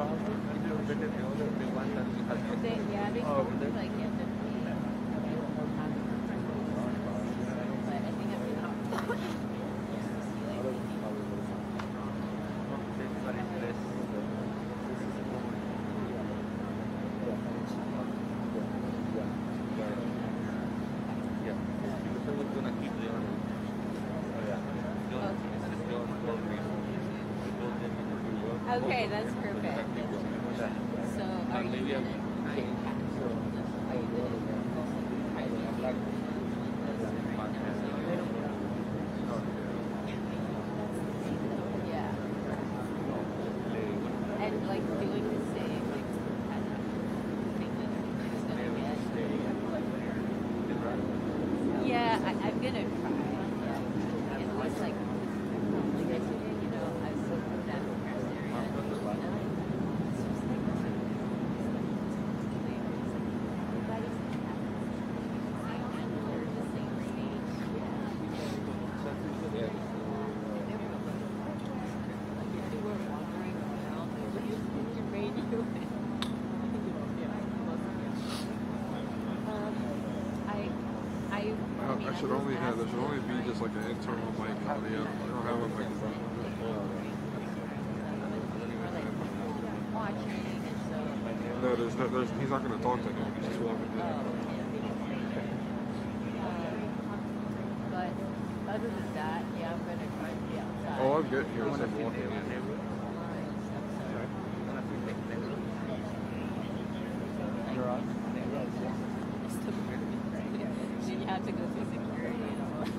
They told me like yesterday. But I think I'm gonna Okay, that's perfect. So are you gonna get yeah. And like doing the same, like kind of thinking it's gonna get. Yeah, I'm gonna try. Yeah. It was like yesterday, you know, I was in that area. I should only have, there should only be just like an internal mic audio. I don't have a microphone. No, he's not going to talk to anyone. He's just walking in. But other than that, yeah, I'm going to try to be outside. All I'm getting here is like walking in. You have to go through security and all that.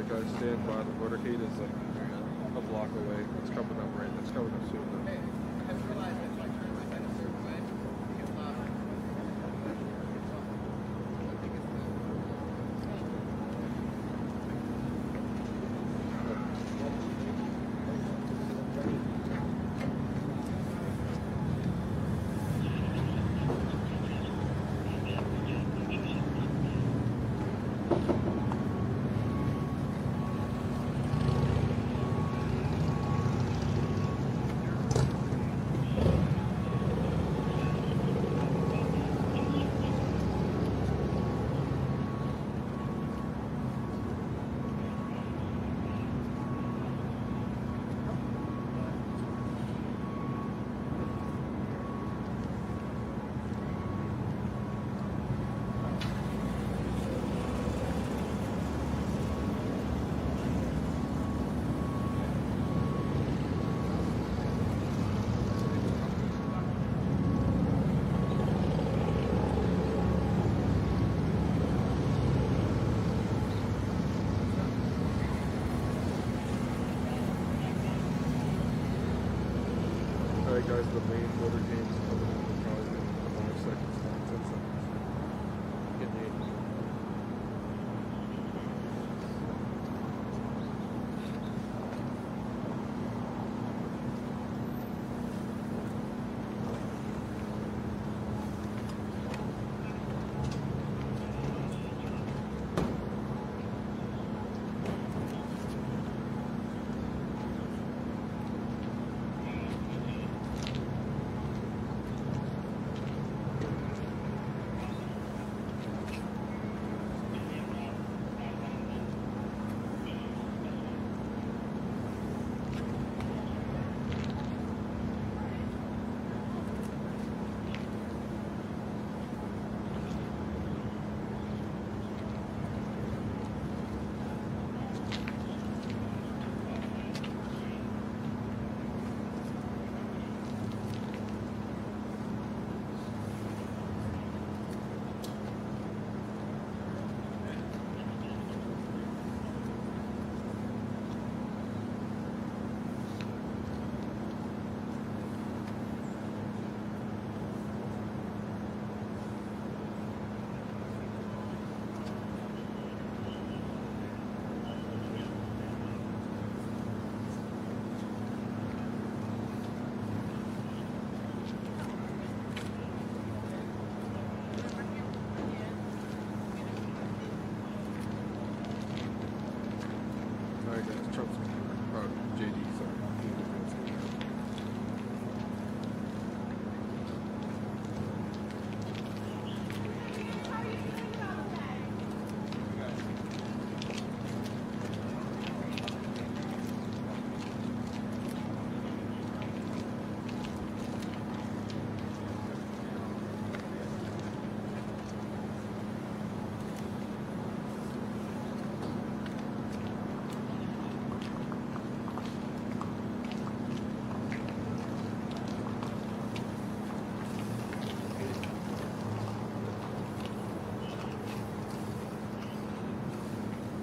Guys, stand by. The motorcade is like a block away. It's coming up right. It's coming up soon. Though. Hey, I have realized that if I turn my head a certain way, it gets louder. I think it's Alright guys, the main motorcade is coming in probably in a couple more seconds, 10 seconds. Getting ready. Alright guys, Trump's JD, sorry.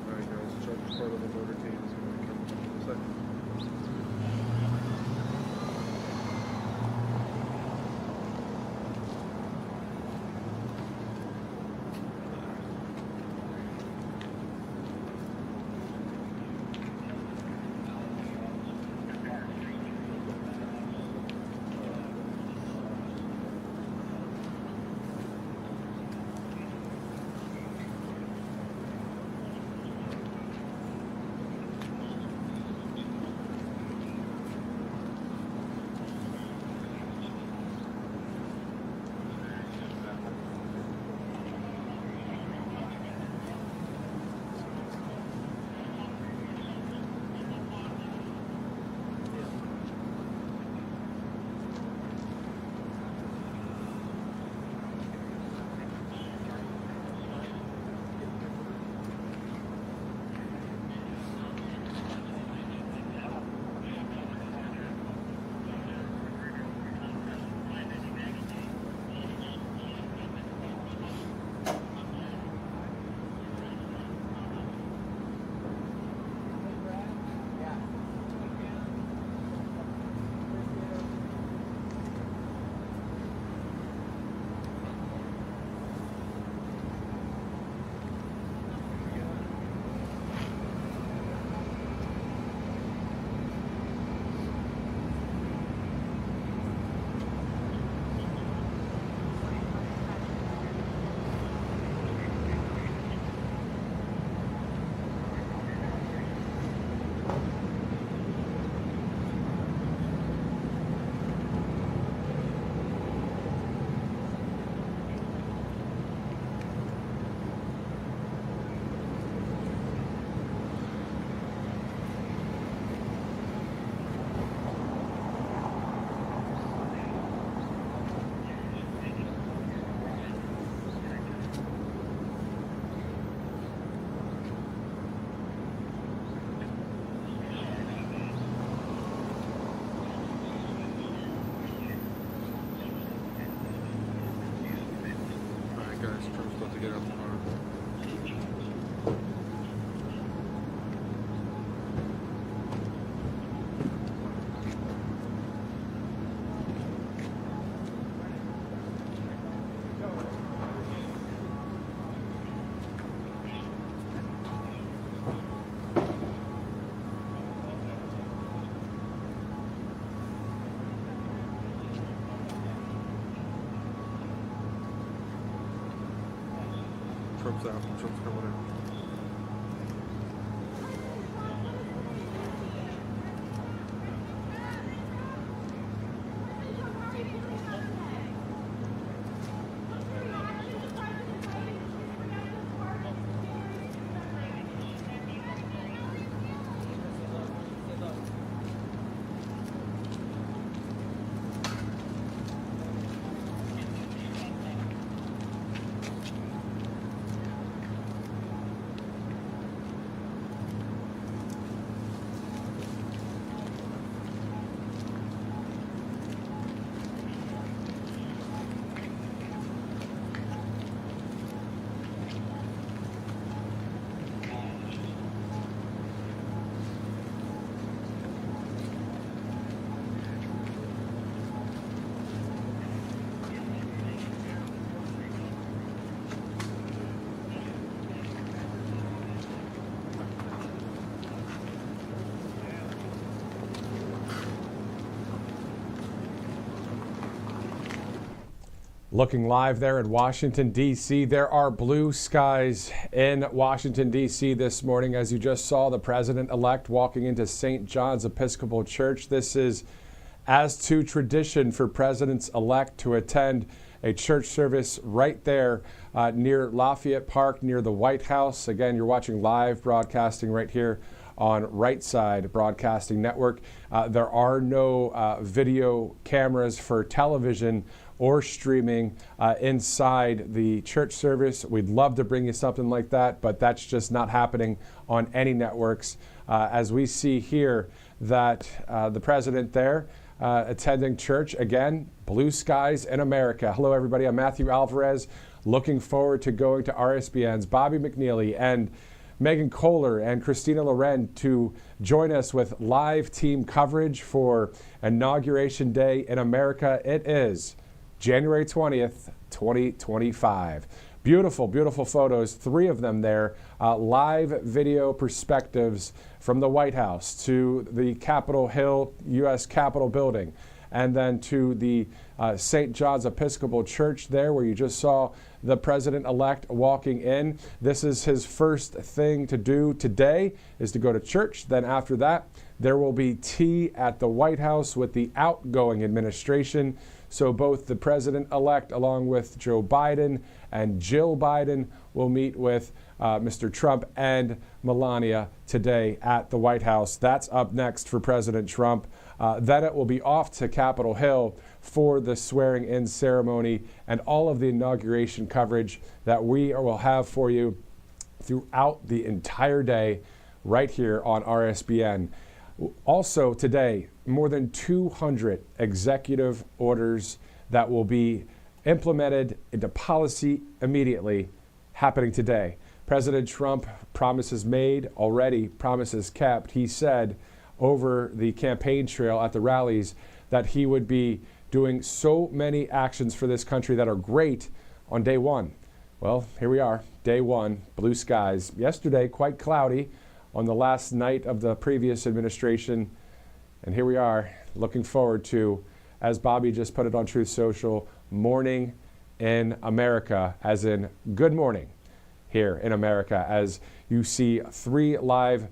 Alright guys, Trump's part of the motorcade is going to come in a second. Guys, Trump's about to get out the car. Trump's out. Trump's coming in. Looking live there in Washington, D.C. There are blue skies in Washington, D.C. this morning. As you just saw, the president-elect walking into St. John's Episcopal Church. This is as to tradition for presidents-elect to attend a church service right there near Lafayette Park, near the White House. Again, you're watching live broadcasting right here on Right Side Broadcasting Network. There are no video cameras for television or streaming inside the church service. We'd love to bring you something like that, but that's just not happening on any networks. As we see here that the president there attending church, again, blue skies in America. Hello, everybody. I'm Matthew Alvarez. Looking forward to going to RSBN's Bobby McNeely and Megan Kohler and Christina Loren to join us with live team coverage for Inauguration Day in America. It is January 20th, 2025. Beautiful, beautiful photos, 3 of them there, live video perspectives from the White House to the Capitol Hill U.S. Capitol building, and then to the St. John's Episcopal Church there where you just saw the president-elect walking in. This is his first thing to do today, is to go to church. Then after that, there will be tea at the White House with the outgoing administration. So both the president-elect along with Joe Biden and Jill Biden will meet with Mr. Trump and Melania today at the White House. That's up next for President Trump. Then it will be off to Capitol Hill for the swearing-in ceremony and all of the inauguration coverage that we will have for you throughout the entire day right here on RSBN. Also today, more than 200 executive orders that will be implemented into policy immediately happening today. President Trump, promises made already, promises kept. He said over the campaign trail at the rallies that he would be doing so many actions for this country that are great on day one. Well, here we are, day one, blue skies. Yesterday, quite cloudy on the last night of the previous administration. And here we are, looking forward to, as Bobby just put it on Truth Social, morning in America, as in good morning here in America, as you see 3 live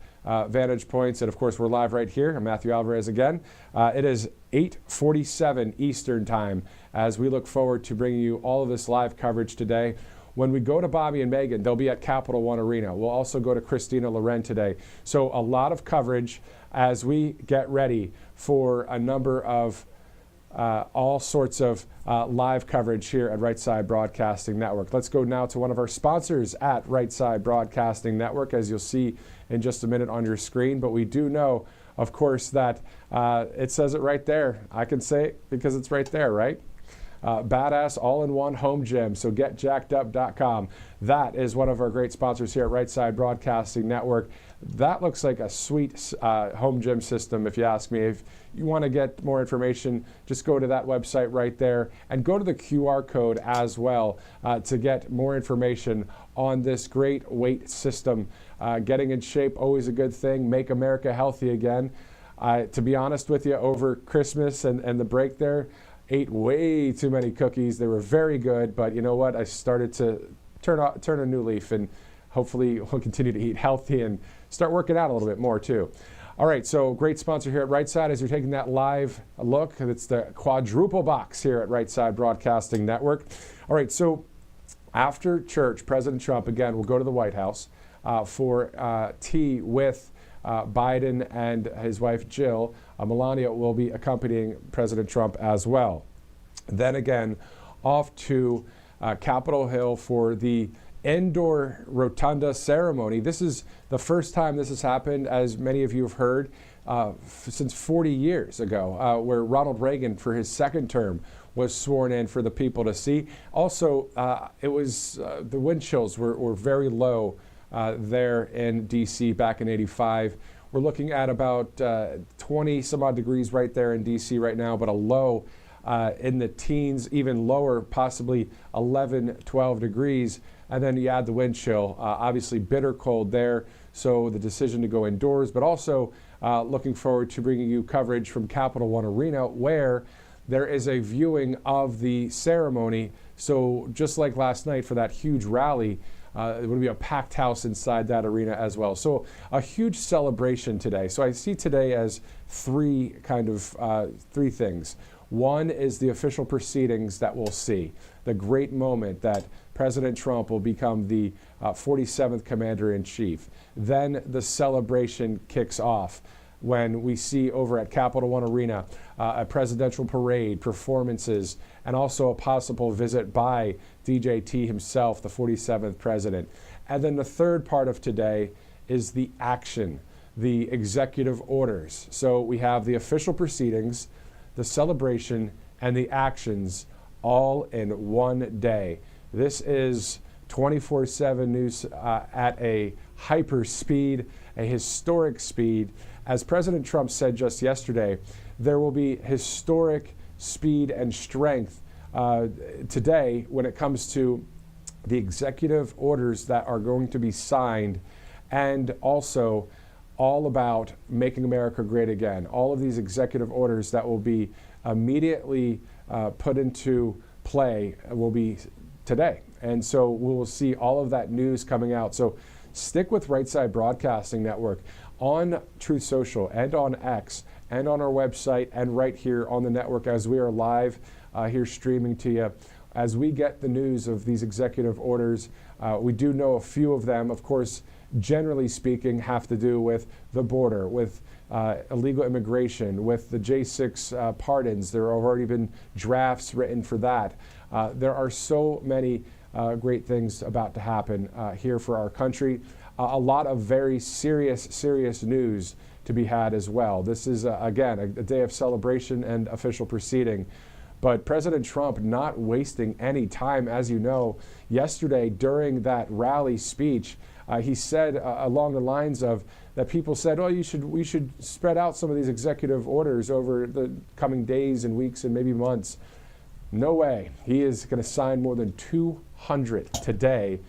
vantage points. And of course, we're live right here. I'm Matthew Alvarez again. It is 8:47 Eastern Time as we look forward to bringing you all of this live coverage today. When we go to Bobby and Megan, they'll be at Capital One Arena. We'll also go to Christina Loren today. So a lot of coverage as we get ready for a number of all sorts of live coverage here at Right Side Broadcasting Network. Let's go now to one of our sponsors at Right Side Broadcasting Network, as you'll see in just a minute on your screen. But we do know, of course, that it says it right there. I can say it because it's right there, right? Badass all-in-one home gym. So getjackedup.com. That is one of our great sponsors here at Right Side Broadcasting Network. That looks like a sweet home gym system, if you ask me. If you want to get more information, just go to that website right there and go to the QR code as well to get more information on this great weight system. Getting in shape, always a good thing. Make America healthy again. To be honest with you, over Christmas and the break there, ate way too many cookies. They were very good, but you know what? I started to turn a new leaf, and hopefully we'll continue to eat healthy and start working out a little bit more too. All right, so great sponsor here at Right Side as you're taking that live look. It's the quadruple box here at Right Side Broadcasting Network. All right, so after church, President Trump, again, will go to the White House for tea with Biden and his wife Jill. Melania will be accompanying President Trump as well. Then again, off to Capitol Hill for the indoor rotunda ceremony. This is the first time this has happened, as many of you have heard, since 40 years ago, where Ronald Reagan, for his second term, was sworn in for the people to see. Also, it was the wind chills were very low there in D.C. back in '85. We're looking at about 20 some odd degrees right there in D.C. right now, but a low in the teens, even lower, possibly 11, 12 degrees. And then you add the wind chill, obviously bitter cold there. So the decision to go indoors, but also looking forward to bringing you coverage from Capital One Arena, where there is a viewing of the ceremony. So just like last night for that huge rally, it would be a packed house inside that arena as well. So a huge celebration today. So I see today as three things. One is the official proceedings that we'll see, the great moment that President Trump will become the 47th Commander-in-Chief. Then the celebration kicks off when we see over at Capital One Arena a presidential parade, performances, and also a possible visit by DJT himself, the 47th president. And then the third part of today is the action, the executive orders. So we have the official proceedings, the celebration, and the actions all in one day. This is 24/7 news at a hyper speed, a historic speed. As President Trump said just yesterday, there will be historic speed and strength today when it comes to the executive orders that are going to be signed, and also all about making America great again. All of these executive orders that will be immediately put into play will be today. And so we will see all of that news coming out. So stick with Right Side Broadcasting Network on Truth Social and on X and on our website and right here on the network as we are live here streaming to you. As we get the news of these executive orders, we do know a few of them, of course, generally speaking, have to do with the border, with illegal immigration, with the J6 pardons. There have already been drafts written for that. There are so many great things about to happen here for our country. A lot of very serious news to be had as well. This is, again, a day of celebration and official proceeding. But President Trump not wasting any time, as you know. Yesterday, during that rally speech, he said along the lines of that people said, oh, we should spread out some of these executive orders over the coming days and weeks and maybe months. No way. He is going to sign more than 200 today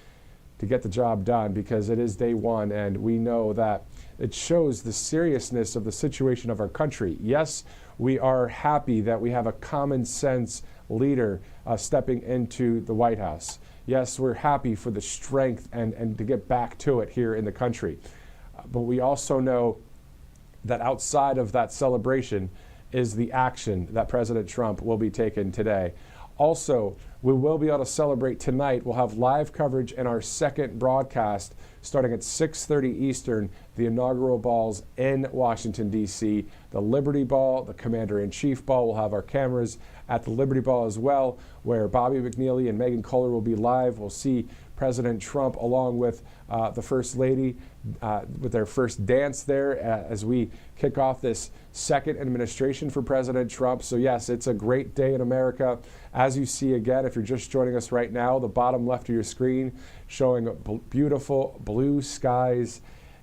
to get the job done, because it is day one, and we know that it shows the seriousness of the situation of our country. Yes, we are happy that we have a common sense leader stepping into the White House. Yes, we're happy for the strength and to get back to it here in the country. But we also know that outside of that celebration is the action that President Trump will be taking today. Also, we will be able to celebrate tonight. We'll have live coverage in our second broadcast starting at 6:30 Eastern, the inaugural balls in Washington, D.C. The Liberty Ball, the Commander-in-Chief Ball. We'll have our cameras at the Liberty Ball as well, where Bobby McNeely and Megan Kohler will be live. We'll see President Trump along with the First Lady with their first dance there as we kick off this second administration for President Trump. So yes, it's a great day in America. As you see again, if you're just joining us right now, the bottom left of your screen showing beautiful blue skies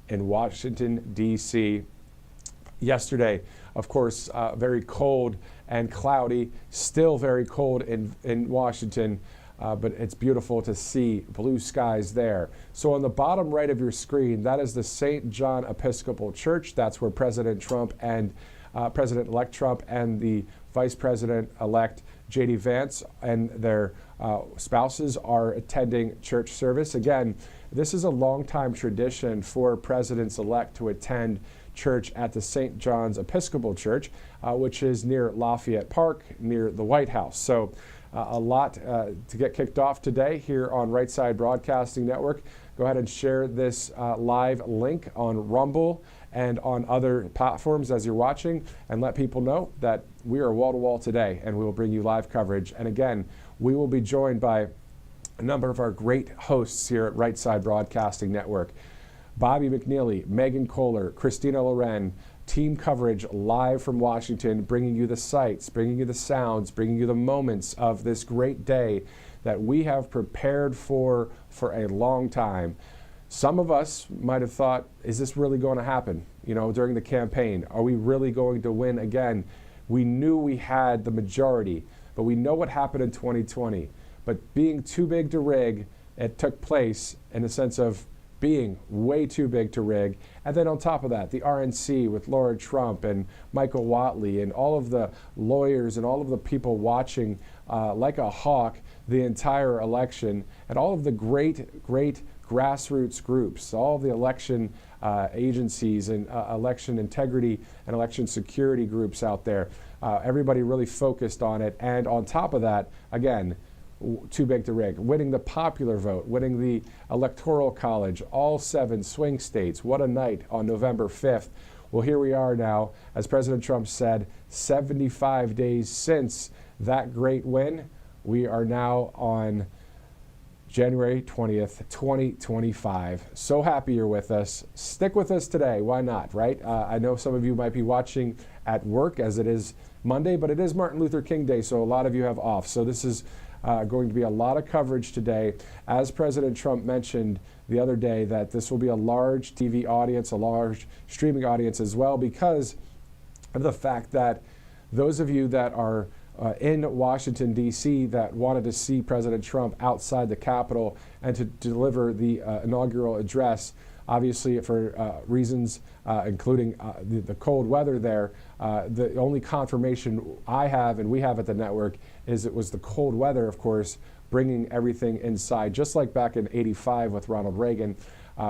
in Washington, D.C. Yesterday, of course, very cold and cloudy, still very cold in Washington. But it's beautiful to see blue skies there. So on the bottom right of your screen, that is the St. John Episcopal Church. That's where President Trump and President-elect Trump and the Vice President-elect J.D. Vance and their spouses are attending church service. Again, this is a long-time tradition for presidents-elect to attend church at the St. John's Episcopal Church, which is near Lafayette Park, near the White House. So a lot to get kicked off today here on Right Side Broadcasting Network. Go ahead and share this live link on Rumble and on other platforms as you're watching, and let people know that we are wall-to-wall today, and we will bring you live coverage. And again, we will be joined by a number of our great hosts here at Right Side Broadcasting Network. Bobby McNeely, Megan Kohler, Christina Loren, team coverage live from Washington, bringing you the sights, bringing you the sounds, bringing you the moments of this great day that we have prepared for a long time. Some of us might have thought, is this really going to happen? You know, during the campaign, are we really going to win again? We knew we had the majority, but we know what happened in 2020. But being too big to rig, it took place in the sense of being way too big to rig. And then on top of that, the RNC with Laura Trump and Michael Whatley and all of the lawyers and all of the people watching like a hawk the entire election, and all of the great grassroots groups, all of the election agencies and election integrity and election security groups out there. Everybody really focused on it. And on top of that, again, too big to rig, winning the popular vote, winning the Electoral College, all 7 swing states. What a night on November 5th. Well, here we are now, as President Trump said, 75 days since that great win. We are now on January 20th, 2025. So happy you're with us. Stick with us today. Why not, right? I know some of you might be watching at work as it is Monday, but it is Martin Luther King Day, so a lot of you have off. So this is going to be a lot of coverage today. As President Trump mentioned the other day, that this will be a large TV audience, a large streaming audience as well, because of the fact that those of you that are in Washington, D.C. that wanted to see President Trump outside the Capitol and to deliver the inaugural address, obviously for reasons including the cold weather there, the only confirmation I have and we have at the network is it was the cold weather, of course, bringing everything inside, just like back in '85 with Ronald Reagan.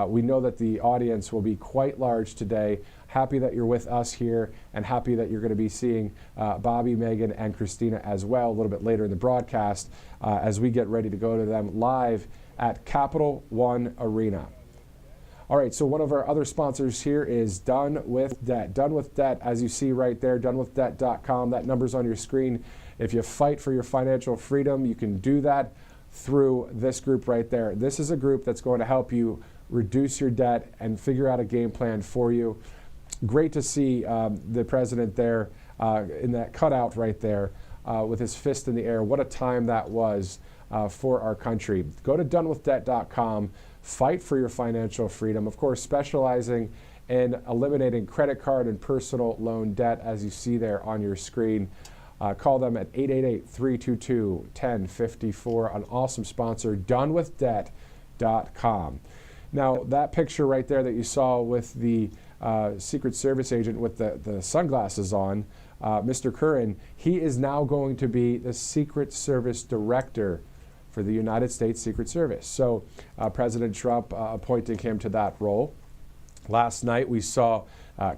We know that the audience will be quite large today. Happy that you're with us here, and happy that you're going to be seeing Bobby, Megan, and Christina as well a little bit later in the broadcast as we get ready to go to them live at Capital One Arena. All right, so one of our other sponsors here is Done With Debt. Done With Debt, as you see right there, donewithdebt.com. That number's on your screen. If you fight for your financial freedom, you can do that through this group right there. This is a group that's going to help you reduce your debt and figure out a game plan for you. Great to see the president there in that cutout right there with his fist in the air. What a time that was for our country. Go to donewithdebt.com. Fight for your financial freedom. Of course, specializing in eliminating credit card and personal loan debt, as you see there on your screen. Call them at 888-322-1054. An awesome sponsor, donewithdebt.com. Now, that picture right there that you saw with the Secret Service agent with the sunglasses on, Mr. Curran, he is now going to be the Secret Service Director for the United States Secret Service. So President Trump appointing him to that role. Last night we saw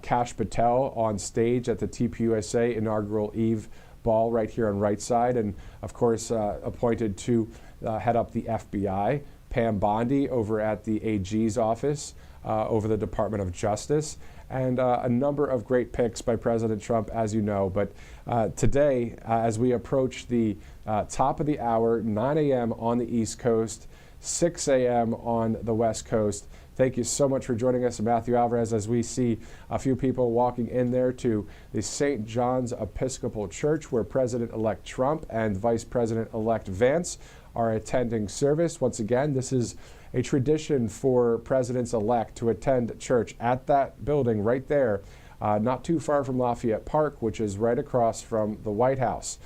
Kash Patel on stage at the TPUSA inaugural Eve ball right here on Right Side, and of course appointed to head up the FBI. Pam Bondi over at the AG's office, over the Department of Justice, and a number of great picks by President Trump, as you know. But today, as we approach the top of the hour, 9 a.m. on the East Coast, 6 a.m. on the West Coast, thank you so much for joining us, Matthew Alvarez, as we see a few people walking in there to the St. John's Episcopal Church, where President-elect Trump and Vice President-elect Vance are attending service. Once again, this is a tradition for presidents-elect to attend church at that building right there, not too far from Lafayette Park, which is right across from the White House.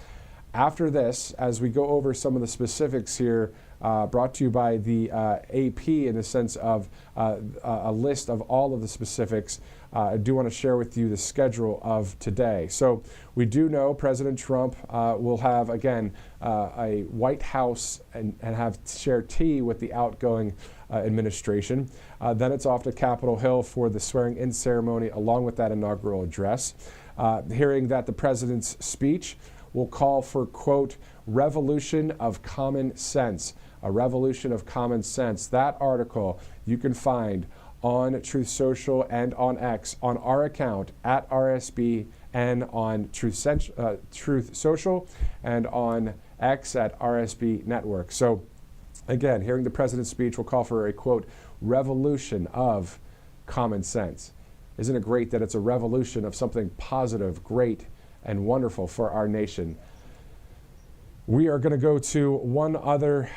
After this, as we go over some of the specifics here brought to you by the AP in the sense of a list of all of the specifics. I do want to share with you the schedule of today. So we do know President Trump will have, again, a White House and have share tea with the outgoing administration. Then it's off to Capitol Hill for the swearing-in ceremony along with that inaugural address. Hearing that the president's speech will call for, quote, revolution of common sense. A revolution of common sense. That article you can find on Truth Social and on X, on our account at RSB, and on Truth Social and on X at RSB Network. So again, hearing the president's speech will call for a, quote, revolution of common sense. Isn't it great that it's a revolution of something positive, great, and wonderful for our nation? We are going to go to one other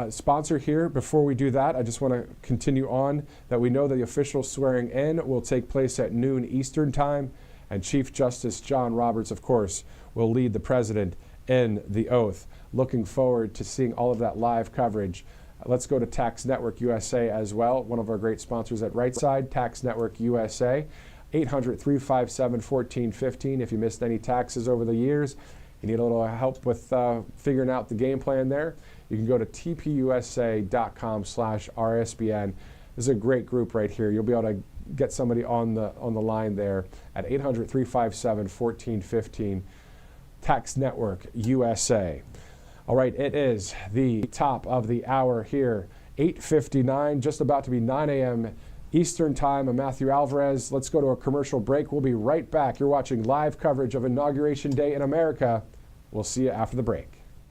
sponsor here. Before we do that, I just want to continue on that we know that the official swearing in will take place at noon Eastern time, and Chief Justice John Roberts, of course, will lead the president in the oath. Looking forward to seeing all of that live coverage. Let's go to Tax Network USA as well, one of our great sponsors at Right Side, Tax Network USA, 800-357-1415. If you missed any taxes over the years, you need a little help with figuring out the game plan there, you can go to tpusa.com/RSBN. This is a great group right here. You'll be able to get somebody on the line there at 800-357-1415. Tax Network USA. All right, it is the top of the hour here, 8:59, just about to be 9 a.m. Eastern Time. I'm Matthew Alvarez. Let's go to a commercial break. We'll be right back. You're watching live coverage of Inauguration Day in America. We'll see you after the break.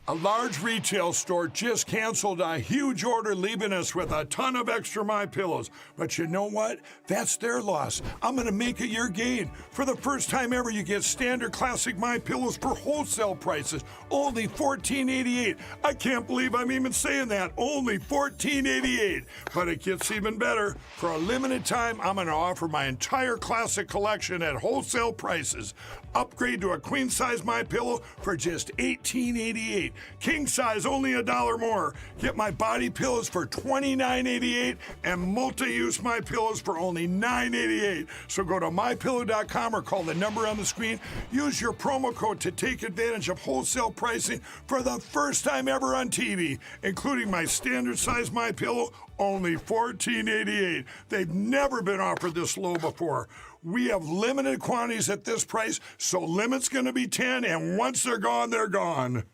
A large retail store just canceled a huge order, leaving us with a ton of extra MyPillows. But you know what? That's their loss. I'm going to make it your gain. For the first time ever, you get standard classic MyPillows for wholesale prices, only $14.88. I can't believe I'm even saying that. Only $14.88. But it gets even better. For a limited time, I'm going to offer my entire classic collection at wholesale prices. Upgrade to a queen size MyPillow for just $18.88. King size only $1 more. Get my body pillows for $29.88 and multi-use MyPillows for only $9.88. So go to mypillow.com or call the number on the screen. Use your promo code to take advantage of wholesale pricing for the first time ever on TV, including my standard size MyPillow, only $14.88. They've never been offered this low before. We have limited quantities at this price, so limit's going to be 10, and once they're gone, they're gone.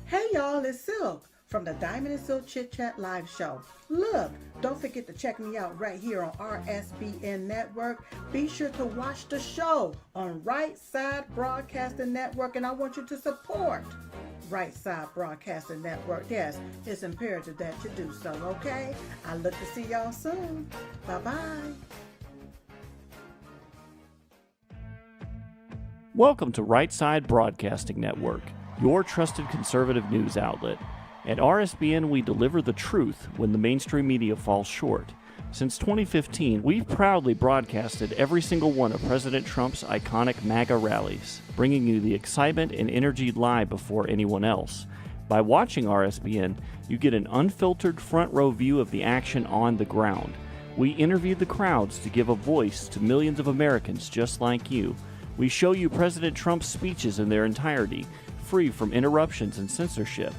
Hey y'all, it's Silk from the Diamond and Silk Chit Chat live show. Look, don't forget to check me out right here on RSBN Network. Be sure to watch the show on Right Side Broadcasting Network, and I want you to support Right Side Broadcasting Network. Yes, it's imperative that you do so, okay? I look to see y'all soon. Bye-bye. Welcome to Right Side Broadcasting Network, your trusted conservative news outlet. At RSBN, we deliver the truth when the mainstream media falls short. Since 2015, we've proudly broadcasted every single one of President Trump's iconic MAGA rallies, bringing you the excitement and energy live before anyone else. By watching RSBN, you get an unfiltered front row view of the action on the ground. We interview the crowds to give a voice to millions of Americans just like you. We show you President Trump's speeches in their entirety, free from interruptions and censorship.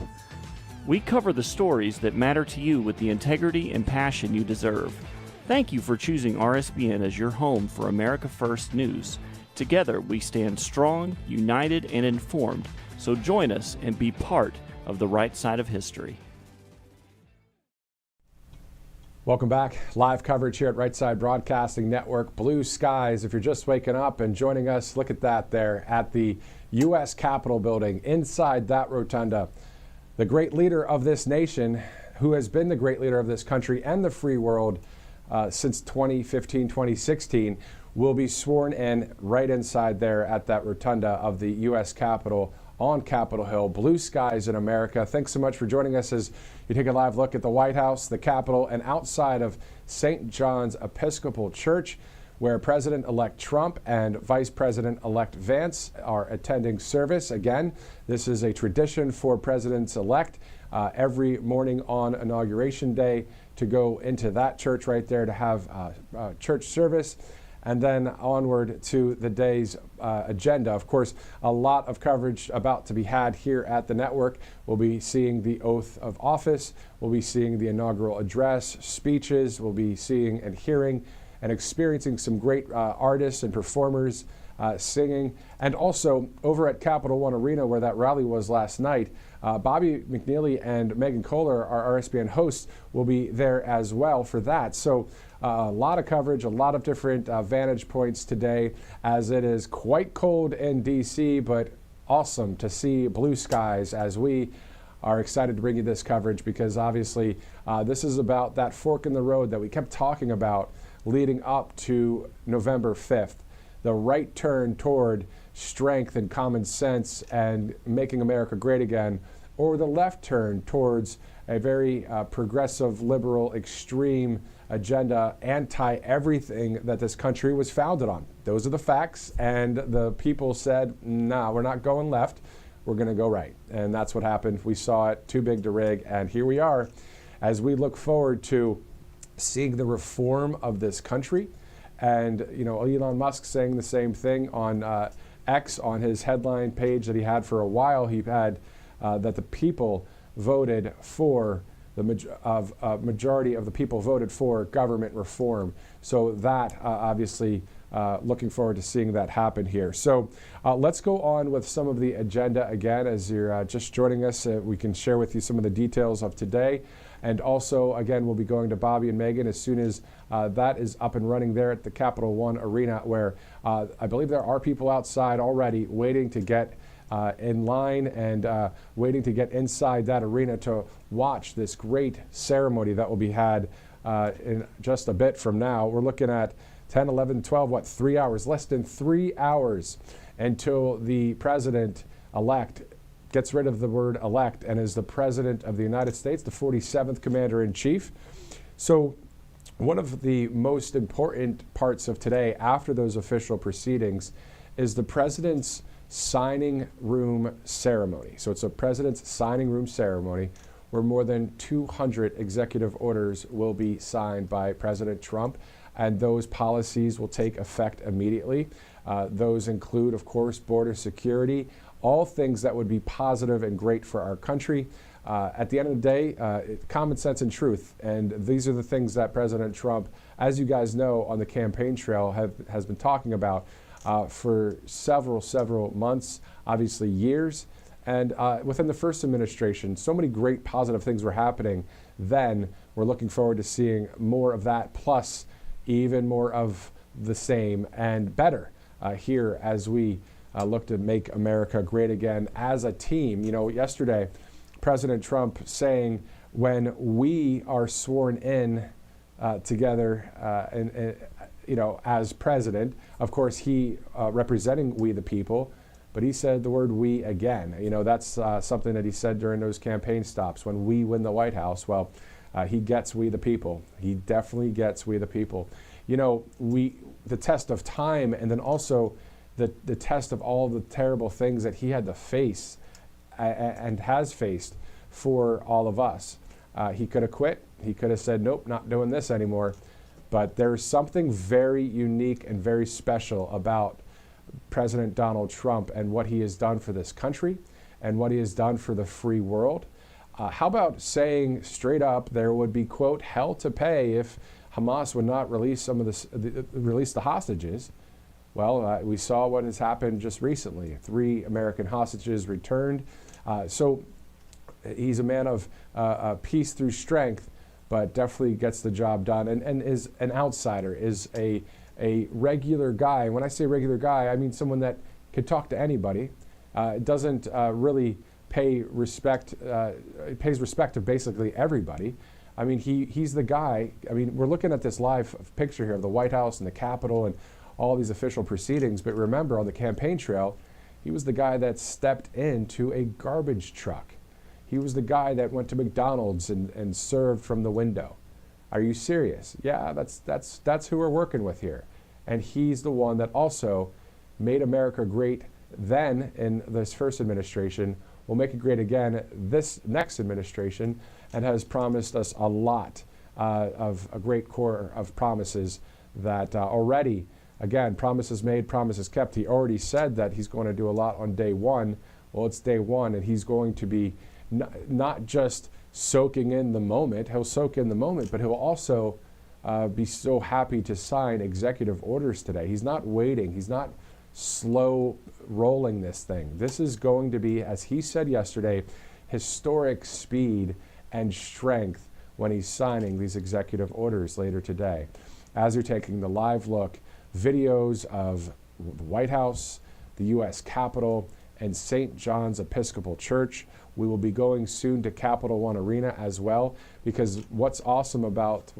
We cover the stories that matter to you with the integrity and passion you deserve. Thank you for choosing RSBN as your home for America First News. Together, we stand strong, united, and informed. So join us and be part of the right side of history. Welcome back. Live coverage here at Right Side Broadcasting Network. Blue skies. If you're just waking up and joining us, look at that there at the U.S. Capitol building. Inside that rotunda, the great leader of this nation, who has been the great leader of this country and the free world since 2015, 2016, will be sworn in right inside there at that rotunda of the U.S. Capitol on Capitol Hill. Blue skies in America. Thanks so much for joining us as you take a live look at the White House, the Capitol, and outside of St. John's Episcopal Church. where President-elect Trump and Vice President-elect Vance are attending service. Again, this is a tradition for presidents-elect every morning on Inauguration Day to go into that church right there to have church service, and then onward to the day's agenda. Of course, a lot of coverage about to be had here at the network. We'll be seeing the oath of office. We'll be seeing the inaugural address, speeches. We'll be seeing and hearing and experiencing some great artists and performers singing. And also over at Capital One Arena, where that rally was last night, Bobby McNeely and Megan Kohler, our RSBN hosts, will be there as well for that. So a lot of coverage, a lot of different vantage points today, as it is quite cold in D.C., but awesome to see blue skies, as we are excited to bring you this coverage, because obviously this is about that fork in the road that we kept talking about leading up to November 5th, the right turn toward strength and common sense and making America great again, or the left turn towards a very progressive, liberal, extreme agenda, anti-everything that this country was founded on. Those are the facts, and the people said, nah, we're not going left, we're going to go right. And that's what happened. We saw it, too big to rig, and here we are as we look forward to seeing the reform of this country. And, you know, Elon Musk saying the same thing on X, on his headline page that he had for a while. He had that the people voted for majority of the people voted for government reform. So that obviously looking forward to seeing that happen here. So let's go on with some of the agenda again. As you're just joining us, we can share with you some of the details of today. And also, again, we'll be going to Bobby and Megan as soon as that is up and running there at the Capital One Arena, where I believe there are people outside already waiting to get in line and waiting to get inside that arena to watch this great ceremony that will be had in just a bit from now. We're looking at 10, 11, 12, 3 hours, less than 3 hours until the president-elect gets rid of the word elect and is the President of the United States, the 47th Commander-in-Chief. So one of the most important parts of today, after those official proceedings, is the President's signing room ceremony. So it's a President's signing room ceremony where more than 200 executive orders will be signed by President Trump, and those policies will take effect immediately. Those include, of course, border security, all things that would be positive and great for our country. At the end of the day, common sense and truth. And these are the things that President Trump, as you guys know, on the campaign trail has been talking about for several months, obviously years. And within the first administration, so many great positive things were happening. Then we're looking forward to seeing more of that, plus even more of the same and better here as we look to make America great again as a team. You know, yesterday, President Trump saying, when we are sworn in together and you know, as president, of course, he representing we the people, but he said the word we again. You know, that's something that he said during those campaign stops. When we win the White House, well, he gets we the people. He definitely gets we the people. You know, the test of time, and then also the test of all the terrible things that he had to face and has faced for all of us. He could have quit. He could have said, nope, not doing this anymore. But there's something very unique and very special about President Donald Trump and what he has done for this country and what he has done for the free world. How about saying straight up there would be, quote, hell to pay if Hamas would not release some of release the hostages? Well, we saw what has happened just recently. 3 American hostages returned. So he's a man of peace through strength, but definitely gets the job done and is an outsider, is a regular guy. And when I say regular guy, I mean someone that could talk to anybody. Doesn't really pay respect, pays respect to basically everybody. I mean, he's the guy. I mean, we're looking at this live picture here of the White House and the Capitol and all these official proceedings. But remember, on the campaign trail, he was the guy that stepped into a garbage truck. He was the guy that went to McDonald's and served from the window. Are you serious? Yeah, that's who we're working with here. And he's the one that also made America great then in this first administration, will make it great again this next administration, and has promised us a lot of a great core of promises that already, again, promises made, promises kept. He already said that he's going to do a lot on day one. Well, it's day one, and he's going to be not just soaking in the moment. He'll soak in the moment, but he'll also be so happy to sign executive orders today. He's not waiting. He's not slow rolling this thing. This is going to be, as he said yesterday, historic speed and strength when he's signing these executive orders later today. As you're taking the live look, videos of the White House, the U.S. Capitol, and St. John's Episcopal Church. We will be going soon to Capital One Arena as well, because what's awesome about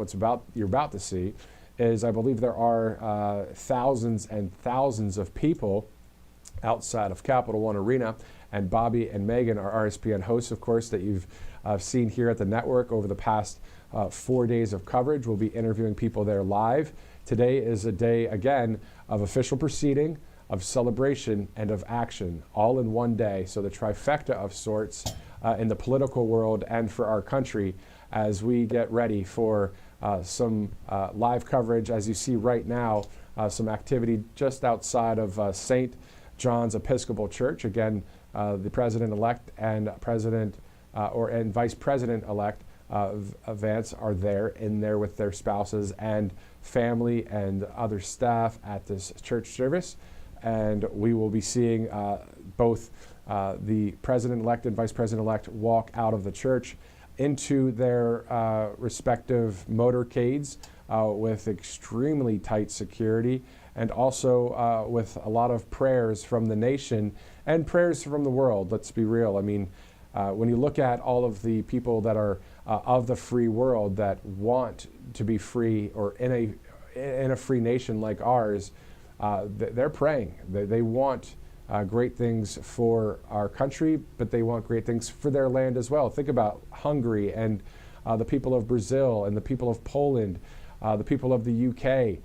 you're about to see is I believe there are thousands and thousands of people outside of Capital One Arena. And Bobby and Megan are RSPN hosts, of course, that you've seen here at the network over the past 4 days of coverage. We'll be interviewing people there live. Today is a day, again, of official proceeding, of celebration, and of action, all in one day. So the trifecta of sorts in the political world and for our country as we get ready for some live coverage. As you see right now, some activity just outside of St. John's Episcopal Church. Again, the president-elect and and vice president-elect Vance are in there with their spouses and family and other staff at this church service. And we will be seeing both the president-elect and vice president-elect walk out of the church into their respective motorcades with extremely tight security, and also with a lot of prayers from the nation and prayers from the world. Let's be real. I mean, when you look at all of the people that are of the free world that want to be free, or in a free nation like ours, they're praying. They want great things for our country, but they want great things for their land as well. Think about Hungary and the people of Brazil and the people of Poland, the people of the UK.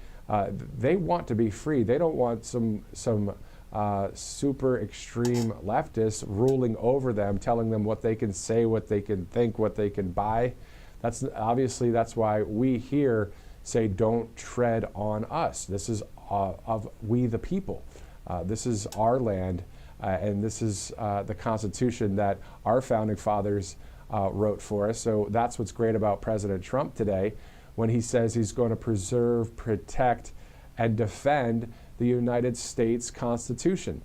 They want to be free. They don't want some super extreme leftists ruling over them, telling them what they can say, what they can think, what they can buy. That's why we here say, don't tread on us. This is of we the people. This is our land, and this is the Constitution that our founding fathers wrote for us. So that's what's great about President Trump today, when he says he's going to preserve, protect, and defend the United States Constitution.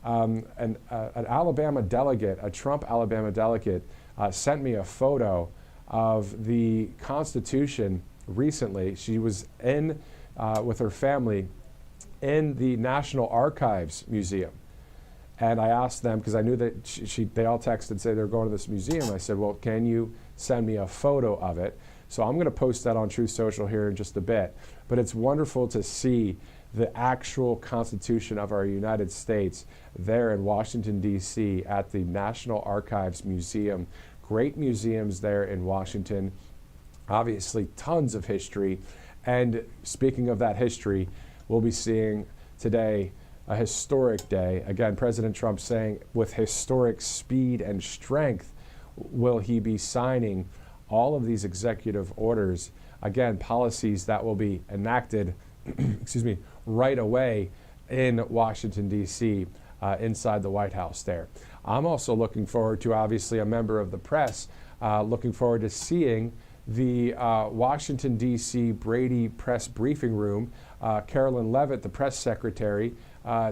An Alabama delegate, a Trump Alabama delegate, sent me a photo of the Constitution recently. She was in with her family in the National Archives Museum. And I asked them, because I knew that they all texted and said they're going to this museum. I said, well, can you send me a photo of it? So I'm going to post that on Truth Social here in just a bit. But it's wonderful to see the actual Constitution of our United States there in Washington, D.C. at the National Archives Museum. Great museums there in Washington. Obviously, tons of history. And speaking of that history, we'll be seeing today a historic day. Again, President Trump saying with historic speed and strength will he be signing all of these executive orders. Again, policies that will be enacted right away in Washington, D.C., inside the White House there. I'm also looking forward to, obviously, a member of the press, looking forward to seeing the Washington, D.C. Brady press briefing room, Carolyn Levitt, the press secretary,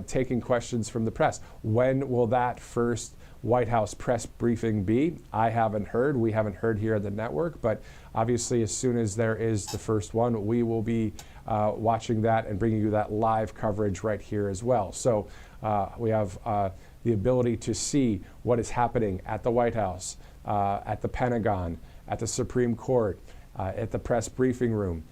taking questions from the press. When will that first White House press briefing be? I haven't heard. We haven't heard here at the network, but obviously as soon as there is the first one, we will be watching that and bringing you that live coverage right here as well. So we have the ability to see what is happening at the White House, at the Pentagon, at the Supreme Court, at the press briefing room.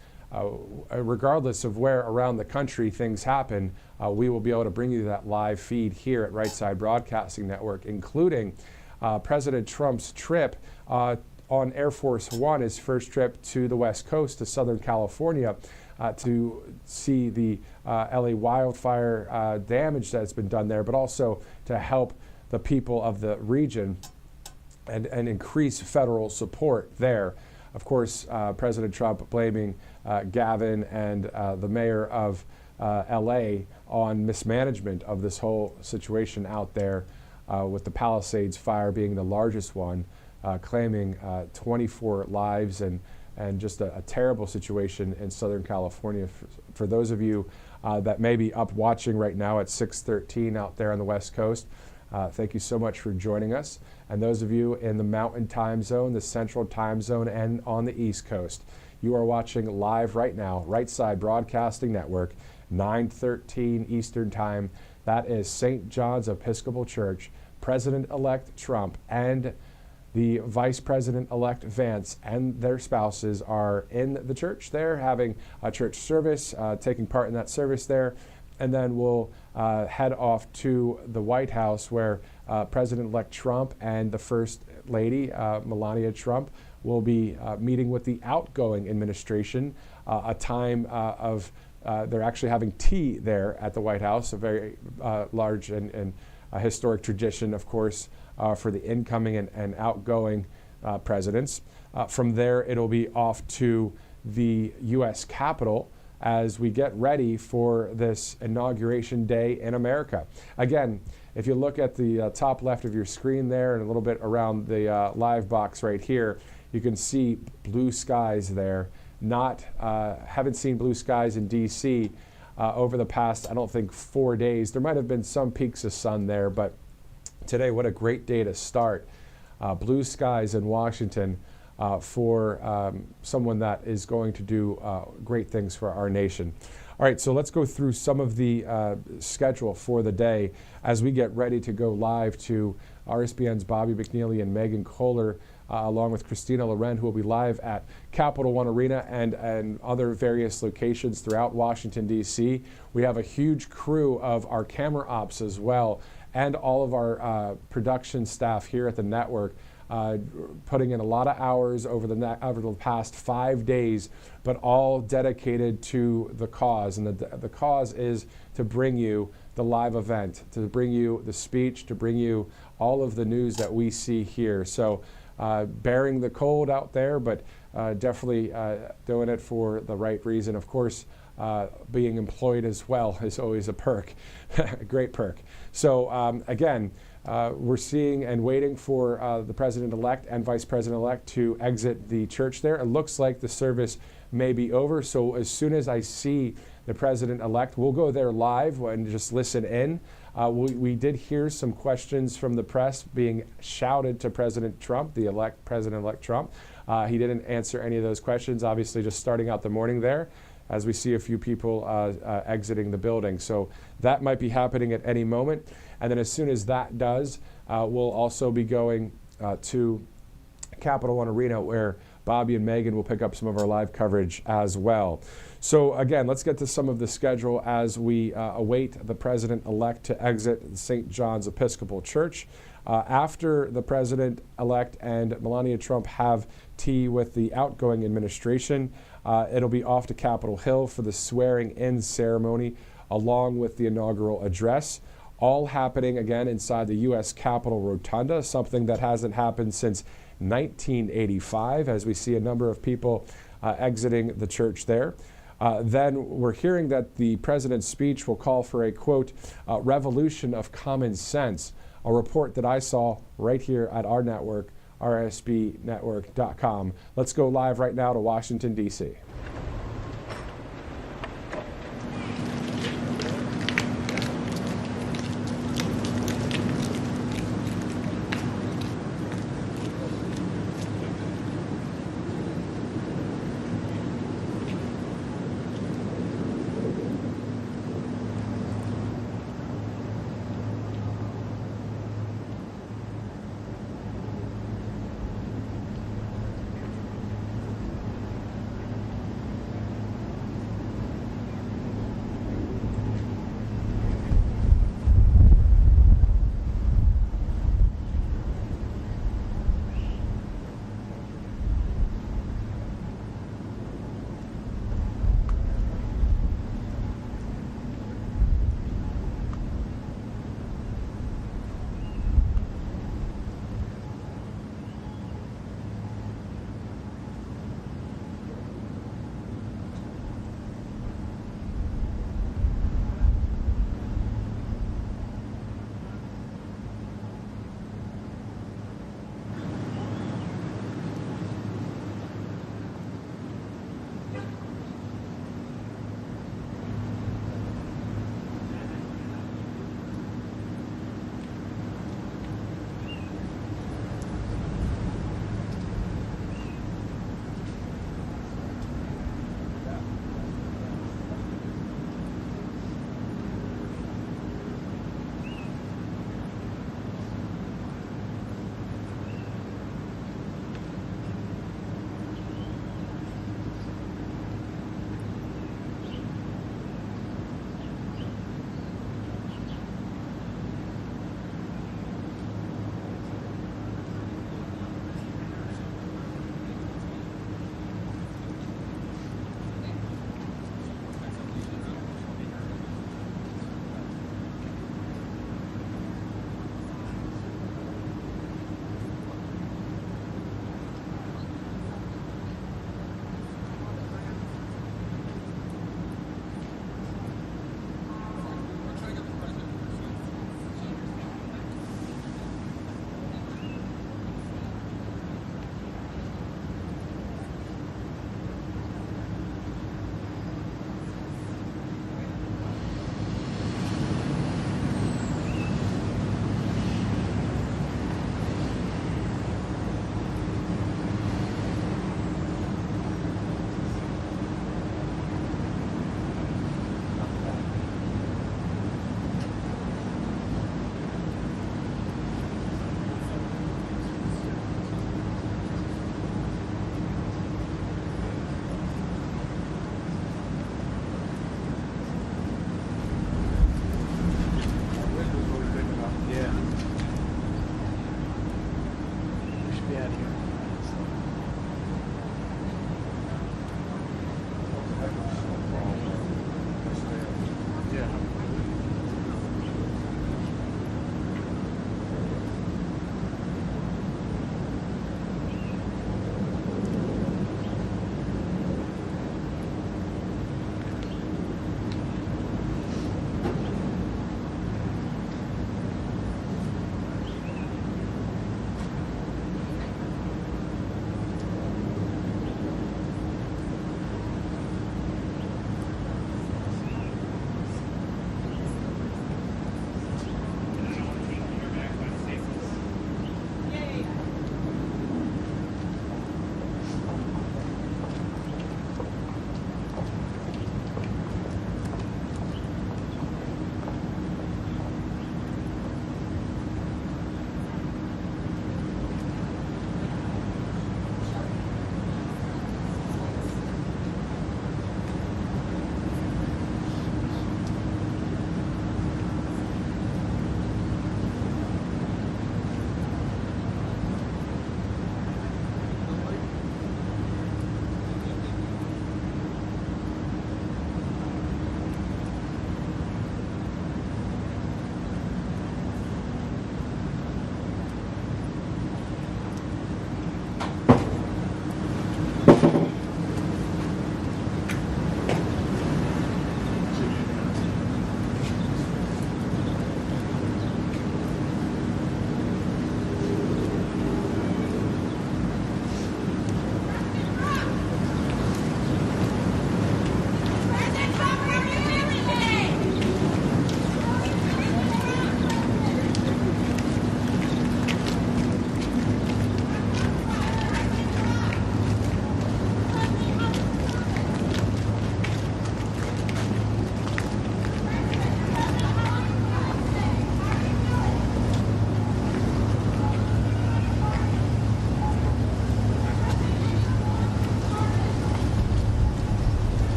Regardless of where around the country things happen, we will be able to bring you that live feed here at Right Side Broadcasting Network, including President Trump's trip on Air Force One, his first trip to the West Coast, to Southern California. to see the LA wildfire damage that's been done there, but also to help the people of the region and increase federal support there. Of course, President Trump blaming Gavin and the mayor of LA on mismanagement of this whole situation out there, with the Palisades fire being the largest one, claiming 24 lives and just a terrible situation in Southern California. For those of you that may be up watching right now at 6:13 out there on the West Coast, thank you so much for joining us. And those of you in the Mountain Time Zone, the Central Time Zone, and on the East Coast, you are watching live right now, Right Side Broadcasting Network, 9:13 Eastern Time. That is St. John's Episcopal Church. President-elect Trump and the Vice President-elect Vance and their spouses are in the church there, having a church service, taking part in that service there. And then we'll head off to the White House, where President-elect Trump and the First Lady, Melania Trump, will be meeting with the outgoing administration, a time of, they're actually having tea there at the White House, a very large and historic tradition, of course, for the incoming and outgoing presidents. From there, it'll be off to the U.S. Capitol as we get ready for this Inauguration Day in America. Again, if you look at the top left of your screen there and a little bit around the live box right here, you can see blue skies there. Haven't seen blue skies in D.C. Over the past, I don't think, 4 days. There might have been some peaks of sun there, but today, what a great day to start. Blue skies in Washington for someone that is going to do great things for our nation. All right, so let's go through some of the schedule for the day as we get ready to go live to RSBN's Bobby McNeely and Megan Kohler, along with Christina Loren, who will be live at Capital One Arena and other various locations throughout Washington, D.C. We have a huge crew of our camera ops as well, and all of our production staff here at the network, putting in a lot of hours over the past 5 days, but all dedicated to the cause. And the cause is to bring you the live event, to bring you the speech, to bring you all of the news that we see here. So bearing the cold out there, but definitely doing it for the right reason. Of course, being employed as well is always a perk, a great perk. So again, we're seeing and waiting for the President-elect and Vice President-elect to exit the church there. It looks like the service may be over. So as soon as I see the President-elect, we'll go there live and just listen in. We did hear some questions from the press being shouted to President Trump, the President-elect Trump. He didn't answer any of those questions, obviously just starting out the morning there, as we see a few people exiting the building. So that might be happening at any moment. And then as soon as that does, we'll also be going to Capital One Arena, where Bobby and Megan will pick up some of our live coverage as well. So again, let's get to some of the schedule as we await the President-elect to exit St. John's Episcopal Church. After the President-elect and Melania Trump have tea with the outgoing administration, it'll be off to Capitol Hill for the swearing-in ceremony, along with the inaugural address, all happening again inside the U.S. Capitol Rotunda, something that hasn't happened since 1985, as we see a number of people exiting the church there. Then we're hearing that the president's speech will call for a, quote, revolution of common sense, a report that I saw right here at our network, rsbnetwork.com. Let's go live right now to Washington, D.C.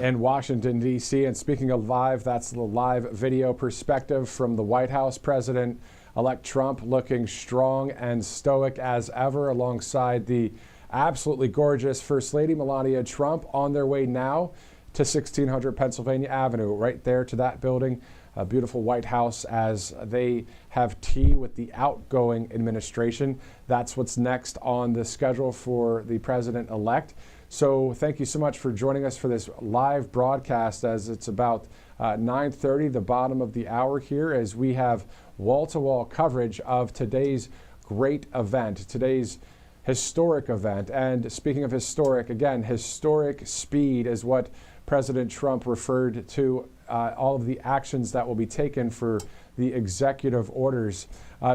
in Washington, D.C. And speaking of live, that's the live video perspective from the White House. President-elect Trump looking strong and stoic as ever alongside the absolutely gorgeous First Lady Melania Trump on their way now to 1600 Pennsylvania Avenue, right there to that building, a beautiful White House, as they have tea with the outgoing administration. That's what's next on the schedule for the president-elect. So thank you so much for joining us for this live broadcast, as it's about 9:30, the bottom of the hour here, as we have wall-to-wall coverage of today's great event, today's historic event. And speaking of historic, again, historic speed is what President Trump referred to all of the actions that will be taken for the executive orders.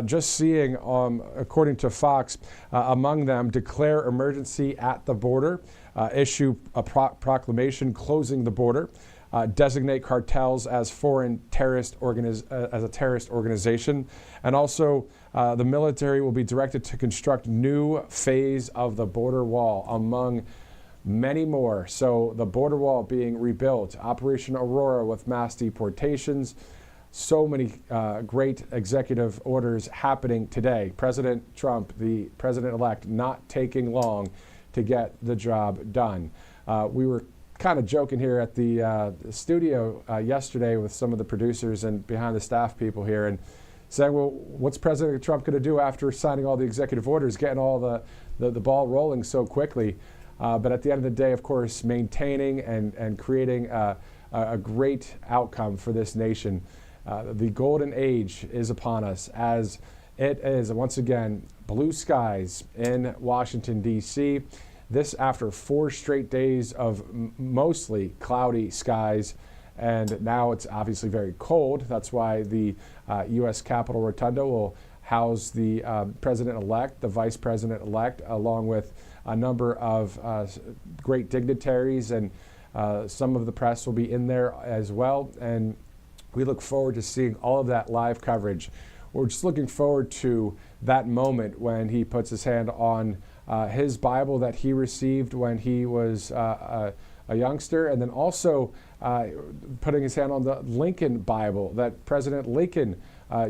Just seeing, according to Fox, among them, declare emergency at the border, issue a proclamation closing the border, designate cartels as foreign terrorist as a terrorist organization, and also the military will be directed to construct new phase of the border wall, among many more. So the border wall being rebuilt, Operation Aurora with mass deportations, so many great executive orders happening today. President Trump, the president-elect, not taking long to get the job done. We were kind of joking here at the studio yesterday with some of the producers and behind the staff people here, and saying, well, what's President Trump going to do after signing all the executive orders, getting all the ball rolling so quickly? But at the end of the day, of course, maintaining and creating a great outcome for this nation. The golden age is upon us, as it is, once again, blue skies in Washington, D.C. This after 4 straight days of mostly cloudy skies. And now it's obviously very cold. That's why the U.S. Capitol Rotunda will house the president-elect, the vice president-elect, along with a number of great dignitaries, and some of the press will be in there as well. And we look forward to seeing all of that live coverage. We're just looking forward to that moment when he puts his hand on his Bible that he received when he was a youngster, and then also putting his hand on the Lincoln Bible that President Lincoln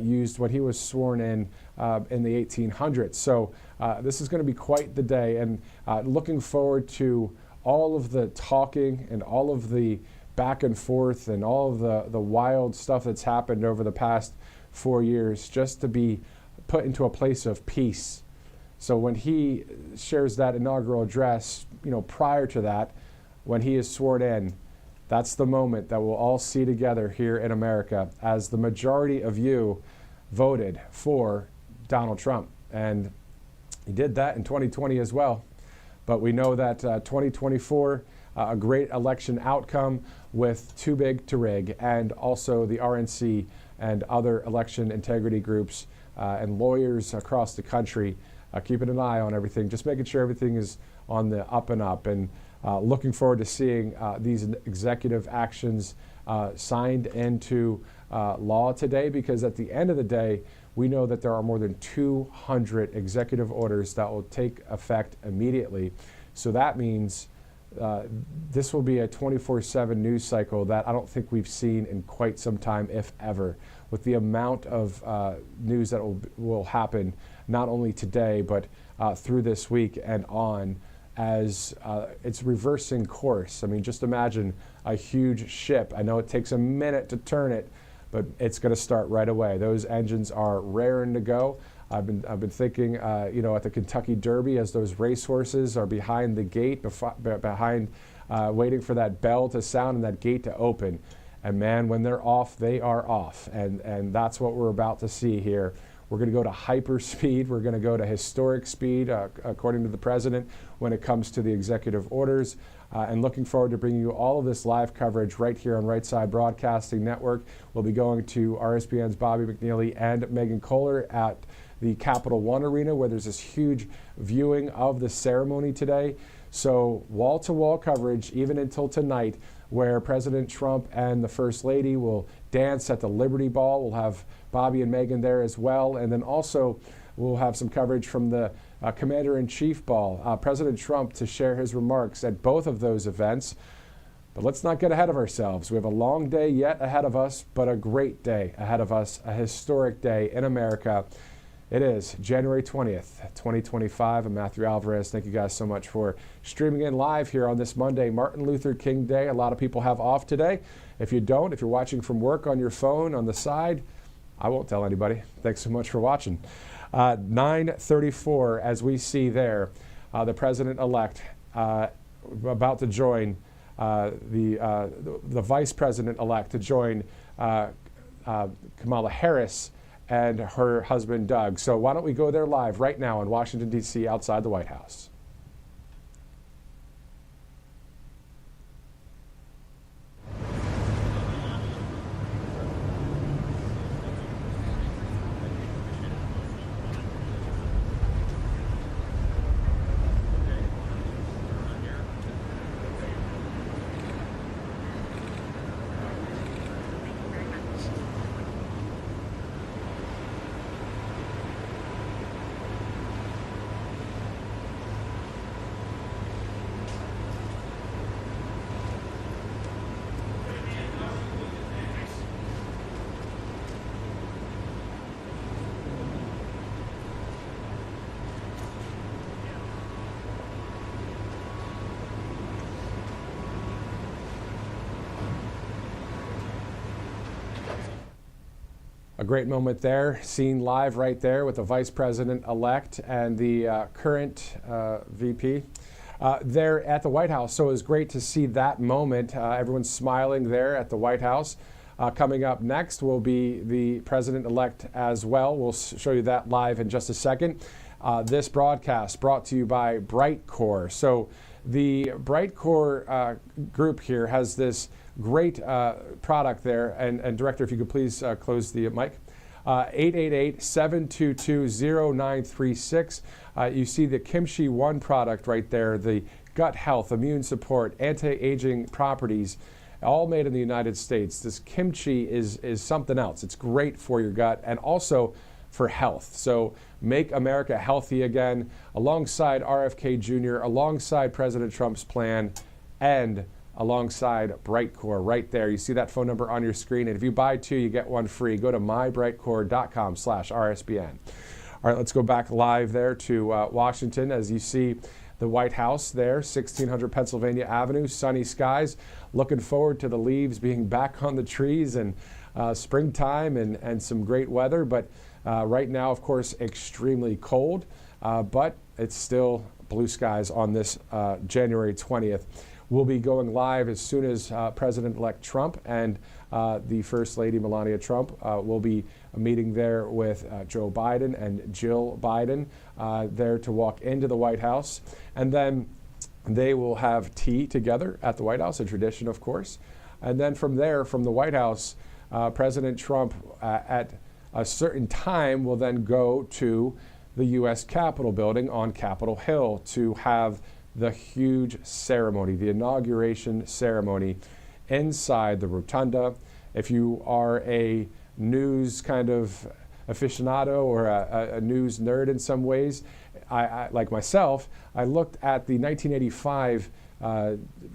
used when he was sworn in the 1800s. So this is going to be quite the day, and looking forward to all of the talking and all of the back and forth and all of the wild stuff that's happened over the past 4 years, just to be put into a place of peace. So when he shares that inaugural address, prior to that, when he is sworn in, that's the moment that we'll all see together here in America, as the majority of you voted for Donald Trump. And he did that in 2020 as well. But we know that 2024, a great election outcome with Too Big to Rig, and also the RNC and other election integrity groups and lawyers across the country keeping an eye on everything, just making sure everything is on the up and up. And looking forward to seeing these executive actions signed into law today, because at the end of the day, we know that there are more than 200 executive orders that will take effect immediately. So that means this will be a 24/7 news cycle that I don't think we've seen in quite some time, if ever, with the amount of news that will happen not only today, but through this week and on, as it's reversing course. I mean, just imagine a huge ship. I know it takes a minute to turn it, but it's going to start right away. Those engines are raring to go. I've been thinking, at the Kentucky Derby, as those racehorses are behind the gate, waiting for that bell to sound and that gate to open. And man, when they're off, they are off. And that's what we're about to see here. We're going to go to hyper speed. We're going to go to historic speed, according to the president, when it comes to the executive orders. And looking forward to bringing you all of this live coverage right here on Right Side Broadcasting Network. We'll be going to RSBN's Bobby McNeely and Megan Kohler at the Capital One Arena, where there's this huge viewing of the ceremony today. So wall-to-wall coverage, even until tonight, where President Trump and the First Lady will dance at the Liberty Ball. We'll have Bobby and Megan there as well. And then also we'll have some coverage from the Commander-in-Chief Ball. President Trump to share his remarks at both of those events. But let's not get ahead of ourselves. We have a long day yet ahead of us, but a great day ahead of us, a historic day in America. It is January 20th, 2025. I'm Matthew Alvarez. Thank you guys so much for streaming in live here on this Monday, Martin Luther King Day. A lot of people have off today. If you don't, if you're watching from work on your phone on the side, I won't tell anybody. Thanks so much for watching. 9:34, as we see there, the president-elect about to join the vice president-elect to join Kamala Harris and her husband Doug. So why don't we go there live right now in Washington, D.C., outside the White House. A great moment there, seen live right there with the Vice President-elect and the current VP there at the White House. So it was great to see that moment. Everyone's smiling there at the White House. Coming up next will be the President-elect as well. We'll show you that live in just a second. This broadcast brought to you by Brightcore. So the Brightcore group here has this great product there. And Director, if you could please close the mic. 888-722-0936. You see the Kimchi One product right there, the gut health, immune support, anti-aging properties, all made in the United States. This kimchi is something else. It's great for your gut and also for health. So make America healthy again, alongside RFK Jr., alongside President Trump's plan, and alongside Brightcore right there. You see that phone number on your screen, and if you buy two, you get one free. Go to mybrightcore.com/RSBN. All right, let's go back live there to Washington. As you see the White House there, 1600 Pennsylvania Avenue, sunny skies. Looking forward to the leaves being back on the trees and springtime and some great weather. But right now, of course, extremely cold, but it's still blue skies on this January 20th. We'll be going live as soon as President-elect Trump and the First Lady Melania Trump will be meeting there with Joe Biden and Jill Biden there to walk into the White House. And then they will have tea together at the White House, a tradition, of course. And then from there, from the White House, President Trump at a certain time will then go to the U.S. Capitol building on Capitol Hill to have the huge ceremony, the inauguration ceremony inside the rotunda. If you are a news kind of aficionado or a news nerd in some ways, I like myself, I looked at the 1985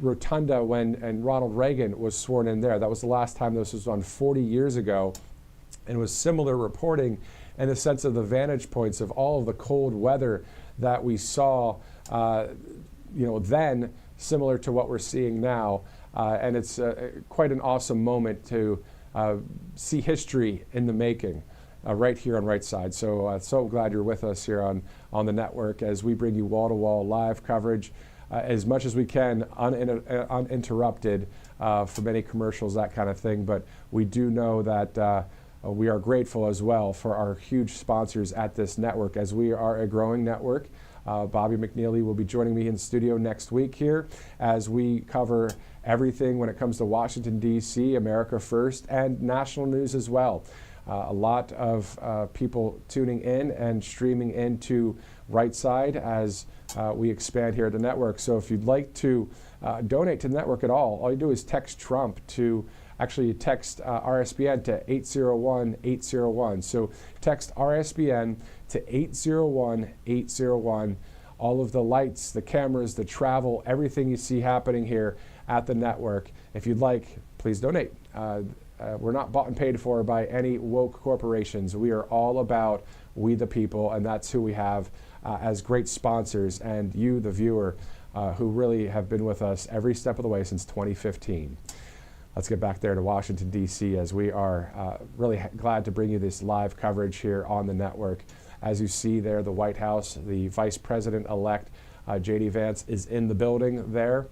rotunda when Ronald Reagan was sworn in there. That was the last time this was on 40 years ago, and it was similar reporting in the sense of the vantage points of all of the cold weather that we saw then, similar to what we're seeing now. And it's quite an awesome moment to see history in the making right here on Right Side. So so glad you're with us here on the network as we bring you wall-to-wall live coverage as much as we can, uninterrupted from any commercials, that kind of thing. But we do know that we are grateful as well for our huge sponsors at this network, as we are a growing network. Bobby McNeely will be joining me in studio next week here as we cover everything when it comes to Washington, D.C., America First, and national news as well. A lot of people tuning in and streaming into Right Side as we expand here at the network. So if you'd like to donate to the network at all you do is text Trump to actually text RSBN to 801-801. So text RSBN to 801-801. All of the lights, the cameras, the travel, everything you see happening here at the network. If you'd like, please donate. We're not bought and paid for by any woke corporations. We are all about we the people, and that's who we have as great sponsors, and you, the viewer, who really have been with us every step of the way since 2015. Let's get back there to Washington, D.C., as we are really glad to bring you this live coverage here on the network. As you see there, the White House, the Vice President-elect, J.D. Vance, is in the building there.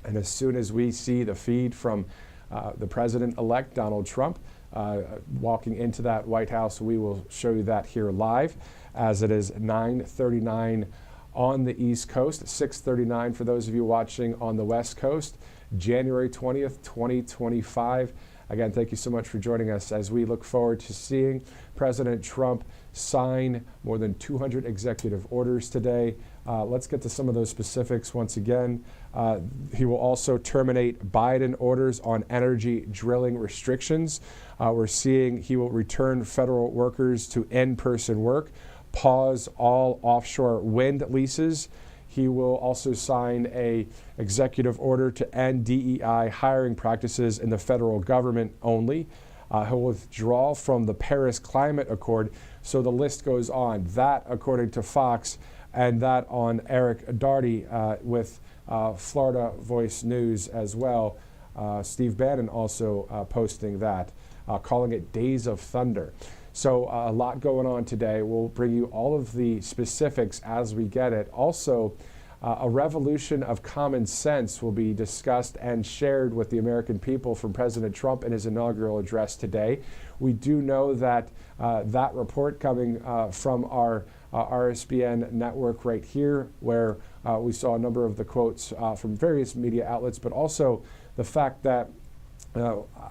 And as soon as we see the feed from the President-elect, Donald Trump, walking into that White House, we will show you that here live, as it is 9:39 on the East Coast, 6:39 for those of you watching on the West Coast, January 20th, 2025. Again, thank you so much for joining us as we look forward to seeing President Trump sign more than 200 executive orders today. Let's get to some of those specifics once again. He will also terminate Biden orders on energy drilling restrictions. We're seeing he will return federal workers to in-person work, pause all offshore wind leases. He will also sign an executive order to end DEI hiring practices in the federal government only. He'll withdraw from the Paris Climate Accord. So the list goes on. That, according to Fox, and that on Eric Daugherty with Florida Voice News as well. Steve Bannon also posting that, calling it Days of Thunder. So a lot going on today. We'll bring you all of the specifics as we get it. Also, a revolution of common sense will be discussed and shared with the American people from President Trump in his inaugural address today. We do know that that report coming from our RSBN network right here, where we saw a number of the quotes from various media outlets, but also the fact that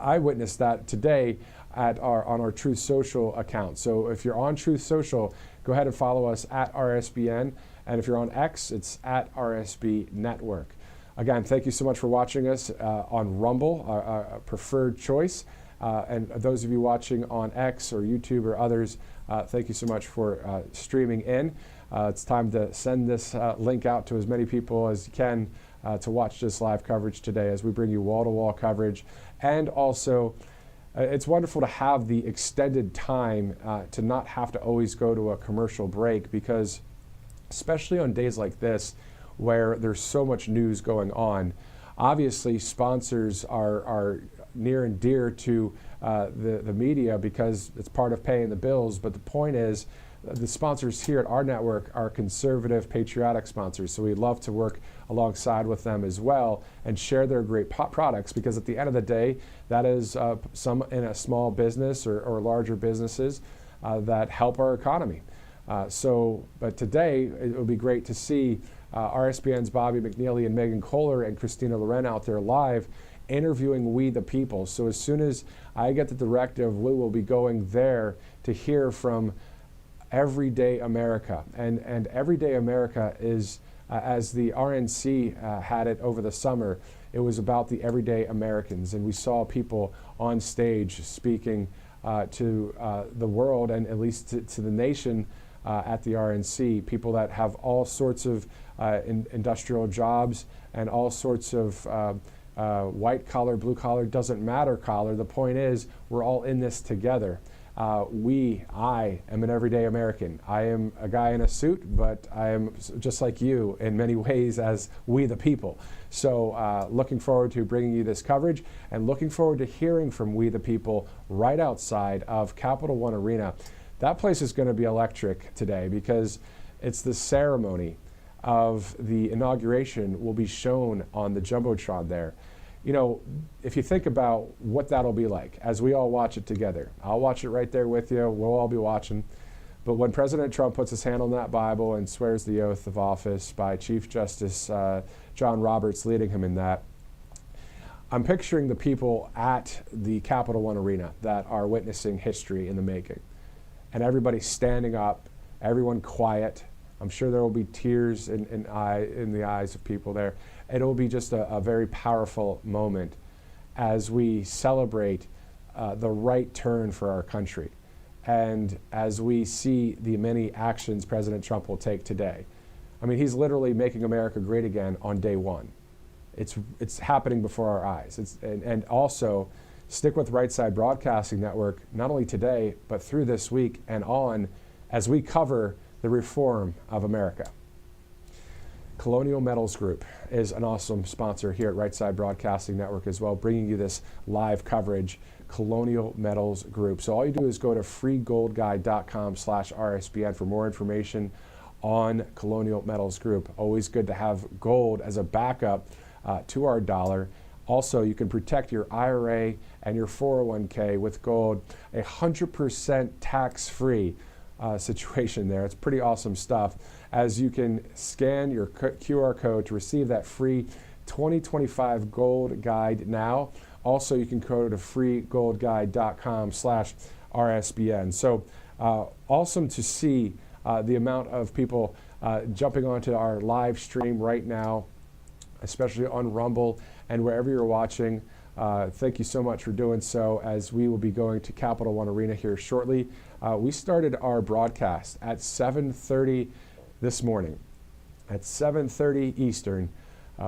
I witnessed that today on our Truth Social account. So if you're on Truth Social, go ahead and follow us at RSBN. And if you're on X, it's at RSB Network. Again, thank you so much for watching us on Rumble, our preferred choice. And those of you watching on X or YouTube or others, thank you so much for streaming in. It's time to send this link out to as many people as you can to watch this live coverage today as we bring you wall-to-wall coverage. And also, it's wonderful to have the extended time to not have to always go to a commercial break, because especially on days like this where there's so much news going on, obviously sponsors are near and dear to the media because it's part of paying the bills. But the point is, the sponsors here at our network are conservative, patriotic sponsors. So we'd love to work alongside with them as well and share their great products, because at the end of the day, that is some in a small business or larger businesses that help our economy. But today, it would be great to see RSBN's Bobby McNeely and Megan Kohler and Christina Loren out there live interviewing We the People. So as soon as I get the directive, we will be going there to hear from Everyday America. And Everyday America is, as the RNC had it over the summer, it was about the everyday Americans. And we saw people on stage speaking to the world, and at least to the nation at the RNC, people that have all sorts of industrial jobs and all sorts of white collar, blue collar, doesn't matter collar. The point is, we're all in this together. I am an everyday American. I am a guy in a suit, but I am just like you in many ways as we the people. So looking forward to bringing you this coverage, and looking forward to hearing from we the people right outside of Capital One Arena. That place is going to be electric today, because it's the ceremony of the inauguration will be shown on the Jumbotron there. You know, if you think about what that'll be like as we all watch it together, I'll watch it right there with you. We'll all be watching. But when President Trump puts his hand on that Bible and swears the oath of office by Chief Justice John Roberts leading him in that, I'm picturing the people at the Capital One Arena that are witnessing history in the making. And everybody standing up, everyone quiet. I'm sure there will be tears in the eyes of people there. It'll be just a very powerful moment as we celebrate the right turn for our country, and as we see the many actions President Trump will take today. I mean, he's literally making America great again on day one. it's happening before our eyes. And also stick with Right Side Broadcasting Network, not only today, but through this week and on, as we cover the reform of America. Colonial Metals Group is an awesome sponsor here at Right Side Broadcasting Network as well, bringing you this live coverage. Colonial Metals Group. So all you do is go to freegoldguide.com/RSBN for more information on Colonial Metals Group. Always good to have gold as a backup to our dollar. Also, you can protect your IRA and your 401k with gold. 100% tax-free situation there. It's pretty awesome stuff, as you can scan your QR code to receive that free 2025 gold guide now. Also, you can go to freegoldguide.com/RSBN. So awesome to see the amount of people jumping onto our live stream right now, especially on Rumble and wherever you're watching. Thank you so much for doing so, as we will be going to Capital One Arena here shortly. We started our broadcast at 7:30 this morning, at 7:30 Eastern,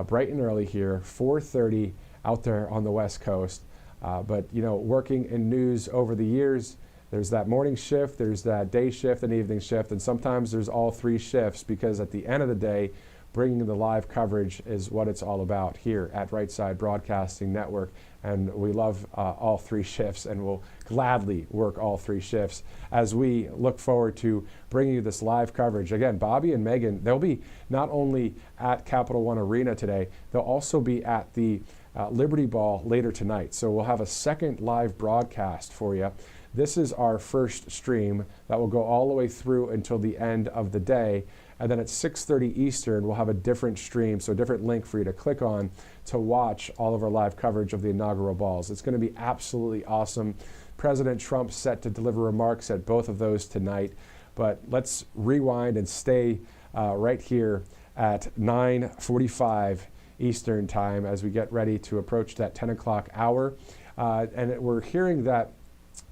bright and early here, 4:30 out there on the West Coast. But, you know, working in news over the years, there's that morning shift, there's that day shift and evening shift, and sometimes there's all three shifts, because at the end of the day, bringing the live coverage is what it's all about here at Right Side Broadcasting Network. And we love all three shifts, and will gladly work all three shifts as we look forward to bringing you this live coverage. Again, Bobby and Megan, they'll be not only at Capital One Arena today, they'll also be at the Liberty Ball later tonight. So we'll have a second live broadcast for you. This is our first stream that will go all the way through until the end of the day. And then at 6:30 Eastern, we'll have a different stream, so a different link for you to click on to watch all of our live coverage of the inaugural balls. It's going to be absolutely awesome. President Trump set to deliver remarks at both of those tonight. But let's rewind and stay right here at 9:45 Eastern time as we get ready to approach that 10 o'clock hour. And we're hearing that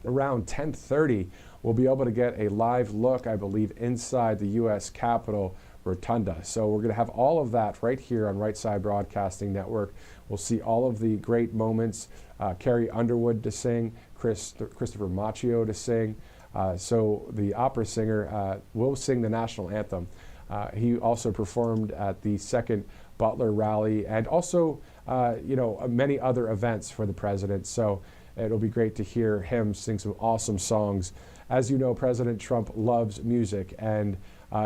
around 10:30, we'll be able to get a live look, I believe, inside the U.S. Capitol Rotunda. So we're going to have all of that right here on Right Side Broadcasting Network. We'll see all of the great moments. Carrie Underwood to sing, Christopher Macchio to sing. So the opera singer will sing the national anthem. He also performed at the second Butler rally, and also many other events for the president. So it'll be great to hear him sing some awesome songs. As you know, President Trump loves music and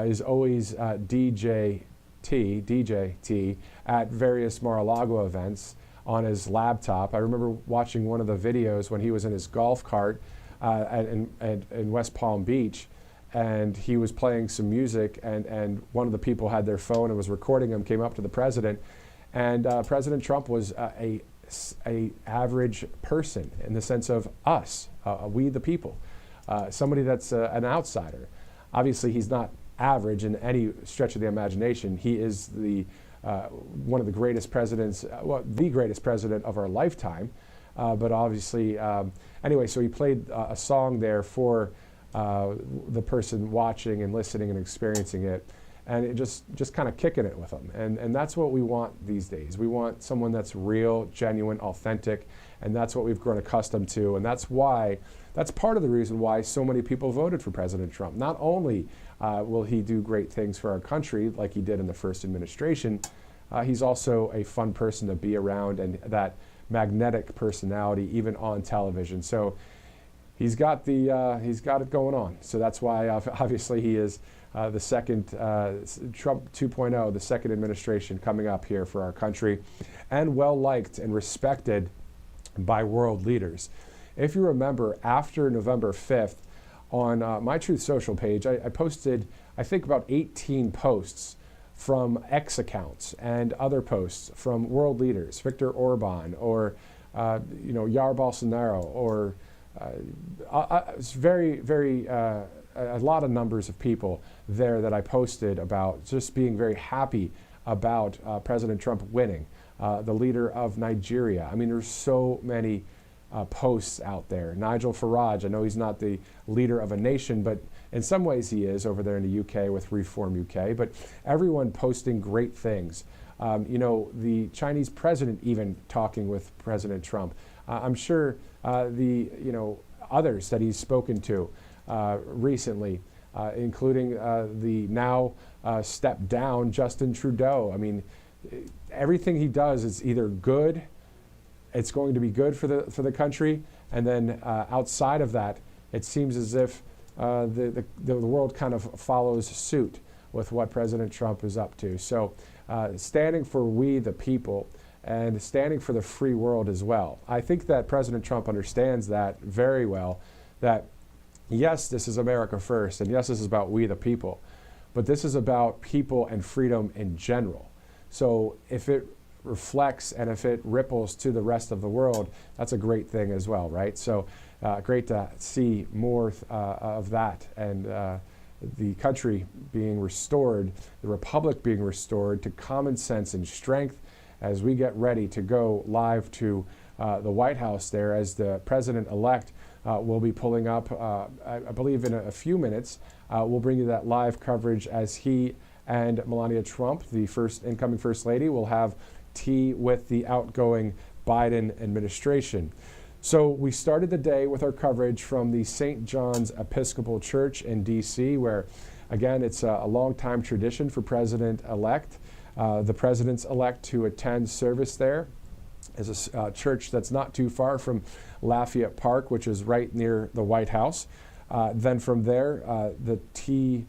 is always DJ T at various Mar-a-Lago events on his laptop. I remember watching one of the videos when he was in his golf cart in West Palm Beach, and he was playing some music, and one of the people had their phone and was recording him, came up to the president, and President Trump was a average person in the sense of us, we the people, somebody that's an outsider. Obviously, he's not average in any stretch of the imagination. He is the one of the greatest presidents, the greatest president of our lifetime. But obviously, anyway, so he played a song there for the person watching and listening and experiencing it, and it just kind of kicking it with them. And that's what we want these days. We want someone that's real, genuine, authentic, and that's what we've grown accustomed to. And that's part of the reason why so many people voted for President Trump. Not only will he do great things for our country like he did in the first administration, he's also a fun person to be around, and that magnetic personality even on television. So he's got it going on. So that's why obviously he is the second Trump 2.0, the second administration coming up here for our country, and well liked and respected by world leaders. If you remember, after November 5th, on my Truth Social page, I posted, I think, about 18 posts from X accounts and other posts from world leaders, Viktor Orban or Jair Bolsonaro, or a lot of numbers of people there that I posted about just being very happy about President Trump winning, the leader of Nigeria. I mean, there's so many posts out there. Nigel Farage, I know he's not the leader of a nation, but in some ways he is over there in the UK with Reform UK, but everyone posting great things The Chinese president even talking with President Trump. I'm sure others that he's spoken to recently, including the now stepped down Justin Trudeau. I mean, everything he does is either good, it's going to be good for the country, and then outside of that, it seems as if the world kind of follows suit with what President Trump is up to. So standing for we the people and standing for the free world as well. I think that President Trump understands that very well, that yes, this is America first, and yes, this is about we the people, but this is about people and freedom in general. So if it reflects and if it ripples to the rest of the world, that's a great thing as well, right? So great to see more of that, and the country being restored, the republic being restored to common sense and strength as we get ready to go live to the White House there, as the president-elect will be pulling up, I believe in a few minutes. We'll bring you that live coverage as he and Melania Trump, the incoming First Lady, will have tea with the outgoing Biden administration. So we started the day with our coverage from the St. John's Episcopal Church in D.C., where, again, it's a long-time tradition for President-elect, the Presidents-elect to attend service there. Is a church that's not too far from Lafayette Park, which is right near the White House. Then from there, the tea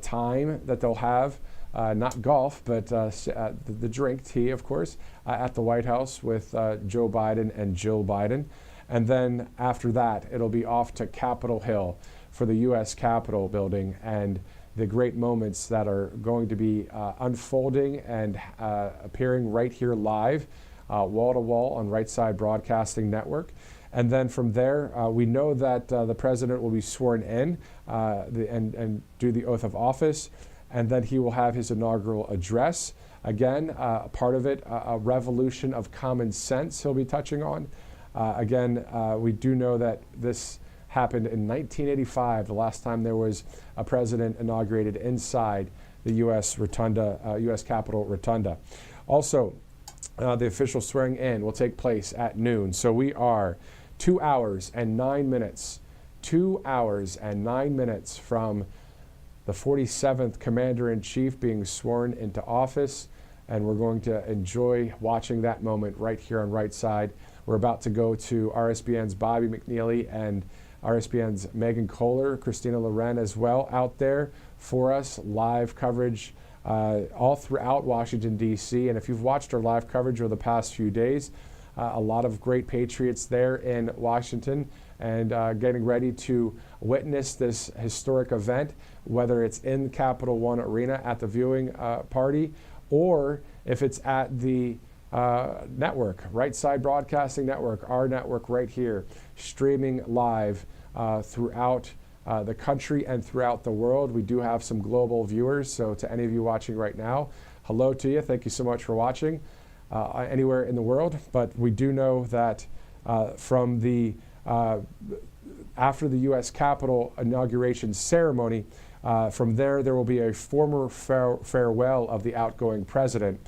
time that they'll have, not golf, but the drink tea, of course, at the White House with Joe Biden and Jill Biden. And then after that, it'll be off to Capitol Hill for the U.S. Capitol building and the great moments that are going to be unfolding and appearing right here live, wall to wall on Right Side Broadcasting Network. And then from there, we know that the president will be sworn in and do the oath of office. And then he will have his inaugural address. Again, part of it, a revolution of common sense he'll be touching on. We do know that this happened in 1985, the last time there was a president inaugurated inside the U.S. Rotunda, U.S. Capitol Rotunda. Also, the official swearing in will take place at noon. So we are 2 hours and 9 minutes, 2 hours and 9 minutes from the 47th Commander-in-Chief being sworn into office, and we're going to enjoy watching that moment right here on Right Side. We're about to go to RSBN's Bobby McNeely and RSBN's Megan Kohler, Christina Loren as well out there for us, live coverage all throughout Washington, D.C. And if you've watched our live coverage over the past few days, a lot of great patriots there in Washington and getting ready to witness this historic event, whether it's in Capital One Arena at the viewing party or if it's at the network, Right Side Broadcasting Network, our network right here, streaming live throughout the country and throughout the world. We do have some global viewers, so to any of you watching right now, hello to you. Thank you so much for watching anywhere in the world. But we do know that from the after the U.S. Capitol inauguration ceremony, from there will be a formal farewell of the outgoing president.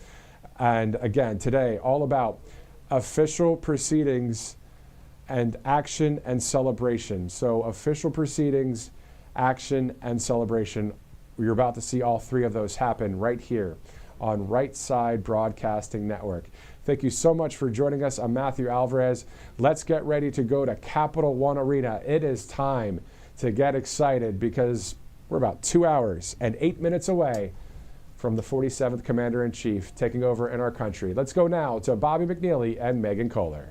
And again, today, all about official proceedings and action and celebration. So official proceedings, action, and celebration. You're about to see all three of those happen right here on Right Side Broadcasting Network. Thank you so much for joining us. I'm Matthew Alvarez. Let's get ready to go to Capital One Arena. It is time to get excited because we're about 2 hours and 8 minutes away from the 47th Commander-in-Chief taking over in our country. Let's go now to Bobby McNeely and Megan Kohler.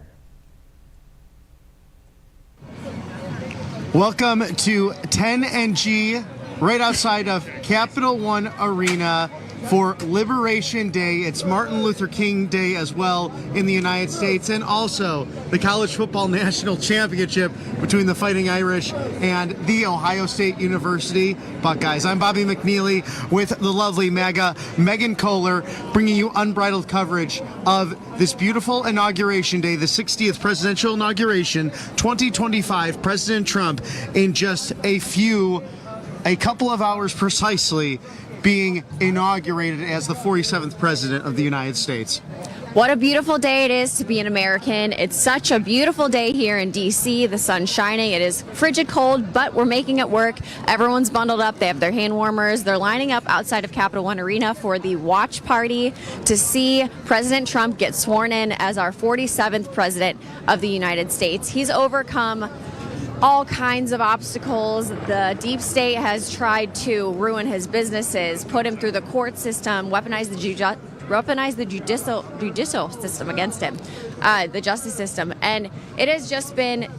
Welcome to 10NG, right outside of Capital One Arena for Liberation Day. It's Martin Luther King Day as well in the United States, and also the College Football National Championship between the Fighting Irish and the Ohio State University Buckeyes. I'm Bobby McNeely with the lovely Megan Kohler, bringing you unbridled coverage of this beautiful inauguration day, the 60th presidential inauguration, 2025, President Trump in just a couple of hours precisely being inaugurated as the 47th President of the United States. What a beautiful day it is to be an American. It's such a beautiful day here in D.C. The sun's shining. It is frigid cold, but we're making it work. Everyone's bundled up. They have their hand warmers. They're lining up outside of Capital One Arena for the watch party to see President Trump get sworn in as our 47th President of the United States. He's overcome all kinds of obstacles. The deep state has tried to ruin his businesses, put him through the court system, weaponize the judicial system against him, the justice system. And it has just been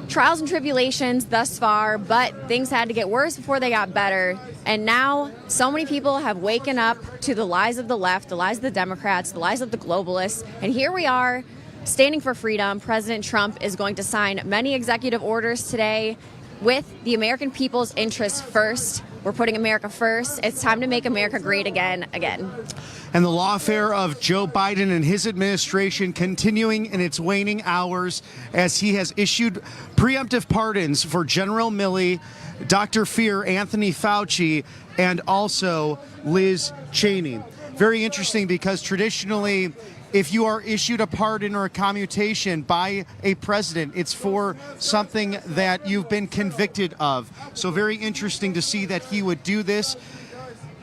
trials and tribulations thus far, but things had to get worse before they got better. And now so many people have waken up to the lies of the left, the lies of the Democrats, the lies of the globalists. And here we are, standing for freedom. President Trump is going to sign many executive orders today with the American people's interests first. We're putting America first. It's time to make America great again. And the lawfare of Joe Biden and his administration continuing in its waning hours as he has issued preemptive pardons for General Milley, Dr. Fear, Anthony Fauci, and also Liz Cheney. Very interesting because traditionally, if you are issued a pardon or a commutation by a president, it's for something that you've been convicted of. So very interesting to see that he would do this.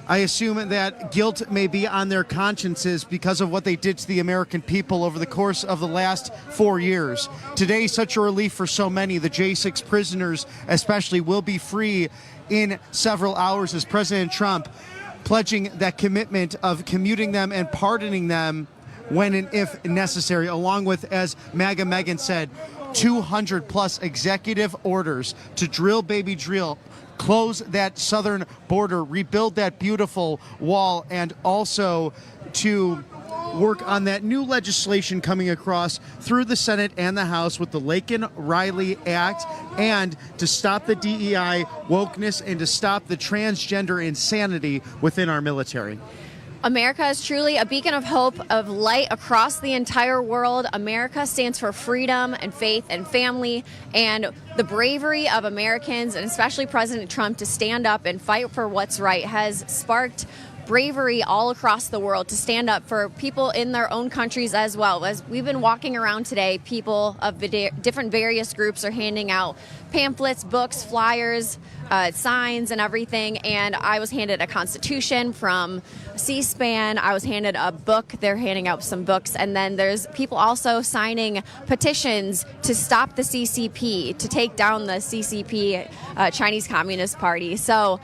I assume that guilt may be on their consciences because of what they did to the American people over the course of the last 4 years. Today, such a relief for so many. The J6 prisoners especially will be free in several hours as President Trump pledging that commitment of commuting them and pardoning them when and if necessary, along with, as MAGA Megan said, 200 plus executive orders to drill, baby, drill, close that southern border, rebuild that beautiful wall, and also to work on that new legislation coming across through the Senate and the House with the Laken-Riley Act, and to stop the DEI wokeness and to stop the transgender insanity within our military. America is truly a beacon of hope, of light across the entire world. America stands for freedom and faith and family, and the bravery of Americans, and especially President Trump, to stand up and fight for what's right has sparked bravery all across the world to stand up for people in their own countries as well. As we've been walking around today, people of the different various groups are handing out pamphlets, books, flyers, signs, and everything. And I was handed a Constitution from C-SPAN. I was handed a book. They're handing out some books. And then there's people also signing petitions to stop the CCP, to take down the CCP, Chinese Communist Party. So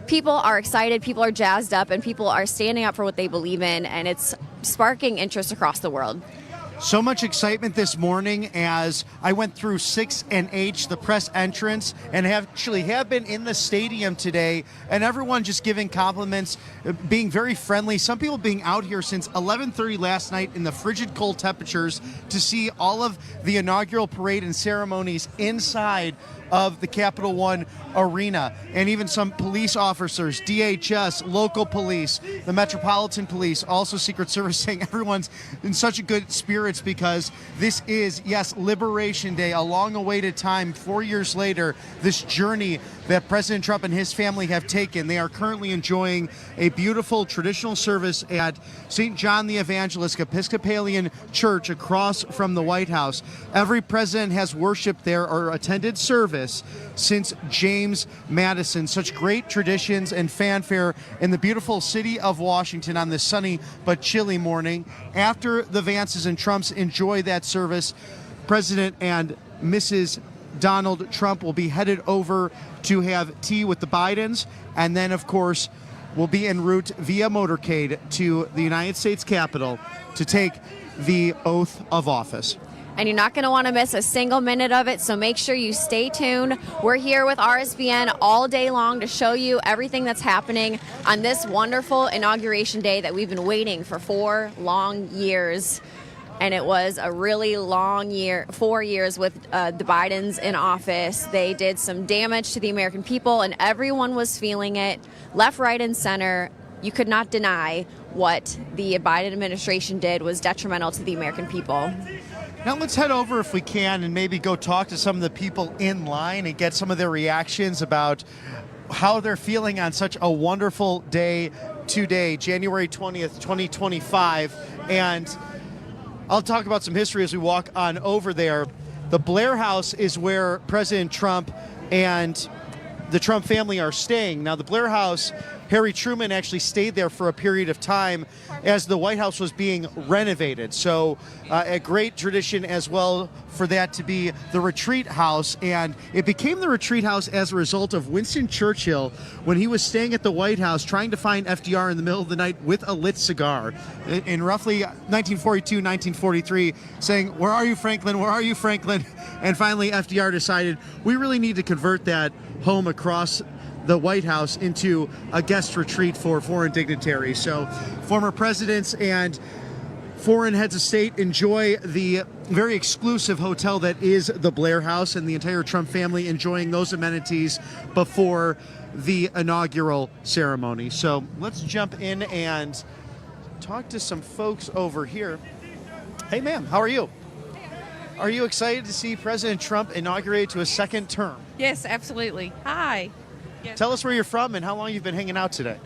people are excited, people are jazzed up, and people are standing up for what they believe in, and it's sparking interest across the world. So much excitement this morning as I went through 6 and H, the press entrance, and have been in the stadium today, and everyone just giving compliments, being very friendly. Some people being out here since 11:30 last night in the frigid cold temperatures to see all of the inaugural parade and ceremonies inside of the Capital One Arena, and even some police officers, DHS, local police, the Metropolitan Police, also Secret Service, saying everyone's in such a good spirits because this is, yes, Liberation Day, a long-awaited time, 4 years later, this journey that President Trump and his family have taken. They are currently enjoying a beautiful traditional service at St. John the Evangelist Episcopalian Church across from the White House. Every president has worshiped there or attended service since James Madison. Such great traditions and fanfare in the beautiful city of Washington on this sunny but chilly morning. After the Vances and Trumps enjoy that service, President and Mrs. Donald Trump will be headed over to have tea with the Bidens, and then, of course, will be en route via motorcade to the United States Capitol to take the oath of office. And you're not going to want to miss a single minute of it, so make sure you stay tuned. We're here with RSBN all day long to show you everything that's happening on this wonderful Inauguration Day that we've been waiting for 4 long years. And it was a really long year, 4 years with the Bidens in office. They did some damage to the American people, and everyone was feeling it, left, right, and center. You could not deny what the Biden administration did was detrimental to the American people. Now let's head over, if we can, and maybe go talk to some of the people in line and get some of their reactions about how they're feeling on such a wonderful day today, January 20th, 2025. And I'll talk about some history as we walk on over there. The Blair House is where President Trump and the Trump family are staying. Now, the Blair House, Harry Truman actually stayed there for a period of time as the White House was being renovated. So a great tradition as well for that to be the retreat house. And it became the retreat house as a result of Winston Churchill when he was staying at the White House trying to find FDR in the middle of the night with a lit cigar in roughly 1942, 1943, saying, "Where are you, Franklin? Where are you, Franklin?" And finally, FDR decided we really need to convert that home across the White House into a guest retreat for foreign dignitaries. So former presidents and foreign heads of state enjoy the very exclusive hotel that is the Blair House, and the entire Trump family enjoying those amenities before the inaugural ceremony. So let's jump in and talk to some folks over here. Hey, ma'am, how are you? Are you excited to see President Trump inaugurated to a second term? Yes, absolutely. Hi. Yes. Tell us where you're from and how long you've been hanging out today.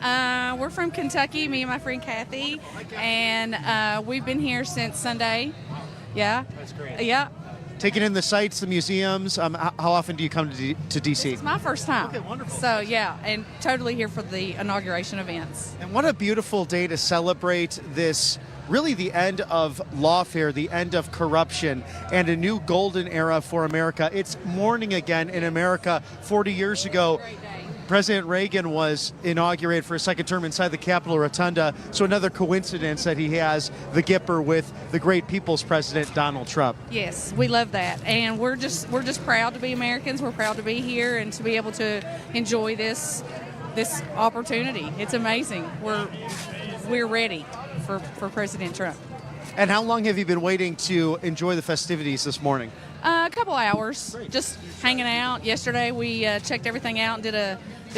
We're from Kentucky, me and my friend Kathy, and we've been here since Sunday. Yeah. That's great. Yeah. Taking in the sights, the museums. How often do you come to D.C.? It's my first time. Okay, wonderful. So, yeah, and totally here for the inauguration events. And what a beautiful day to celebrate this, really the end of lawfare, the end of corruption, and a new golden era for America. It's morning again in America. 40 years ago, President Reagan was inaugurated for a second term inside the Capitol Rotunda. So another coincidence that he has the Gipper with the great people's president, Donald Trump. Yes, we love that, and we're just proud to be Americans. We're proud to be here and to be able to enjoy this opportunity. It's amazing. We're ready for President Trump. And how long have you been waiting to enjoy the festivities this morning? A couple hours, just hanging out. Yesterday we checked everything out and did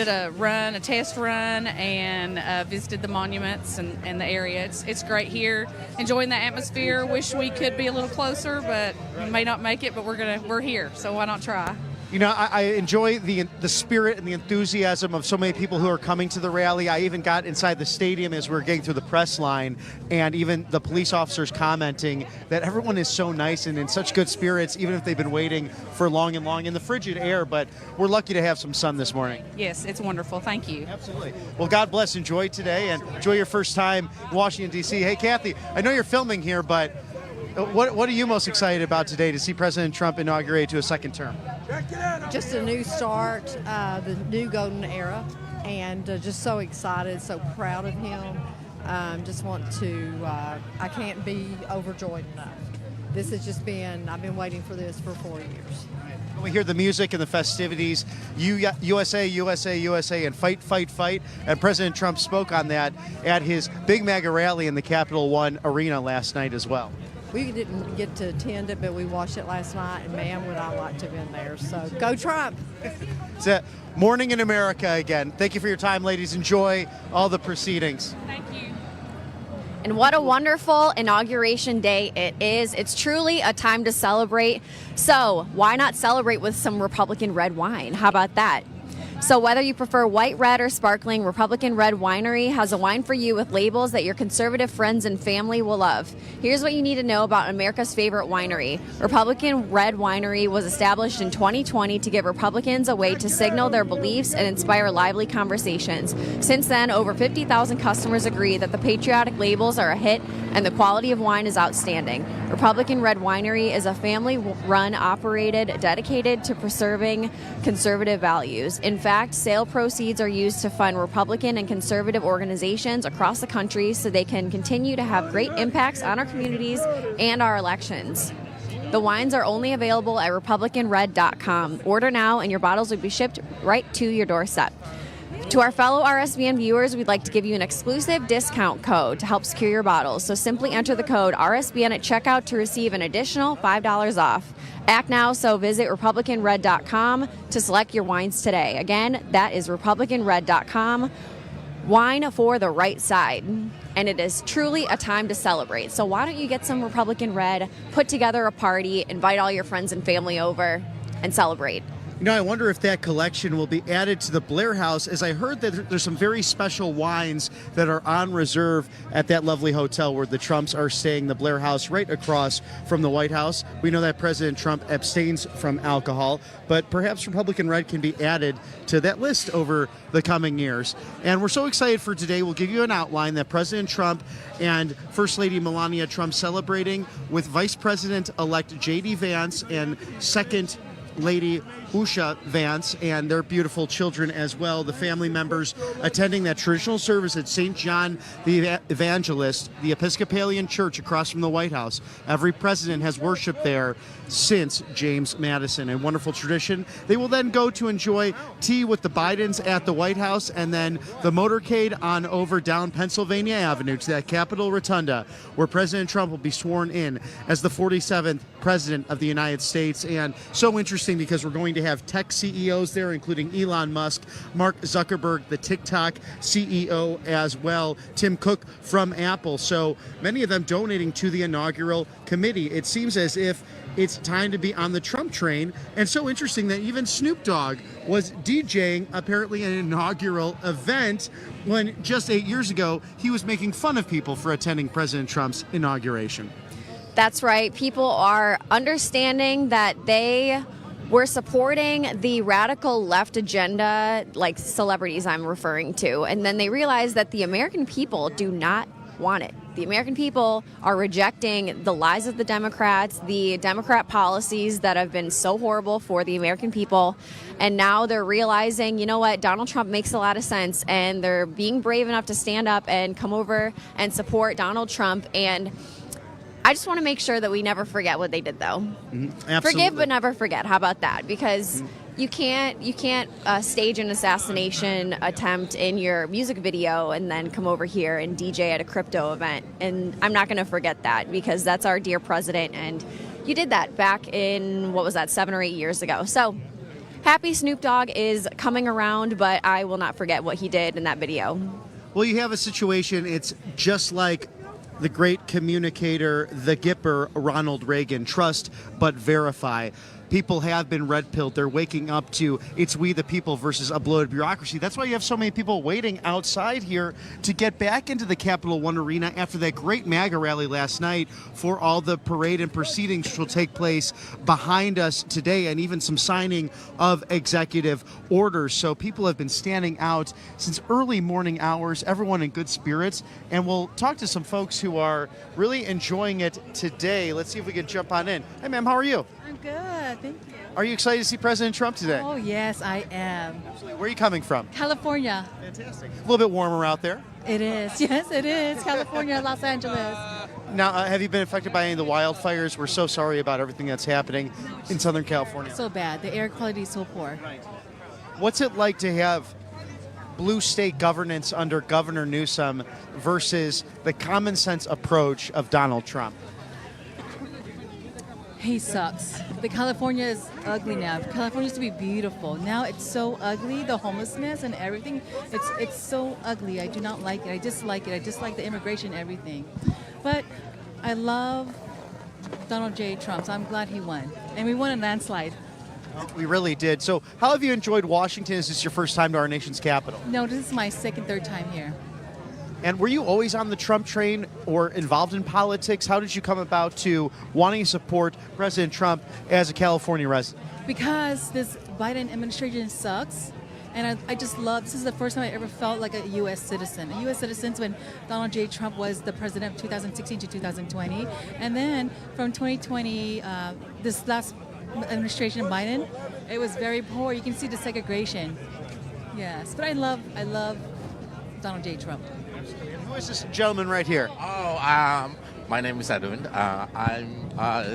a test run, and visited the monuments and the area. It's great here, enjoying the atmosphere. Wish we could be a little closer, but we may not make it. But we're here, so why not try? You know, I enjoy the spirit and the enthusiasm of so many people who are coming to the rally. I even got inside the stadium as we were getting through the press line, and even the police officers commenting that everyone is so nice and in such good spirits, even if they've been waiting for long and long in the frigid air. But we're lucky to have some sun this morning. Yes, it's wonderful. Thank you. Absolutely. Well, God bless. Enjoy today, and enjoy your first time in Washington, D.C. Hey, Kathy, I know you're filming here, but what are you most excited about today to see President Trump inaugurated to a second term? Just a new start, the new golden era, and just so excited, so proud of him. Just want to, I can't be overjoyed enough. This has just been, I've been waiting for this for 4 years. We hear the music and the festivities, USA, USA, USA, and fight, fight, fight. And President Trump spoke on that at his Big MAGA rally in the Capital One Arena last night as well. We didn't get to attend it, but we watched it last night, and man, would I like to have been there. So go Trump. It's a morning in America again. Thank you for your time, ladies. Enjoy all the proceedings. Thank you. And what a wonderful inauguration day it is. It's truly a time to celebrate. So why not celebrate with some Republican red wine? How about that? So whether you prefer white, red, or sparkling, Republican Red Winery has a wine for you with labels that your conservative friends and family will love. Here's what you need to know about America's favorite winery. Republican Red Winery was established in 2020 to give Republicans a way to signal their beliefs and inspire lively conversations. Since then, over 50,000 customers agree that the patriotic labels are a hit and the quality of wine is outstanding. Republican Red Winery is a family-run, operated, dedicated to preserving conservative values. In fact, sale proceeds are used to fund Republican and conservative organizations across the country so they can continue to have great impacts on our communities and our elections. The wines are only available at republicanred.com. Order now and your bottles will be shipped right to your doorstep. To our fellow RSBN viewers, we'd like to give you an exclusive discount code to help secure your bottles. So simply enter the code RSBN at checkout to receive an additional $5 off. Act now, so visit republicanred.com to select your wines today. Again, that is republicanred.com. Wine for the right side. And it is truly a time to celebrate. So why don't you get some Republican Red, put together a party, invite all your friends and family over, and celebrate. I wonder if that collection will be added to the Blair House, as I heard that there's some very special wines that are on reserve at that lovely hotel where the Trumps are staying, the Blair House, right across from the White House. We know that President Trump abstains from alcohol, but perhaps Republican Red can be added to that list over the coming years. And we're so excited for today. We'll give you an outline that President Trump and First Lady Melania Trump celebrating with Vice President-elect J.D. Vance and Second Lady Usha Vance and their beautiful children as well, the family members attending that traditional service at St. John the Evangelist, the Episcopalian Church across from the White House. Every president has worshiped there since James Madison, a wonderful tradition. They will then go to enjoy tea with the Bidens at the White House, and then the motorcade on over down Pennsylvania Avenue to that Capitol Rotunda, where President Trump will be sworn in as the 47th President of the United States. And so interesting because we're going to have tech CEOs there, including Elon Musk, Mark Zuckerberg, the TikTok CEO as well, Tim Cook from Apple. So many of them donating to the inaugural committee. It seems as if it's time to be on the Trump train. And so interesting that even Snoop Dogg was DJing apparently an inaugural event when just 8 years ago he was making fun of people for attending President Trump's inauguration. That's right. People are understanding that they were supporting the radical left agenda, like celebrities I'm referring to, and then they realized that the American people do not want it. The American people are rejecting the lies of the Democrats, the Democrat policies that have been so horrible for the American people. And now they're realizing, you know what, Donald Trump makes a lot of sense. And they're being brave enough to stand up and come over and support Donald Trump. And I just want to make sure that we never forget what they did, though. Absolutely. Forgive but never forget. How about that? Because you can't stage an assassination attempt in your music video and then come over here and DJ at a crypto event. And I'm not going to forget that because that's our dear president. And you did that back in, 7 or 8 years ago. So happy Snoop Dogg is coming around, but I will not forget what he did in that video. Well, you have a situation, it's just like the great communicator, the Gipper, Ronald Reagan. Trust but verify. People have been red-pilled. They're waking up to it's we the people versus a bloated bureaucracy. That's why you have so many people waiting outside here to get back into the Capital One Arena after that great MAGA rally last night for all the parade and proceedings which will take place behind us today, and even some signing of executive orders. So people have been standing out since early morning hours, everyone in good spirits, and we'll talk to some folks who are really enjoying it today. Let's see if we can jump on in. Hey, ma'am, how are you? I'm good, thank you. Are you excited to see President Trump today? Oh, yes, I am. Absolutely. Where are you coming from? California. Fantastic. A little bit warmer out there. It is. Yes, it is. California, Los Angeles. Now, have you been affected by any of the wildfires? We're so sorry about everything that's happening in Southern California. So bad. The air quality is so poor. Right. What's it like to have blue state governance under Governor Newsom versus the common sense approach of Donald Trump? He sucks. The California is ugly now. California used to be beautiful. Now it's so ugly. The homelessness and everything. It's so ugly. I do not like it. I dislike it. I dislike the immigration, everything. But I love Donald J. Trump, so I'm glad he won. And we won a landslide. We really did. So how have you enjoyed Washington? Is this your first time to our nation's capital? No, this is my second, third time here. And were you always on the Trump train or involved in politics? How did you come about to wanting to support President Trump as a California resident? Because this Biden administration sucks. And I just love, this is the first time I ever felt like a U.S. citizen. A U.S. citizen when Donald J. Trump was the president of 2016 to 2020. And then from 2020, this last administration, Biden, it was very poor. You can see the segregation. Yes, but I love Donald J. Trump. Who is this gentleman right here? Oh, my name is Arun.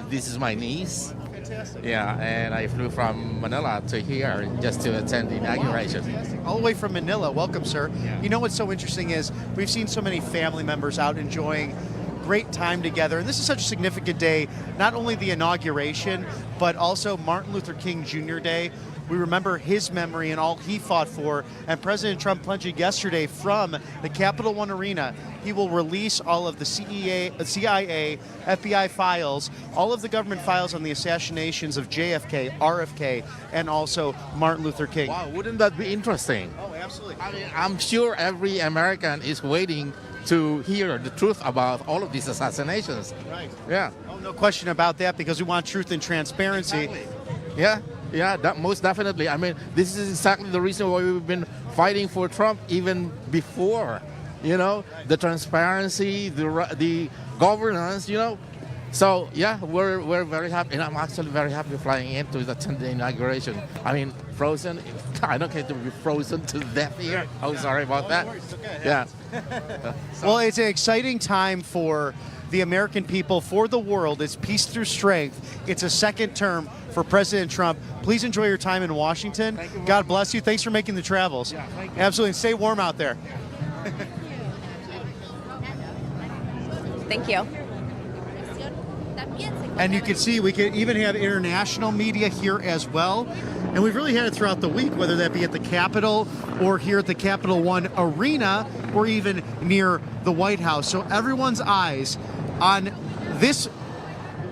This is my niece. Fantastic. Yeah, and I flew from Manila to here just to attend the inauguration. Wow, all the way from Manila. Welcome, sir. Yeah. You know what's so interesting is we've seen so many family members out enjoying great time together. And this is such a significant day, not only the inauguration, but also Martin Luther King Jr. Day. We remember his memory and all he fought for. And President Trump pledged yesterday from the Capital One Arena, he will release all of the CIA, FBI files, all of the government files on the assassinations of JFK, RFK, and also Martin Luther King. Wow, wouldn't that be interesting? Oh, absolutely. I mean, I'm sure every American is waiting to hear the truth about all of these assassinations. Right. Yeah. Oh, no question about that, because we want truth and transparency. Exactly. Yeah, that most definitely. I mean, this is exactly the reason why we've been fighting for Trump even before. You know, the transparency, the governance. You know, so yeah, we're very happy, and I'm actually very happy flying into the inauguration. I mean, frozen. I don't care to be frozen to death here. Oh, sorry about that. Okay. Yeah. Well, it's an exciting time for the American people, for the world. It's peace through strength. It's a second term for President Trump. Please enjoy your time in Washington. God bless you. Thanks for making the travels. Yeah, thank you. Absolutely. And stay warm out there. Thank you. And you can see we can even have international media here as well. And we've really had it throughout the week, whether that be at the Capitol or here at the Capital One Arena or even near the White House. So everyone's eyes on this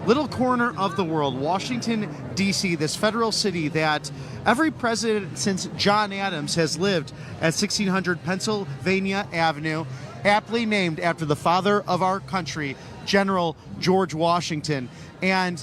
little corner of the world, Washington, D.C., this federal city that every president since John Adams has lived at 1600 Pennsylvania Avenue, aptly named after the father of our country, General George Washington. And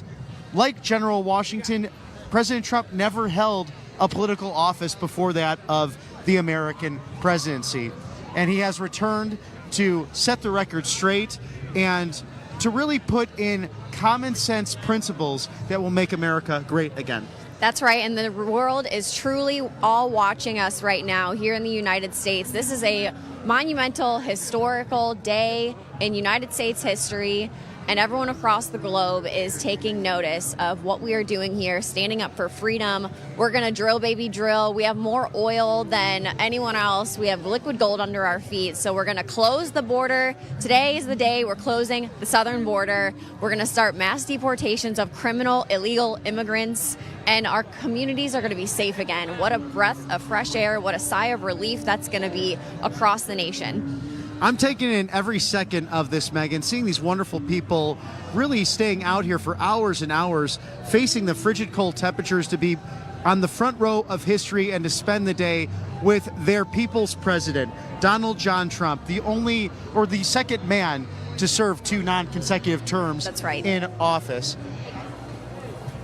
like General Washington, President Trump never held a political office before that of the American presidency. And he has returned to set the record straight and to really put in common sense principles that will make America great again. That's right, and the world is truly all watching us right now here in the United States. This is a monumental, historical day in United States history, and everyone across the globe is taking notice of what we are doing here, standing up for freedom. We're going to drill, baby, drill. We have more oil than anyone else. We have liquid gold under our feet, so we're going to close the border. Today is the day we're closing the southern border. We're going to start mass deportations of criminal, illegal immigrants, and our communities are going to be safe again. What a breath of fresh air, what a sigh of relief that's going to be across the nation. I'm taking in every second of this, Megan, seeing these wonderful people really staying out here for hours and hours, facing the frigid cold temperatures, to be on the front row of history and to spend the day with their people's president, Donald John Trump, the second man to serve 2 non-consecutive terms. That's right. In office.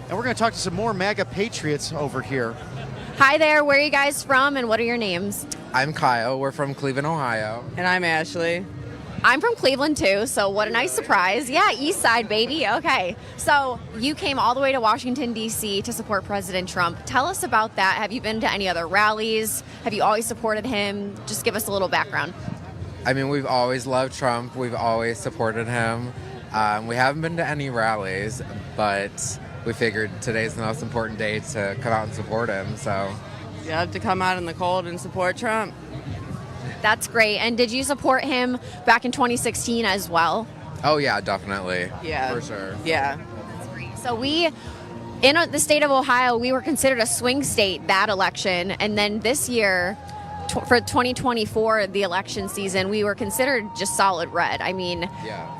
And we're going to talk to some more MAGA patriots over here. Hi there, where are you guys from and what are your names? I'm Kyle. We're from Cleveland, Ohio. And I'm Ashley. I'm from Cleveland too, so what a nice surprise. Yeah, East Side, baby. Okay. So you came all the way to Washington, D.C. to support President Trump. Tell us about that. Have you been to any other rallies? Have you always supported him? Just give us a little background. I mean, we've always loved Trump. We've always supported him. We haven't been to any rallies, but we figured today's the most important day to come out and support him, so. You have to come out in the cold and support Trump. That's great. And did you support him back in 2016 as well? Oh, yeah, definitely. Yeah. For sure. Yeah. So in the state of Ohio, we were considered a swing state that election. And then this year, for 2024, the election season, we were considered just solid red. I mean,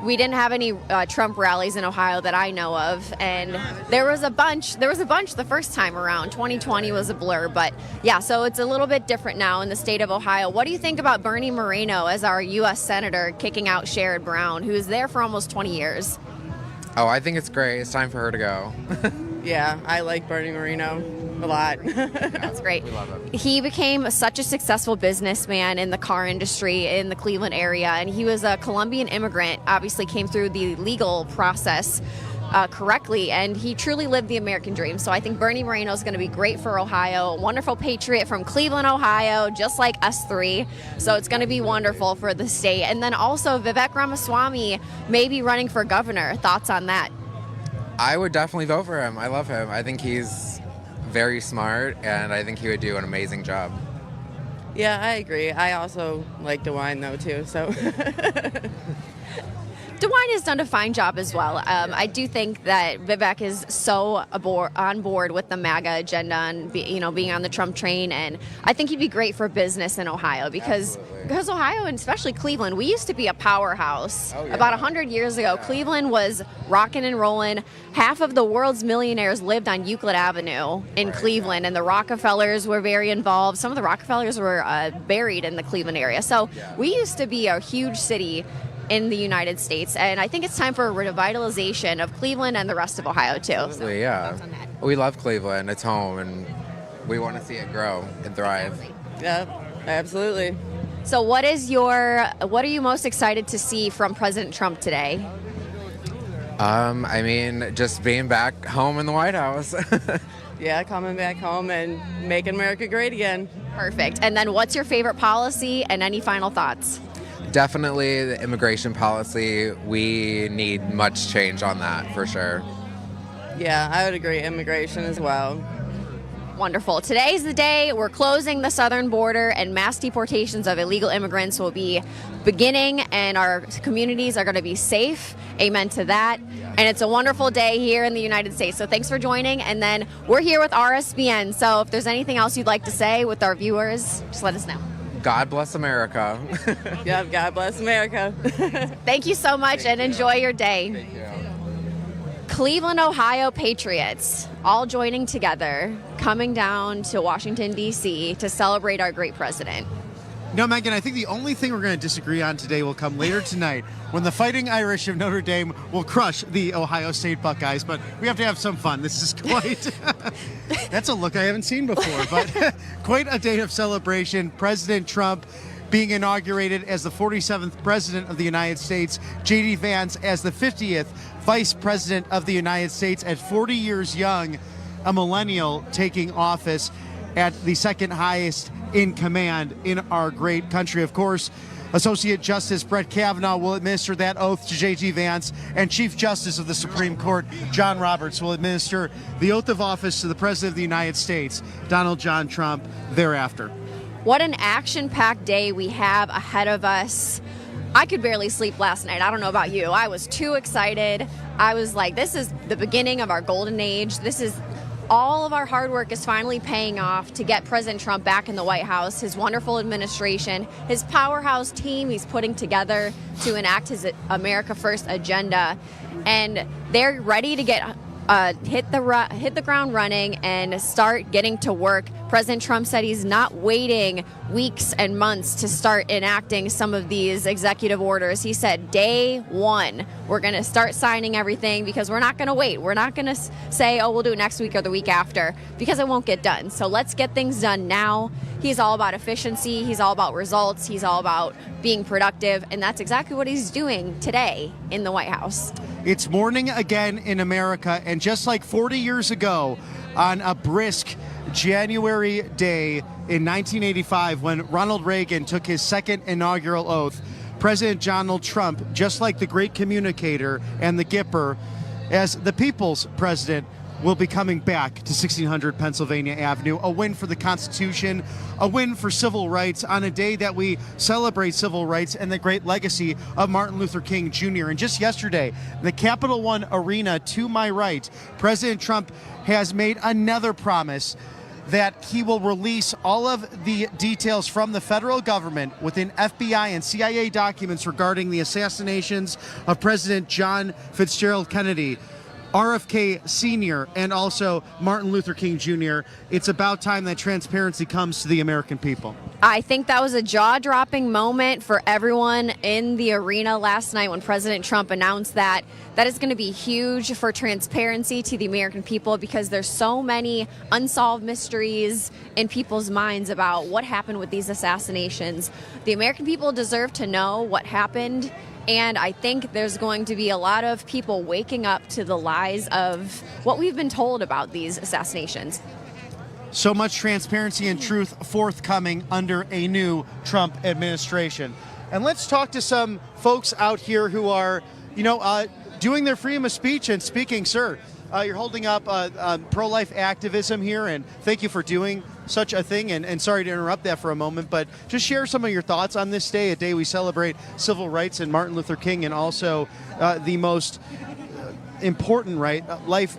we didn't have any Trump rallies in Ohio that I know of, and there was a bunch the first time around. 2020 was a blur, but yeah, so it's a little bit different now in the state of Ohio. What do you think about Bernie Moreno as our U.S. Senator kicking out Sherrod Brown, who was there for almost 20 years? Oh, I think it's great. It's time for her to go. Yeah, I like Bernie Moreno a lot. That's great. We love him. He became such a successful businessman in the car industry in the Cleveland area, and he was a Colombian immigrant, obviously came through the legal process correctly, and he truly lived the American dream. So I think Bernie Moreno is going to be great for Ohio, a wonderful patriot from Cleveland, Ohio, just like us three. So it's going to be wonderful for the state. And then also Vivek Ramaswamy may be running for governor. Thoughts on that? I would definitely vote for him. I love him. I think he's very smart, and I think he would do an amazing job. Yeah, I agree. I also like to wine, though, too, so. DeWine has done a fine job as well. I do think that Vivek is so on board with the MAGA agenda and being on the Trump train, and I think he'd be great for business in Ohio because Ohio, and especially Cleveland, we used to be a powerhouse. About 100 years ago, Cleveland was rocking and rolling. Half of the world's millionaires lived on Euclid Avenue in Cleveland, and the Rockefellers were very involved. Some of the Rockefellers were buried in the Cleveland area. So we used to be a huge city in the United States, and I think it's time for a revitalization of Cleveland and the rest of Ohio too. Absolutely, yeah. We love Cleveland. It's home, and we want to see it grow and thrive. Yeah, absolutely. So what are you most excited to see from President Trump today? I mean, just being back home in the White House. Yeah, coming back home and making America great again. Perfect. And then what's your favorite policy and any final thoughts? Definitely the immigration policy. We need much change on that for sure. Yeah, I would agree. Immigration as well. Wonderful. Today's the day we're closing the southern border and mass deportations of illegal immigrants will be beginning and our communities are going to be safe. Amen to that. And it's a wonderful day here in the United States. So thanks for joining. And then we're here with RSBN. So if there's anything else you'd like to say with our viewers, just let us know. God bless America. Yeah, God bless America. Thank you so much and enjoy your day. Thank you. Cleveland, Ohio Patriots all joining together, coming down to Washington, D.C. to celebrate our great president. No, Megan, I think the only thing we're going to disagree on today will come later tonight when the Fighting Irish of Notre Dame will crush the Ohio State Buckeyes. But we have to have some fun. This is quite... That's a look I haven't seen before, but quite a day of celebration. President Trump being inaugurated as the 47th President of the United States, J.D. Vance as the 50th Vice President of the United States at 40 years young, a millennial taking office at the second highest in command in our great country. Of course, Associate Justice Brett Kavanaugh will administer that oath to J.D. Vance, and Chief Justice of the Supreme Court, John Roberts, will administer the oath of office to the President of the United States, Donald John Trump, thereafter. What an action-packed day we have ahead of us. I could barely sleep last night. I don't know about you. I was too excited. I was like, this is the beginning of our golden age. This is all of our hard work is finally paying off to get President Trump back in the White House, his wonderful administration, his powerhouse team he's putting together to enact his America First agenda. And they're ready to get hit the ground running and start getting to work. President Trump said he's not waiting weeks and months to start enacting some of these executive orders. He said day one, we're going to start signing everything because we're not going to wait. We're not going to say, oh, we'll do it next week or the week after because it won't get done. So let's get things done now. He's all about efficiency. He's all about results. He's all about being productive. And that's exactly what he's doing today in the White House. It's morning again in America, and just like 40 years ago on a brisk January day in 1985 when Ronald Reagan took his second inaugural oath, President Donald Trump, just like the great communicator and the Gipper, as the people's president, will be coming back to 1600 Pennsylvania Avenue. A win for the Constitution, a win for civil rights on a day that we celebrate civil rights and the great legacy of Martin Luther King Jr. And just yesterday, the Capital One Arena to my right, President Trump has made another promise that he will release all of the details from the federal government within FBI and CIA documents regarding the assassinations of President John Fitzgerald Kennedy, RFK Sr., and also Martin Luther King Jr. It's about time that transparency comes to the American people. I think that was a jaw-dropping moment for everyone in the arena last night when President Trump announced that. That is going to be huge for transparency to the American people because there's so many unsolved mysteries in people's minds about what happened with these assassinations. The American people deserve to know what happened. And I think there's going to be a lot of people waking up to the lies of what we've been told about these assassinations. So much transparency and truth forthcoming under a new Trump administration. And let's talk to some folks out here who are, doing their freedom of speech and speaking. Sir, you're holding up pro-life activism here, and thank you for doing such a thing, and sorry to interrupt that for a moment, but just share some of your thoughts on this day, a day we celebrate civil rights and Martin Luther King, and also the most important right, life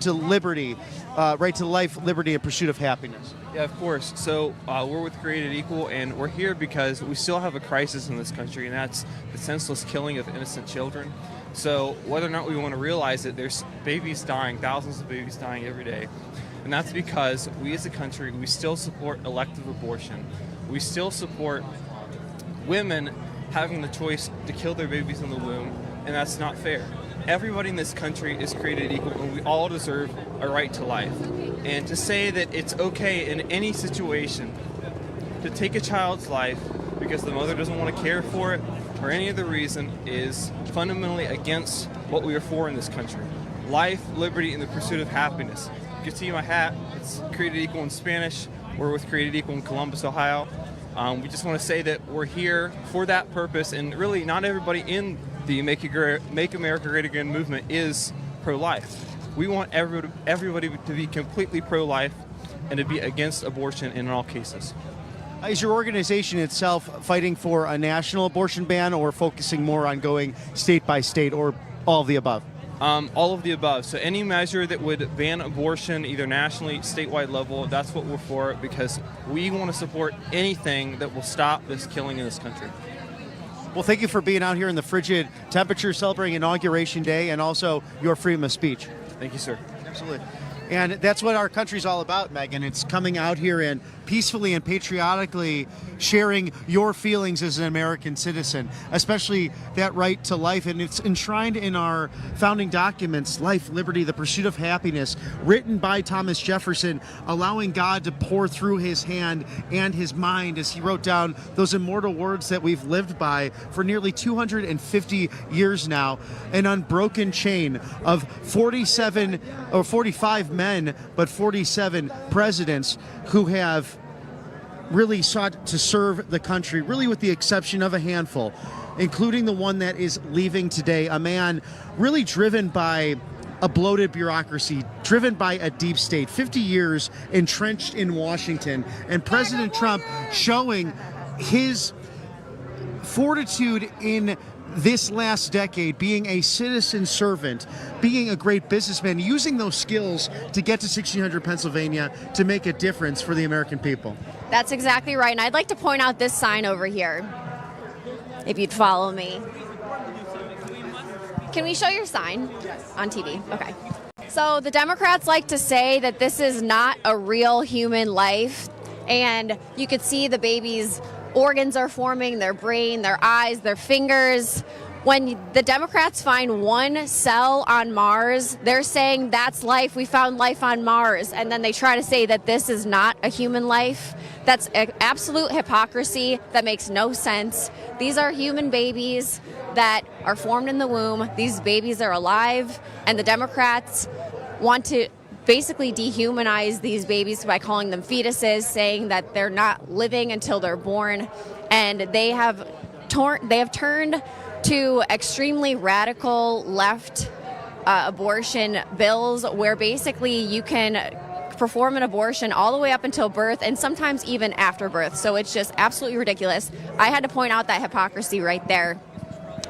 to liberty, right to life, liberty, and pursuit of happiness. Yeah, of course. So we're with Created Equal, and we're here because we still have a crisis in this country, and that's the senseless killing of innocent children. So whether or not we want to realize it, there's babies dying, thousands of babies dying every day. And that's because we as a country, we still support elective abortion. We still support women having the choice to kill their babies in the womb, and that's not fair. Everybody in this country is created equal, and we all deserve a right to life. And to say that it's okay in any situation to take a child's life because the mother doesn't want to care for it or any other reason is fundamentally against what we are for in this country. Life, liberty, and the pursuit of happiness. You can see my hat, it's Created Equal in Spanish. We're with Created Equal in Columbus, Ohio. We just want to say that we're here for that purpose, and really not everybody in the Make America Great Again movement is pro-life. We want everybody to be completely pro-life and to be against abortion in all cases. Is your organization itself fighting for a national abortion ban, or focusing more on going state by state, or all of the above? All of the above. So any measure that would ban abortion, either nationally, statewide level, that's what we're for, because we want to support anything that will stop this killing in this country. Well, thank you for being out here in the frigid temperature, celebrating Inauguration Day, and also your freedom of speech. Thank you, sir. Absolutely. And that's what our country's all about, Megan. It's coming out here and peacefully and patriotically sharing your feelings as an American citizen, especially that right to life. And it's enshrined in our founding documents, life, liberty, the pursuit of happiness, written by Thomas Jefferson, allowing God to pour through his hand and his mind as he wrote down those immortal words that we've lived by for nearly 250 years now, an unbroken chain of 45 men, but 47 presidents who have really sought to serve the country, really with the exception of a handful, including the one that is leaving today, a man really driven by a bloated bureaucracy, driven by a deep state, 50 years entrenched in Washington, and President Trump showing his fortitude in this last decade, being a citizen servant, being a great businessman, using those skills to get to 1600 Pennsylvania to make a difference for the American people. That's exactly right. And I'd like to point out this sign over here, if you'd follow me. Can we show your sign on TV? Okay. So the Democrats like to say that this is not a real human life, and you could see the baby's organs are forming, their brain, their eyes, their fingers. When the Democrats find one cell on Mars, they're saying that's life. We found life on Mars. And then they try to say that this is not a human life. That's absolute hypocrisy. That makes no sense. These are human babies that are formed in the womb. These babies are alive. And the Democrats want to basically dehumanize these babies by calling them fetuses, saying that they're not living until they're born. And they have turned to extremely radical left abortion bills, where basically you can perform an abortion all the way up until birth, and sometimes even after birth. So it's just absolutely ridiculous. I had to point out that hypocrisy right there,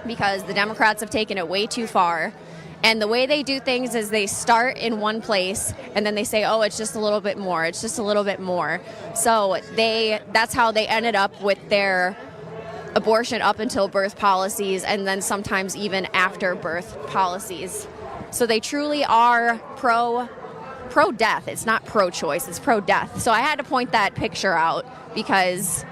because the Democrats have taken it way too far. And the way they do things is they start in one place and then they say, oh, it's just a little bit more. It's just a little bit more. So that's how they ended up with their abortion up until birth policies, and then sometimes even after birth policies. So they truly are pro-death. It's not pro-choice, it's pro-death. So I had to point that picture out because,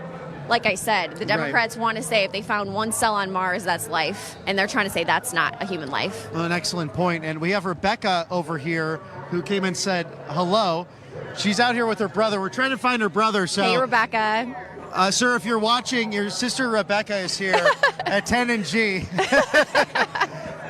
like I said, the Democrats want to say if they found one cell on Mars, that's life. And they're trying to say that's not a human life. Well, an excellent point. And we have Rebecca over here who came and said hello. She's out here with her brother. We're trying to find her brother. So, hey, Rebecca. Sir, if you're watching, your sister Rebecca is here at 10 and G.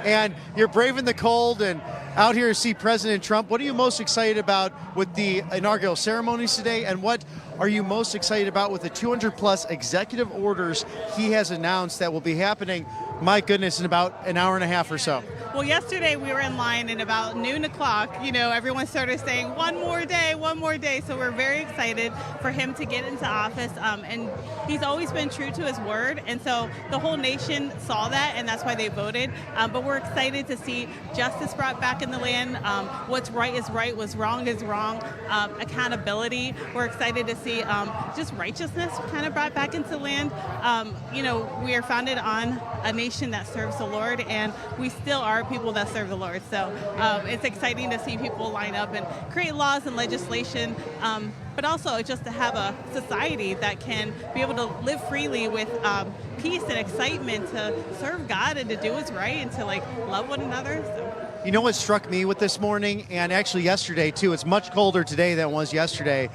And you're braving the cold and out here to see President Trump. What are you most excited about with the inaugural ceremonies today? And what are you most excited about with the 200+ executive orders he has announced that will be happening, my goodness, in about an hour and a half or so? Well, yesterday we were in line and about noon o'clock, everyone started saying one more day. So we're very excited for him to get into office. And he's always been true to his word. And so the whole nation saw that, and that's why they voted. But we're excited to see justice brought back in the land. What's right is right, what's wrong is wrong. Accountability. We're excited to see just righteousness kind of brought back into the land. We are founded on a nation that serves the Lord, and we still are people that serve the Lord. So it's exciting to see people line up and create laws and legislation, but also just to have a society that can be able to live freely with peace and excitement to serve God and to do what's right and to love one another. So. You know what struck me with this morning, and actually yesterday too, it's much colder today than it was yesterday.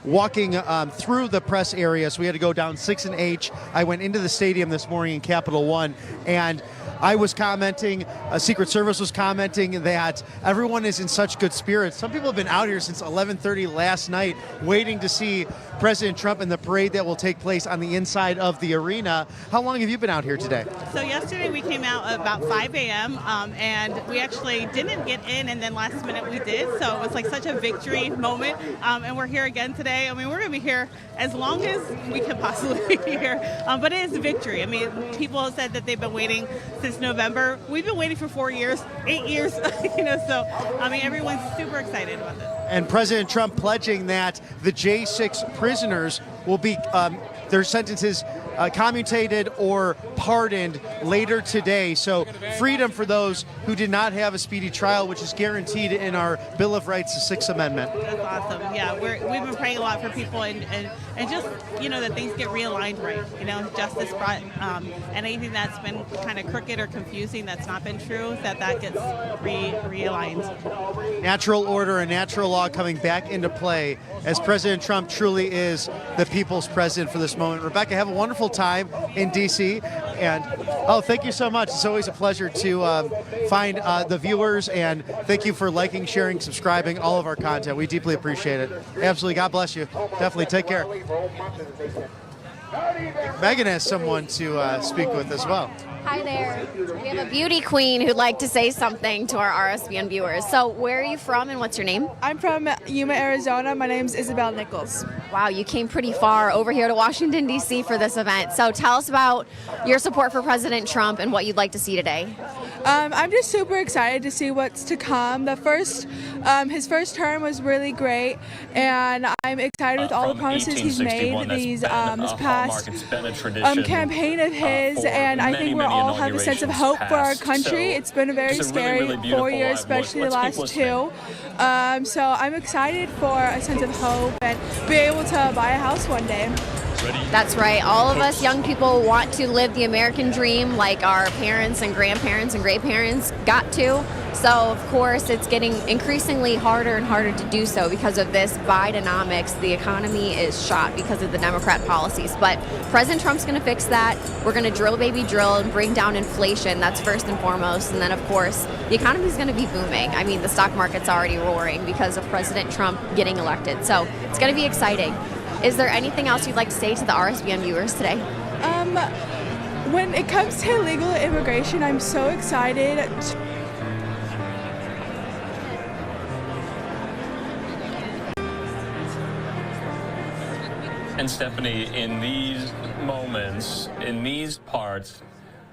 Walking through the press area, so we had to go down 6 and H. I went into the stadium this morning in Capital One, and I was commenting, Secret Service was commenting that everyone is in such good spirits. Some people have been out here since 11:30 last night waiting to see President Trump in the parade that will take place on the inside of the arena. How long have you been out here today? So yesterday we came out about 5 a.m. And we actually didn't get in, and then last minute we did. So it was such a victory moment. And we're here again today. I mean, we're going to be here as long as we can possibly be here. But it is a victory. I mean, people have said that they've been waiting since November. We've been waiting for 4 years, 8 years, so I mean, everyone's super excited about this. And President Trump pledging that the J6 prisoners will be, their sentences commutated or pardoned later today. So freedom for those who did not have a speedy trial, which is guaranteed in our Bill of Rights, the Sixth Amendment. That's awesome. Yeah, we've been praying a lot for people and just, that things get realigned right. Justice brought, and anything that's been kind of crooked or confusing that's not been true, that gets realigned. Natural order and natural law coming back into play as President Trump truly is the people's president for this moment. Rebecca, have a wonderful time in D.C. And, thank you so much. It's always a pleasure to find the viewers, and thank you for liking, sharing, subscribing, all of our content. We deeply appreciate it. Absolutely. God bless you. Definitely. Take care. Megan has someone to speak with as well. Hi there. We have a beauty queen who'd like to say something to our RSBN viewers. So where are you from and what's your name? I'm from Yuma, Arizona. My name's Isabel Nichols. Wow, you came pretty far over here to Washington, D.C. for this event. So tell us about your support for President Trump and what you'd like to see today. I'm just super excited to see what's to come. His first term was really great, and I'm excited with all the promises he's made this past campaign of his, and I think we all have a sense of hope for our country. It's been a very scary 4 years, especially the last two. So I'm excited for a sense of hope and be able to buy a house one day. That's right. All of us young people want to live the American dream like our parents and grandparents and great-parents got to. So, of course, it's getting increasingly harder and harder to do so because of this Bidenomics. The economy is shot because of the Democrat policies. But President Trump's going to fix that. We're going to drill, baby, drill and bring down inflation. That's first and foremost. And then, of course, the economy is going to be booming. I mean, the stock market's already roaring because of President Trump getting elected. So it's going to be exciting. Is there anything else you'd like to say to the RSBN viewers today? When it comes to illegal immigration, I'm so excited. And Stephanie, in these moments, in these parts,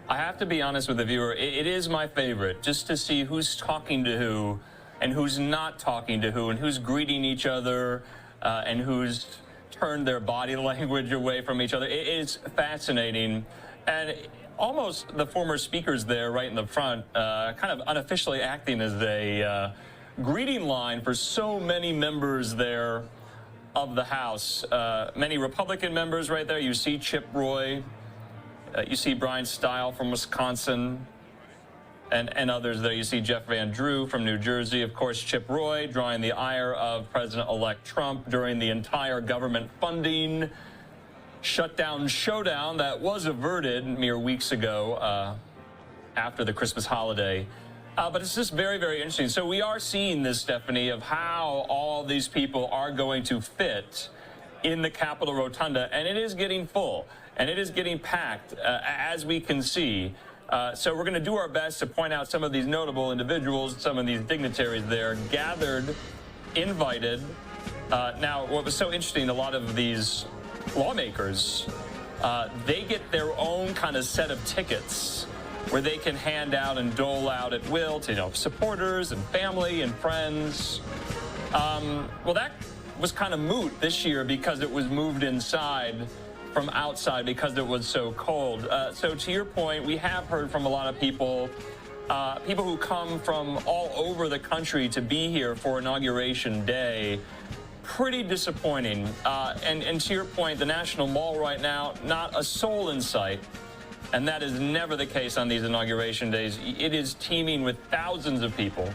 I have to be honest with the viewer, it is my favorite, just to see who's talking to who and who's not talking to who and who's greeting each other and who's turned their body language away from each other. It is fascinating. And almost the former speakers there right in the front kind of unofficially acting as a greeting line for so many members there of the House. Many Republican members right there. You see Chip Roy, you see Brian Stile from Wisconsin, and others there. You see Jeff Van Drew from New Jersey. Of course, Chip Roy drawing the ire of President-elect Trump during the entire government funding shutdown showdown that was averted mere weeks ago after the Christmas holiday. But it's just very, very interesting. So we are seeing this, Stephanie, of how all these people are going to fit in the Capitol Rotunda, and it is getting full, and it is getting packed, as we can see. So we're going to do our best to point out some of these notable individuals, some of these dignitaries there gathered, invited. Now, what was so interesting, a lot of these lawmakers, they get their own kind of set of tickets where they can hand out and dole out at will to, you know, supporters and family and friends. Well, that was kind of moot this year because it was moved inside from outside because it was so cold. So to your point, we have heard from a lot of people, people who come from all over the country to be here for Inauguration Day. Pretty disappointing. And to your point, the National Mall right now, not a soul in sight. And that is never the case on these Inauguration Days. It is teeming with thousands of people.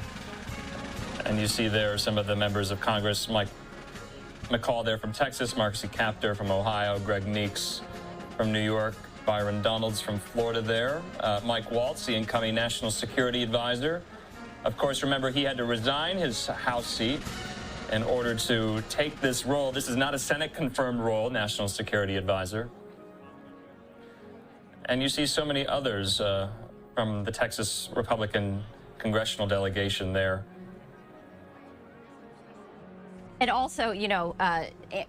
And you see there some of the members of Congress, Mike McCall there from Texas, Marcy Kaptur from Ohio, Greg Meeks from New York, Byron Donalds from Florida there, Mike Waltz, the incoming National Security Advisor. Of course, remember, he had to resign his House seat in order to take this role. This is not a Senate-confirmed role, National Security Advisor. And you see so many others from the Texas Republican congressional delegation there. And also, you know,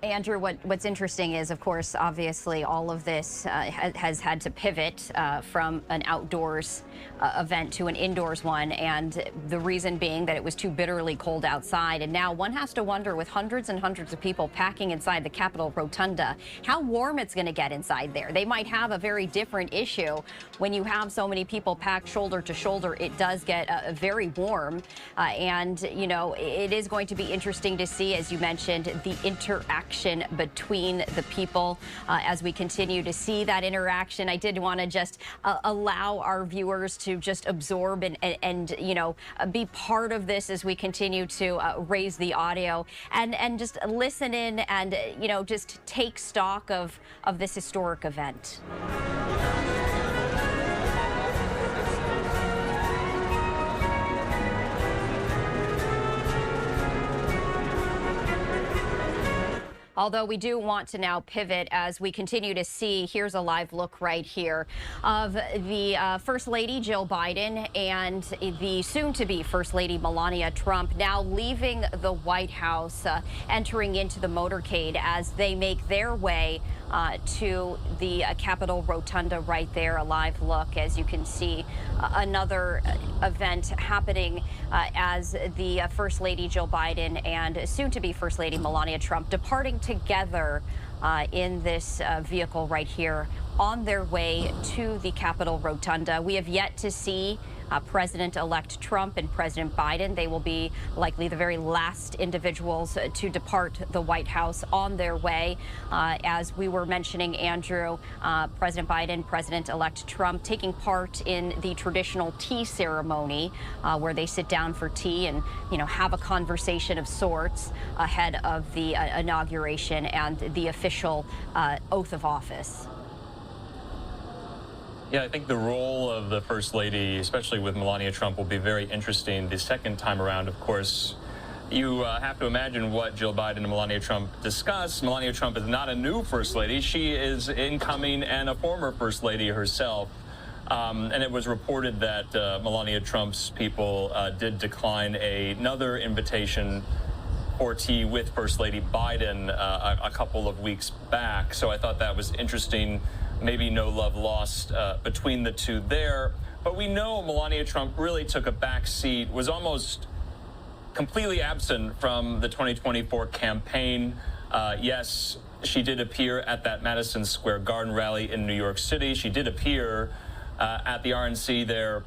Andrew, what's interesting is, of course, obviously all of this has had to pivot from an outdoors event to an indoors one, and the reason being that it was too bitterly cold outside. And now one has to wonder, with hundreds and hundreds of people packing inside the Capitol Rotunda, how warm it's going to get inside there. They might have a very different issue when you have so many people packed shoulder to shoulder. It does get very warm, and, you know, it is going to be interesting to see, as you mentioned, the interaction between the people as we continue to see that interaction. I did want to just allow our viewers to just absorb and you know, be part of this as we continue to raise the audio and just listen in and, you know, just take stock of this historic event. Although we do want to now pivot as we continue to see, here's a live look right here of the First Lady Jill Biden and the soon-to-be First Lady Melania Trump now leaving the White House, entering into the motorcade as they make their way to the Capitol Rotunda right there. A live look, as you can see, another event happening as the First Lady Jill Biden and soon-to-be First Lady Melania Trump departing together in this vehicle right here on their way to the Capitol Rotunda. We have yet to see President-elect Trump and President Biden. They will be likely the very last individuals to depart the White House on their way. As we were mentioning, Andrew, President Biden, President-elect Trump taking part in the traditional tea ceremony where they sit down for tea and, you know, have a conversation of sorts ahead of the inauguration and the official oath of office. Yeah, I think the role of the First Lady, especially with Melania Trump, will be very interesting the second time around. Of course, you have to imagine what Jill Biden and Melania Trump discuss. Melania Trump is not a new First Lady. She is incoming and a former First Lady herself. And it was reported that Melania Trump's people did decline another invitation for tea with First Lady Biden a couple of weeks back. So I thought that was interesting. Maybe no love lost between the two there. But we know Melania Trump really took a back seat, was almost completely absent from the 2024 campaign. Yes, she did appear at that Madison Square Garden rally in New York City. She did appear at the RNC there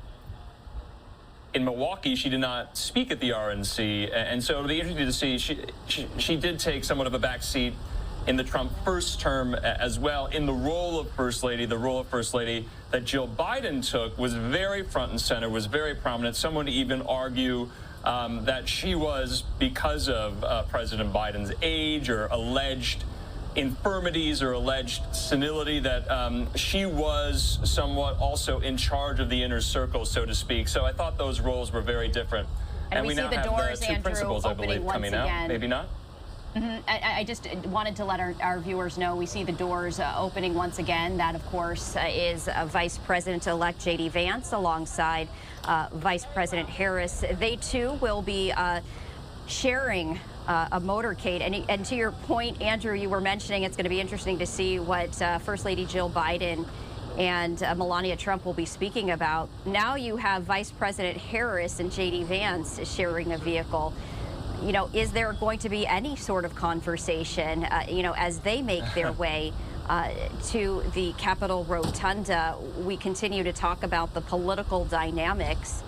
in Milwaukee. She did not speak at the RNC. And so it'll be interesting to see. She did take somewhat of a back seat in the Trump first term as well. In the role of First Lady, the role of First Lady that Jill Biden took was very front and center, was very prominent. Someone would even argue that she was, because of President Biden's age or alleged infirmities or alleged senility, that she was somewhat also in charge of the inner circle, so to speak. So I thought those roles were very different. And we now see the have doors, the two Andrew, principals, I believe, coming out. Maybe not? I just wanted to let our viewers know we see the doors opening once again. That, of course, is Vice President-elect J.D. Vance alongside Vice President Harris. They, too, will be sharing a motorcade. And to your point, Andrew, you were mentioning it's going to be interesting to see what First Lady Jill Biden and Melania Trump will be speaking about. Now you have Vice President Harris and J.D. Vance sharing a vehicle. You know, is there going to be any sort of conversation, as they make their way to the Capitol Rotunda? We continue to talk about the political dynamics.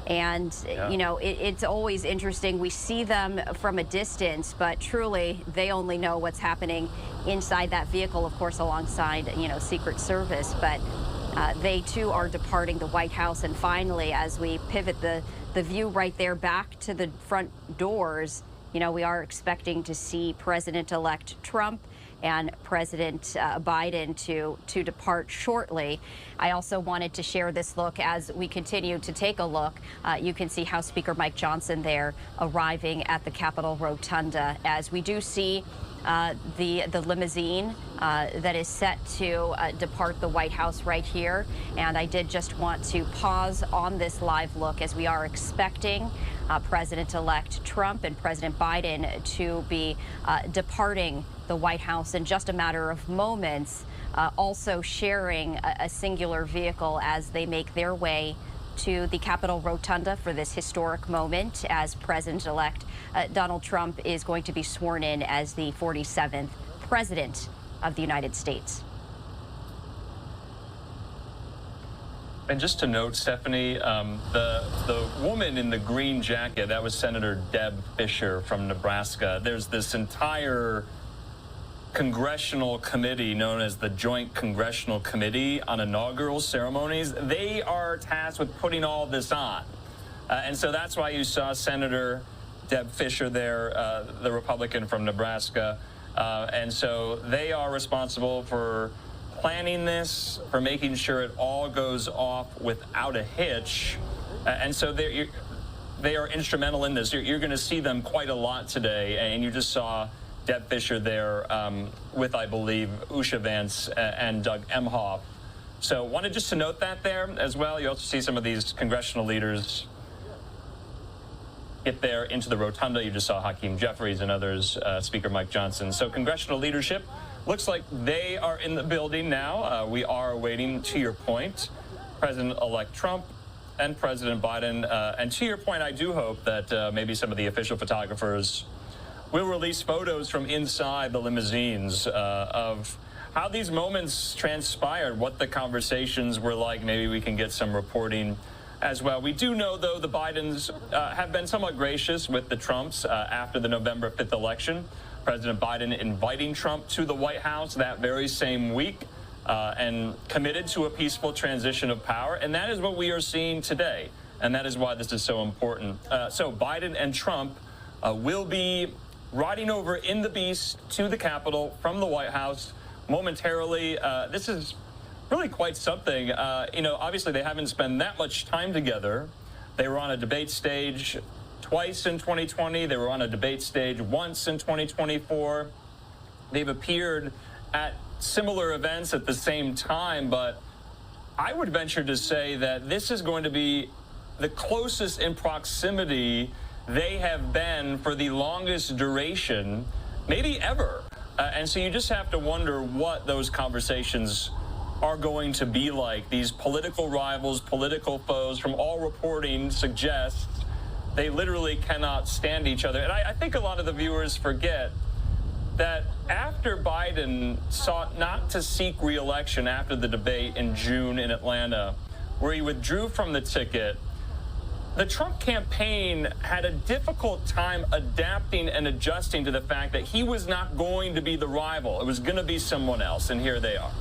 And, it's always interesting. We see them from a distance, but truly they only know what's happening inside that vehicle, of course, alongside, Secret Service. But they, too, are departing the White House. And finally, as we pivot the view right there back to the front doors, we are expecting to see President-elect Trump and President Biden to depart shortly. I also wanted to share this look as we continue to take a look. You can see House Speaker Mike Johnson there arriving at the Capitol Rotunda as we do see the limousine that is set to depart the White House right here. And I did just want to pause on this live look as we are expecting President-elect Trump and President Biden to be departing the White House in just a matter of moments, also sharing a singular vehicle as they make their way to the Capitol Rotunda for this historic moment as President-elect Donald Trump is going to be sworn in as the 47th President of the United States. And just to note, Stephanie, the woman in the green jacket, that was Senator Deb Fischer from Nebraska. There's this entire congressional committee known as the Joint Congressional Committee on Inaugural Ceremonies. They are tasked with putting all this on. And so that's why you saw Senator Deb Fischer there, the Republican from Nebraska. And so they are responsible for planning this, for making sure it all goes off without a hitch. And so they are instrumental in this. You're going to see them quite a lot today. And you just saw Deb Fischer there with, I believe, Usha Vance and Doug Emhoff. So wanted just to note that there as well. You also see some of these congressional leaders get there into the rotunda. You just saw Hakeem Jeffries and others, Speaker Mike Johnson. So congressional leadership looks like they are in the building now. We are awaiting, to your point, President-elect Trump and President Biden. And to your point, I do hope that maybe some of the official photographers will release photos from inside the limousines of how these moments transpired, what the conversations were like. Maybe we can get some reporting as well. We do know, though, the Bidens have been somewhat gracious with the Trumps after the November 5th election. President Biden inviting Trump to the White House that very same week and committed to a peaceful transition of power. And that is what we are seeing today. And that is why this is so important. So Biden and Trump will be riding over in the Beast to the Capitol from the White House momentarily. This is really quite something. Obviously they haven't spent that much time together. They were on a debate stage twice in 2020. They were on a debate stage once in 2024. They've appeared at similar events at the same time, but I would venture to say that this is going to be the closest in proximity they have been for the longest duration, maybe ever. And so you just have to wonder what those conversations are going to be like. These political rivals, political foes, from all reporting suggests they literally cannot stand each other. And I think a lot of the viewers forget that after Biden sought not to seek re-election after the debate in June in Atlanta, where he withdrew from the ticket, the Trump campaign had a difficult time adapting and adjusting to the fact that he was not going to be the rival. It was going to be someone else, and here they are.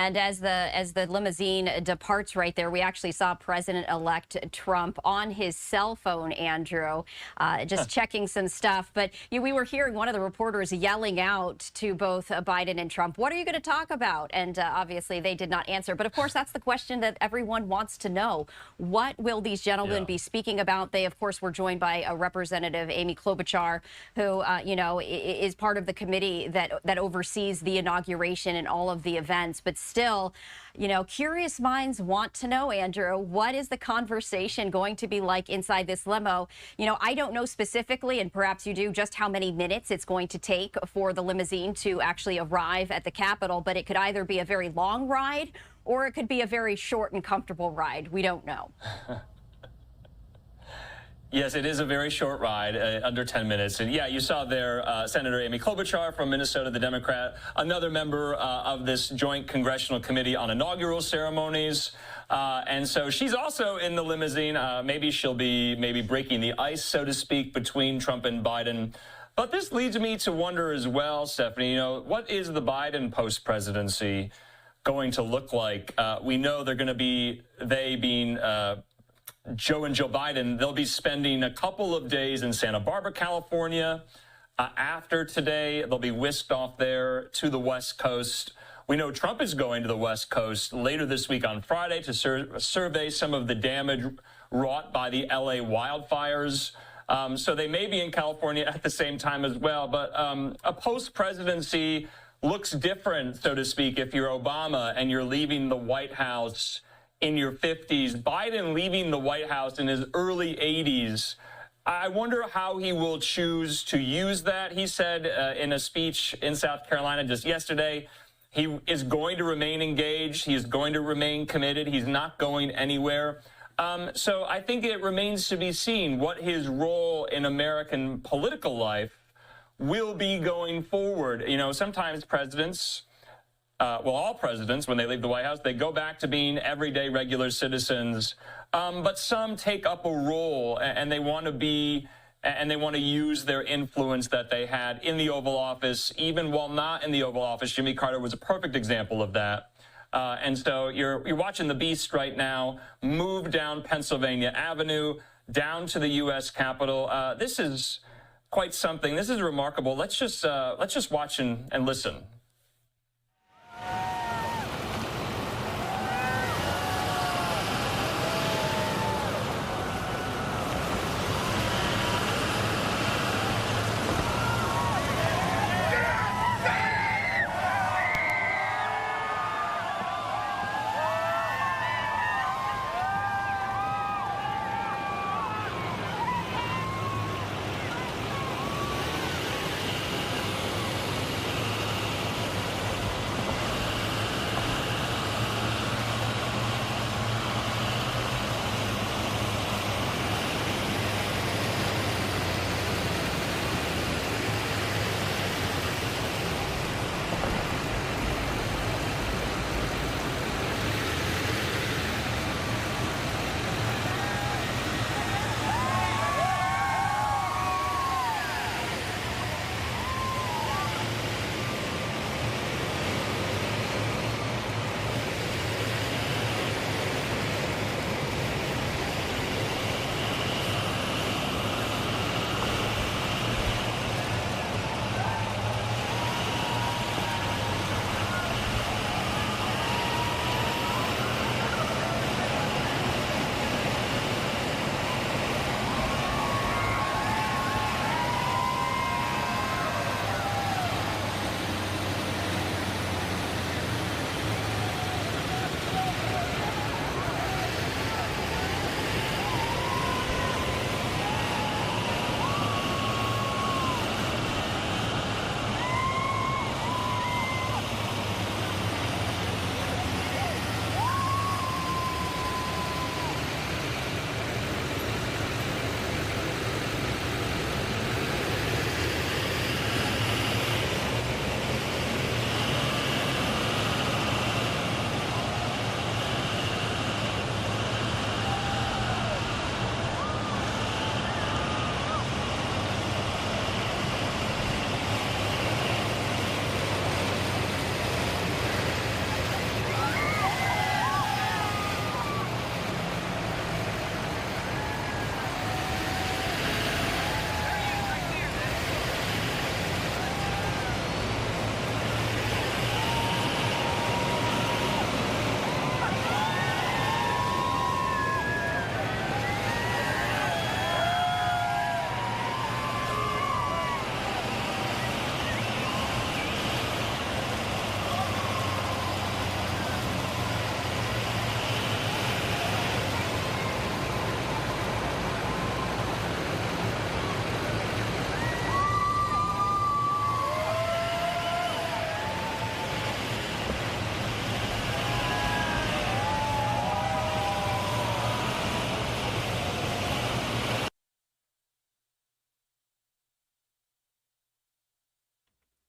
And as the limousine departs right there, we actually saw President-elect Trump on his cell phone, Andrew, just checking some stuff. But we were hearing one of the reporters yelling out to both Biden and Trump, what are you going to talk about? And obviously they did not answer. But of course, that's the question that everyone wants to know. What will these gentlemen be speaking about? They, of course, were joined by Representative Amy Klobuchar, who, is part of the committee that oversees the inauguration and all of the events. But still, curious minds want to know, Andrew, what is the conversation going to be like inside this limo? I don't know specifically, and perhaps you do, just how many minutes it's going to take for the limousine to actually arrive at the Capitol, but it could either be a very long ride or it could be a very short and comfortable ride. We don't know. Yes, it is a very short ride, under 10 minutes. And yeah, you saw there Senator Amy Klobuchar from Minnesota, the Democrat, another member of this joint congressional committee on inaugural ceremonies. And so she's also in the limousine. Maybe she'll be breaking the ice, so to speak, between Trump and Biden. But this leads me to wonder as well, Stephanie, what is the Biden post-presidency going to look like? We know they're going to be, they being Joe and Jill Biden, they'll be spending a couple of days in Santa Barbara, California. After today, they'll be whisked off there to the West Coast. We know Trump is going to the West Coast later this week on Friday to survey some of the damage wrought by the LA wildfires. So they may be in California at the same time as well. But a post-presidency looks different, so to speak, if you're Obama and you're leaving the White House in your 50s. Biden leaving the White House in his early 80s. I wonder how he will choose to use that. He said in a speech in South Carolina just yesterday, he is going to remain engaged. He is going to remain committed. He's not going anywhere. So I think it remains to be seen what his role in American political life will be going forward. Sometimes presidents, all presidents, when they leave the White House, they go back to being everyday regular citizens. But some take up a role and they want to use their influence that they had in the Oval Office, even while not in the Oval Office. Jimmy Carter was a perfect example of that. And so you're watching the beast right now move down Pennsylvania Avenue, down to the U.S. Capitol. This is quite something. This is remarkable. Let's just watch and listen.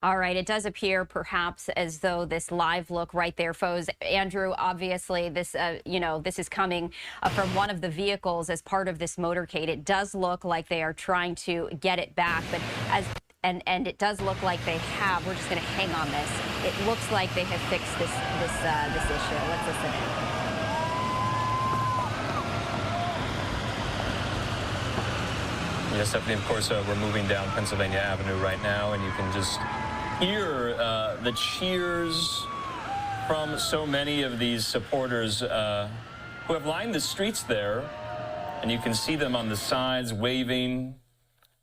All right, it does appear perhaps as though this live look right there, foes. Andrew, obviously this, this is coming from one of the vehicles as part of this motorcade. It does look like they are trying to get it back, but and it does look like they have. We're just going to hang on this. It looks like they have fixed this issue. Let's listen in. Yes, Stephanie, of course, we're moving down Pennsylvania Avenue right now, and you can just hear the cheers from so many of these supporters who have lined the streets there, and you can see them on the sides waving.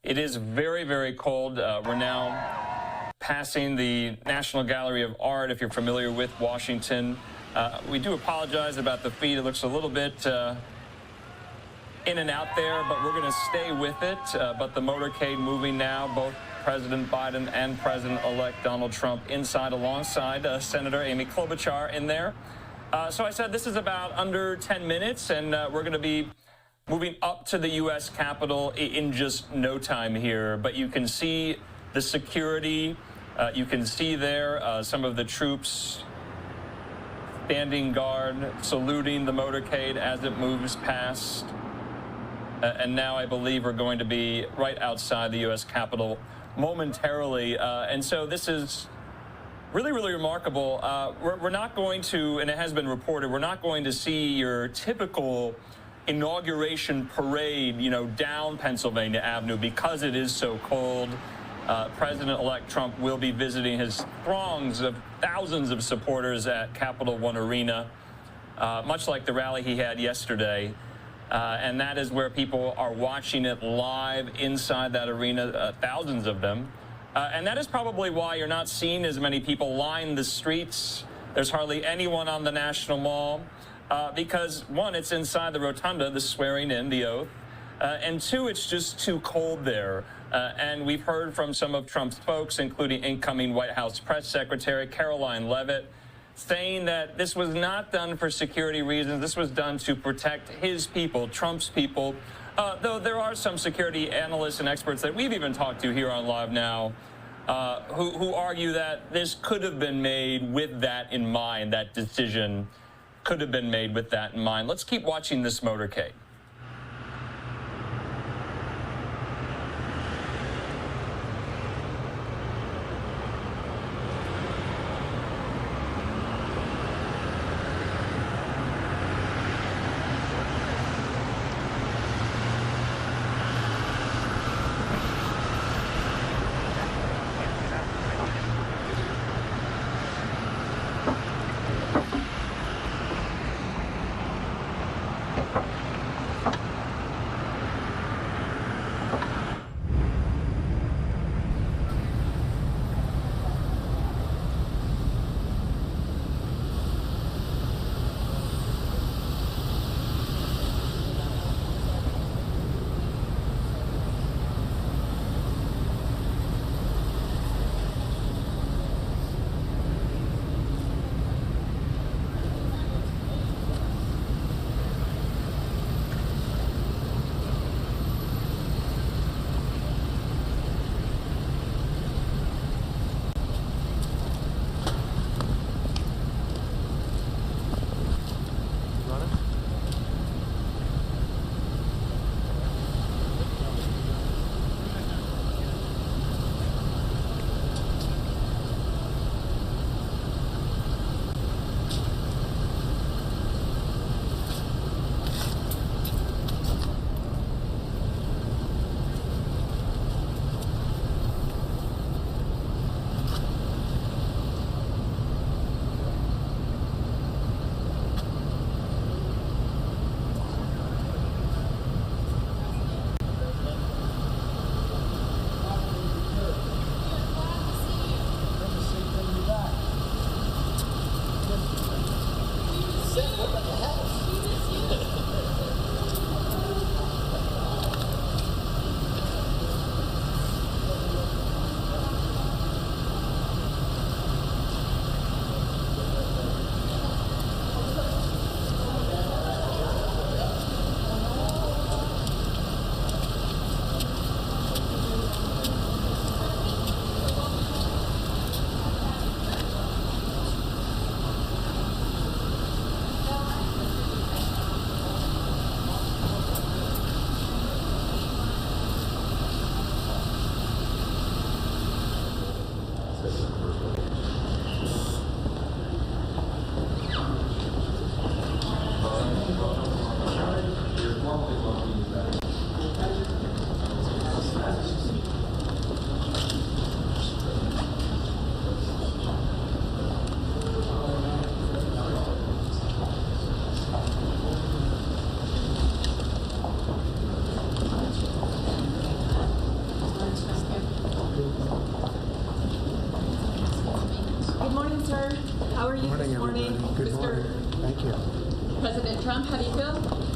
It is very, very cold. We're now passing the National Gallery of Art, if you're familiar with Washington. We do apologize about the feed. It looks a little bit in and out there, but we're going to stay with it. But the motorcade moving now, both President Biden and President-elect Donald Trump inside alongside Senator Amy Klobuchar in there. So I said this is about under 10 minutes, and we're going to be moving up to the U.S. Capitol in just no time here. But you can see the security. You can see there some of the troops standing guard, saluting the motorcade as it moves past. And now I believe we're going to be right outside the U.S. Capitol momentarily. And so this is really, really remarkable. We're not going to, and it has been reported, we're not going to see your typical inauguration parade, down Pennsylvania Avenue because it is so cold. President-elect Trump will be visiting his throngs of thousands of supporters at Capital One Arena, much like the rally he had yesterday. And that is where people are watching it live inside that arena, thousands of them. And that is probably why you're not seeing as many people line the streets. There's hardly anyone on the National Mall because, one, it's inside the rotunda, the swearing in, the oath. And two, it's just too cold there. And we've heard from some of Trump's folks, including incoming White House Press Secretary Caroline Leavitt, saying that this was not done for security reasons. This was done to protect his people, Trump's people, though there are some security analysts and experts that we've even talked to here on Live Now who argue that this could have been made with that in mind. That decision could have been made with that in mind. Let's keep watching this motorcade.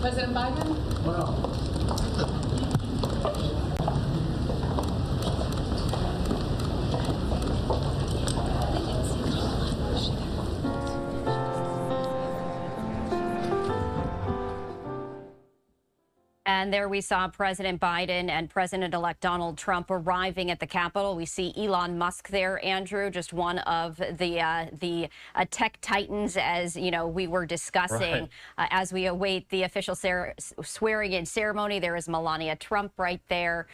President Biden? And there we saw President Biden and President-elect Donald Trump arriving at the Capitol. We see Elon Musk there, Andrew, just one of the tech titans, as you know, we were discussing. Right. As we await the official swearing-in ceremony, there is Melania Trump right there,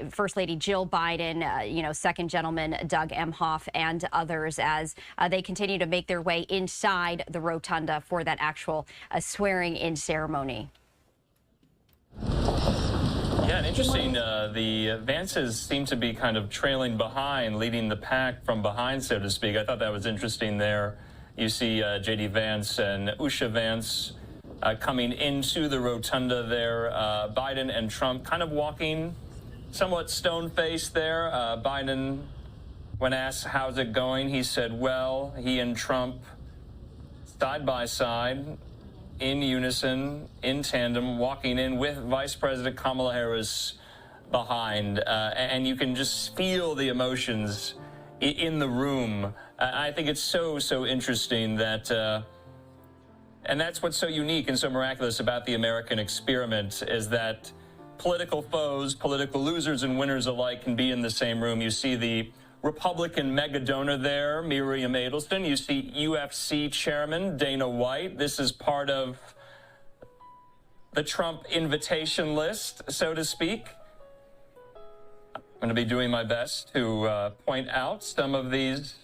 First Lady Jill Biden, you know, Second Gentleman Doug Emhoff, and others as they continue to make their way inside the rotunda for that actual swearing-in ceremony. Yeah, and interesting, the Vances seem to be kind of trailing behind, leading the pack from behind, so to speak. I thought that was interesting there. You see J.D. Vance and Usha Vance coming into the rotunda there. Biden and Trump kind of walking somewhat stone-faced there. Biden, when asked, how's it going, he said, well, he and Trump side by side, in unison, in tandem, walking in with Vice President Kamala Harris behind. And you can just feel the emotions in the room. I think it's so interesting that, and that's what's so unique and so miraculous about the American experiment, is that political foes, political losers and winners alike can be in the same room. You see the Republican mega donor there, Miriam Adelson. You see UFC chairman Dana White. This is part of the Trump invitation list, so to speak. I'm going to be doing my best to point out some of these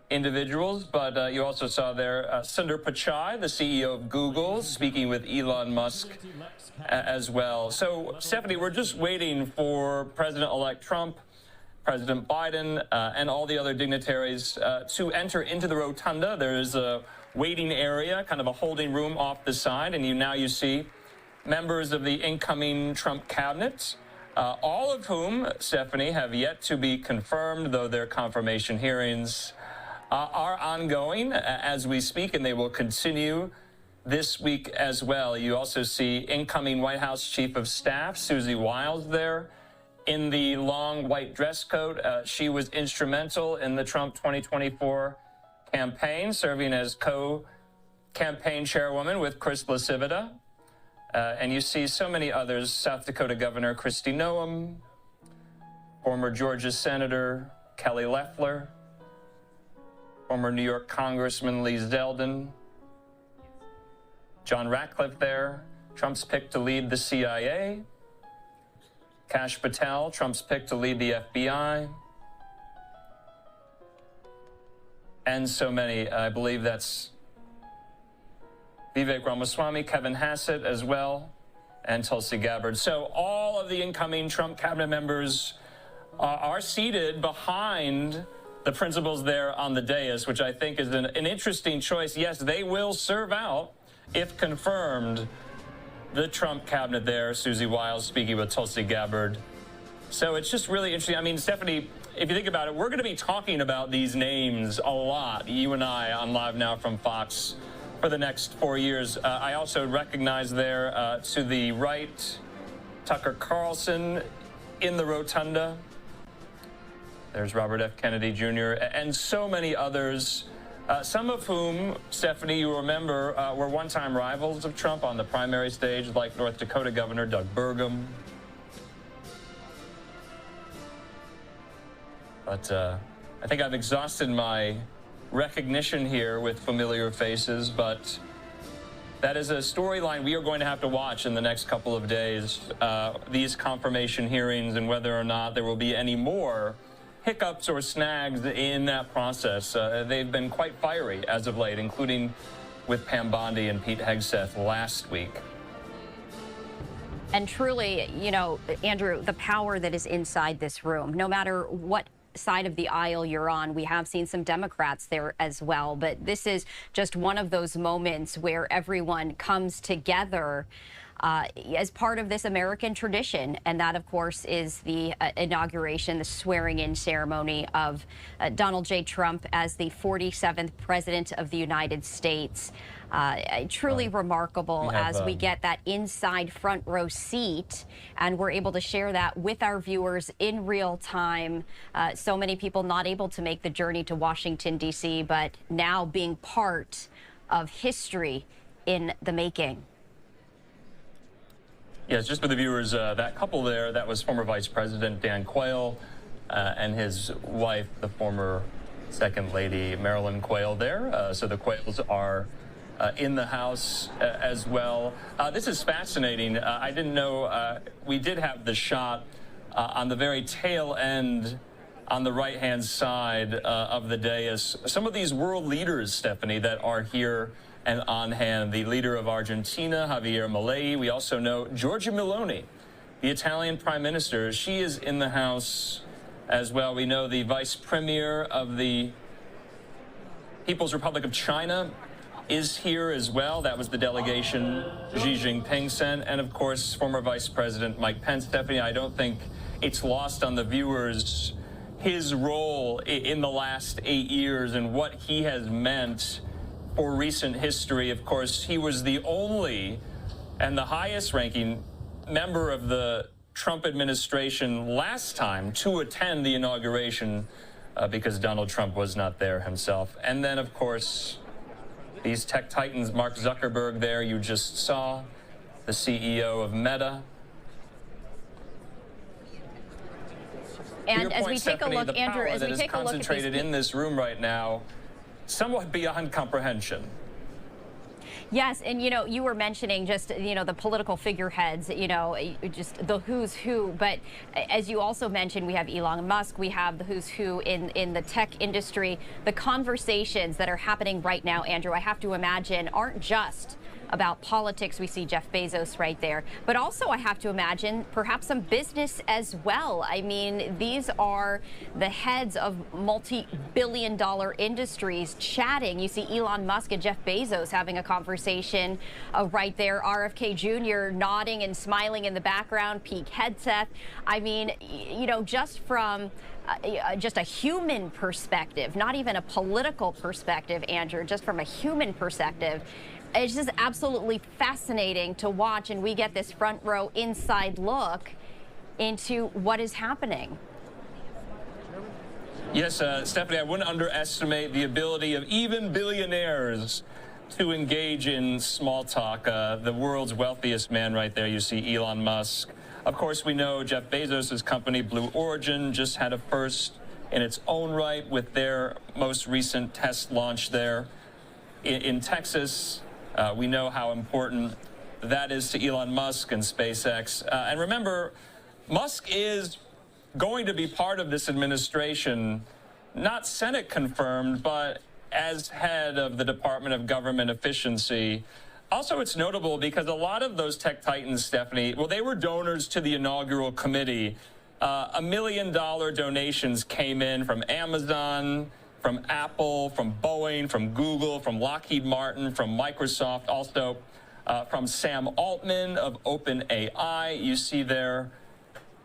individuals, but you also saw there Sundar Pichai, the CEO of Google, speaking with Elon Musk as well. So, Stephanie, we're just waiting for President-elect Trump, President Biden, and all the other dignitaries to enter into the rotunda. There is a waiting area, kind of a holding room off the side, and now you see members of the incoming Trump cabinet, all of whom, Stephanie, have yet to be confirmed, though their confirmation hearings are ongoing as we speak, and they will continue this week as well. You also see incoming White House Chief of Staff, Susie Wiles, there in the long white dress coat. She was instrumental in the Trump 2024 campaign, serving as co-campaign chairwoman with Chris LaCivita. And you see so many others, South Dakota Governor Kristi Noem, former Georgia Senator Kelly Loeffler, former New York Congressman Lee Zeldin, John Ratcliffe there, Trump's pick to lead the CIA, Kash Patel, Trump's pick to lead the FBI, and so many. I believe that's Vivek Ramaswamy, Kevin Hassett as well, and Tulsi Gabbard. So all of the incoming Trump cabinet members are seated behind the principals there on the dais, which I think is an interesting choice. Yes, they will serve out, if confirmed, the Trump cabinet there, Susie Wiles speaking with Tulsi Gabbard. So it's just really interesting. I mean, Stephanie, if you think about it, we're going to be talking about these names a lot, you and I, on Live Now from Fox for the next 4 years. I also recognize there to the right, Tucker Carlson in the rotunda. There's Robert F. Kennedy Jr. and so many others. Some of whom, Stephanie, you remember, were one-time rivals of Trump on the primary stage, like North Dakota Governor Doug Burgum. But I think I've exhausted my recognition here with familiar faces, but that is a storyline we are going to have to watch in the next couple of days, these confirmation hearings, and whether or not there will be any more hiccups or snags in that process. They've been quite fiery as of late, including with Pam Bondi and Pete Hegseth last week. And truly, you know, Andrew, the power that is inside this room, no matter what side of the aisle you're on, we have seen some Democrats there as well, but this is just one of those moments where everyone comes together as part of this American tradition. And that, of course, is the inauguration, the swearing-in ceremony of Donald J. Trump as the 47th President of the United States. Truly remarkable as we get that inside front row seat, and we're able to share that with our viewers in real time. So many people not able to make the journey to Washington, D.C., but now being part of history in the making. Yes, just for the viewers, that couple there, that was former Vice President Dan Quayle and his wife, the former Second Lady Marilyn Quayle there. So the Quayles are in the House as well. This is fascinating. I didn't know we did have the shot on the very tail end on the right-hand side of the dais. Some of these world leaders, Stephanie, that are here and on hand. The leader of Argentina, Javier Milei. We also know Giorgia Meloni, the Italian Prime Minister. She is in the House as well. We know the Vice Premier of the People's Republic of China is here as well. That was the delegation Xi Jinping sent. And of course, former Vice President Mike Pence. Stephanie, I don't think it's lost on the viewers his role in the last 8 years and what he has meant for recent history. Of course, he was the only and the highest ranking member of the Trump administration last time to attend the inauguration because Donald Trump was not there himself. And then, of course, these tech titans, Mark Zuckerberg there, you just saw, the CEO of Meta. And as point, we take Stephanie, a look, Andrew, as we take a look at the power that is concentrated in this room right now, somewhat beyond comprehension. Yes, and you were mentioning just the political figureheads, just the who's who. But as you also mentioned, we have Elon Musk, we have the who's who in the tech industry. The conversations that are happening right now, Andrew, I have to imagine aren't just about politics. We see Jeff Bezos right there, but also I have to imagine perhaps some business as well. I mean, these are the heads of multi-billion-dollar industries chatting. You see Elon Musk and Jeff Bezos having a conversation right there. RFK Jr. nodding and smiling in the background. Pete Hegseth. I mean, just from just a human perspective, not even a political perspective, Andrew, just from a human perspective, it's just absolutely fascinating to watch, and we get this front row inside look into what is happening. Yes, Stephanie, I wouldn't underestimate the ability of even billionaires to engage in small talk. The world's wealthiest man right there, you see Elon Musk. Of course, we know Jeff Bezos' company, Blue Origin, just had a first in its own right with their most recent test launch there in Texas. We know how important that is to Elon Musk and SpaceX. And remember, Musk is going to be part of this administration, not Senate confirmed, but as head of the Department of Government Efficiency. Also, it's notable because a lot of those tech titans, Stephanie, well, they were donors to the inaugural committee. $1 million donations came in from Amazon, from Apple, from Boeing, from Google, from Lockheed Martin, from Microsoft, also from Sam Altman of OpenAI. You see there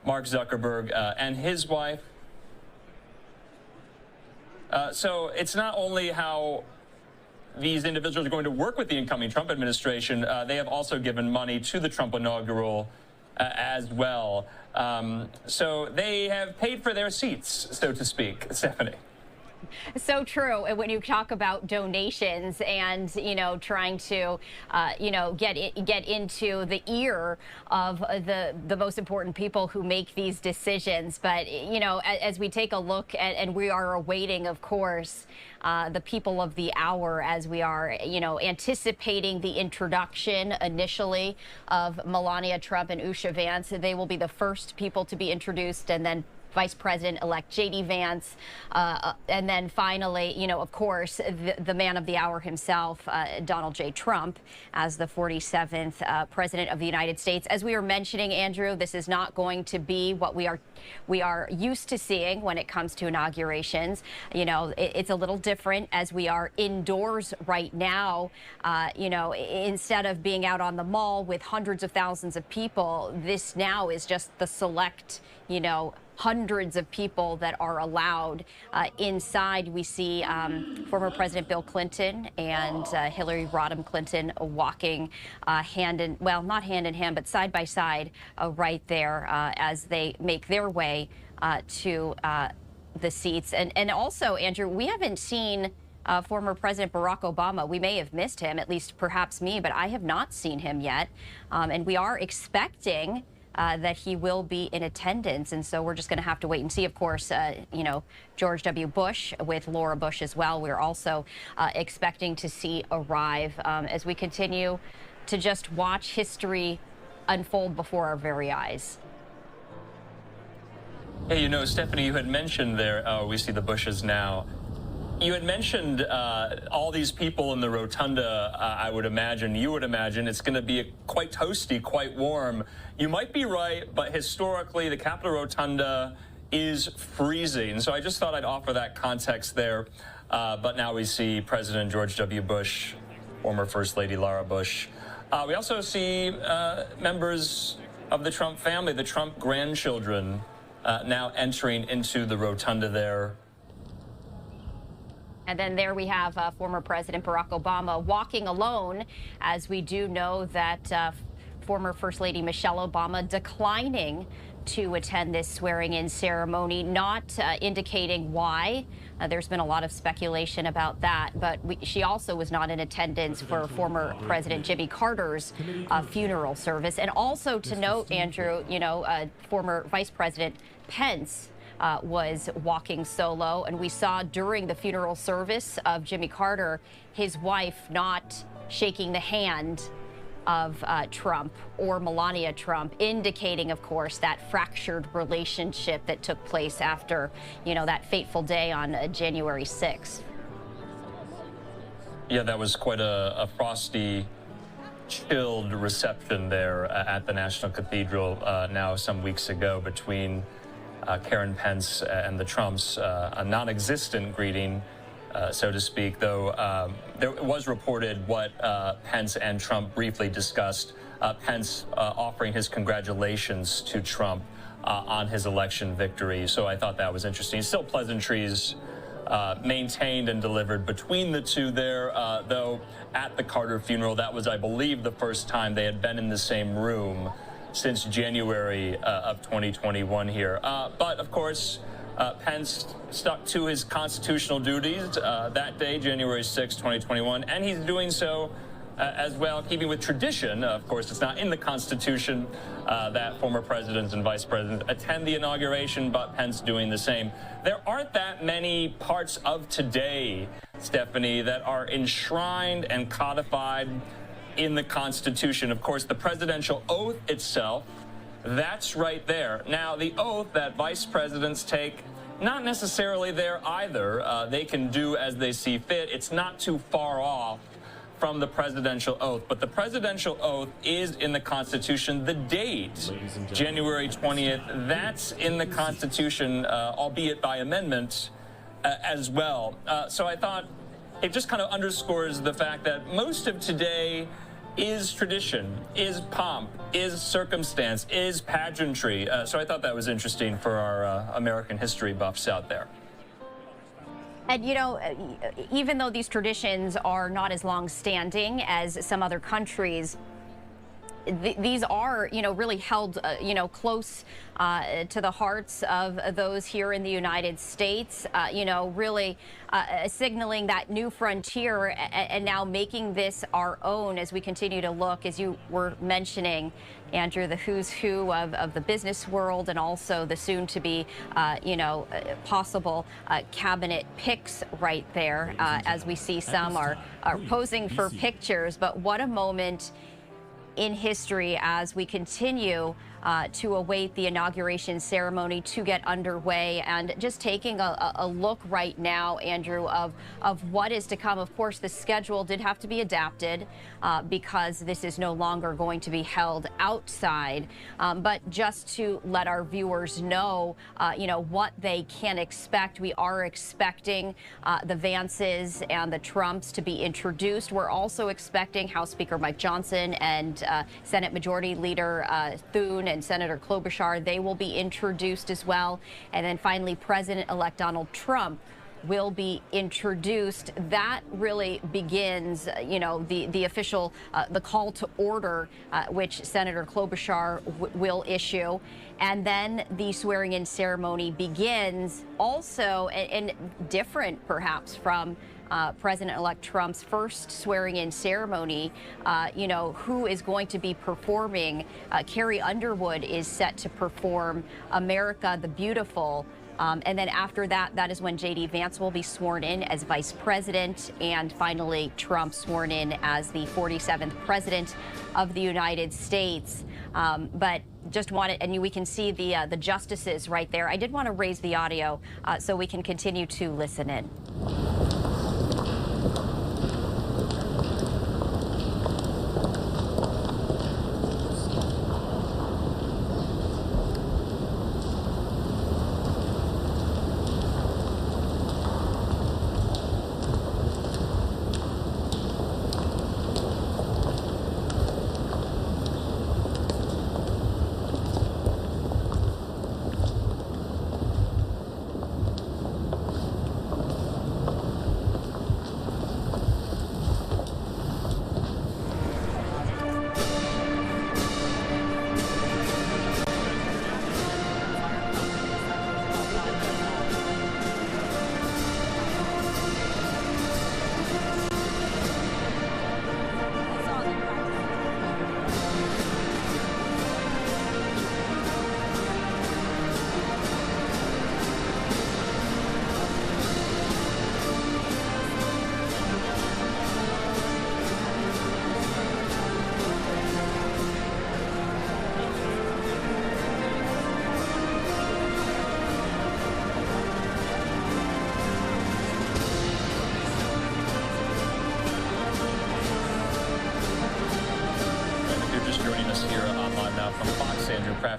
Mark Zuckerberg and his wife. So it's not only how these individuals are going to work with the incoming Trump administration, they have also given money to the Trump inaugural as well. So they have paid for their seats, so to speak, Stephanie. So true. And when you talk about donations and, trying to, get into the ear of the most important people who make these decisions. But, as we take a look at, and we are awaiting, of course, the people of the hour as we are, anticipating the introduction initially of Melania Trump and Usha Vance. They will be the first people to be introduced, and then Vice President-elect J.D. Vance, and then finally, of course, the man of the hour himself, Donald J. Trump, as the 47th President of the United States. As we were mentioning, Andrew, this is not going to be what we are used to seeing when it comes to inaugurations. It's a little different as we are indoors right now. Instead of being out on the mall with hundreds of thousands of people, this now is just the select, hundreds of people that are allowed. Inside, we see former President Bill Clinton and Hillary Rodham Clinton walking not hand in hand, but side by side right there as they make their way to the seats. And also, Andrew, we haven't seen former President Barack Obama. We may have missed him, at least perhaps me, but I have not seen him yet. And we are expecting that he will be in attendance. And so we're just going to have to wait and see. Of course, you know, George W. Bush with Laura Bush as well. We're also expecting to see arrive as we continue to just watch history unfold before our very eyes. Hey, you know, Stephanie, you had mentioned there, we see the Bushes now. You had mentioned all these people in the rotunda. I would imagine, you would imagine, it's going to be quite toasty, quite warm. You might be right, but historically, the Capitol Rotunda is freezing. So I just thought I'd offer that context there. But now we see President George W. Bush, former First Lady Laura Bush. We also see members of the Trump family, the Trump grandchildren, now entering into the rotunda there. And then there we have former President Barack Obama walking alone, as we do know that former First Lady Michelle Obama declining to attend this swearing-in ceremony, not indicating why. There's been a lot of speculation about that, but she also was not in attendance for former President Jimmy Carter's funeral service. And also to note, Andrew, you know, former Vice President Pence was walking solo, and we saw during the funeral service of Jimmy Carter, his wife not shaking the hand of Trump or Melania Trump, indicating, of course, that fractured relationship that took place after, you know, that fateful day on January 6th. Yeah, that was quite a frosty, chilled reception there at the National Cathedral now some weeks ago between Karen Pence and the Trumps, a non-existent greeting, so to speak, though there was reported what Pence and Trump briefly discussed, Pence offering his congratulations to Trump on his election victory. So I thought that was interesting. Still pleasantries maintained and delivered between the two there, though at the Carter funeral, that was, I believe, the first time they had been in the same room since January of 2021 here. But of course, Pence stuck to his constitutional duties that day, January 6, 2021, and he's doing so as well, keeping with tradition. Of course, it's not in the Constitution that former presidents and vice presidents attend the inauguration, but Pence doing the same. There aren't that many parts of today, Stephanie, that are enshrined and codified in the Constitution. Of course, the presidential oath itself, that's right there. Now, the oath that vice presidents take, not necessarily there either. They can do as they see fit. It's not too far off from the presidential oath, but the presidential oath is in the Constitution. The date, January 20th, that's in the Constitution, albeit by amendment as well. So I thought it just kind of underscores the fact that most of today is tradition, is pomp, is circumstance, is pageantry. So I thought that was interesting for our American history buffs out there. And, you know, even though these traditions are not as long-standing as some other countries, these are, you know, really held, you know, close to the hearts of those here in the United States, you know, really signaling that new frontier and now making this our own as we continue to look, as you were mentioning, Andrew, the who's who of the business world and also the soon-to-be, you know, possible cabinet picks right there, as we see some are posing for pictures. But what a moment in history as we continue to await the inauguration ceremony to get underway, and just taking a look right now, Andrew, of what is to come. Of course, the schedule did have to be adapted because this is no longer going to be held outside. But just to let our viewers know, you know, what they can expect. We are expecting the Vances and the Trumps to be introduced. We're also expecting House Speaker Mike Johnson and and Senate Majority Leader Thune and Senator Klobuchar, they will be introduced as well. And then finally, President-elect Donald Trump will be introduced. That really begins, the official, the call to order, which Senator Klobuchar will issue. And then the swearing-in ceremony begins, also, and different perhaps from President-elect Trump's first swearing-in ceremony. Who is going to be performing? Carrie Underwood is set to perform America the Beautiful. And then after that, that is when J.D. Vance will be sworn in as vice president, and finally Trump sworn in as the 47th president of the United States. But just wanted, and we can see the justices right there. I did want to raise the audio so we can continue to listen in.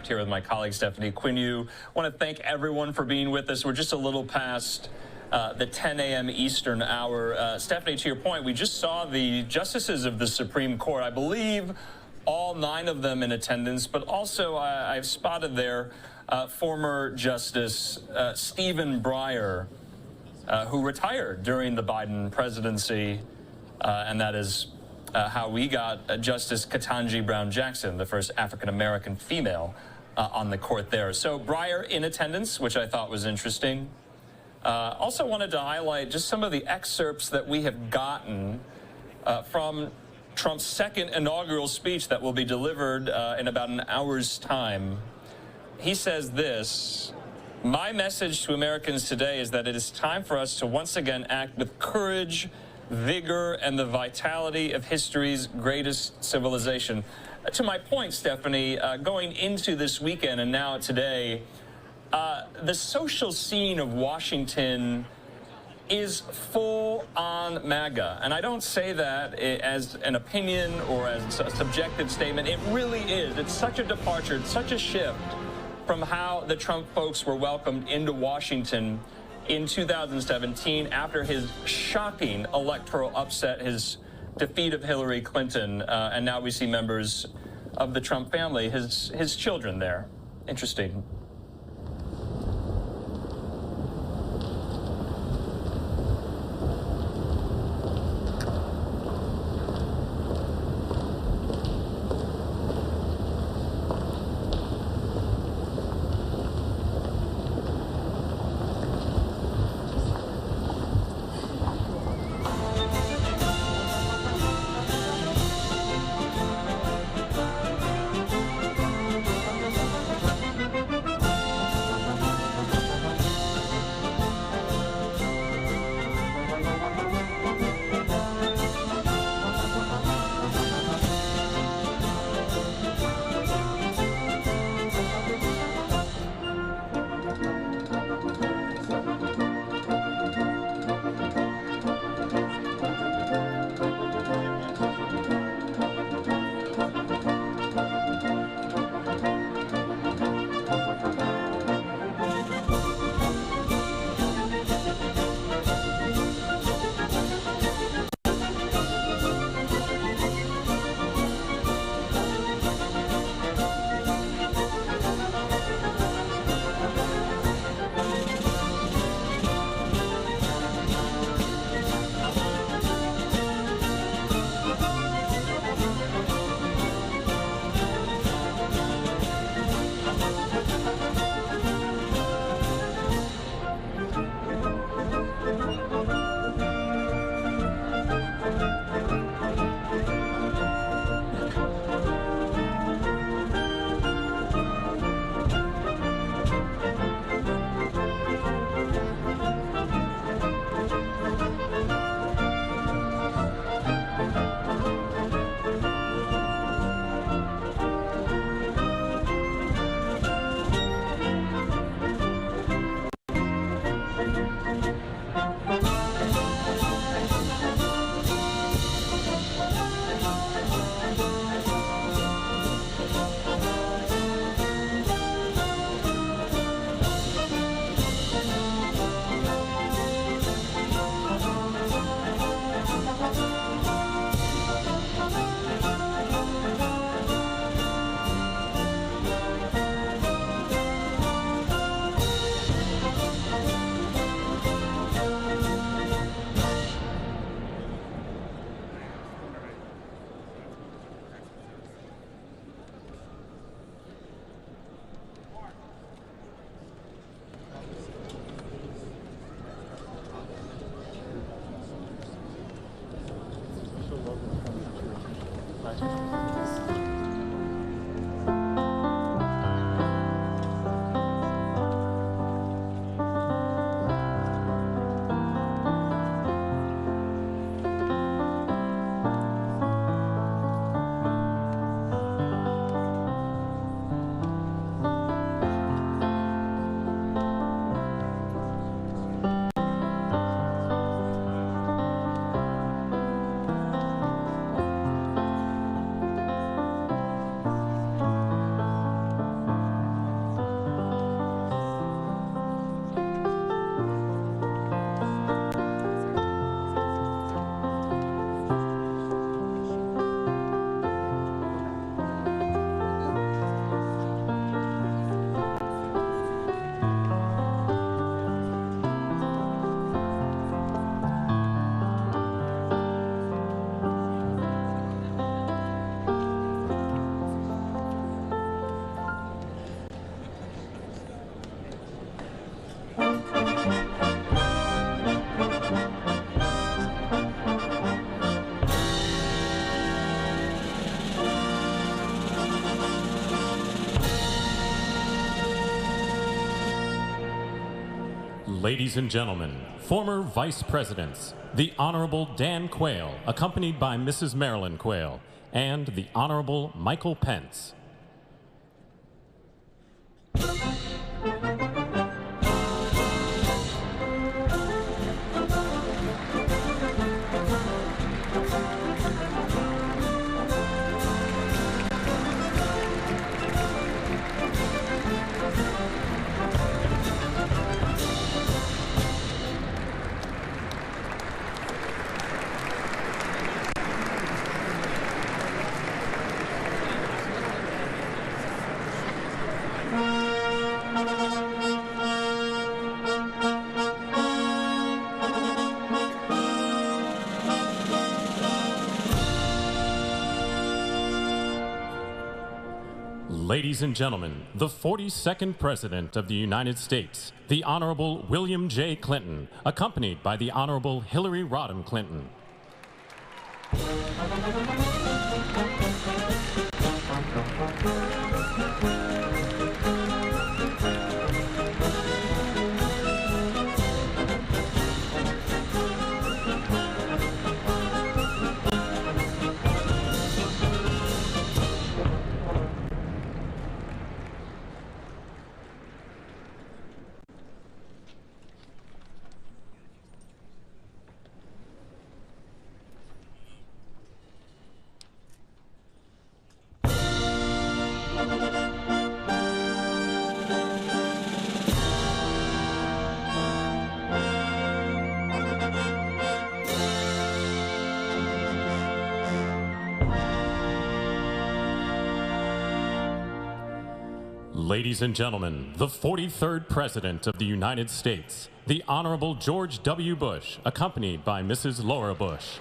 Here with my colleague Stephanie Quinu. I want to thank everyone for being with us. We're just a little past the 10 a.m. Eastern hour. Stephanie, to your point, we just saw the justices of the Supreme Court. I believe all 9 of them in attendance, but also I've spotted there former Justice Stephen Breyer, who retired during the Biden presidency, and that is how we got Justice Ketanji Brown Jackson, the first African-American female on the court there. So Breyer in attendance, which I thought was interesting. Also wanted to highlight just some of the excerpts that we have gotten from Trump's second inaugural speech that will be delivered in about an hour's time. He says this: "My message to Americans today is that it is time for us to once again act with courage, vigor, and the vitality of history's greatest civilization." To my point, Stephanie, going into this weekend and now today, the social scene of Washington is full on MAGA. And I don't say that as an opinion or as a subjective statement. It really is. It's such a departure, it's such a shift from how the Trump folks were welcomed into Washington in 2017 after his shocking electoral upset, his defeat of Hillary Clinton, and now we see members of the Trump family, his children there. Interesting. Ladies and gentlemen, former Vice Presidents, the Honorable Dan Quayle, accompanied by Mrs. Marilyn Quayle, and the Honorable Michael Pence. Ladies and gentlemen, the 42nd President of the United States, the Honorable William J. Clinton, accompanied by the Honorable Hillary Rodham Clinton. Ladies and gentlemen, the 43rd President of the United States, the Honorable George W. Bush, accompanied by Mrs. Laura Bush.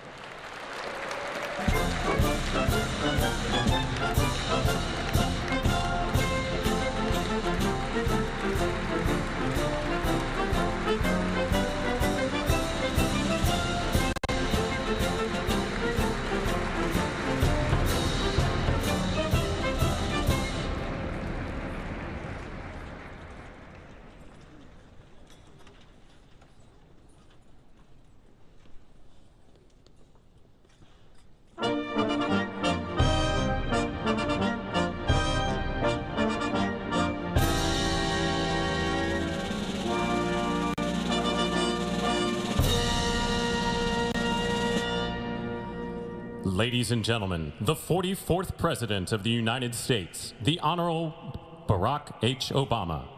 Ladies and gentlemen, the 44th President of the United States, the Honorable Barack H. Obama.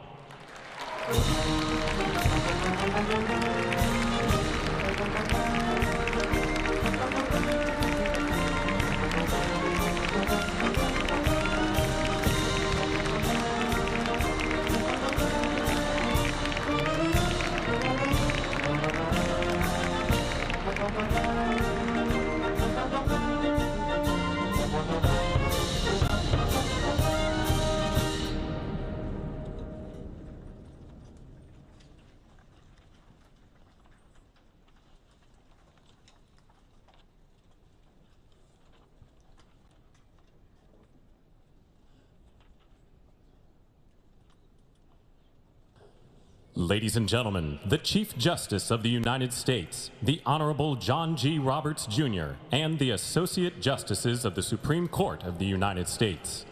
Ladies and gentlemen, the Chief Justice of the United States, the Honorable John G. Roberts, Jr., and the Associate Justices of the Supreme Court of the United States.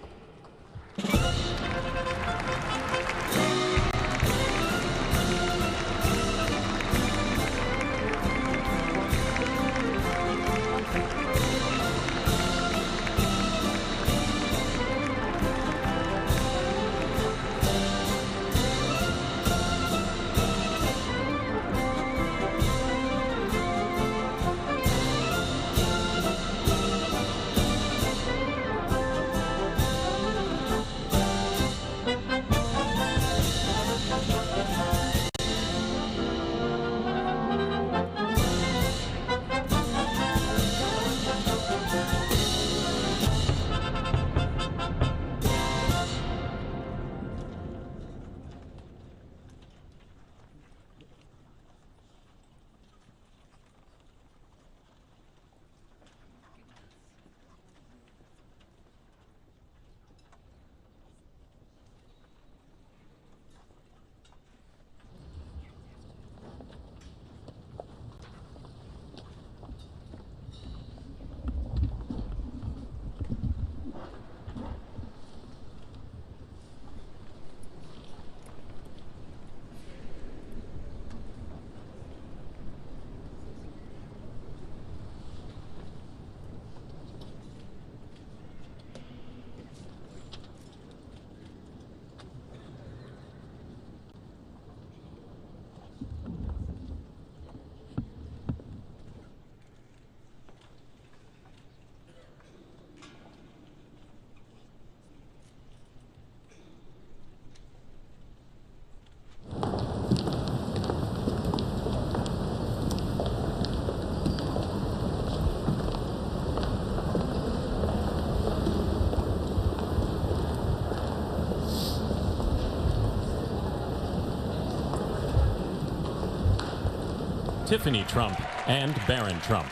Tiffany Trump and Barron Trump.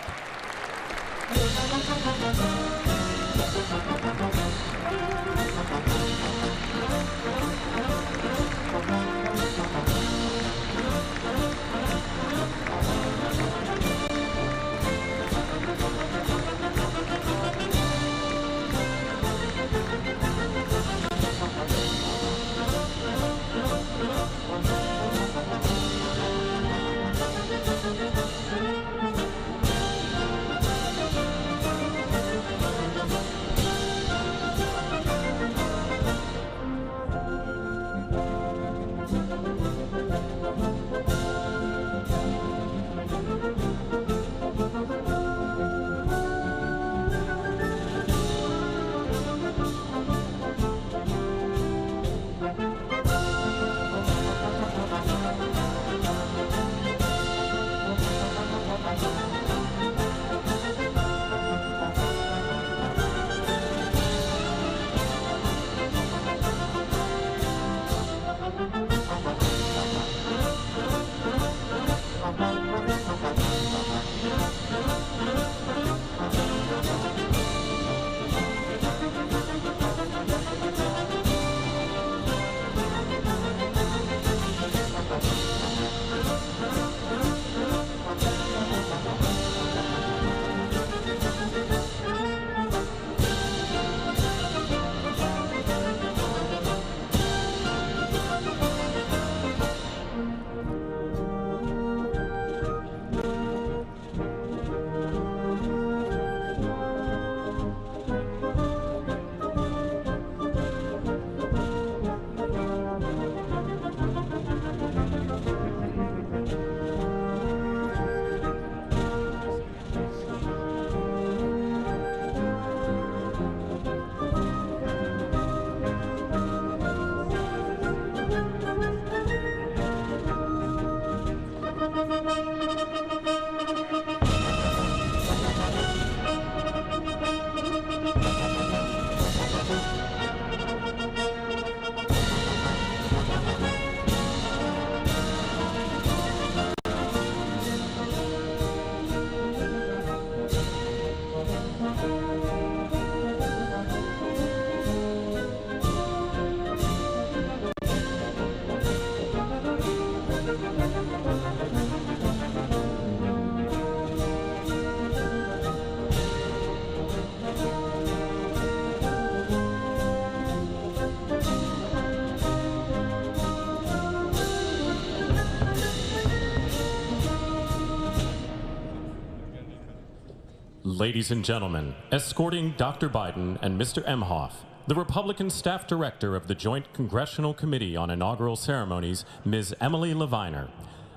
Ladies and gentlemen, escorting Dr. Biden and Mr. Emhoff, the Republican Staff Director of the Joint Congressional Committee on Inaugural Ceremonies, Ms. Emily Leviner,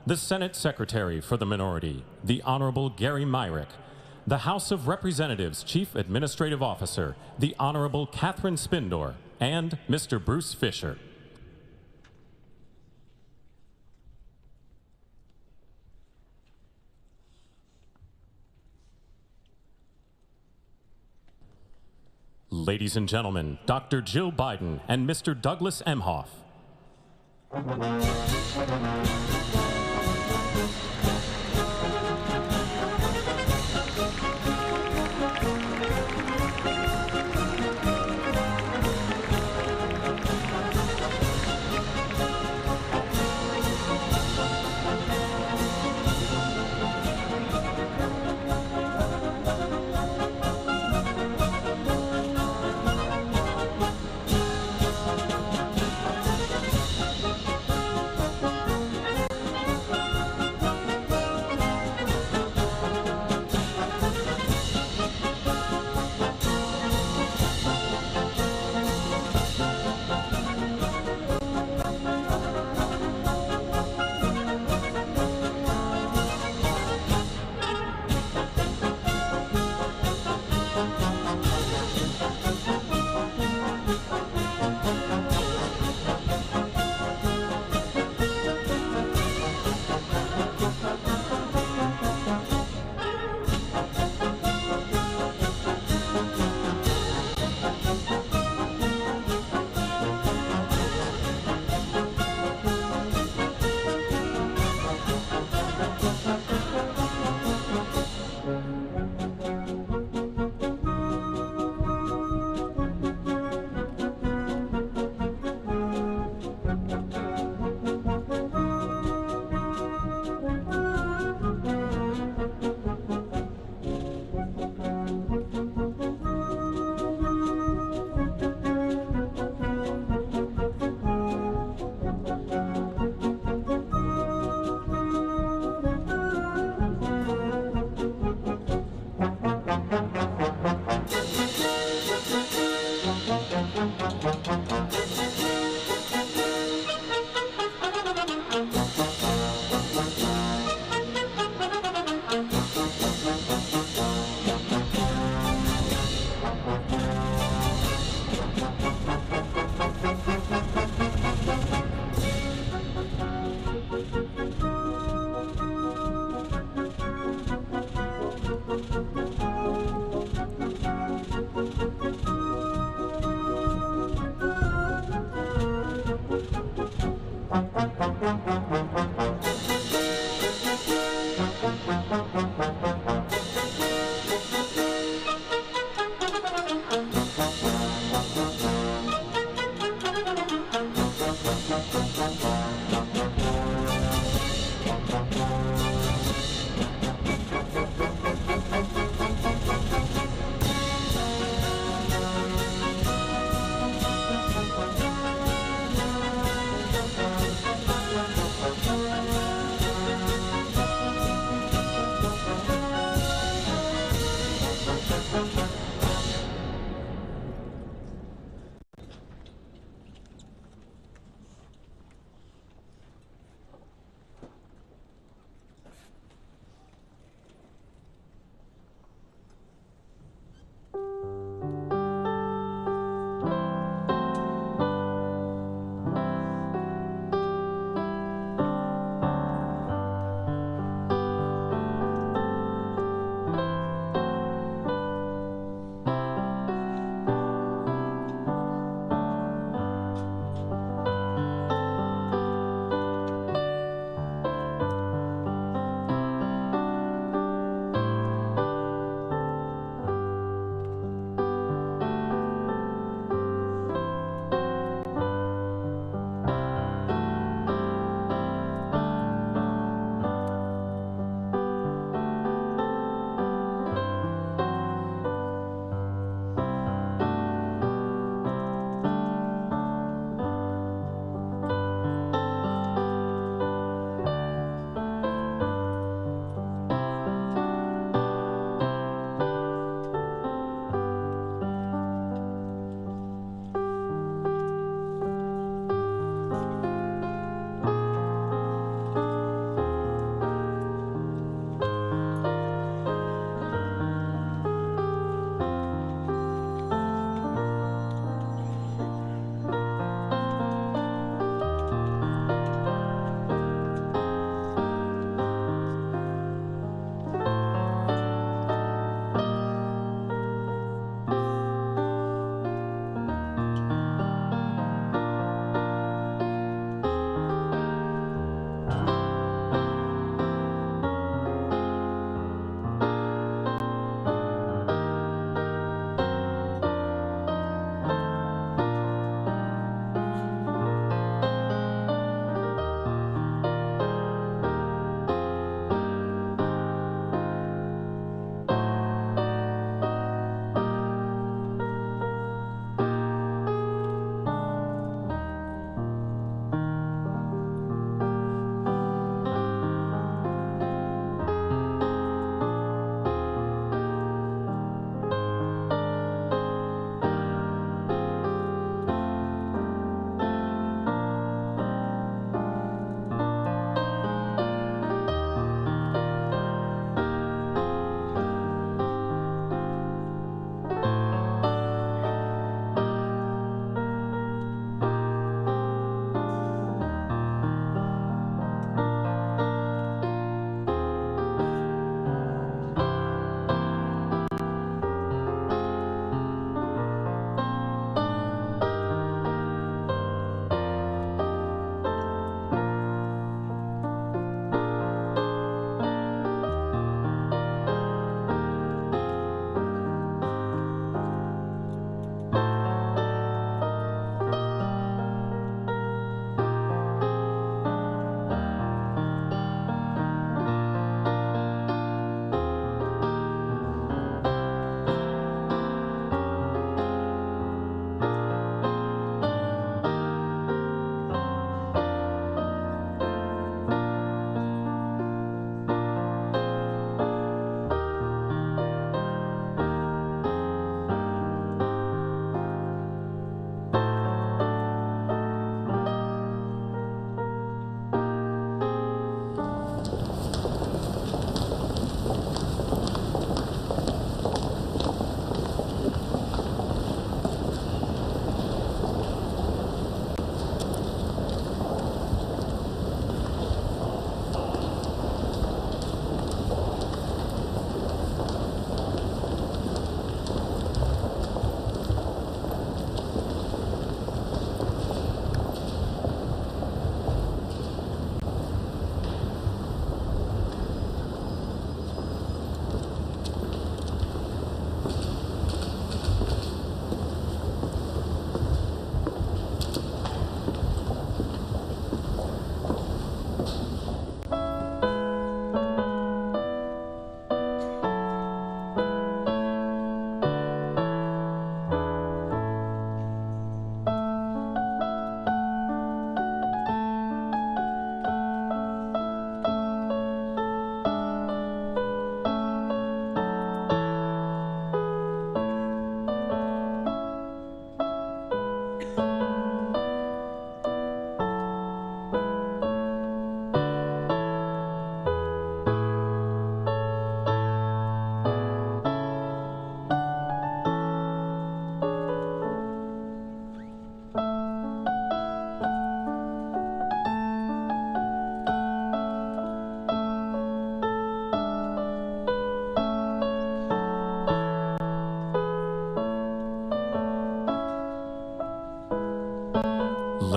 the Senate Secretary for the Minority, the Honorable Gary Myrick, the House of Representatives Chief Administrative Officer, the Honorable Catherine Spindor, and Mr. Bruce Fisher. Ladies and gentlemen, Dr. Jill Biden and Mr. Douglas Emhoff.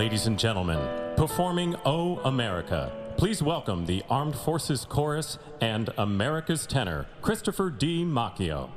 ladies and gentlemen, performing "Oh America," please welcome the Armed Forces Chorus and America's tenor, Christopher D. Macchio.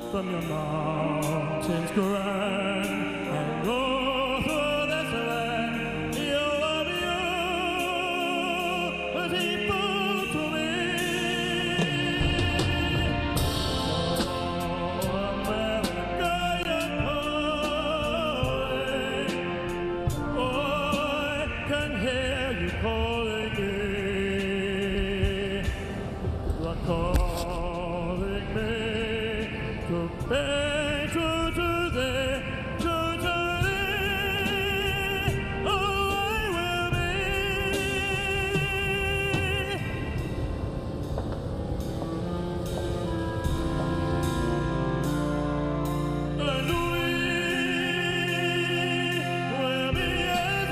From your mountains grand and go through this land, you love you, people to me. Oh, America, you're calling. Oh, I can hear you calling me. You're calling me. Back to thee, oh, I will be. And we will be as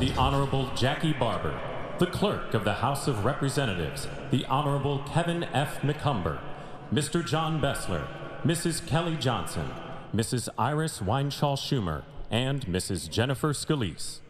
The Honorable Jackie Barber, the Clerk of the House of Representatives, the Honorable Kevin F. McCumber, Mr. John Bessler, Mrs. Kelly Johnson, Mrs. Iris Weinschall Schumer, and Mrs. Jennifer Scalise.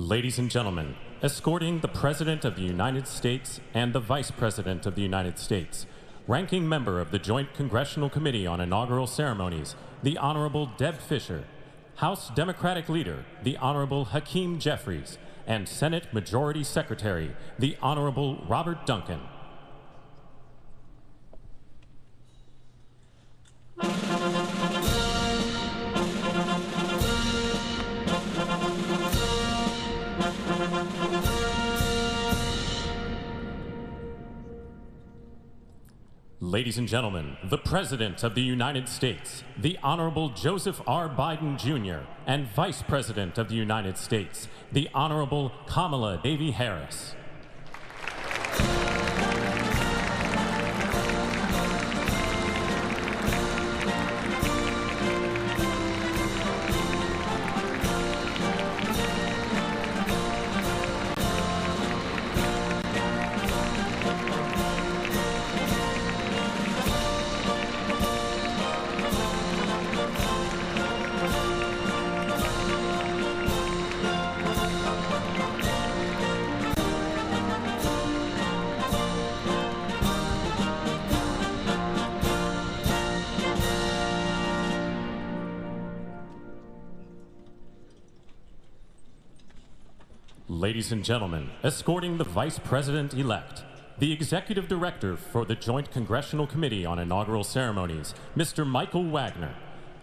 Ladies and gentlemen, escorting the President of the United States and the Vice President of the United States, Ranking Member of the Joint Congressional Committee on Inaugural Ceremonies, the Honorable Deb Fischer, House Democratic Leader, the Honorable Hakeem Jeffries, and Senate Majority Secretary, the Honorable Robert Duncan. Ladies and gentlemen, the President of the United States, the Honorable Joseph R. Biden Jr., and Vice President of the United States, the Honorable Kamala Devi Harris. Ladies and gentlemen, escorting the Vice President-elect, the Executive Director for the Joint Congressional Committee on Inaugural Ceremonies, Mr. Michael Wagner,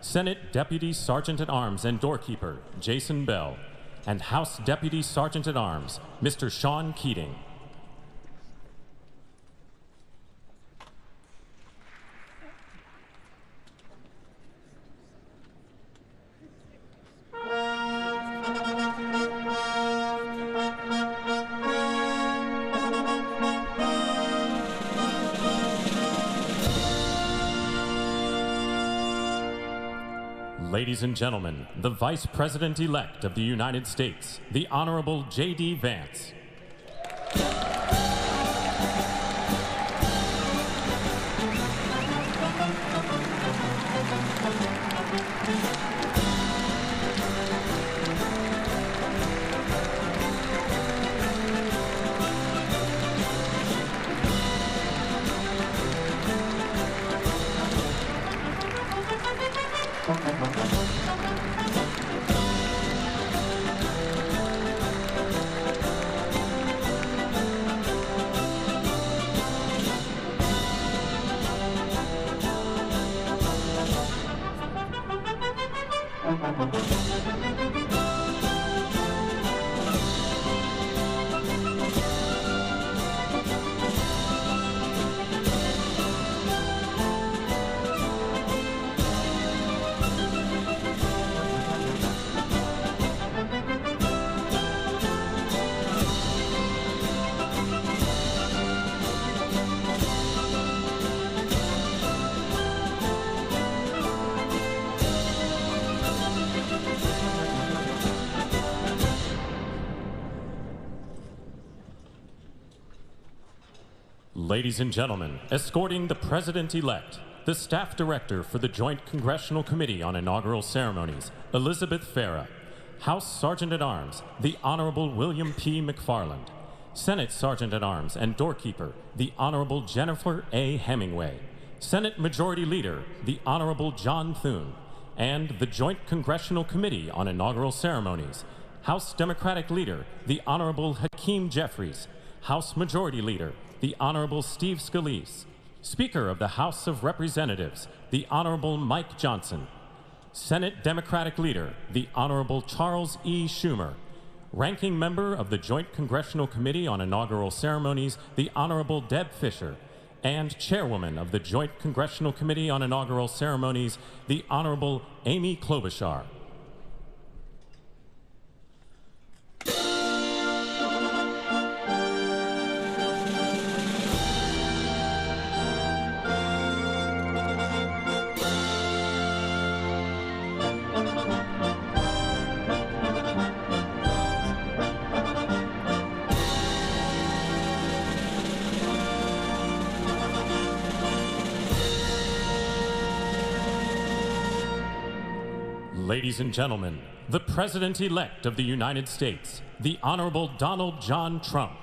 Senate Deputy Sergeant-at-Arms and Doorkeeper, Jason Bell, and House Deputy Sergeant-at-Arms, Mr. Sean Keating. Ladies and gentlemen, the Vice President-elect of the United States, the Honorable J.D. Vance. Ladies and gentlemen, escorting the President-elect, the Staff Director for the Joint Congressional Committee on Inaugural Ceremonies, Elizabeth Farah, House Sergeant-at-Arms, the Honorable William P. McFarland, Senate Sergeant-at-Arms and Doorkeeper, the Honorable Jennifer A. Hemingway, Senate Majority Leader, the Honorable John Thune, and the Joint Congressional Committee on Inaugural Ceremonies, House Democratic Leader, the Honorable Hakeem Jeffries, House Majority Leader, the Honorable Steve Scalise, Speaker of the House of Representatives, the Honorable Mike Johnson, Senate Democratic Leader, the Honorable Charles E. Schumer, Ranking Member of the Joint Congressional Committee on Inaugural Ceremonies, the Honorable Deb Fischer, and Chairwoman of the Joint Congressional Committee on Inaugural Ceremonies, the Honorable Amy Klobuchar. Ladies and gentlemen, the President-elect of the United States, the Honorable Donald John Trump.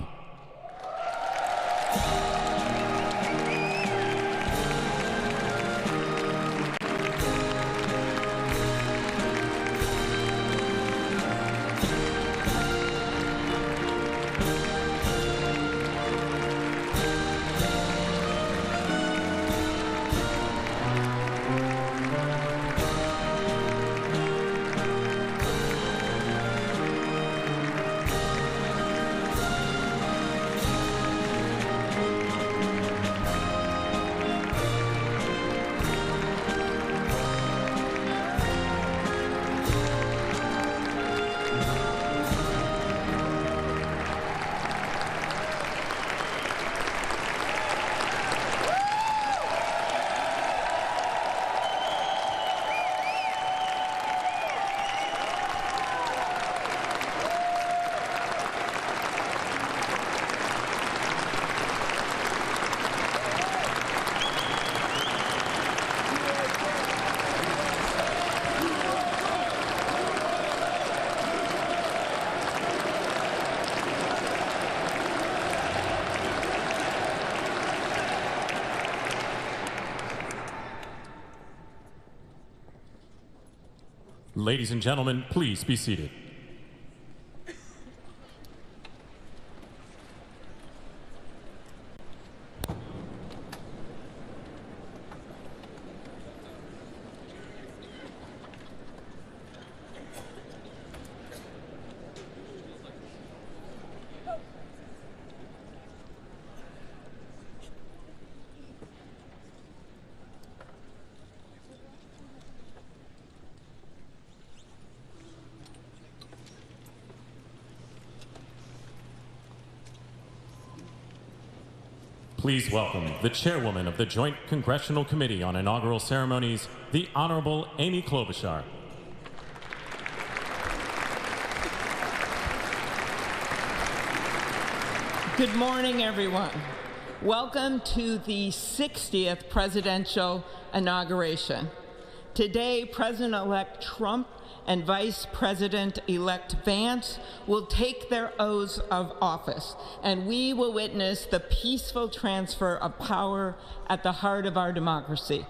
Ladies and gentlemen, please be seated. Please welcome the chairwoman of the Joint Congressional Committee on Inaugural Ceremonies, the Honorable Amy Klobuchar. Good morning, everyone. Welcome to the 60th presidential inauguration. Today, President-elect Trump and Vice President-elect Vance will take their oaths of office, and we will witness the peaceful transfer of power at the heart of our democracy.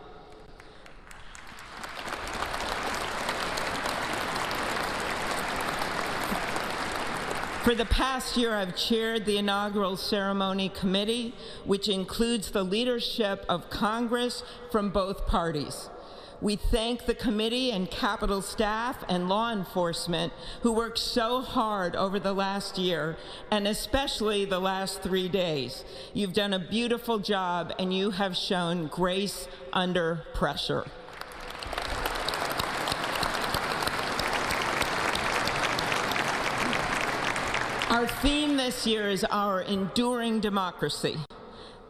For the past year, I've chaired the inaugural ceremony committee, which includes the leadership of Congress from both parties. We thank the committee and Capitol staff and law enforcement who worked so hard over the last year, and especially the last 3 days. You've done a beautiful job, and you have shown grace under pressure. Our theme this year is our enduring democracy.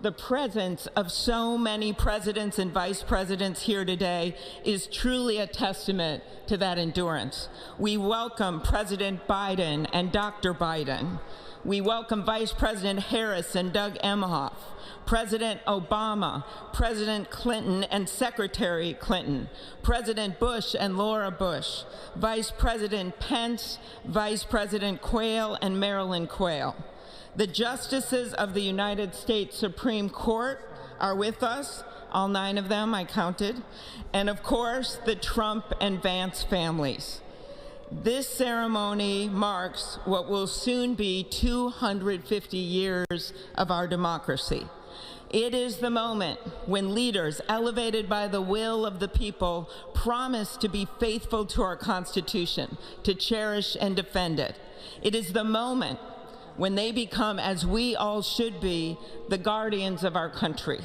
The presence of so many presidents and vice presidents here today is truly a testament to that endurance. We welcome President Biden and Dr. Biden. We welcome Vice President Harris and Doug Emhoff, President Obama, President Clinton and Secretary Clinton, President Bush and Laura Bush, Vice President Pence, Vice President Quayle and Marilyn Quayle. The justices of the United States Supreme Court are with us, all 9 of them I counted, and of course the Trump and Vance families. This ceremony marks what will soon be 250 years of our democracy. It is the moment when leaders, elevated by the will of the people, promise to be faithful to our Constitution, to cherish and defend it. It is the moment when they become, as we all should be, the guardians of our country.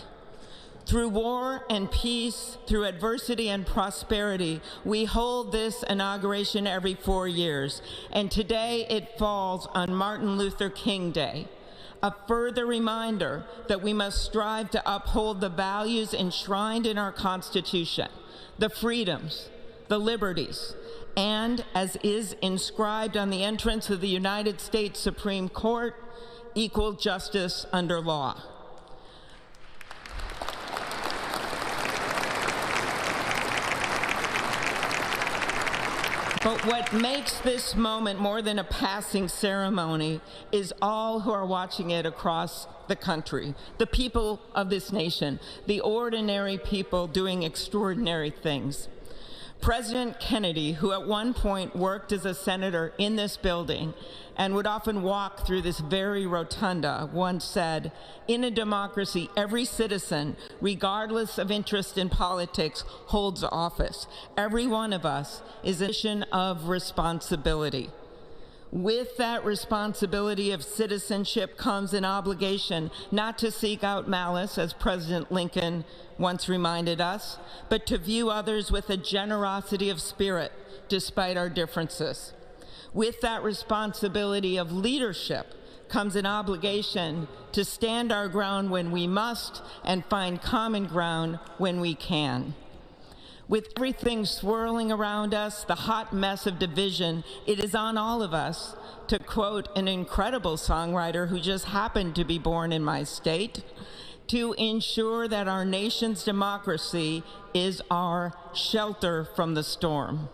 Through war and peace, through adversity and prosperity, we hold this inauguration every 4 years, and today it falls on Martin Luther King Day, a further reminder that we must strive to uphold the values enshrined in our Constitution, the freedoms, the liberties, and, as is inscribed on the entrance of the United States Supreme Court, equal justice under law. But what makes this moment more than a passing ceremony is all who are watching it across the country, the people of this nation, the ordinary people doing extraordinary things. President Kennedy, who at one point worked as a senator in this building and would often walk through this very rotunda, once said, "In a democracy, every citizen, regardless of interest in politics, holds office. Every one of us is a mission of responsibility." With that responsibility of citizenship comes an obligation not to seek out malice, as President Lincoln once reminded us, but to view others with a generosity of spirit despite our differences. With that responsibility of leadership comes an obligation to stand our ground when we must and find common ground when we can. With everything swirling around us, the hot mess of division, it is on all of us, to quote an incredible songwriter who just happened to be born in my state, to ensure that our nation's democracy is our shelter from the storm.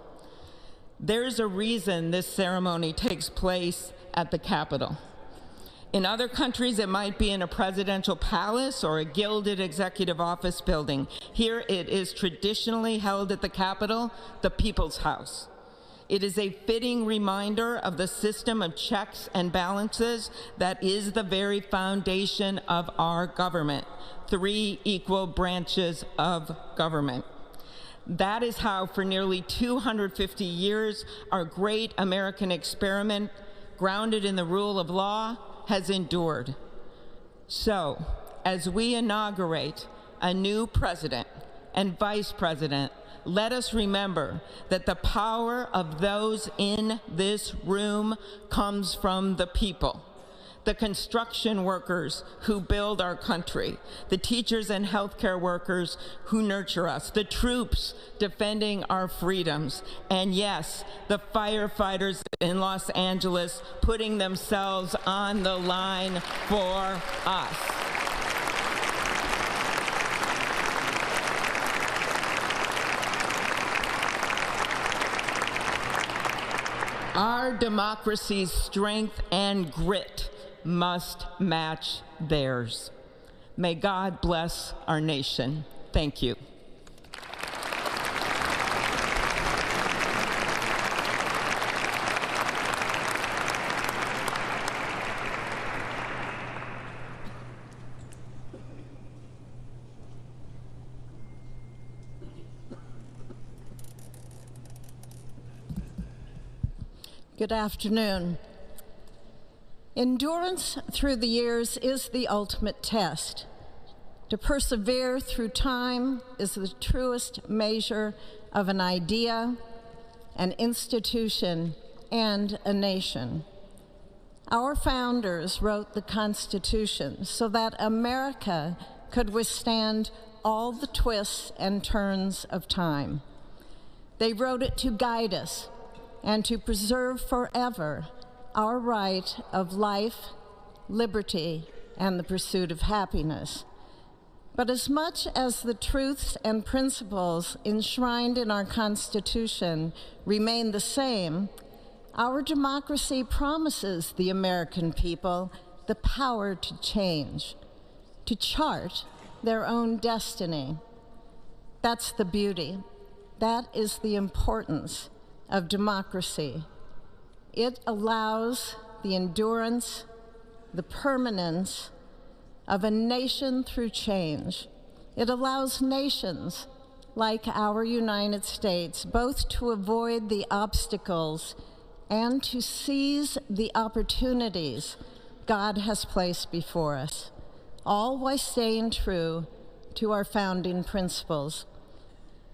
There's a reason this ceremony takes place at the Capitol. In other countries, it might be in a presidential palace or a gilded executive office building. Here it is traditionally held at the Capitol, the People's House. It is a fitting reminder of the system of checks and balances that is the very foundation of our government, 3 equal branches of government. That is how, for nearly 250 years, our great American experiment, grounded in the rule of law, has endured. So, as we inaugurate a new president and vice president, let us remember that the power of those in this room comes from the people. The construction workers who build our country, the teachers and healthcare workers who nurture us, the troops defending our freedoms, and yes, the firefighters in Los Angeles putting themselves on the line for us. Our democracy's strength and grit must match theirs. May God bless our nation. Thank you. Good afternoon. Endurance through the years is the ultimate test. To persevere through time is the truest measure of an idea, an institution, and a nation. Our founders wrote the Constitution so that America could withstand all the twists and turns of time. They wrote it to guide us and to preserve forever our right of life, liberty, and the pursuit of happiness. But as much as the truths and principles enshrined in our Constitution remain the same, our democracy promises the American people the power to change, to chart their own destiny. That's the beauty. That is the importance of democracy. It allows the endurance, the permanence of a nation through change. It allows nations like our United States both to avoid the obstacles and to seize the opportunities God has placed before us, all while staying true to our founding principles.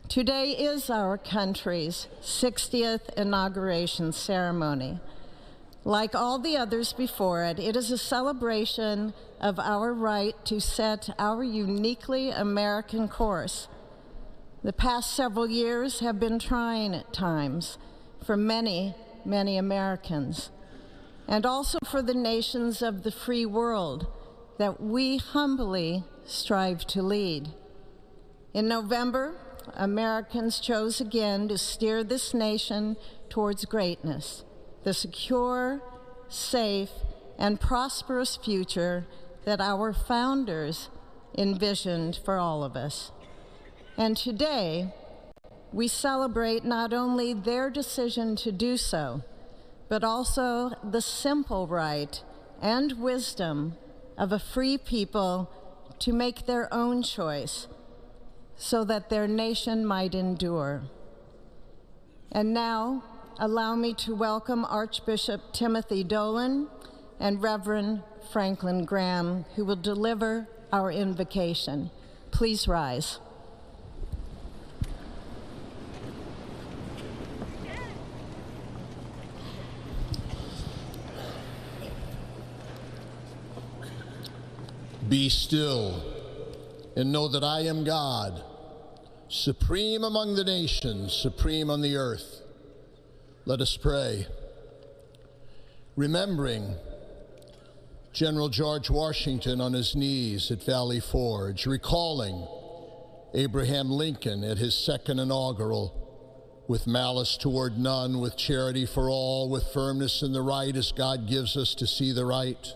Today is our country's 60th inauguration ceremony. Like all the others before it, it is a celebration of our right to set our uniquely American course. The past several years have been trying at times for many, many Americans, and also for the nations of the free world that we humbly strive to lead. In November, Americans chose again to steer this nation towards greatness, the secure, safe, and prosperous future that our founders envisioned for all of us. And today, we celebrate not only their decision to do so, but also the simple right and wisdom of a free people to make their own choice so that their nation might endure. And now, allow me to welcome Archbishop Timothy Dolan and Reverend Franklin Graham, who will deliver our invocation. Please rise. Be still and know that I am God, supreme among the nations, supreme on the earth. Let us pray. Remembering General George Washington on his knees at Valley Forge, recalling Abraham Lincoln at his second inaugural, with malice toward none, with charity for all, with firmness in the right as God gives us to see the right.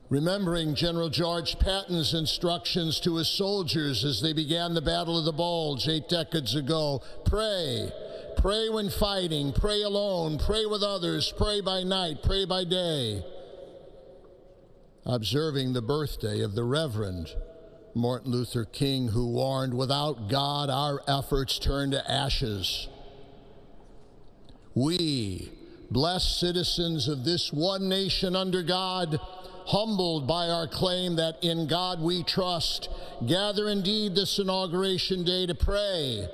Remembering General George Patton's instructions to his soldiers as they began the Battle of the Bulge 8 decades ago. Pray. Pray when fighting. Pray alone. Pray with others. Pray by night. Pray by day. Observing the birthday of the Reverend Martin Luther King, who warned, without God, our efforts turn to ashes. We, blessed citizens of this one nation under God, humbled by our claim that in God we trust, gather indeed this Inauguration Day to pray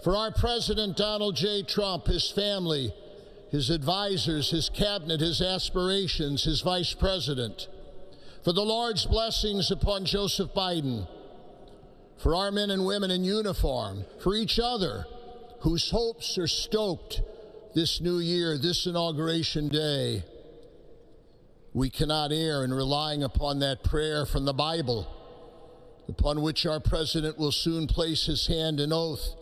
for our President Donald J. Trump, his family, his advisors, his cabinet, his aspirations, his vice president, for the Lord's blessings upon Joseph Biden, for our men and women in uniform, for each other whose hopes are stoked this new year, this Inauguration Day. We cannot err in relying upon that prayer from the Bible, upon which our president will soon place his hand in oath,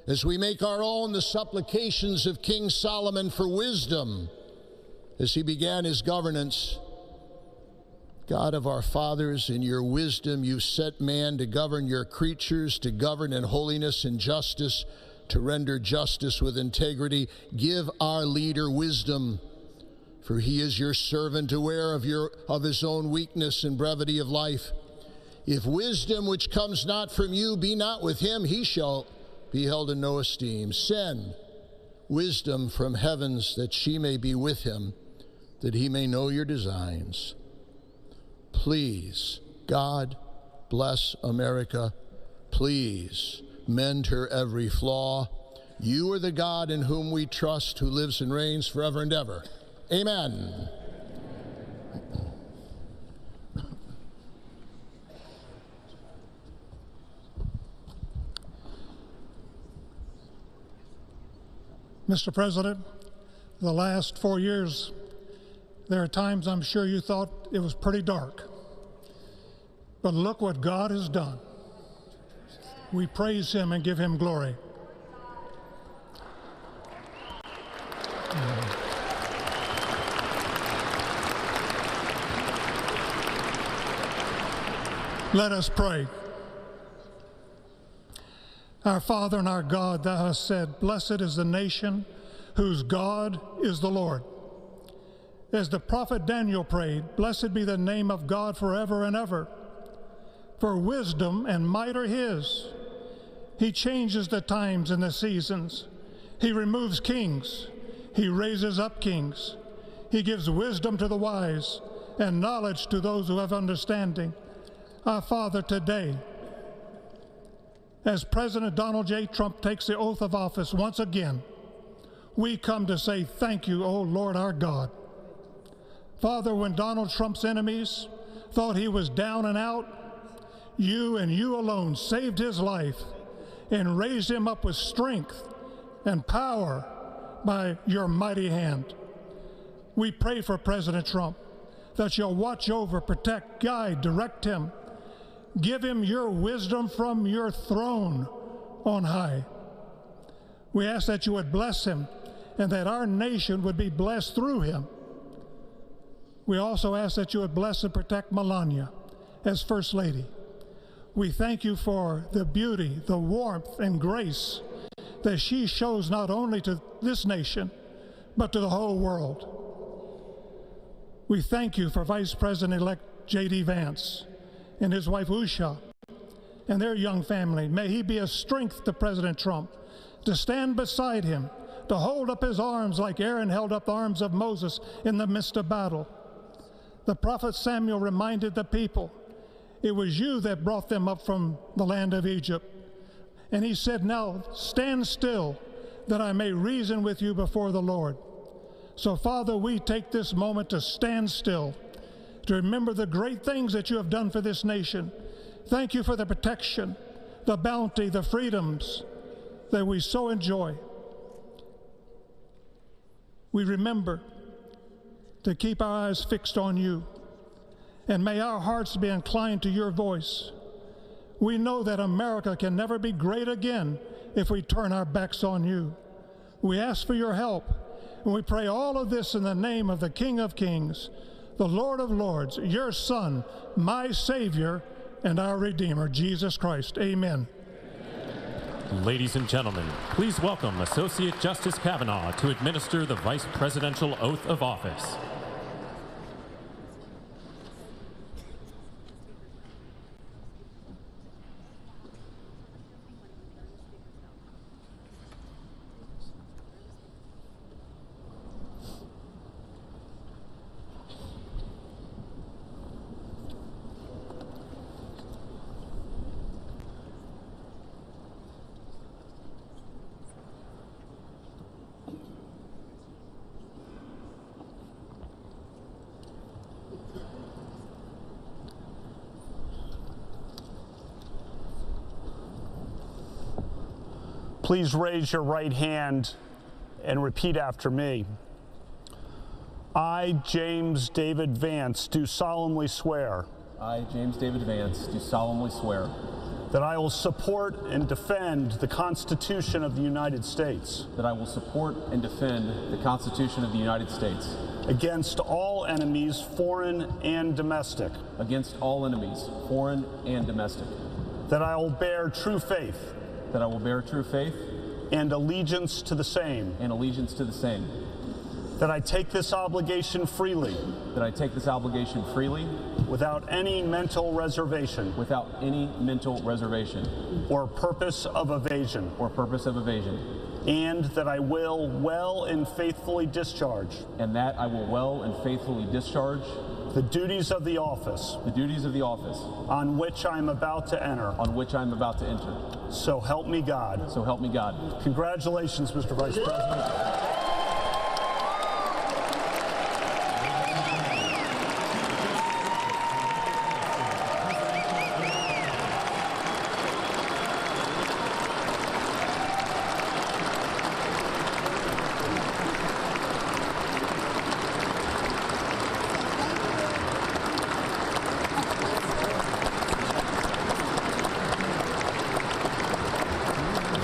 as we make our own the supplications of King Solomon for wisdom as he began his governance. God of our fathers, in your wisdom you set man to govern your creatures, to govern in holiness and justice, to render justice with integrity. Give our leader wisdom, for he is your servant, aware of his own weakness and brevity of life. If wisdom which comes not from you be not with him, he shall be held in no esteem. Send wisdom from heavens that she may be with him, that he may know your designs. Please, God, bless America. Please, mend her every flaw. You are the God in whom we trust, who lives and reigns forever and ever. Amen. Mr. President, the last 4 years, there are times I'm sure you thought it was pretty dark. But look what God has done. We praise him and give him glory. Let us pray. Our Father and our God, thou hast said, blessed is the nation whose God is the Lord. As the prophet Daniel prayed, blessed be the name of God forever and ever. For wisdom and might are his. He changes the times and the seasons. He removes kings. He raises up kings. He gives wisdom to the wise and knowledge to those who have understanding. Our Father, today, as President Donald J. Trump takes the oath of office once again, we come to say thank you, O Lord our God. Father, when Donald Trump's enemies thought he was down and out, you and you alone saved his life and raised him up with strength and power by your mighty hand. We pray for President Trump that you'll watch over, protect, guide, direct him. Give him your wisdom from your throne on high. We ask that you would bless him and that our nation would be blessed through him. We also ask that you would bless and protect Melania as First Lady. We thank you for the beauty, the warmth, and grace that she shows not only to this nation, but to the whole world. We thank you for Vice President-elect J.D. Vance and his wife Usha and their young family. May he be a strength to President Trump, to stand beside him, to hold up his arms like Aaron held up the arms of Moses in the midst of battle. The prophet Samuel reminded the people, it was you that brought them up from the land of Egypt. And he said, now stand still that I may reason with you before the Lord. So Father, we take this moment to stand still, to remember the great things that you have done for this nation. Thank you for the protection, the bounty, the freedoms that we so enjoy. We remember to keep our eyes fixed on you, and may our hearts be inclined to your voice. We know that America can never be great again if we turn our backs on you. We ask for your help, and we pray all of this in the name of the King of Kings, the Lord of Lords, your Son, my Savior, and our Redeemer, Jesus Christ. Amen. Ladies and gentlemen, please welcome Associate Justice Kavanaugh to administer the Vice Presidential Oath of Office. Please raise your right hand and repeat after me. I, James David Vance, do solemnly swear. I, James David Vance, do solemnly swear that I will support and defend the Constitution of the United States. that I will support and defend the Constitution of the United States Against all enemies, foreign and domestic. against all enemies, foreign and domestic. That I will bear true faith. That I will bear true faith and allegiance to the same. and allegiance to the same. That I take this obligation freely. That I take this obligation freely without any mental reservation. without any mental reservation or purpose of evasion. or purpose of evasion. And that I will well and faithfully discharge. And that I will well and faithfully discharge the duties of the office. the duties of the office On which I am about to enter. on which I am about to enter. So help me God. So help me God. Congratulations, Mr. Vice President.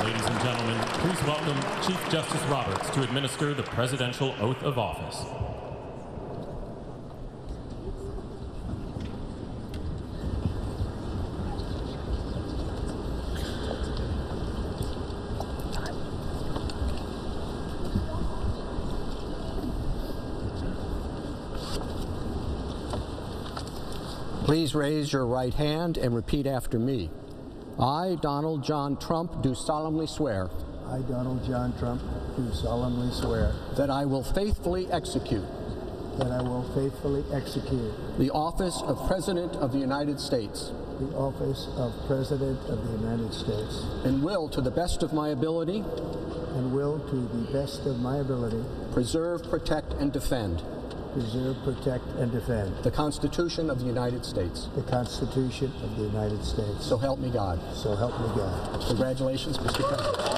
Ladies and gentlemen, please welcome Chief Justice Roberts to administer the Presidential Oath of Office. Please raise your right hand and repeat after me. I, Donald John Trump, do solemnly swear I, Donald John Trump, do solemnly swear that I will faithfully execute that I will faithfully execute the office of President of the United States the office of President of the United States and will, to the best of my ability, and will, to the best of my ability, preserve, protect, and defend preserve, protect, and defend the Constitution of the United States. the Constitution of the United States. So help me God. So help me God. Congratulations, Mr. President.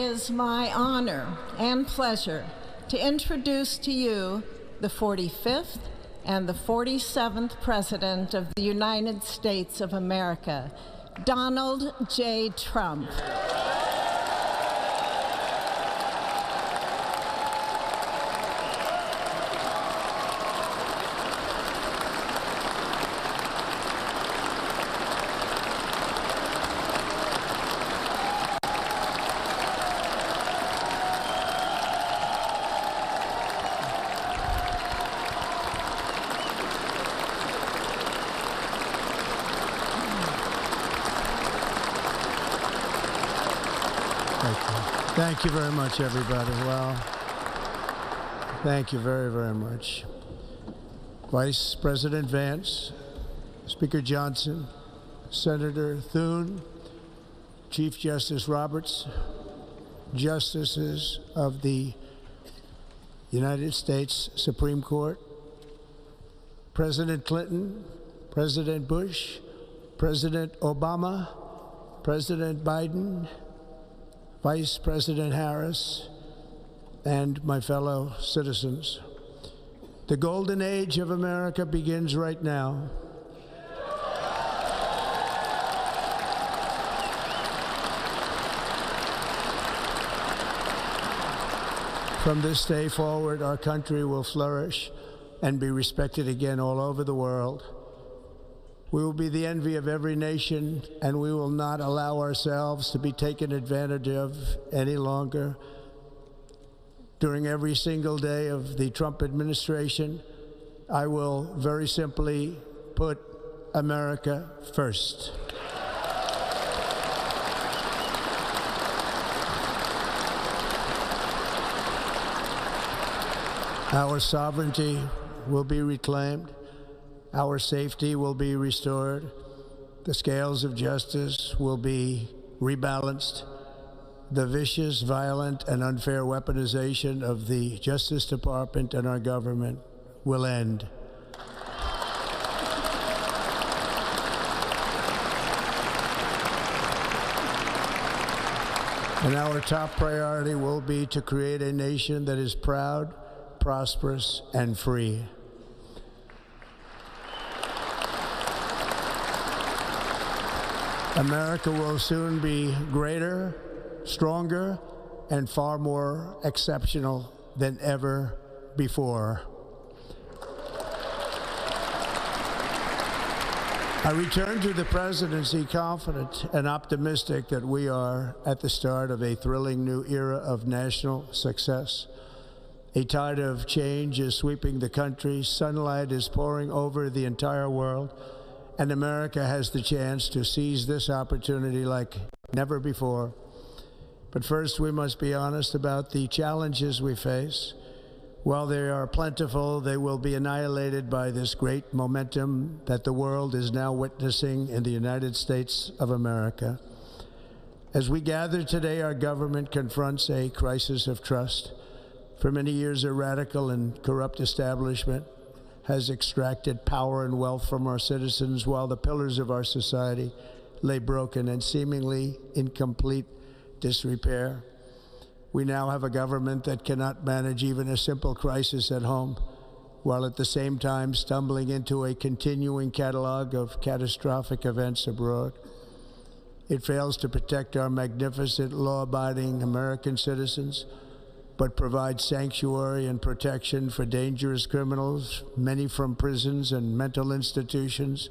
is my honor and pleasure to introduce to you the 45th and the 47th President of the United States of America, Donald J. Trump. Thank you very much, everybody. Well, thank you very, very much. Vice President Vance, Speaker Johnson, Senator Thune, Chief Justice Roberts, Justices of the United States Supreme Court, President Clinton, President Bush, President Obama, President Biden, Vice President Harris, and my fellow citizens. The golden age of America begins right now. From this day forward, our country will flourish and be respected again all over the world. We will be the envy of every nation, and we will not allow ourselves to be taken advantage of any longer. During every single day of the Trump administration, I will very simply put America first. Our sovereignty will be reclaimed. Our safety will be restored. The scales of justice will be rebalanced. The vicious, violent, and unfair weaponization of the Justice Department and our government will end. And our top priority will be to create a nation that is proud, prosperous, and free. America will soon be greater, stronger, and far more exceptional than ever before. I return to the presidency confident and optimistic that we are at the start of a thrilling new era of national success. A tide of change is sweeping the country, sunlight is pouring over the entire world, and America has the chance to seize this opportunity like never before. But first, we must be honest about the challenges we face. While they are plentiful, they will be annihilated by this great momentum that the world is now witnessing in the United States of America. As we gather today, our government confronts a crisis of trust. For many years, a radical and corrupt establishment has extracted power and wealth from our citizens while the pillars of our society lay broken and seemingly in complete disrepair. We now have a government that cannot manage even a simple crisis at home, while at the same time stumbling into a continuing catalog of catastrophic events abroad. It fails to protect our magnificent, law-abiding American citizens, but provides sanctuary and protection for dangerous criminals, many from prisons and mental institutions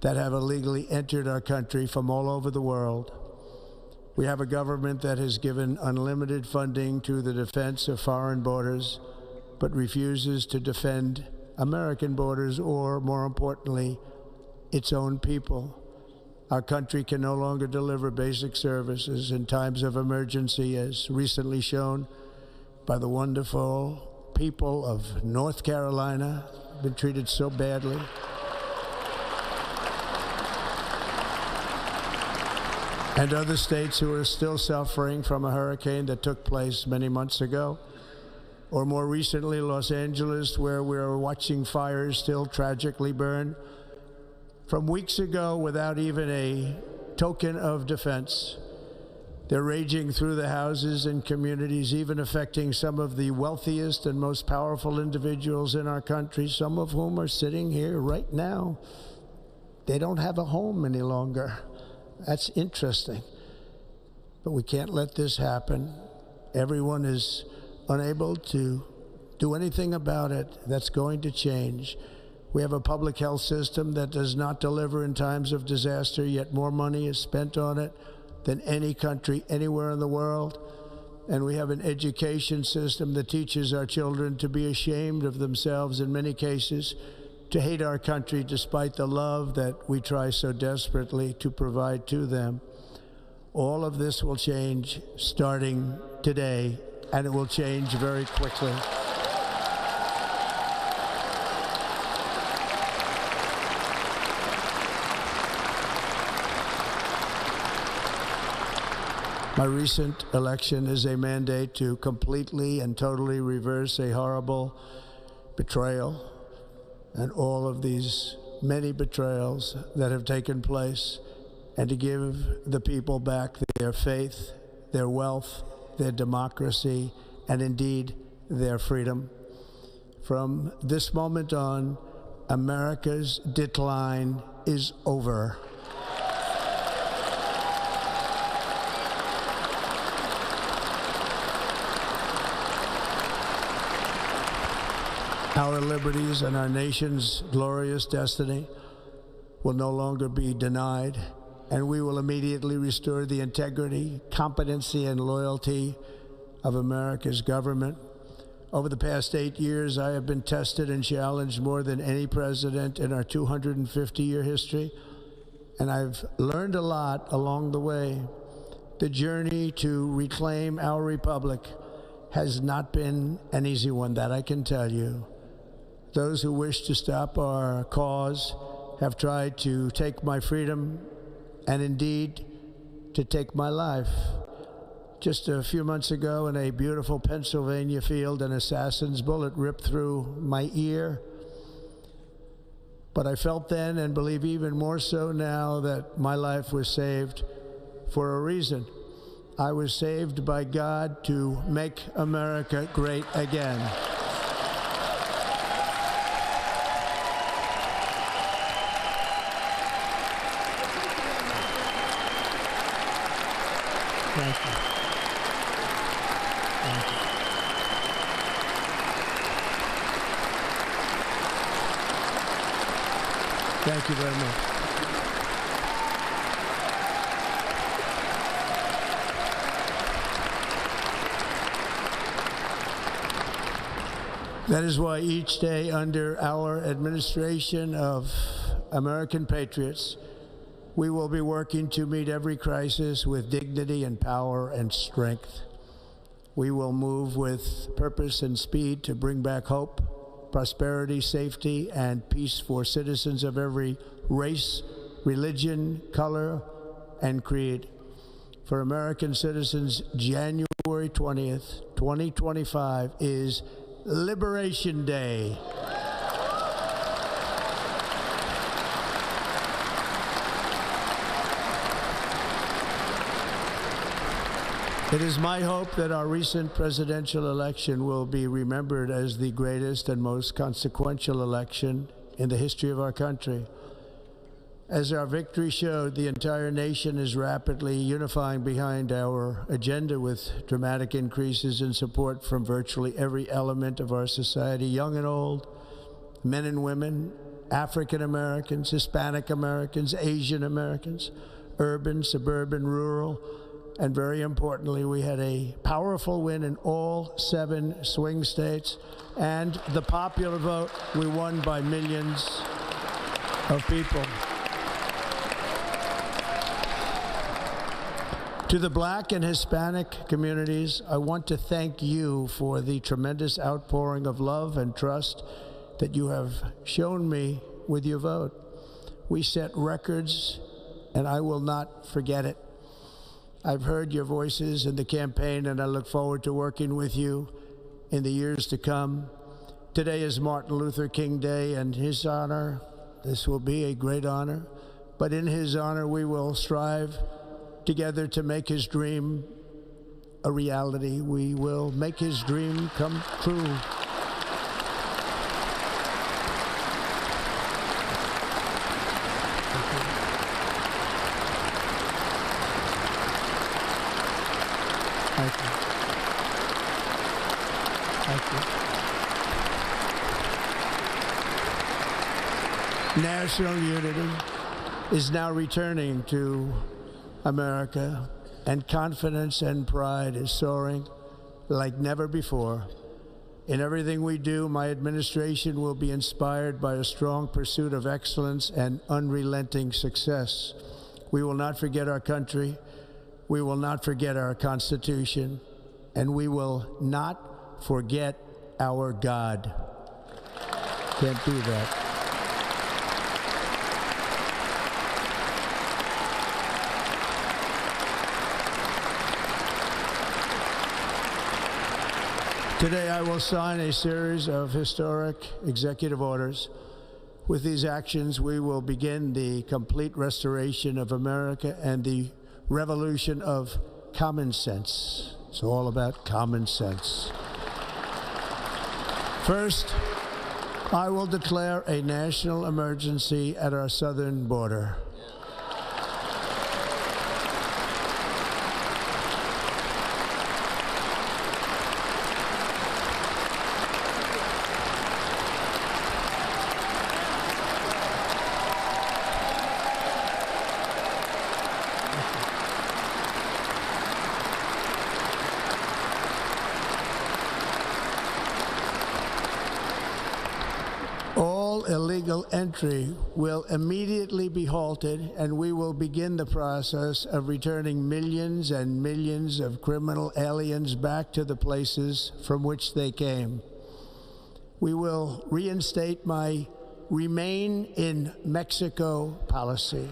that have illegally entered our country from all over the world. We have a government that has given unlimited funding to the defense of foreign borders, but refuses to defend American borders or, more importantly, its own people. Our country can no longer deliver basic services in times of emergency, as recently shown by the wonderful people of North Carolina, been treated so badly. And other states who are still suffering from a hurricane that took place many months ago. Or more recently, Los Angeles, where we are watching fires still tragically burn from weeks ago without even a token of defense. They're raging through the houses and communities, even affecting some of the wealthiest and most powerful individuals in our country, some of whom are sitting here right now. They don't have a home any longer. That's interesting. But we can't let this happen. Everyone is unable to do anything about it. That's going to change. We have a public health system that does not deliver in times of disaster, yet more money is spent on it than any country anywhere in the world. And we have an education system that teaches our children to be ashamed of themselves in many cases, to hate our country despite the love that we try so desperately to provide to them. All of this will change starting today, and it will change very quickly. My recent election is a mandate to completely and totally reverse a horrible betrayal and all of these many betrayals that have taken place, and to give the people back their faith, their wealth, their democracy, and indeed their freedom. From this moment on, America's decline is over. Our liberties and our nation's glorious destiny will no longer be denied, and we will immediately restore the integrity, competency, and loyalty of America's government. Over the past 8 years, I have been tested and challenged more than any president in our 250-year history, and I've learned a lot along the way. The journey to reclaim our republic has not been an easy one, that I can tell you. Those who wish to stop our cause have tried to take my freedom and indeed to take my life. Just a few months ago in a beautiful Pennsylvania field, an assassin's bullet ripped through my ear. But I felt then, and believe even more so now, that my life was saved for a reason. I was saved by God to make America great again. Thank you. Thank you. Thank you very much. That is why each day under our administration of American patriots, we will be working to meet every crisis with dignity and power and strength. We will move with purpose and speed to bring back hope, prosperity, safety, and peace for citizens of every race, religion, color, and creed. For American citizens, January 20th, 2025 is Liberation Day. It is my hope that our recent presidential election will be remembered as the greatest and most consequential election in the history of our country. As our victory showed, the entire nation is rapidly unifying behind our agenda with dramatic increases in support from virtually every element of our society, young and old, men and women, African Americans, Hispanic Americans, Asian Americans, urban, suburban, rural. And very importantly, we had a powerful win in all 7 swing states. And the popular vote, we won by millions of people. To the Black and Hispanic communities, I want to thank you for the tremendous outpouring of love and trust that you have shown me with your vote. We set records, and I will not forget it. I've heard your voices in the campaign, and I look forward to working with you in the years to come. Today is Martin Luther King Day, and his honor, this will be a great honor, but in his honor we will strive together to make his dream a reality. We will make his dream come true. Thank you. Thank you. National unity is now returning to America, and confidence and pride is soaring like never before. In everything we do, my administration will be inspired by a strong pursuit of excellence and unrelenting success. We will not forget our country. We will not forget our Constitution, and we will not forget our God. Can't do that. Today, I will sign a series of historic executive orders. With these actions, we will begin the complete restoration of America and the revolution of common sense. It's all about common sense. First, I will declare a national emergency at our southern border. Illegal entry will immediately be halted, and we will begin the process of returning millions and millions of criminal aliens back to the places from which they came. We will reinstate my Remain in Mexico policy.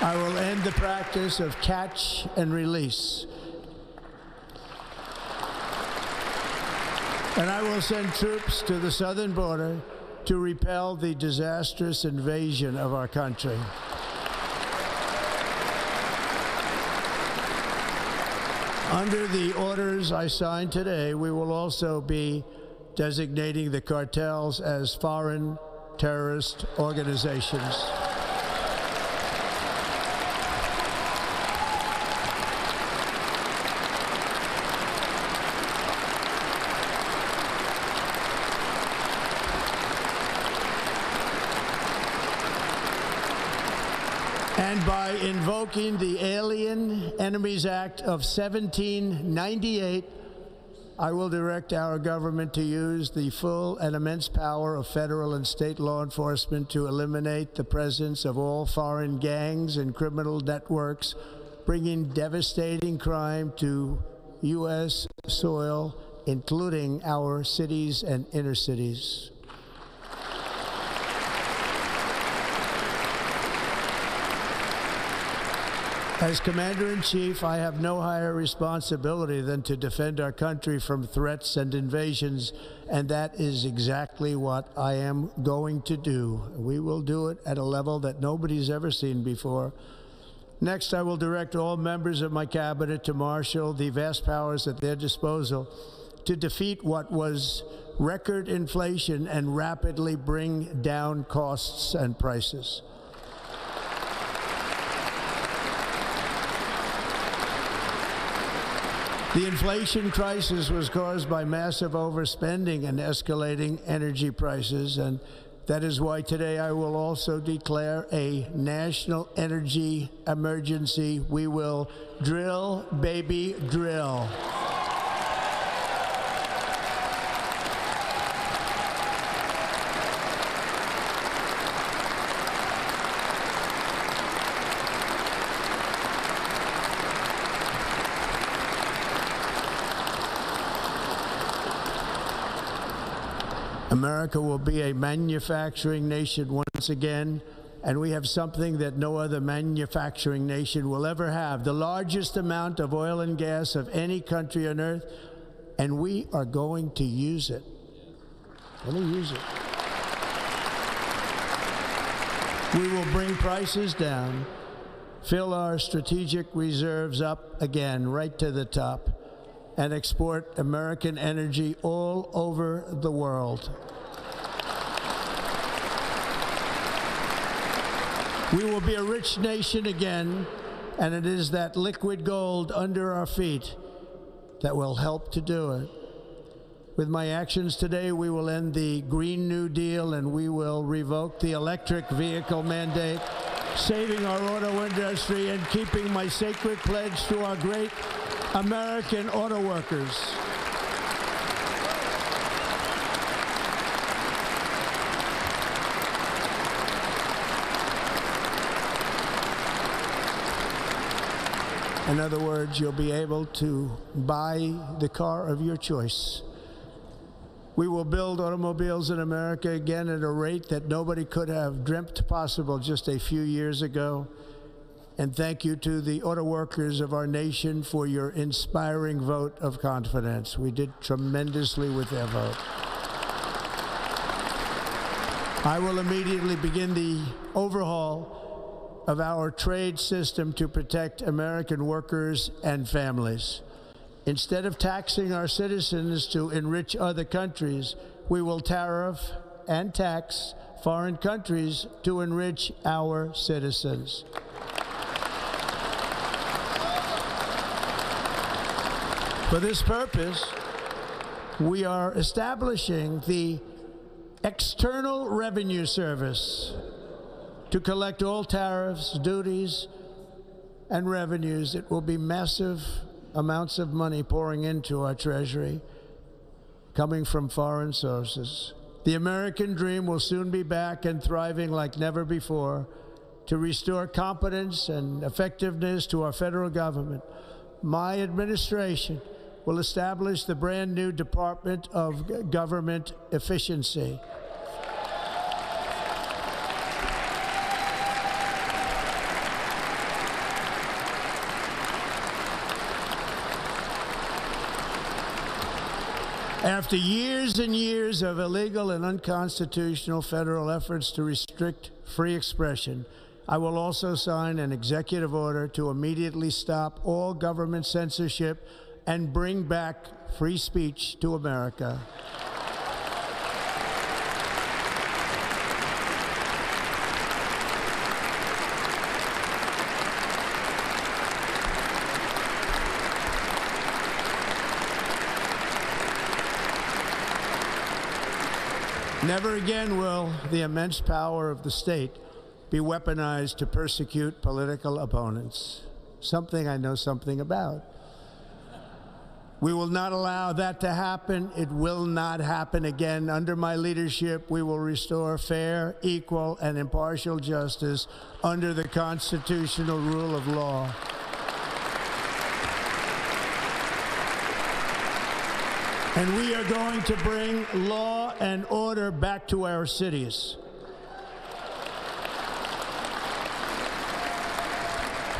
I will end the practice of catch and release. And I will send troops to the southern border to repel the disastrous invasion of our country. Under the orders I signed today, we will also be designating the cartels as foreign terrorist organizations. And by invoking the Alien Enemies Act of 1798, I will direct our government to use the full and immense power of federal and state law enforcement to eliminate the presence of all foreign gangs and criminal networks, bringing devastating crime to U.S. soil, including our cities and inner cities. As Commander-in-Chief, I have no higher responsibility than to defend our country from threats and invasions, and that is exactly what I am going to do. We will do it at a level that nobody's ever seen before. Next, I will direct all members of my cabinet to marshal the vast powers at their disposal to defeat what was record inflation and rapidly bring down costs and prices. The inflation crisis was caused by massive overspending and escalating energy prices, and that is why today I will also declare a national energy emergency. We will drill, baby, drill. America will be a manufacturing nation once again, and we have something that no other manufacturing nation will ever have, the largest amount of oil and gas of any country on earth, and we are going to use it. We're going to use it. We will bring prices down, fill our strategic reserves up again right to the top, and export American energy all over the world. We will be a rich nation again, and it is that liquid gold under our feet that will help to do it. With my actions today, we will end the Green New Deal and we will revoke the electric vehicle mandate, saving our auto industry and keeping my sacred pledge to our great American auto workers. In other words, you'll be able to buy the car of your choice. We will build automobiles in America again at a rate that nobody could have dreamt possible just a few years ago. And thank you to the auto workers of our nation for your inspiring vote of confidence. We did tremendously with their vote. I will immediately begin the overhaul of our trade system to protect American workers and families. Instead of taxing our citizens to enrich other countries, we will tariff and tax foreign countries to enrich our citizens. For this purpose, we are establishing the External Revenue Service to collect all tariffs, duties, and revenues. It will be massive amounts of money pouring into our treasury, coming from foreign sources. The American dream will soon be back and thriving like never before to restore competence and effectiveness to our federal government. My administration will establish the brand new Department of Government Efficiency. After years and years of illegal and unconstitutional federal efforts to restrict free expression, I will also sign an executive order to immediately stop all government censorship and bring back free speech to America. Never again will the immense power of the state be weaponized to persecute political opponents, something I know something about. We will not allow that to happen. It will not happen again. Under my leadership, we will restore fair, equal, and impartial justice under the constitutional rule of law. And we are going to bring law and order back to our cities.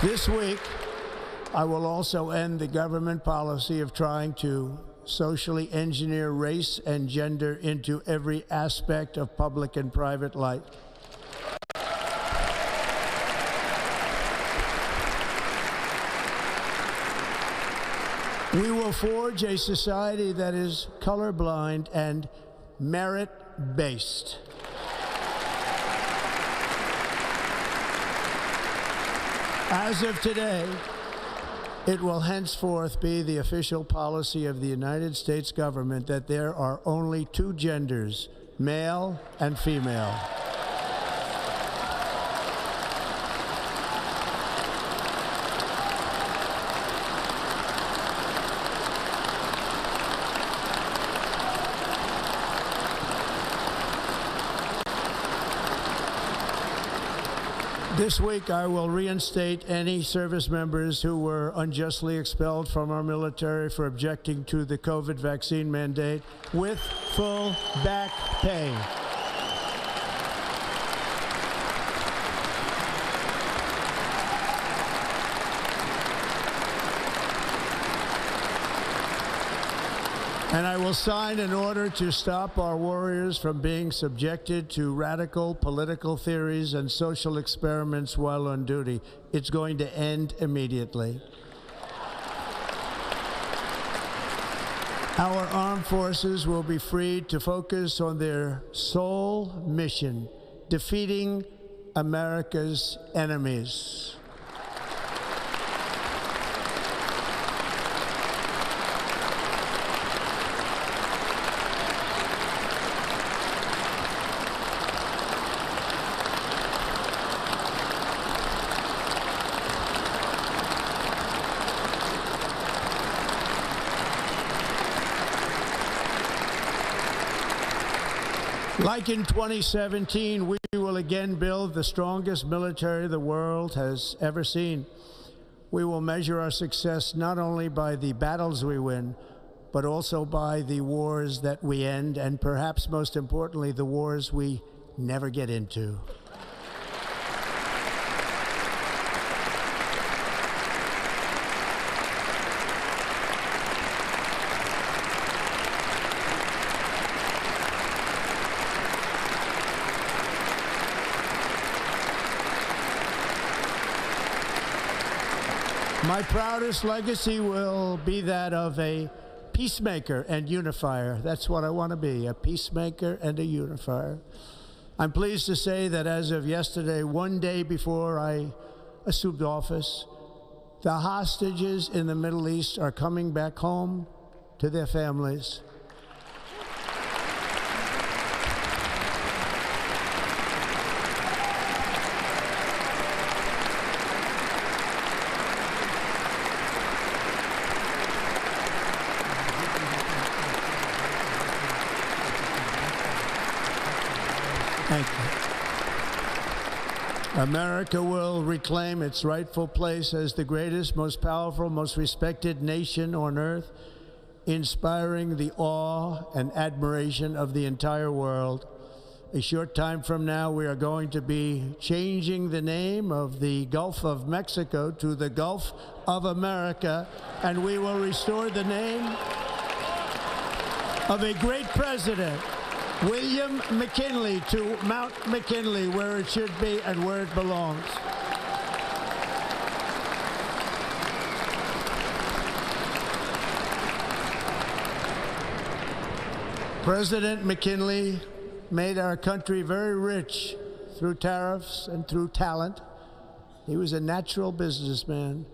This week, I will also end the government policy of trying to socially engineer race and gender into every aspect of public and private life. We will forge a society that is colorblind and merit-based. As of today, it will henceforth be the official policy of the United States government that there are only two genders, male and female. This week, I will reinstate any service members who were unjustly expelled from our military for objecting to the COVID vaccine mandate with full back pay. And I will sign an order to stop our warriors from being subjected to radical political theories and social experiments while on duty. It's going to end immediately. Our armed forces will be freed to focus on their sole mission, defeating America's enemies. Like in 2017, we will again build the strongest military the world has ever seen. We will measure our success not only by the battles we win, but also by the wars that we end, and perhaps most importantly, the wars we never get into. My proudest legacy will be that of a peacemaker and unifier. That's what I want to be, a peacemaker and a unifier. I'm pleased to say that as of yesterday, one day before I assumed office, the hostages in the Middle East are coming back home to their families. Thank you. America will reclaim its rightful place as the greatest, most powerful, most respected nation on earth, inspiring the awe and admiration of the entire world. A short time from now, we are going to be changing the name of the Gulf of Mexico to the Gulf of America, and we will restore the name of a great president, William McKinley, to Mount McKinley, where it should be and where it belongs. President McKinley made our country very rich through tariffs and through talent. He was a natural businessman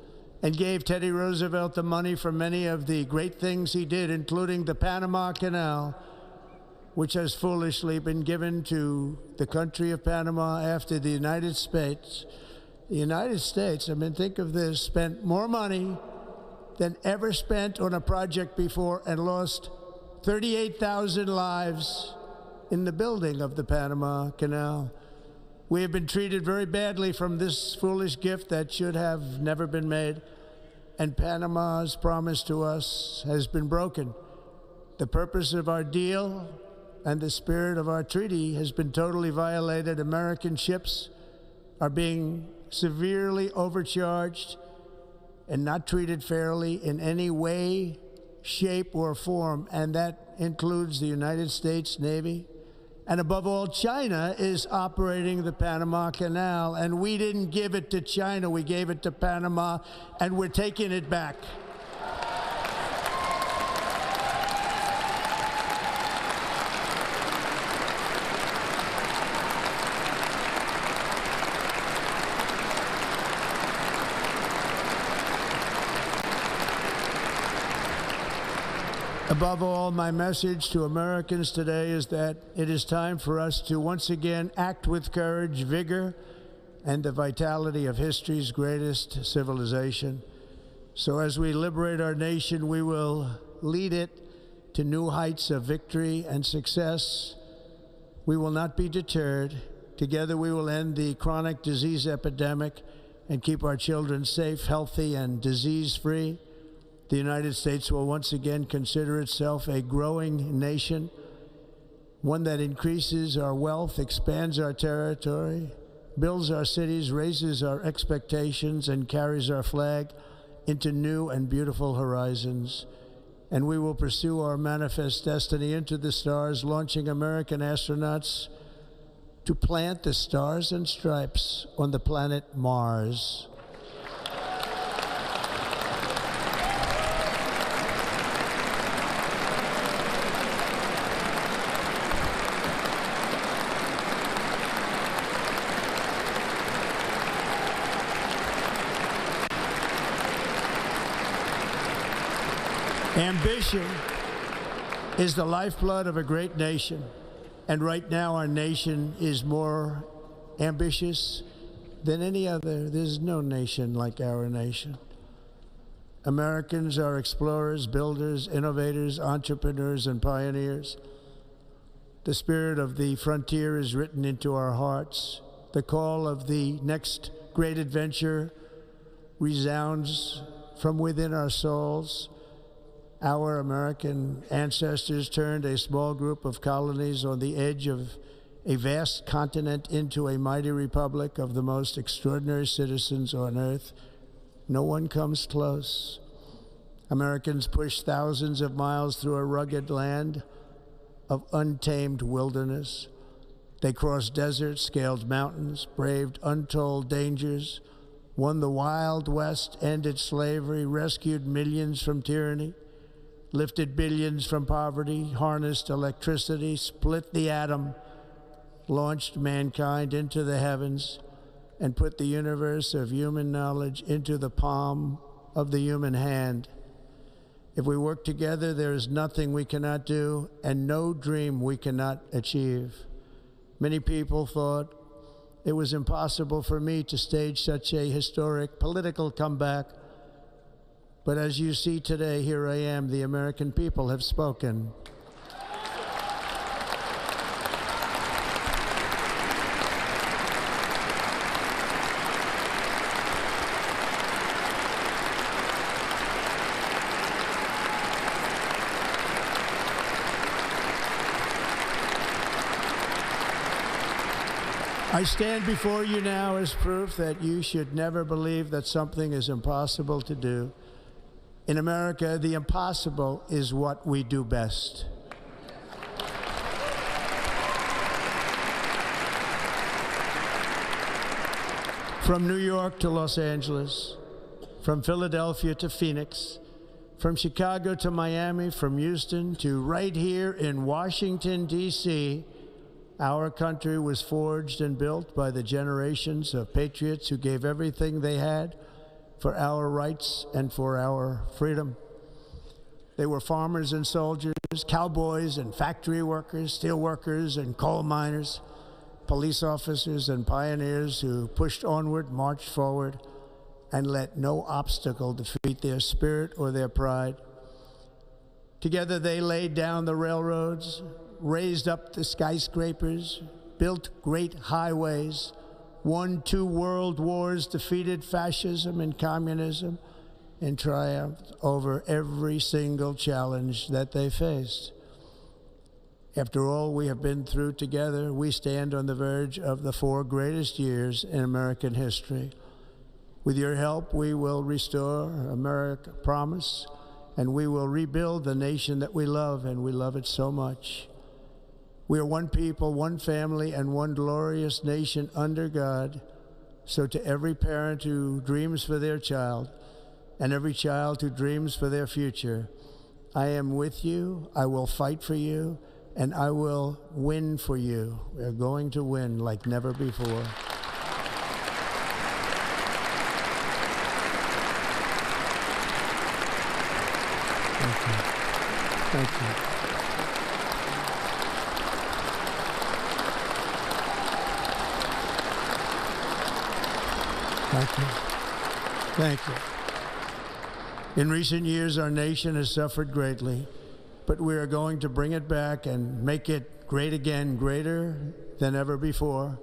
and gave Teddy Roosevelt the money for many of the great things he did, including the Panama Canal, which has foolishly been given to the country of Panama after the United States. The United States, I mean, think of this, spent more money than ever spent on a project before and lost 38,000 lives in the building of the Panama Canal. We have been treated very badly from this foolish gift that should have never been made, and Panama's promise to us has been broken. The purpose of our deal and the spirit of our treaty has been totally violated. American ships are being severely overcharged and not treated fairly in any way, shape, or form, and that includes the United States Navy. And above all, China is operating the Panama Canal, and we didn't give it to China, we gave it to Panama, and we're taking it back. Above all, my message to Americans today is that it is time for us to once again act with courage, vigor, and the vitality of history's greatest civilization. So as we liberate our nation, we will lead it to new heights of victory and success. We will not be deterred. Together we will end the chronic disease epidemic and keep our children safe, healthy, and disease-free. The United States will once again consider itself a growing nation, one that increases our wealth, expands our territory, builds our cities, raises our expectations, and carries our flag into new and beautiful horizons. and we will pursue our manifest destiny into the stars, launching American astronauts to plant the stars and stripes on the planet Mars. Ambition is the lifeblood of a great nation, and right now our nation is more ambitious than any other. There's no nation like our nation. Americans are explorers, builders, innovators, entrepreneurs, and pioneers. The spirit of the frontier is written into our hearts. The call of the next great adventure resounds from within our souls. Our American ancestors turned a small group of colonies on the edge of a vast continent into a mighty republic of the most extraordinary citizens on earth. No one comes close. Americans pushed thousands of miles through a rugged land of untamed wilderness. They crossed deserts, scaled mountains, braved untold dangers, won the Wild West, ended slavery, rescued millions from tyranny, lifted billions from poverty, harnessed electricity, split the atom, launched mankind into the heavens, and put the universe of human knowledge into the palm of the human hand. If we work together, there is nothing we cannot do and no dream we cannot achieve. Many people thought it was impossible for me to stage such a historic political comeback. But as you see today, here I am. The American people have spoken. I stand before you now as proof that you should never believe that something is impossible to do. In America, the impossible is what we do best. From New York to Los Angeles, from Philadelphia to Phoenix, from Chicago to Miami, from Houston to right here in Washington, D.C., our country was forged and built by the generations of patriots who gave everything they had for our rights and for our freedom. They were farmers and soldiers, cowboys and factory workers, steel workers and coal miners, police officers and pioneers who pushed onward, marched forward, and let no obstacle defeat their spirit or their pride. Together they laid down the railroads, raised up the skyscrapers, built great highways, won 2 world wars, defeated fascism and communism, and triumphed over every single challenge that they faced. After all we have been through together, we stand on the verge of the 4 greatest years in American history. With your help, we will restore America, promise, and we will rebuild the nation that we love, and we love it so much. We are one people, one family, and one glorious nation under God. So to every parent who dreams for their child, and every child who dreams for their future, I am with you, I will fight for you, and I will win for you. We are going to win like never before. Thank you. Thank you. Thank you. Thank you. In recent years, our nation has suffered greatly, but we are going to bring it back and make it great again, greater than ever before.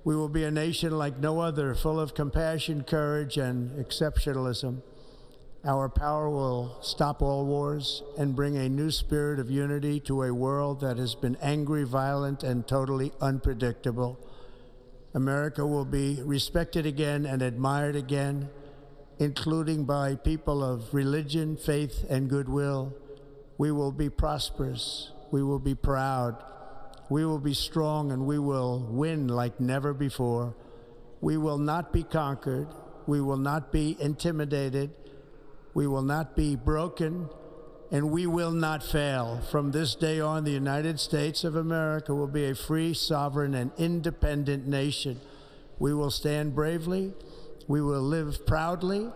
We will be a nation like no other, full of compassion, courage, and exceptionalism. Our power will stop all wars and bring a new spirit of unity to a world that has been angry, violent, and totally unpredictable. America will be respected again and admired again, including by people of religion, faith, and goodwill, we will be prosperous, we will be proud, we will be strong, and we will win like never before. We will not be conquered, we will not be intimidated, we will not be broken, and we will not fail. From this day on, the United States of America will be a free, sovereign, and independent nation. We will stand bravely, we will live proudly,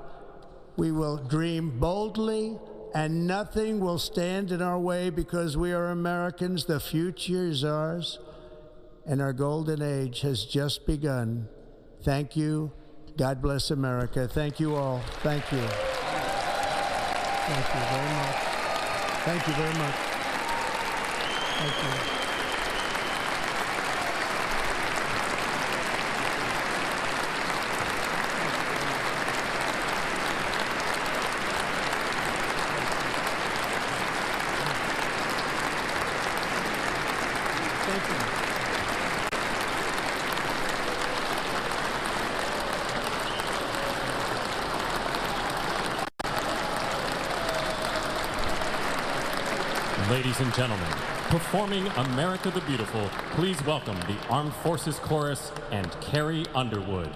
we will dream boldly, and nothing will stand in our way because we are Americans. The future is ours, and our golden age has just begun. Thank you. God bless America. Thank you all. Thank you. Thank you very much. Thank you very much. Thank you. Ladies and gentlemen, performing America the Beautiful, please welcome the Armed Forces Chorus and Carrie Underwood.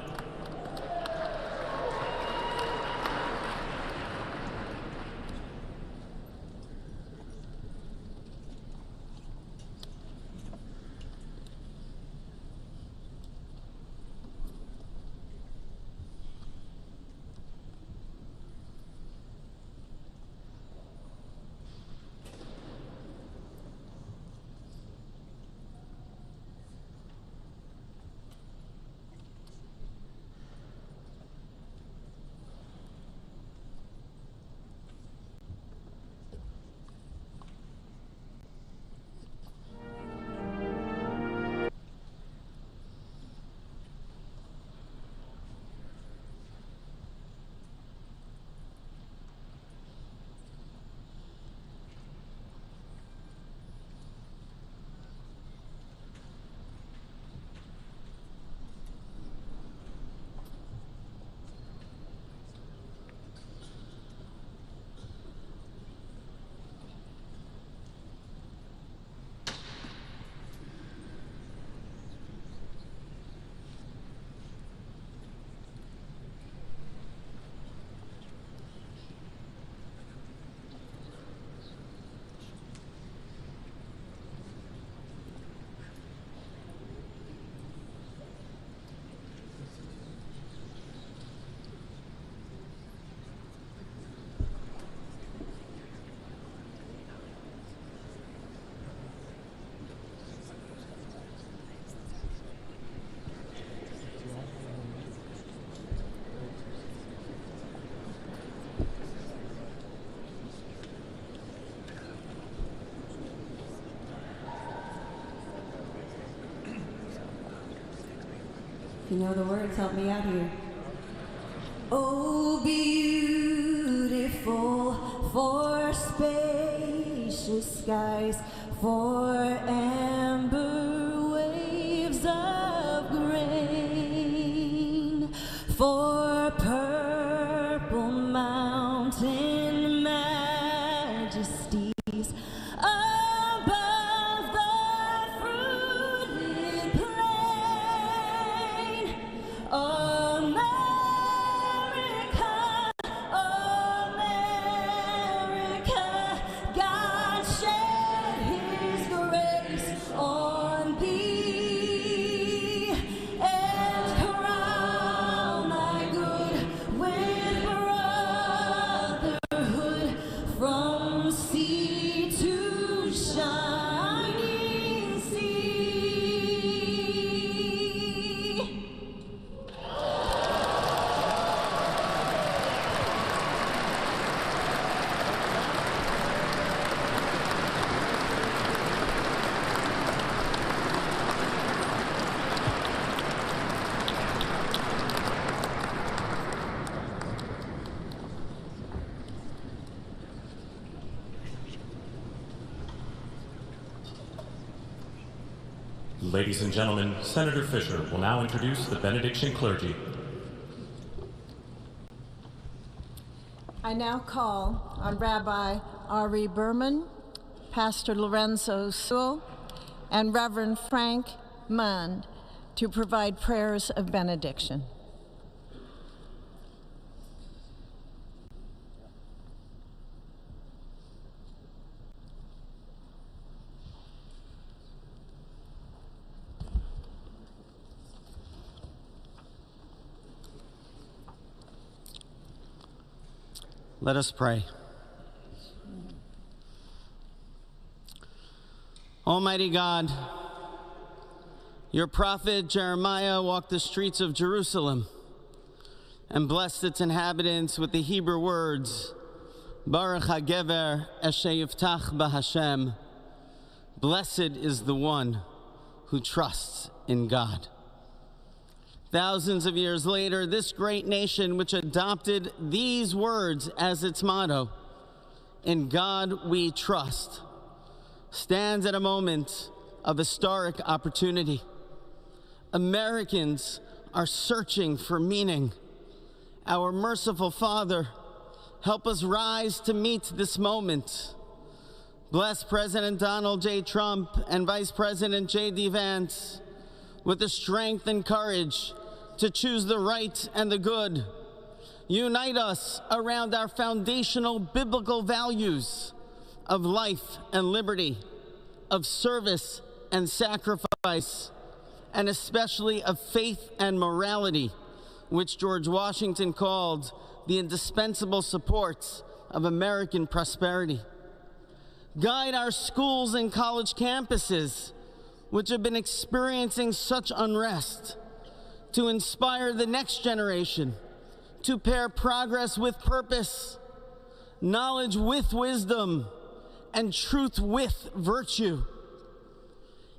You know the words, help me out here. Oh, beautiful for spacious skies, for amber waves of grain, for purple mountain majesties, above the fruited plain. America, America, God shed His grace on thee, and crown thy good with brotherhood from sea to shining sea. Ladies and gentlemen, Senator Fisher will now introduce the benediction clergy. I now call on Rabbi Ari Berman, Pastor Lorenzo Sewell, and Reverend Frank Mund to provide prayers of benediction. Let us pray. Almighty God, your prophet Jeremiah walked the streets of Jerusalem and blessed its inhabitants with the Hebrew words, Baruch HaGever Asher Yiftach BaHashem. Blessed is the one who trusts in God. Thousands of years later, this great nation, which adopted these words as its motto, "In God we trust," stands at a moment of historic opportunity. Americans are searching for meaning. Our merciful Father, help us rise to meet this moment. Bless President Donald J. Trump and Vice President J.D. Vance with the strength and courage to choose the right and the good. Unite us around our foundational biblical values of life and liberty, of service and sacrifice, and especially of faith and morality, which George Washington called the indispensable supports of American prosperity. Guide our schools and college campuses, which have been experiencing such unrest, to inspire the next generation to pair progress with purpose, knowledge with wisdom, and truth with virtue.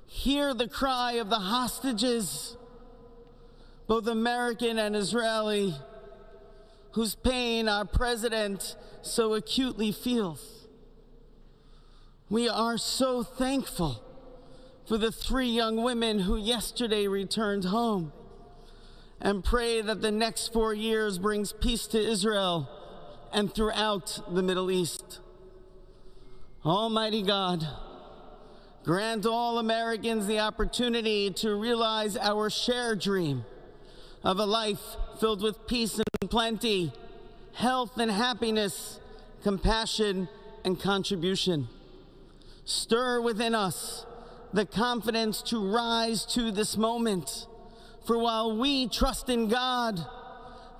Hear the cry of the hostages, both American and Israeli, whose pain our president so acutely feels. We are so thankful for the 3 young women who yesterday returned home, and pray that the next 4 years brings peace to Israel and throughout the Middle East. Almighty God, grant all Americans the opportunity to realize our shared dream of a life filled with peace and plenty, health and happiness, compassion and contribution. Stir within us the confidence to rise to this moment. For while we trust in God,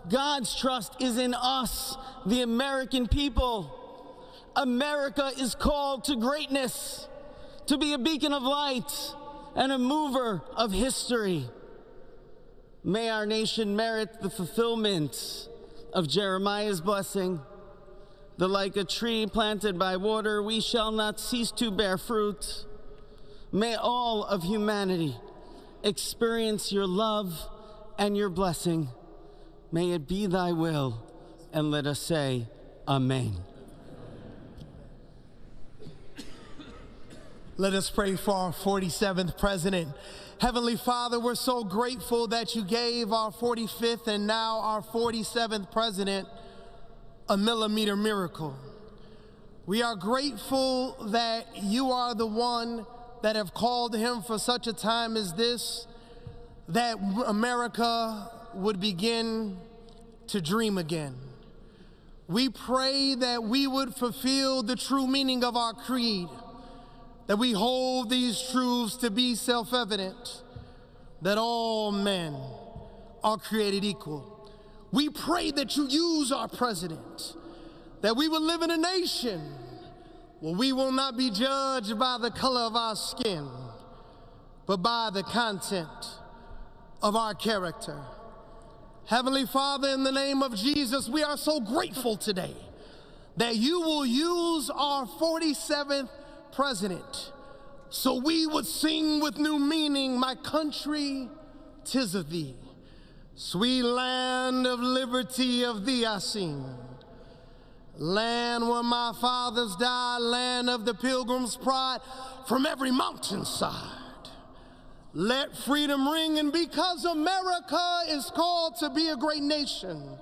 God's trust is in us, the American people. America is called to greatness, to be a beacon of light and a mover of history. May our nation merit the fulfillment of Jeremiah's blessing, that like a tree planted by water, we shall not cease to bear fruit. May all of humanity experience your love and your blessing. May it be thy will, and let us say, Amen. Let us pray for our 47th president. Heavenly Father, we're so grateful that you gave our 45th and now our 47th president a millimeter miracle. We are grateful that you are the one that have called him for such a time as this, that America would begin to dream again. We pray that we would fulfill the true meaning of our creed, that we hold these truths to be self-evident, that all men are created equal. We pray that you use our president, that we will live in a nation where we will not be judged by the color of our skin, but by the content of our character. Heavenly Father, in the name of Jesus, we are so grateful today that you will use our 47th president so we would sing with new meaning, my country, 'tis of thee. Sweet land of liberty, of thee I sing. Land where my fathers died, land of the pilgrim's pride, from every mountainside. Let freedom ring, and because America is called to be a great nation,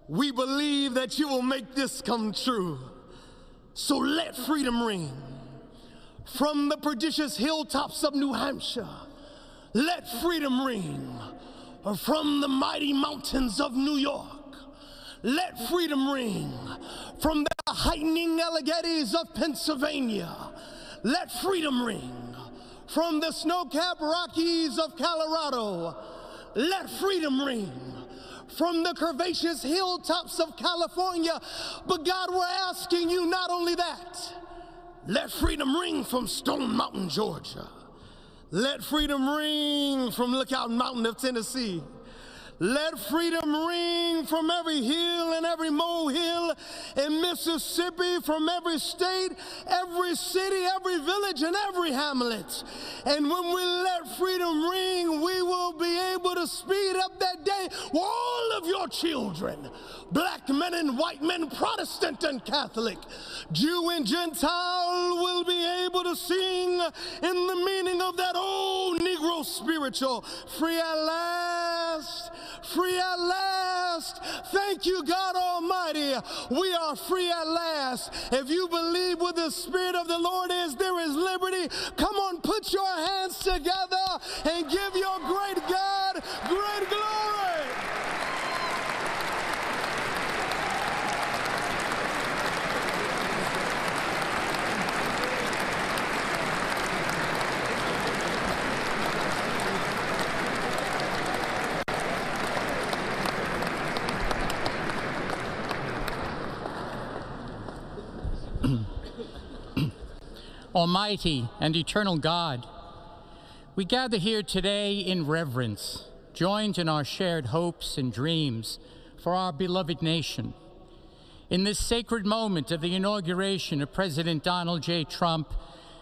We believe that you will make this come true. So let freedom ring from the prodigious hilltops of New Hampshire. Let freedom ring from the mighty mountains of New York. Let freedom ring from the heightening Alleghenies of Pennsylvania. Let freedom ring from the snow-capped Rockies of Colorado. Let freedom ring from the curvaceous hilltops of California. But God, we're asking you not only that, let freedom ring from Stone Mountain, Georgia. Let freedom ring from Lookout Mountain of Tennessee. Let freedom ring from every hill and every molehill in Mississippi, from every state, every city, every village, and every hamlet. And when we let freedom ring, we will be able to speed up that day where all of your children, black men and white men, Protestant and Catholic, Jew and Gentile, will be able to sing in the meaning of that old Negro spiritual, free at last, free at last. Thank you, God Almighty. We are free at last. If you believe where the Spirit of the Lord is, there is liberty. Come on, put your hands together and give your great God great glory. Almighty and eternal God, we gather here today in reverence, joined in our shared hopes and dreams for our beloved nation. In this sacred moment of the inauguration of President Donald J. Trump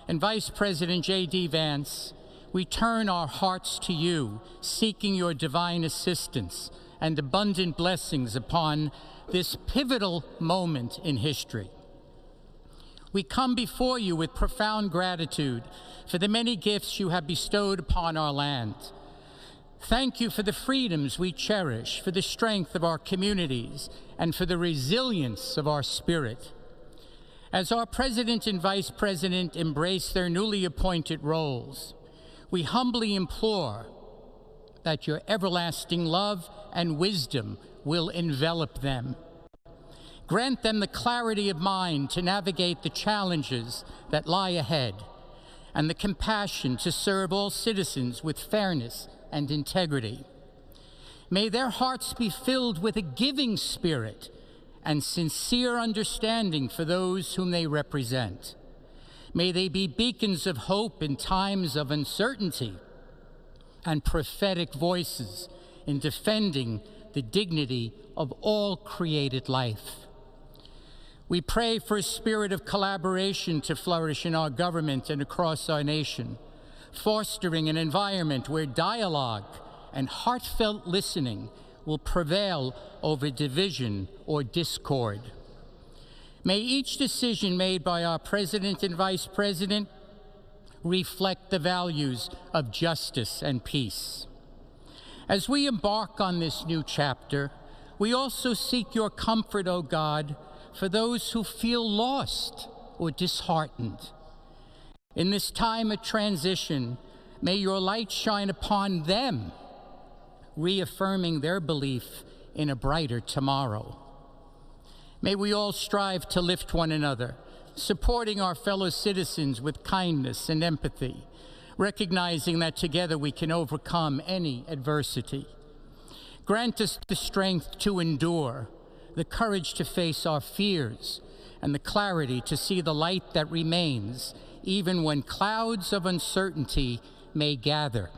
and Vice President J.D. Vance, we turn our hearts to you, seeking your divine assistance and abundant blessings upon this pivotal moment in history. We come before you with profound gratitude for the many gifts you have bestowed upon our land. Thank you for the freedoms we cherish, for the strength of our communities, and for the resilience of our spirit. As our President and Vice President embrace their newly appointed roles, we humbly implore that your everlasting love and wisdom will envelop them. Grant them the clarity of mind to navigate the challenges that lie ahead, and the compassion to serve all citizens with fairness and integrity. May their hearts be filled with a giving spirit and sincere understanding for those whom they represent. May they be beacons of hope in times of uncertainty and prophetic voices in defending the dignity of all created life. We pray for a spirit of collaboration to flourish in our government and across our nation, fostering an environment where dialogue and heartfelt listening will prevail over division or discord. May each decision made by our President and Vice President reflect the values of justice and peace. As we embark on this new chapter, we also seek your comfort, O God, for those who feel lost or disheartened. In this time of transition, may your light shine upon them, reaffirming their belief in a brighter tomorrow. May we all strive to lift one another, supporting our fellow citizens with kindness and empathy, recognizing that together we can overcome any adversity. Grant us the strength to endure, the courage to face our fears, and the clarity to see the light that remains, even when clouds of uncertainty may gather.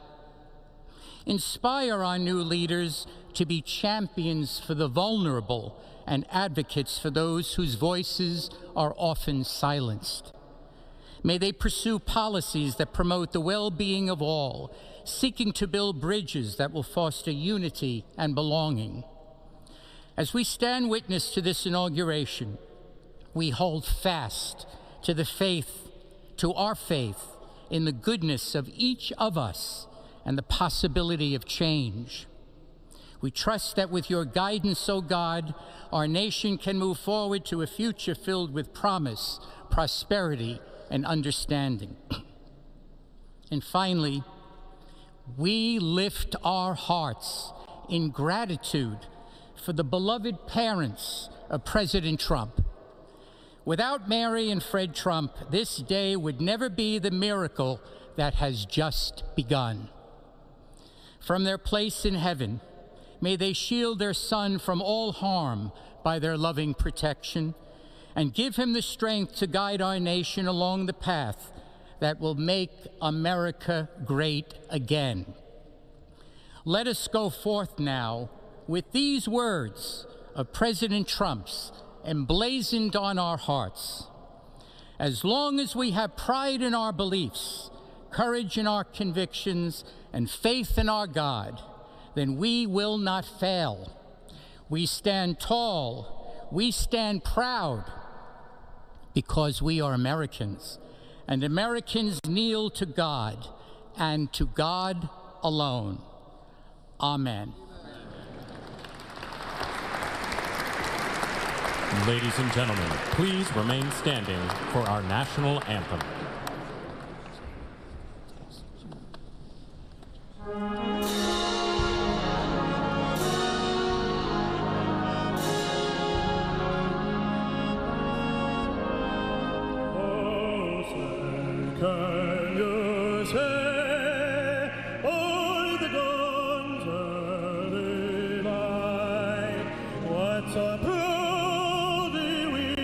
Inspire our new leaders to be champions for the vulnerable and advocates for those whose voices are often silenced. May they pursue policies that promote the well-being of all, seeking to build bridges that will foster unity and belonging. As we stand witness to this inauguration, we hold fast to our faith in the goodness of each of us and the possibility of change. We trust that with your guidance, O God, our nation can move forward to a future filled with promise, prosperity, and understanding. And finally, we lift our hearts in gratitude for the beloved parents of President Trump. Without Mary and Fred Trump, this day would never be the miracle that has just begun. From their place in heaven, may they shield their son from all harm by their loving protection, and give him the strength to guide our nation along the path that will make America great again. Let us go forth now with these words of President Trump's emblazoned on our hearts. As long as we have pride in our beliefs, courage in our convictions, and faith in our God, then we will not fail. We stand tall, we stand proud, because we are Americans, and Americans kneel to God, and to God alone. Amen. Ladies and gentlemen, please remain standing for our national anthem. Can you say, oh, the guns early light, what so proudly we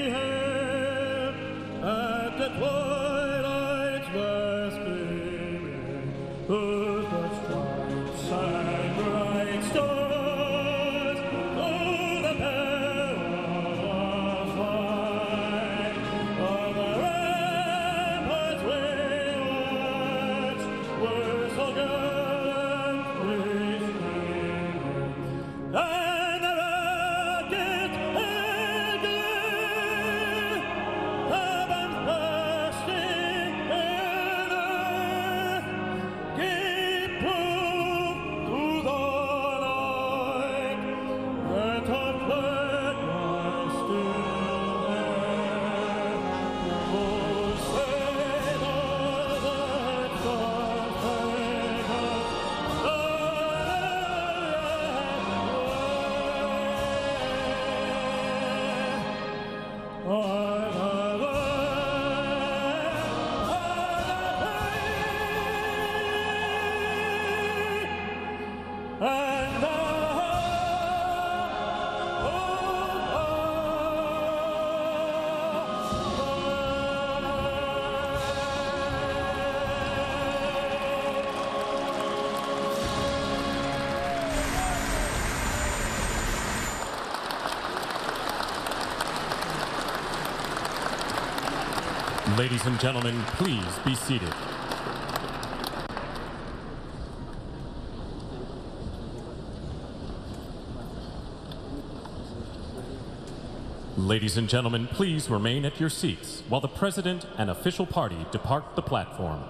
hailed at the twilight's last gleaming, whose broad stripes and bright stars through the perilous fight of the ramparts we watched were so gallantly streaming, and the rocket and glare of bombs bursting in earth gave proof through the night that our flag was still there. Oh, say does that star-spangled Ladies and gentlemen, please be seated. Ladies and gentlemen, please remain at your seats while the President and official party depart the platform.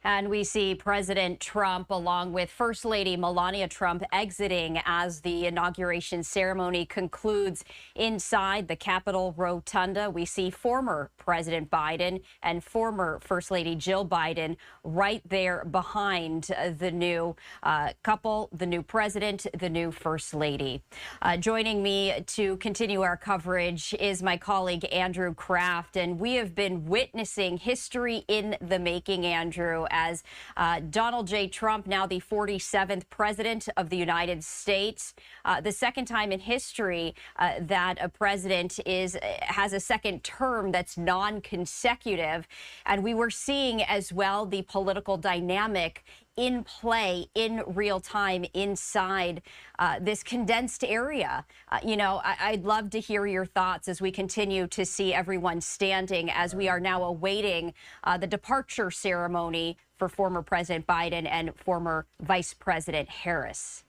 And we see President Trump along with First Lady Melania Trump exiting as the inauguration ceremony concludes inside the Capitol Rotunda. We see former President Biden and former First Lady Jill Biden right there behind the new couple, the new president, the new First Lady. Joining me to continue our coverage is my colleague Andrew Kraft, and we have been witnessing history in the making, Andrew, as Donald J. Trump, now the 47th president of the United States, the second time in history that a president has a second term that's non-consecutive. And we were seeing as well the political dynamic in play in real time inside this condensed area. I'd love to hear your thoughts as we continue to see everyone standing as we are now awaiting the departure ceremony for former President Biden and former Vice President Harris.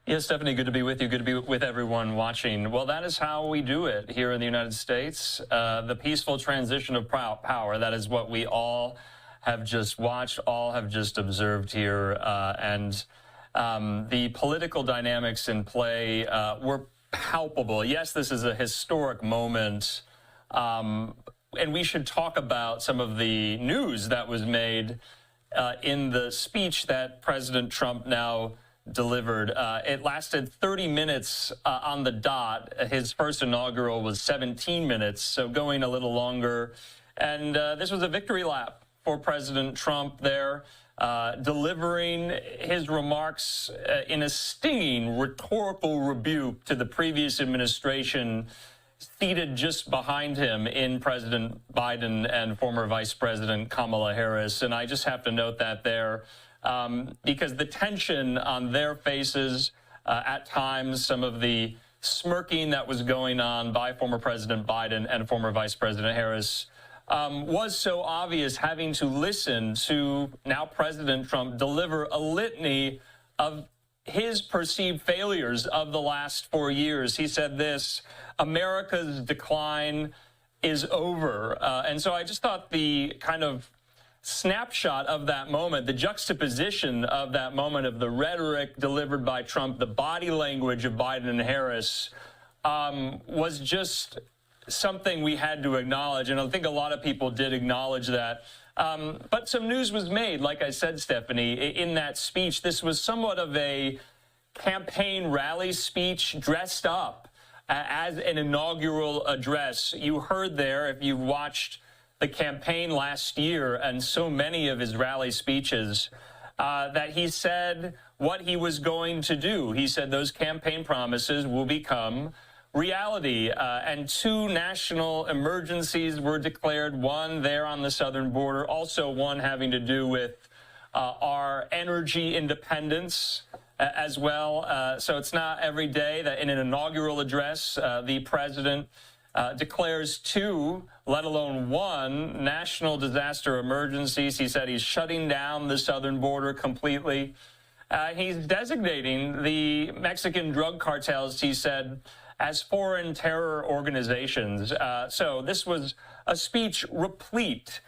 Yes, Stephanie, good to be with you. Good to be with everyone watching. Well, that is how we do it here in the United States. The peaceful transition of power. That is what we all have just watched, all have just observed here. And the political dynamics in play were palpable. Yes, this is a historic moment. And we should talk about some of the news that was made in the speech that President Trump now delivered. It lasted 30 minutes on the dot. His first inaugural was 17 minutes, so going a little longer. And this was a victory lap for President Trump there, delivering his remarks in a stinging rhetorical rebuke to the previous administration seated just behind him in President Biden and former Vice President Kamala Harris. And I just have to note that there because the tension on their faces at times, some of the smirking that was going on by former President Biden and former Vice President Harris was so obvious, having to listen to now President Trump deliver a litany of his perceived failures of the last 4 years. He said this: America's decline is over. And so I just thought the kind of snapshot of that moment, the juxtaposition of that moment of the rhetoric delivered by Trump, the body language of Biden and Harris, was just something we had to acknowledge. And I think a lot of people did acknowledge that. But some news was made, like I said, Stephanie, in that speech. This was somewhat of a campaign rally speech dressed up as an inaugural address. You heard there, if you watched the campaign last year and so many of his rally speeches, that he said what he was going to do. He said those campaign promises will become reality. And 2 national emergencies were declared, one there on the southern border, also one having to do with our energy independence as well. So it's not every day that in an inaugural address, the president declares 2, let alone 1, national disaster emergencies. He said he's shutting down the southern border completely. He's designating the Mexican drug cartels, he said, as foreign terror organizations. So this was a speech replete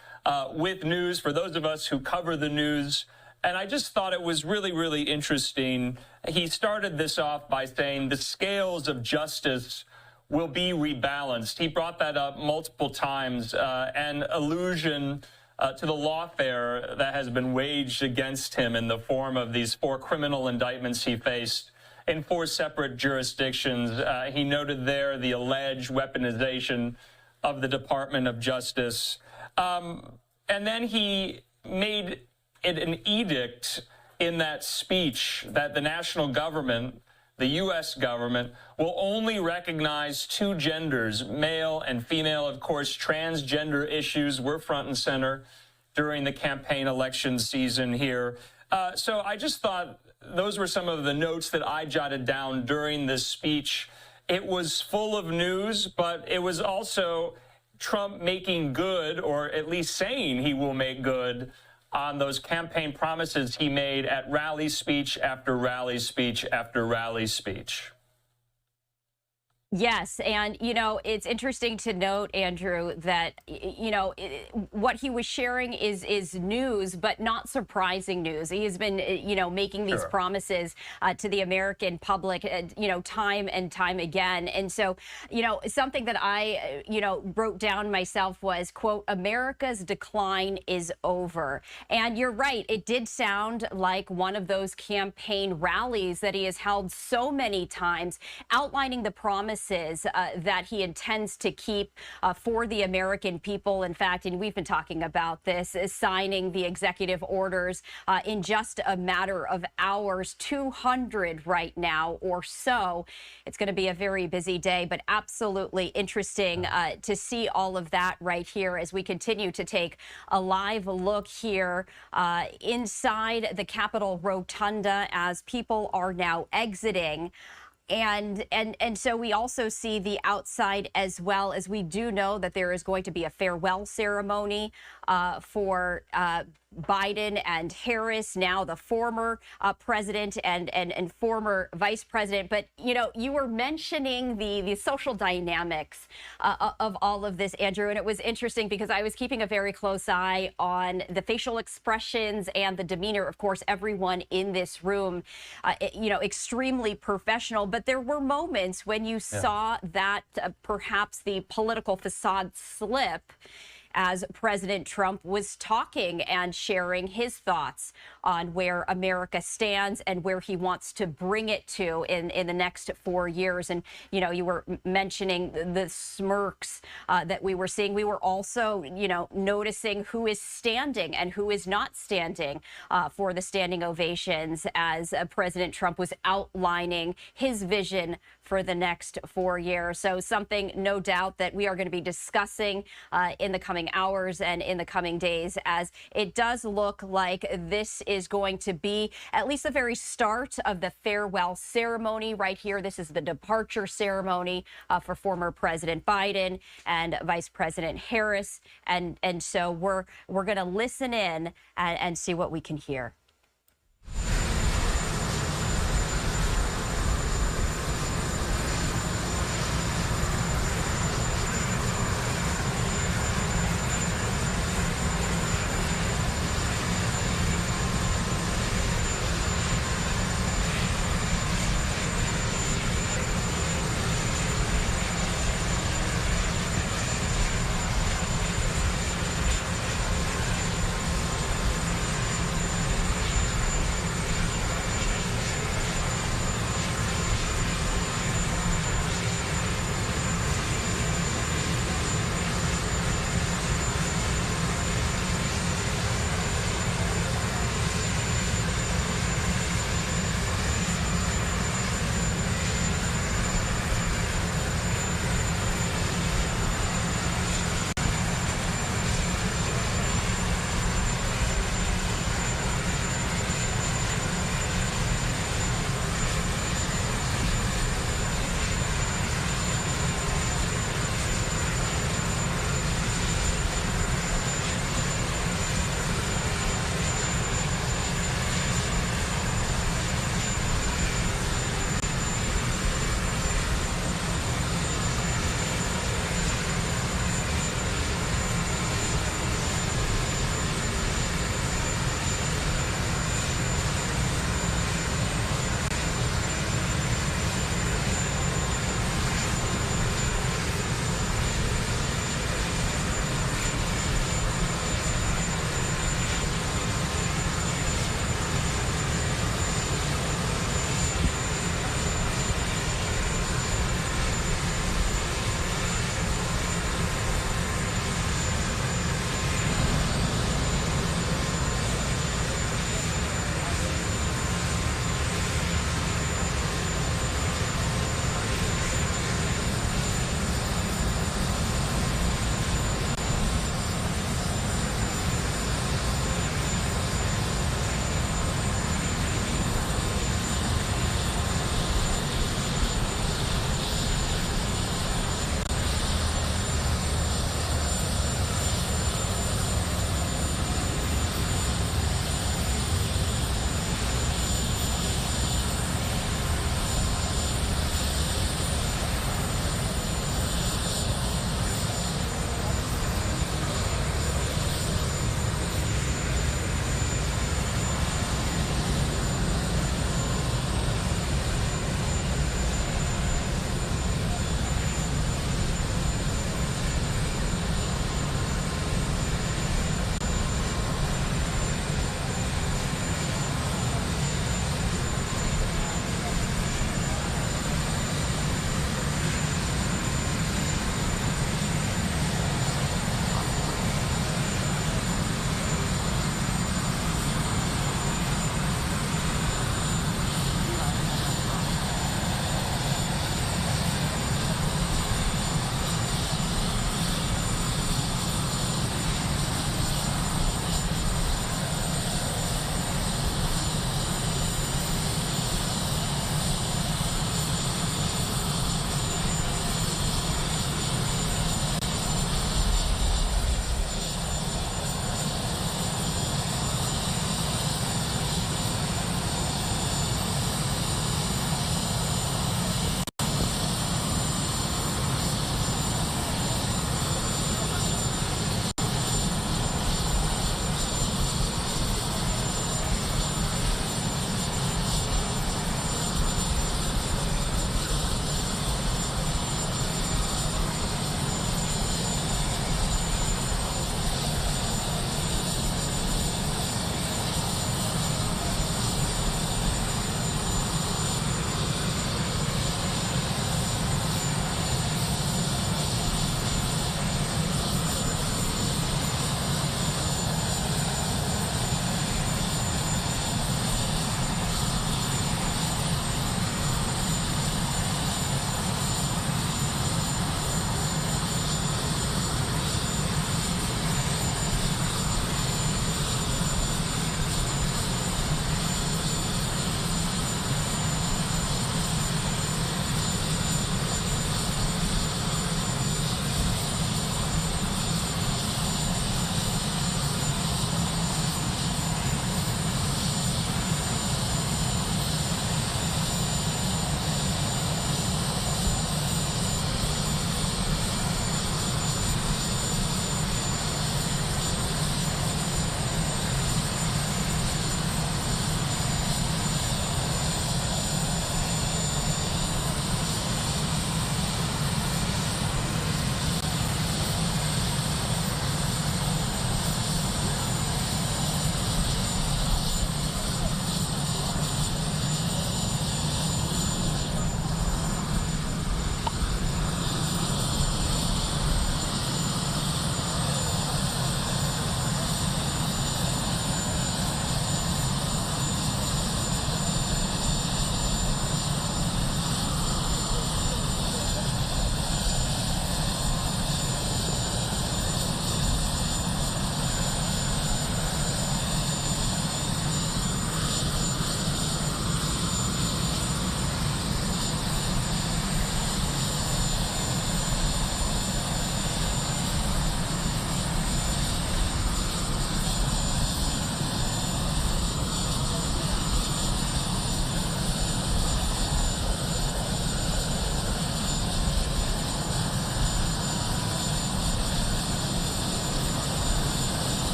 with news for those of us who cover the news. And I just thought it was really, really interesting. He started this off by saying the scales of justice will be rebalanced. He brought that up multiple times, an allusion to the lawfare that has been waged against him in the form of these 4 criminal indictments he faced in 4 separate jurisdictions. He noted there the alleged weaponization of the Department of Justice. And then he made it an edict in that speech that the national government, the U.S. government, will only recognize 2 genders, male and female. Of course, transgender issues were front and center during the campaign election season here. So I just thought those were some of the notes that I jotted down during this speech. It was full of news, but it was also Trump making good, or at least saying he will make good, on those campaign promises he made at rally speech after rally speech after rally speech. Yes, and it's interesting to note, Andrew, that what he was sharing is news, but not surprising news. He has been making these promises to the American public, time and time again. And so, something that I wrote down myself was, quote, "America's decline is over." And you're right, it did sound like one of those campaign rallies that he has held so many times, outlining the promises that he intends to keep for the American people. In fact, and we've been talking about this, is signing the executive orders in just a matter of hours, 200 right now or so. It's going to be a very busy day, but absolutely interesting to see all of that right here as we continue to take a live look here inside the Capitol Rotunda as people are now exiting. And so we also see the outside as well, as we do know that there is going to be a farewell ceremony for Biden and Harris, now the former president and former vice president. But, you were mentioning the social dynamics of all of this, Andrew, and it was interesting because I was keeping a very close eye on the facial expressions and the demeanor. Of course, everyone in this room, extremely professional. But there were moments when you saw that perhaps the political facade slip as President Trump was talking and sharing his thoughts on where America stands and where he wants to bring it to in the next 4 years. And, you were mentioning the smirks that we were seeing. We were also, noticing who is standing and who is not standing for the standing ovations as President Trump was outlining his vision for the next 4 years. So something, no doubt, that we are going to be discussing in the coming hours and in the coming days, as it does look like this is going to be at least the very start of the farewell ceremony right here. This is the departure ceremony for former President Biden and Vice President Harris. And so we're going to listen in and see what we can hear.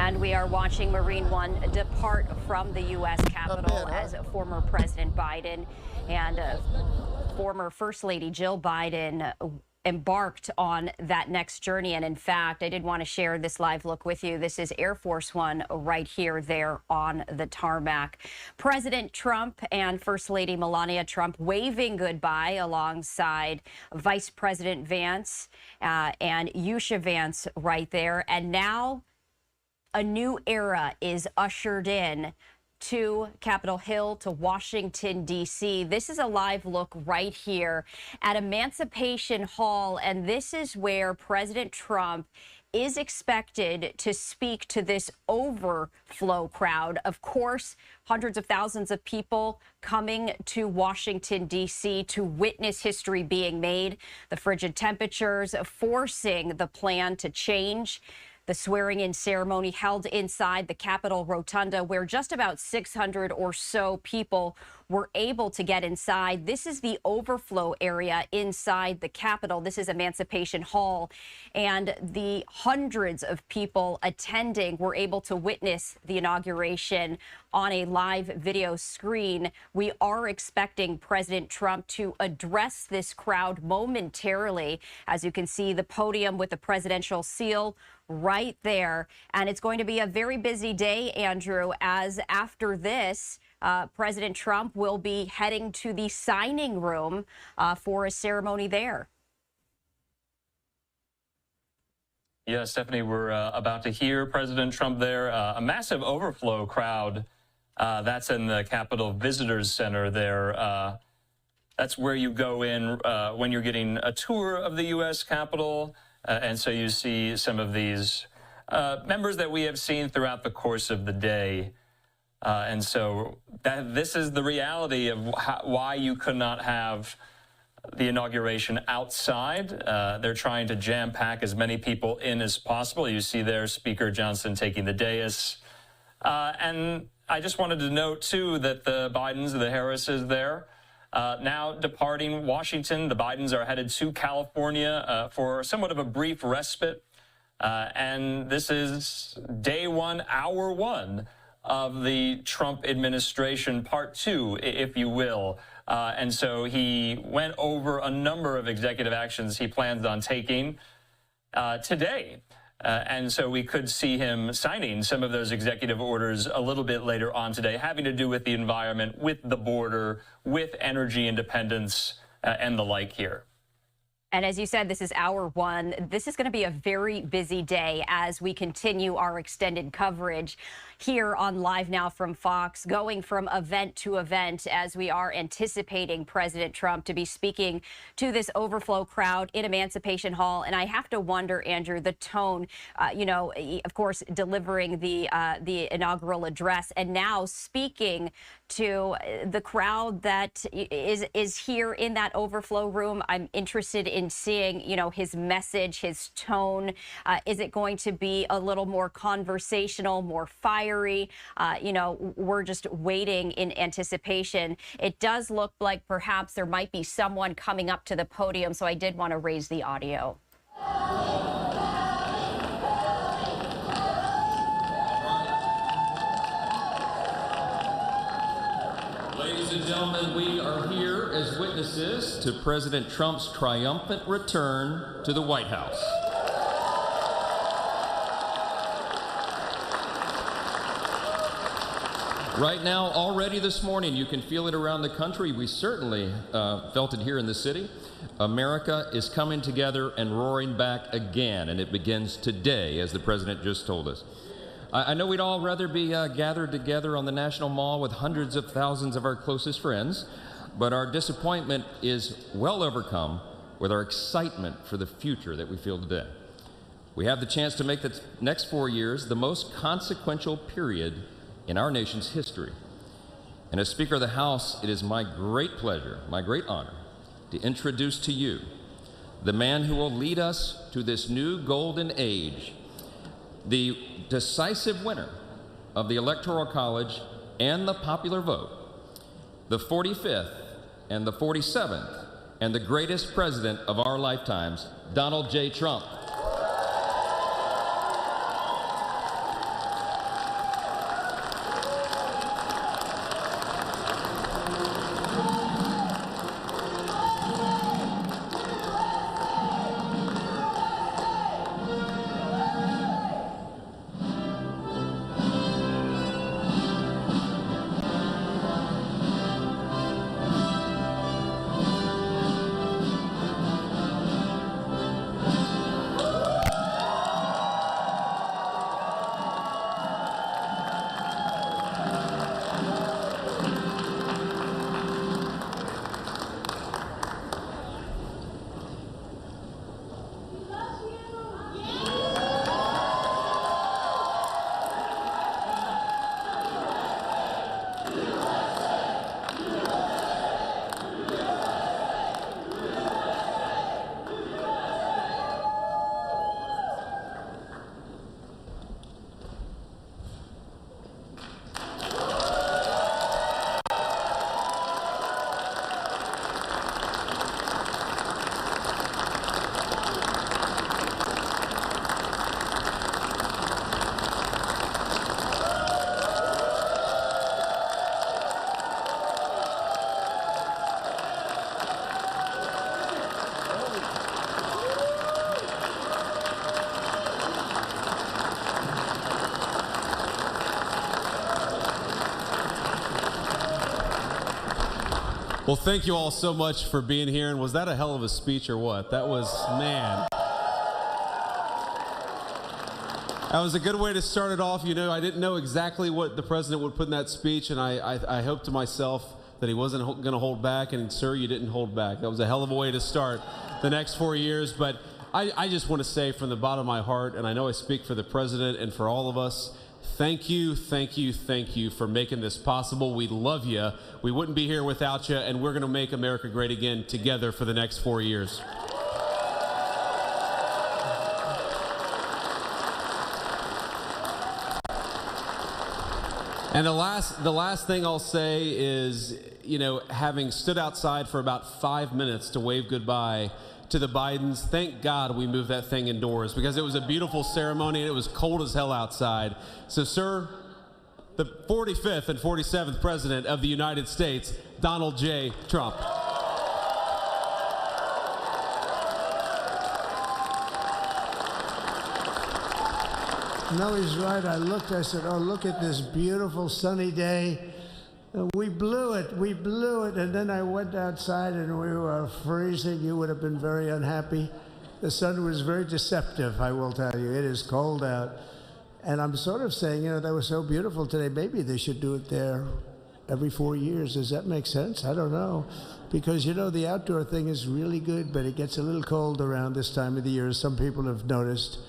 And we are watching Marine One depart from the U.S. Capitol as former President Biden and former First Lady Jill Biden embarked on that next journey. And in fact, I did want to share this live look with you. This is Air Force One right here there on the tarmac. President Trump and First Lady Melania Trump waving goodbye alongside Vice President Vance and Yusha Vance right there. And now a new era is ushered in to Capitol Hill, to Washington, D.C. This is a live look right here at Emancipation Hall, and this is where President Trump is expected to speak to this overflow crowd. Of course, hundreds of thousands of people coming to Washington, D.C. to witness history being made, the frigid temperatures forcing the plan to change. The swearing-in ceremony held inside the Capitol Rotunda, where just about 600 or so people were able to get inside. This is the overflow area inside the Capitol. This is Emancipation Hall, and the hundreds of people attending were able to witness the inauguration on a live video screen. We are expecting President Trump to address this crowd momentarily. As you can see, the podium with the presidential seal right there. And it's going to be a very busy day, Andrew, as after this, President Trump will be heading to the signing room for a ceremony there. Yeah, Stephanie, we're about to hear President Trump there. A massive overflow crowd. That's in the Capitol Visitors Center there. That's where you go in when you're getting a tour of the U.S. Capitol. And so you see some of these members that we have seen throughout the course of the day. And so this is the reality of why you could not have the inauguration outside. They're trying to jam-pack as many people in as possible. You see there Speaker Johnson taking the dais. And I just wanted to note, too, that the Bidens, the Harrises there, now departing Washington. The Bidens are headed to California for somewhat of a brief respite. And this is day one, hour one of the Trump administration, part two, if you will. And so he went over a number of executive actions he plans on taking today. And so we could see him signing some of those executive orders a little bit later on today, having to do with the environment, with the border, with energy independence, and the like here. And as you said, this is hour one. This is going to be a very busy day as we continue our extended coverage here on Live Now from Fox, going from event to event as we are anticipating President Trump to be speaking to this overflow crowd in Emancipation Hall. And I have to wonder, Andrew, the tone, you know, of course, delivering the inaugural address and now speaking to the crowd that is here in that overflow room. I'm interested in seeing, you know, his message, his tone. Is it going to be a little more conversational, more fiery? You know, we're just waiting in anticipation. It does look like perhaps there might be someone coming up to the podium, so I did want to raise the audio. Ladies and gentlemen, we are here as witnesses to President Trump's triumphant return to the White House. Right now, already this morning, you can feel it around the country. We certainly felt it here in the city. America is coming together and roaring back again, and it begins today, as the president just told us. I know we'd all rather be gathered together on the National Mall with hundreds of thousands of our closest friends, but our disappointment is well overcome with our excitement for the future that we feel today. We have the chance to make the next 4 years the most consequential period in our nation's history. And as Speaker of the House, it is my great pleasure, my great honor, to introduce to you the man who will lead us to this new golden age, the decisive winner of the Electoral College and the popular vote, the 45th and the 47th, and the greatest president of our lifetimes, Donald J. Trump. Well, thank you all so much for being here. And was that a hell of a speech or what? That was, man. That was a good way to start it off. You know, I didn't know exactly what the president would put in that speech, and I hoped to myself that he wasn't going to hold back, and sir, you didn't hold back. That was a hell of a way to start the next 4 years. But I just want to say from the bottom of my heart, and I know I speak for the president and for all of us, thank you, thank you, thank you for making this possible. We love you. We wouldn't be here without you, and we're going to make America great again together for the next 4 years. And the last thing I'll say is, you know, having stood outside for about 5 minutes to wave goodbye to the Bidens, thank God we moved that thing indoors, because it was a beautiful ceremony and it was cold as hell outside. So, sir, the 45th and 47th President of the United States, Donald J. Trump. No, he's right. I looked, I said, oh, look at this beautiful sunny day. We blew it, and then I went outside and we were freezing. You would have been very unhappy. The sun was very deceptive, I will tell you. It is cold out. And I'm sort of saying, you know, that was so beautiful today. Maybe they should do it there every 4 years. Does that make sense? I don't know. Because, you know, the outdoor thing is really good, but it gets a little cold around this time of the year, as some people have noticed.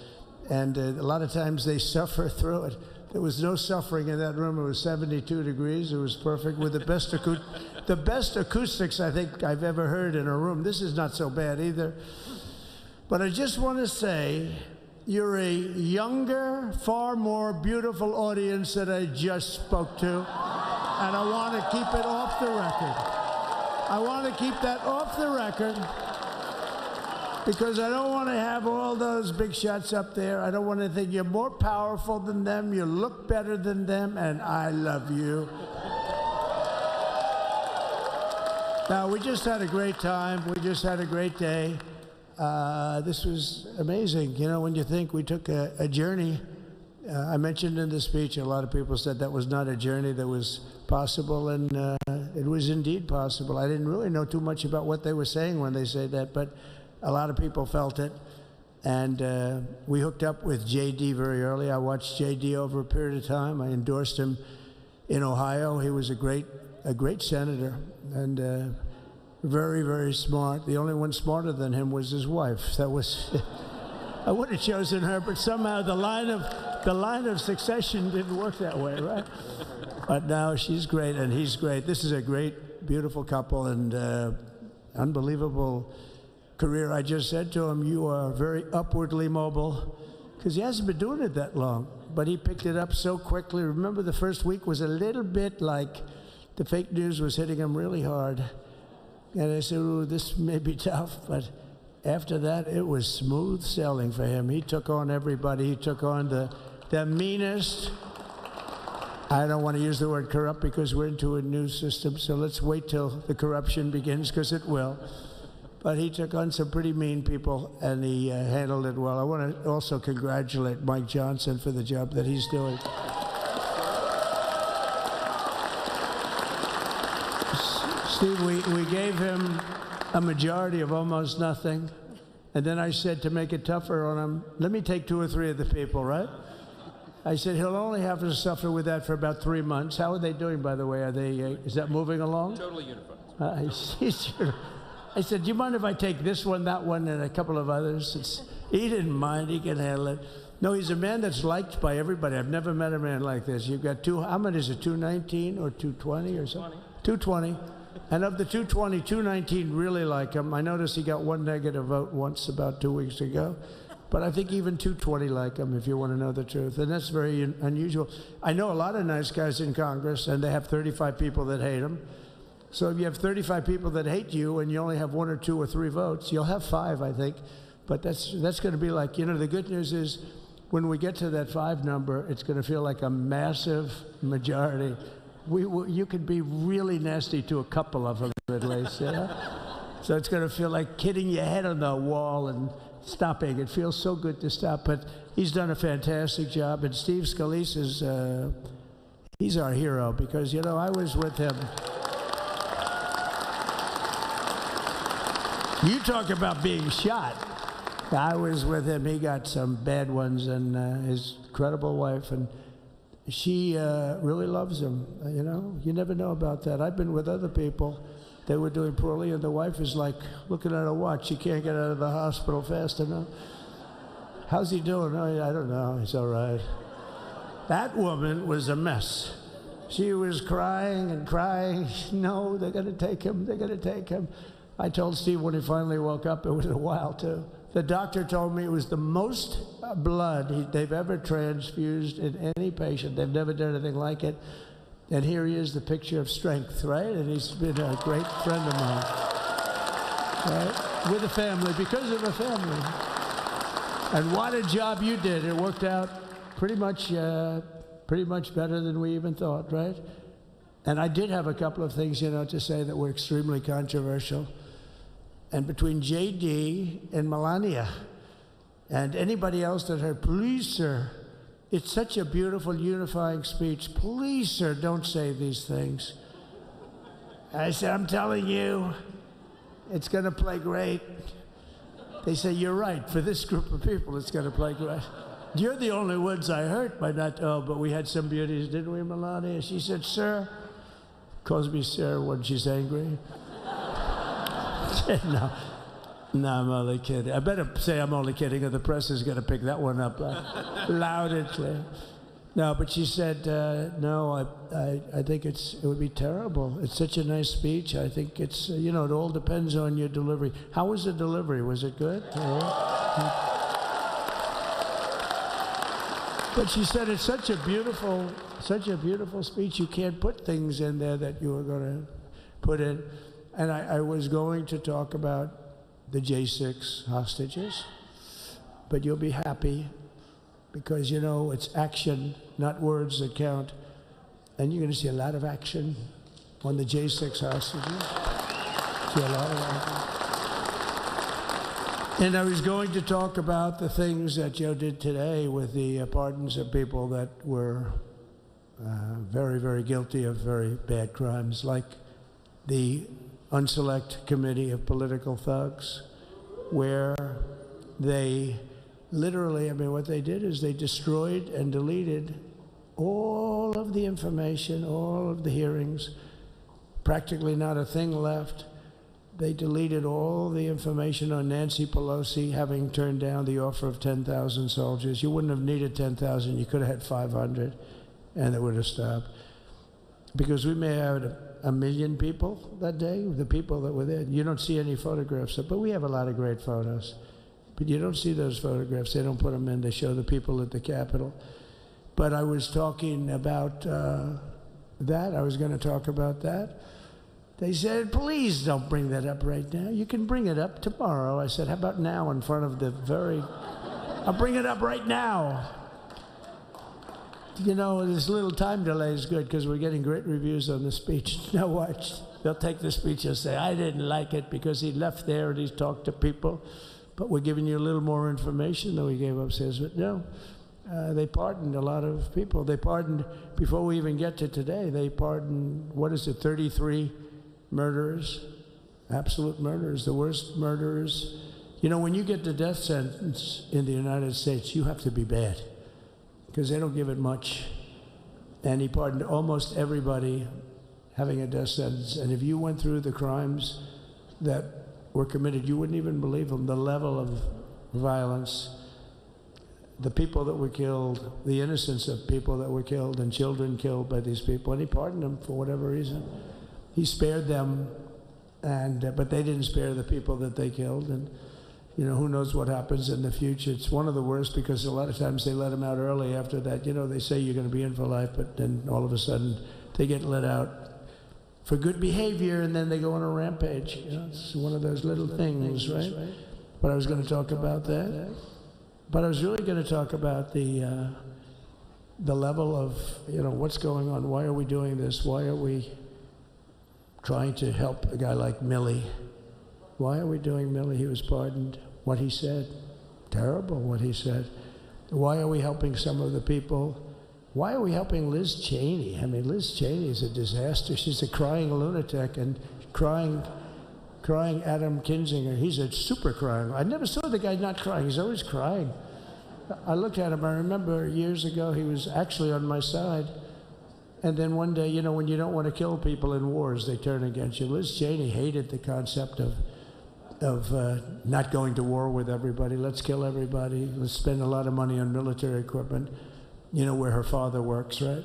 And a lot of times they suffer through it. There was no suffering in that room. It was 72 degrees. It was perfect with the best acoustics I think I've ever heard in a room. This is not so bad either. But I just want to say, you're a younger, far more beautiful audience that I just spoke to. And I want to keep it off the record. I want to keep that off the record. Because I don't want to have all those big shots up there. I don't want to think you're more powerful than them, you look better than them, and I love you. Now, we just had a great time. We just had a great day. This was amazing. You know, when you think we took a journey, I mentioned in the speech, a lot of people said that was not a journey that was possible, and it was indeed possible. I didn't really know too much about what they were saying when they said that, but a lot of people felt it, and we hooked up with J.D. very early. I watched J.D. over a period of time. I endorsed him in Ohio. He was a great senator, and very, very smart. The only one smarter than him was his wife. That was, I would have chosen her, but somehow the line of succession didn't work that way, right? But now she's great, and he's great. This is a great, beautiful couple, and unbelievable career. I just said to him, you are very upwardly mobile, because he hasn't been doing it that long, but he picked it up so quickly. Remember, the first week was a little bit like the fake news was hitting him really hard. And I said, ooh, this may be tough, but after that, it was smooth sailing for him. He took on everybody. He took on the meanest. I don't want to use the word corrupt because we're into a new system, so let's wait till the corruption begins, because it will. But he took on some pretty mean people, and he handled it well. I want to also congratulate Mike Johnson for the job that he's doing. Steve, we gave him a majority of almost nothing, and then I said, to make it tougher on him, let me take 2 or 3 of the people, right? I said, he'll only have to suffer with that for about 3 months. How are they doing, by the way? Are they? Is that moving along? Totally unified. I said, do you mind if I take this one, that one, and a couple of others? He didn't mind. He can handle it. No, he's a man that's liked by everybody. I've never met a man like this. You've got how many is it, 219 or 220 or something? 220. And of the 220, 219 really like him. I noticed he got 1 negative vote once about 2 weeks ago. But I think even 220 like him, if you want to know the truth. And that's very unusual. I know a lot of nice guys in Congress, and they have 35 people that hate him. So if you have 35 people that hate you and you only have 1 or 2 or 3 votes, you'll have 5, I think. But that's going to be like, you know, the good news is when we get to that 5 number, it's going to feel like a massive majority. You could be really nasty to a couple of them at least, you know? So it's going to feel like hitting your head on the wall and stopping. It feels so good to stop. But he's done a fantastic job. And Steve Scalise is, he's our hero because, you know, I was with him. You talk about being shot. I was with him. He got some bad ones, and his incredible wife, and she really loves him. You know, you never know about that. I've been with other people. They were doing poorly, and the wife is like looking at her watch. She can't get out of the hospital fast enough. How's he doing? Oh, I don't know. He's all right. That woman was a mess. She was crying and crying. No, they're going to take him. They're going to take him. I told Steve when he finally woke up, it was a while too. The doctor told me it was the most blood they've ever transfused in any patient. They've never done anything like it. And here he is, the picture of strength, right? And he's been a great friend of mine, right? With a family, because of a family. And what a job you did. It worked out pretty much better than we even thought, right? And I did have a couple of things, you know, to say that were extremely controversial. And between JD and Melania and anybody else that heard, please, sir, it's such a beautiful unifying speech. Please, sir, don't say these things. I said, I'm telling you, it's going to play great. They say, you're right. For this group of people, it's going to play great. You're the only ones I hurt by not, but we had some beauties, didn't we, Melania? She said, sir, calls me sir when she's angry. No, I'm only kidding. I better say I'm only kidding, or the press is going to pick that one up loud and clear. No, but she said, no, I think it would be terrible. It's such a nice speech. I think it's, you know, it all depends on your delivery. How was the delivery? Was it good? But she said it's such a beautiful speech. You can't put things in there that you were going to put in. And I was going to talk about the J6 hostages, but you'll be happy because, you know, it's action, not words that count. And you're going to see a lot of action on the J6 hostages. See a lot of action. And I was going to talk about the things that Joe did today with the pardons of people that were very, very guilty of very bad crimes, like the Unselect Committee of Political Thugs, where they literally, I mean, what they did is they destroyed and deleted all of the information, all of the hearings, practically not a thing left. They deleted all the information on Nancy Pelosi having turned down the offer of 10,000 soldiers. You wouldn't have needed 10,000, you could have had 500, and it would have stopped. Because we may have had 1 million people that day, the people that were there. You don't see any photographs, but we have a lot of great photos. But you don't see those photographs. They don't put them in. They show the people at the Capitol. But I was talking about that. I was going to talk about that. They said, please don't bring that up right now. You can bring it up tomorrow. I said, how about now in front of the very... I'll bring it up right now. You know, this little time delay is good because we're getting great reviews on the speech. Now watch. They'll take the speech and say, I didn't like it because he left there and he's talked to people. But we're giving you a little more information than we gave upstairs. But no, they pardoned a lot of people. They pardoned, before we even get to today, they pardoned, 33 murderers, absolute murderers, the worst murderers. You know, when you get the death sentence in the United States, you have to be bad, because they don't give it much. And he pardoned almost everybody having a death sentence. And if you went through the crimes that were committed, you wouldn't even believe them. The level of violence, the people that were killed, the innocence of people that were killed, and children killed by these people. And he pardoned them for whatever reason. He spared them, and but they didn't spare the people that they killed. And you know, who knows what happens in the future. It's one of the worst because a lot of times they let them out early after that. You know, they say you're going to be in for life, but then all of a sudden they get let out for good behavior, and then they go on a rampage. You know, it's one of those little things, right? But I was going to talk about that. But I was really going to talk about the level of, you know, what's going on. Why are we doing this? Why are we trying to help a guy like Milley? Why are we doing Milley? He was pardoned. What he said, terrible what he said. Why are we helping some of the people? Why are we helping Liz Cheney? I mean, Liz Cheney is a disaster. She's a crying lunatic and crying crying Adam Kinzinger. He's a super crying. I never saw the guy not crying. He's always crying. I looked at him. I remember years ago he was actually on my side. And then one day, you know, when you don't want to kill people in wars, they turn against you. Liz Cheney hated the concept of not going to war with everybody. Let's kill everybody. Let's spend a lot of money on military equipment, you know, where her father works, right?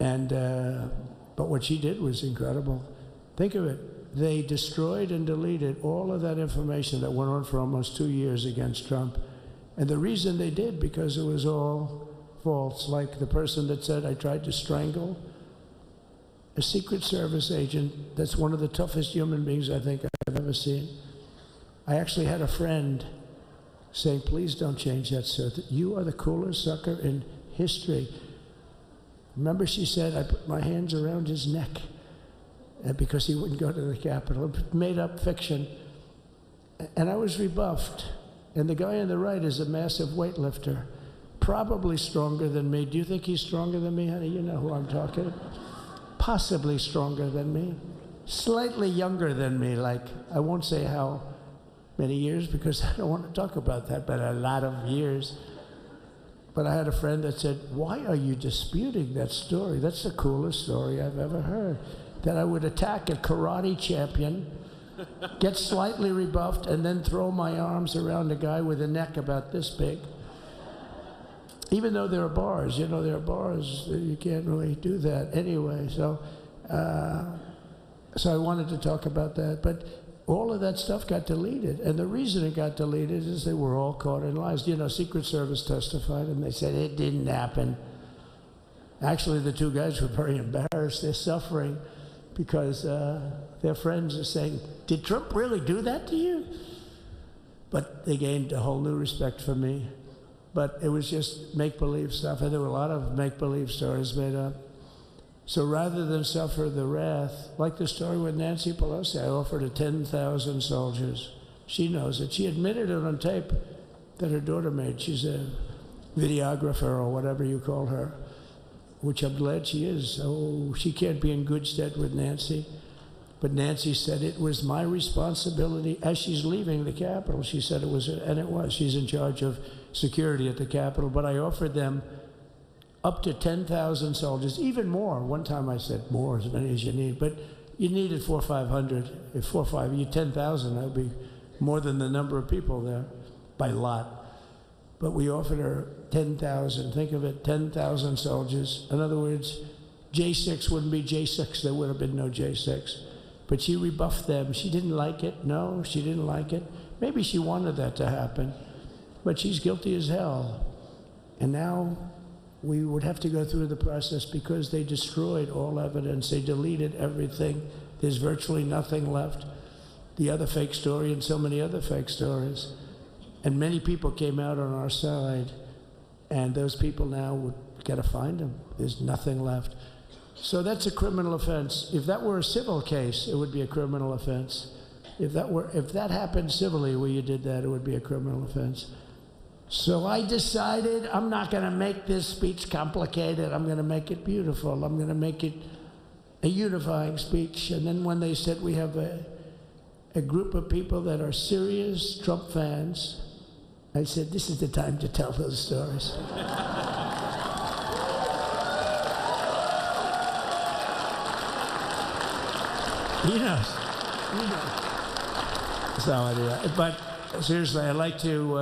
And, but what she did was incredible. Think of it. They destroyed and deleted all of that information that went on for almost 2 years against Trump. And the reason they did, because it was all false. Like the person that said, I tried to strangle a Secret Service agent. That's one of the toughest human beings I think I've ever seen. I actually had a friend saying, please don't change that, sir. You are the coolest sucker in history. Remember, she said, I put my hands around his neck because he wouldn't go to the Capitol. Made up fiction. And I was rebuffed. And the guy on the right is a massive weightlifter, probably stronger than me. Do you think he's stronger than me, honey? You know who I'm talking. Possibly stronger than me. Slightly younger than me, like, I won't say how many years because I don't want to talk about that, but a lot of years. But I had a friend that said, why are you disputing that story? That's the coolest story I've ever heard. That I would attack a karate champion, get slightly rebuffed, and then throw my arms around a guy with a neck about this big. Even though there are bars, you know, there are bars, you can't really do that anyway. So I wanted to talk about that. But all of that stuff got deleted. And the reason it got deleted is they were all caught in lies. You know, Secret Service testified, and they said it didn't happen. Actually, the two guys were very embarrassed. They're suffering because their friends are saying, did Trump really do that to you? But they gained a whole new respect for me. But it was just make-believe stuff, and there were a lot of make-believe stories made up. So rather than suffer the wrath, like the story with Nancy Pelosi, I offered her 10,000 soldiers. She knows it. She admitted it on tape that her daughter made. She's a videographer or whatever you call her, which I'm glad she is. Oh, she can't be in good stead with Nancy. But Nancy said it was my responsibility as she's leaving the Capitol. She said it was, and it was. She's in charge of security at the Capitol. But I offered them up to 10,000 soldiers, even more. One time I said more, as many as you need. But you needed 400 or 500. If 4 or 5, you 10,000, that would be more than the number of people there by lot. But we offered her 10,000. Think of it, 10,000 soldiers. In other words, J6 wouldn't be J6. There would have been no J6. But she rebuffed them. She didn't like it. No, she didn't like it. Maybe she wanted that to happen. But she's guilty as hell. And now we would have to go through the process because they destroyed all evidence. They deleted everything. There's virtually nothing left. The other fake story and so many other fake stories. And many people came out on our side. And those people now would got to find them. There's nothing left. So that's a criminal offense. If that were a civil case, it would be a criminal offense. If that happened civilly where you did that, it would be a criminal offense. So I decided I'm not going to make this speech complicated. I'm going to make it beautiful. I'm going to make it a unifying speech. And then when they said we have a group of people that are serious Trump fans, I said, this is the time to tell those stories. He knows. So anyway, but seriously, I'd like to,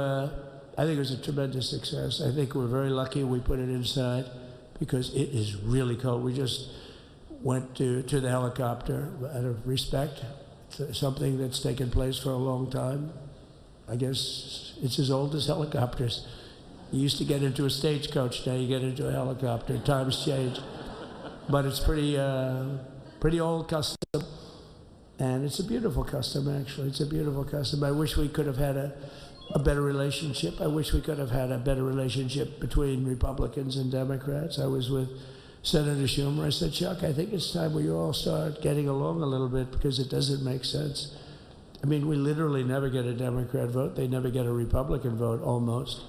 I think it was a tremendous success. I think we're very lucky we put it inside because it is really cold. We just went to the helicopter out of respect. It's something that's taken place for a long time. I guess it's as old as helicopters. You used to get into a stagecoach, now you get into a helicopter. Times change. But it's pretty old custom. And it's a beautiful custom, actually. It's a beautiful custom. I wish we could have had a better relationship. I wish we could have had a better relationship between Republicans and Democrats. I was with Senator Schumer. I said, Chuck, I think it's time we all start getting along a little bit because it doesn't make sense. I mean, we literally never get a Democrat vote. They never get a Republican vote, almost.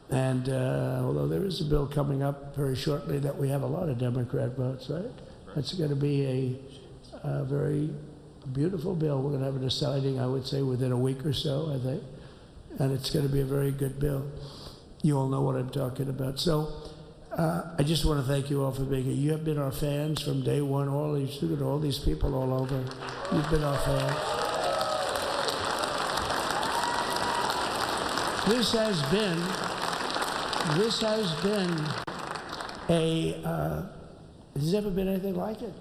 And although there is a bill coming up very shortly that we have a lot of Democrat votes, right? That's going to be a very beautiful bill. We're going to have a deciding, I would say, within a week or so, I think. And it's going to be a very good bill. You all know what I'm talking about. So I just want to thank you all for being here. You have been our fans from day one. All these people all over. You've been our fans. This has been there's never been anything like it.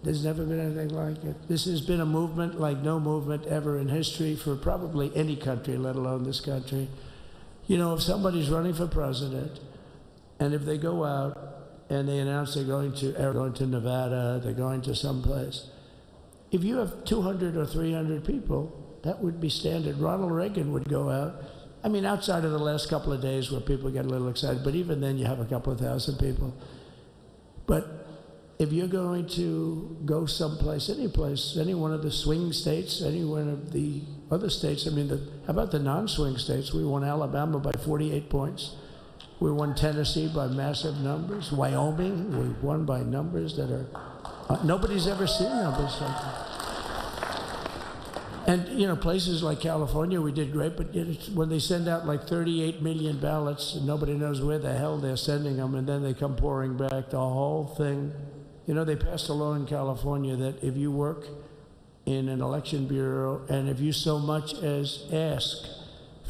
There's never been anything like it. This has been a movement like no movement ever in history for probably any country, let alone this country. You know, if somebody's running for president, and if they go out and they announce they're going to Nevada, they're going to someplace, if you have 200 or 300 people, that would be standard. Ronald Reagan would go out. I mean, outside of the last couple of days where people get a little excited, but even then you have a couple of thousand people. But if you're going to go someplace, any place, any one of the swing states, any one of the other states, I mean, how about the non-swing states? We won Alabama by 48 points. We won Tennessee by massive numbers. Wyoming, we won by numbers that are, nobody's ever seen numbers like that. And, you know, places like California, we did great, but when they send out like 38 million ballots, and nobody knows where the hell they're sending them, and then they come pouring back, the whole thing. You know, they passed a law in California that if you work in an election bureau, and if you so much as ask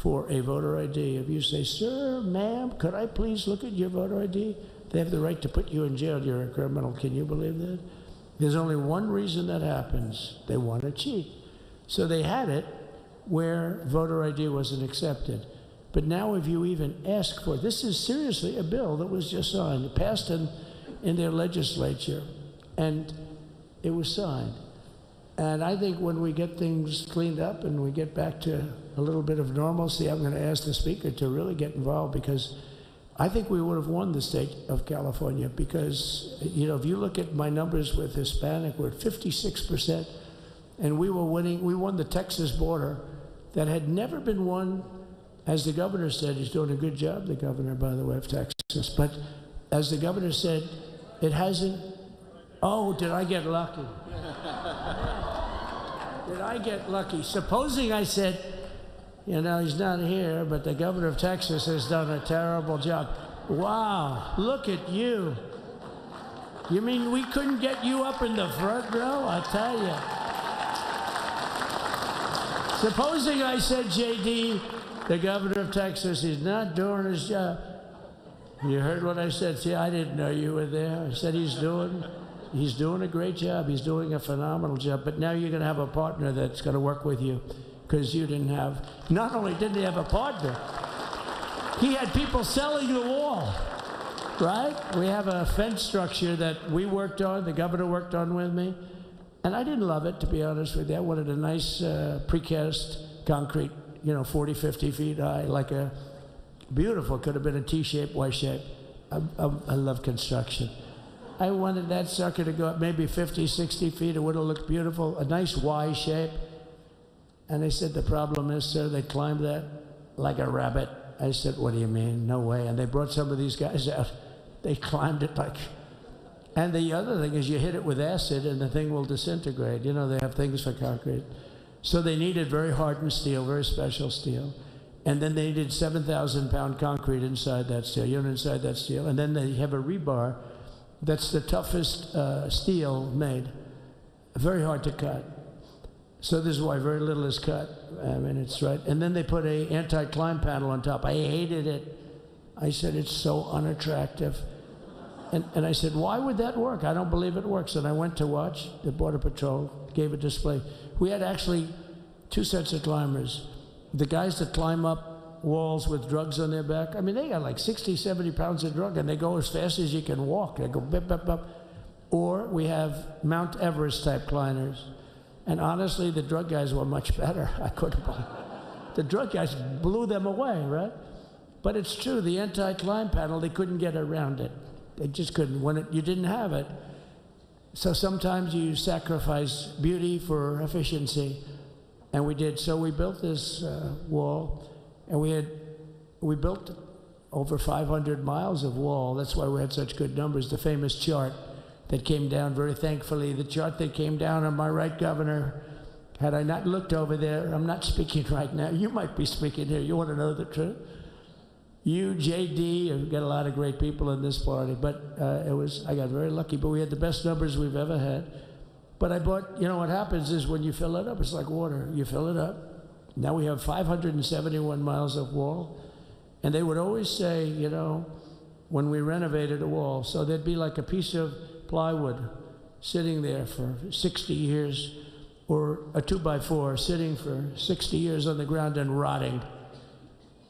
for a voter ID, if you say, sir, ma'am, could I please look at your voter ID? They have the right to put you in jail. You're a criminal. Can you believe that? There's only one reason that happens. They want to cheat. So they had it where voter ID wasn't accepted. But now if you even ask for it, this is seriously a bill that was just signed, passed in their legislature, and it was signed. And I think when we get things cleaned up and we get back to a little bit of normalcy, I'm going to ask the Speaker to really get involved, because I think we would have won the state of California, because, you know, if you look at my numbers with Hispanic, we're at 56%. And we won the Texas border that had never been won, as the governor said. He's doing a good job, the governor, by the way, of Texas. But as the governor said, it hasn't, oh, did I get lucky? Did I get lucky? Supposing I said, you know, he's not here, but the governor of Texas has done a terrible job. Wow, look at you. You mean we couldn't get you up in the front row? I tell you. Supposing I said, JD, the governor of Texas, he's not doing his job. You heard what I said. See, I didn't know you were there. I said he's doing a great job. He's doing a phenomenal job. But now you're going to have a partner that's going to work with you, because you didn't have, not only didn't he have a partner, he had people selling the wall, right? We have a fence structure that we worked on, the governor worked on with me. And I didn't love it, to be honest with you. I wanted a nice precast concrete, you know, 40, 50 feet high, like a beautiful, could have been a T-shape, Y-shape. I love construction. I wanted that sucker to go up maybe 50, 60 feet. It would have looked beautiful, a nice Y shape. And they said, the problem is, sir, they climbed that like a rabbit. I said, what do you mean? No way. And they brought some of these guys out. They climbed it like... And the other thing is you hit it with acid and the thing will disintegrate. You know, they have things for concrete. So they needed very hardened steel, very special steel. And then they needed 7,000-pound concrete inside that steel, inside that steel. And then they have a rebar that's the toughest steel made. Very hard to cut. So this is why very little is cut. I mean, it's right. And then they put a anti-climb panel on top. I hated it. I said, it's so unattractive. And I said, why would that work? I don't believe it works. And I went to watch. The Border Patrol gave a display. We had actually 2 sets of climbers. The guys that climb up walls with drugs on their back, I mean, they got like 60, 70 pounds of drug, and they go as fast as you can walk. They go bip, bip, bip. Or we have Mount Everest type climbers. And honestly, the drug guys were much better. I couldn't believe it. The drug guys blew them away, right? But it's true, the anti-climb panel, they couldn't get around it. They just couldn't. When you didn't have it. So sometimes you sacrifice beauty for efficiency. And we did. So we built this wall, and we built over 500 miles of wall. That's why we had such good numbers. The famous chart that came down, very thankfully, the chart that came down on my right, Governor, Had I not looked over there, I'm not speaking right now. You might be speaking here. You want to know the truth? You, JD, you've got a lot of great people in this party, but I got very lucky, but we had the best numbers we've ever had. But I bought, what happens is when you fill it up, it's like water. You fill it up. Now we have 571 miles of wall. And they would always say, when we renovated a wall, so there'd be like a piece of plywood sitting there for 60 years, or a 2x4 sitting for 60 years on the ground and rotting.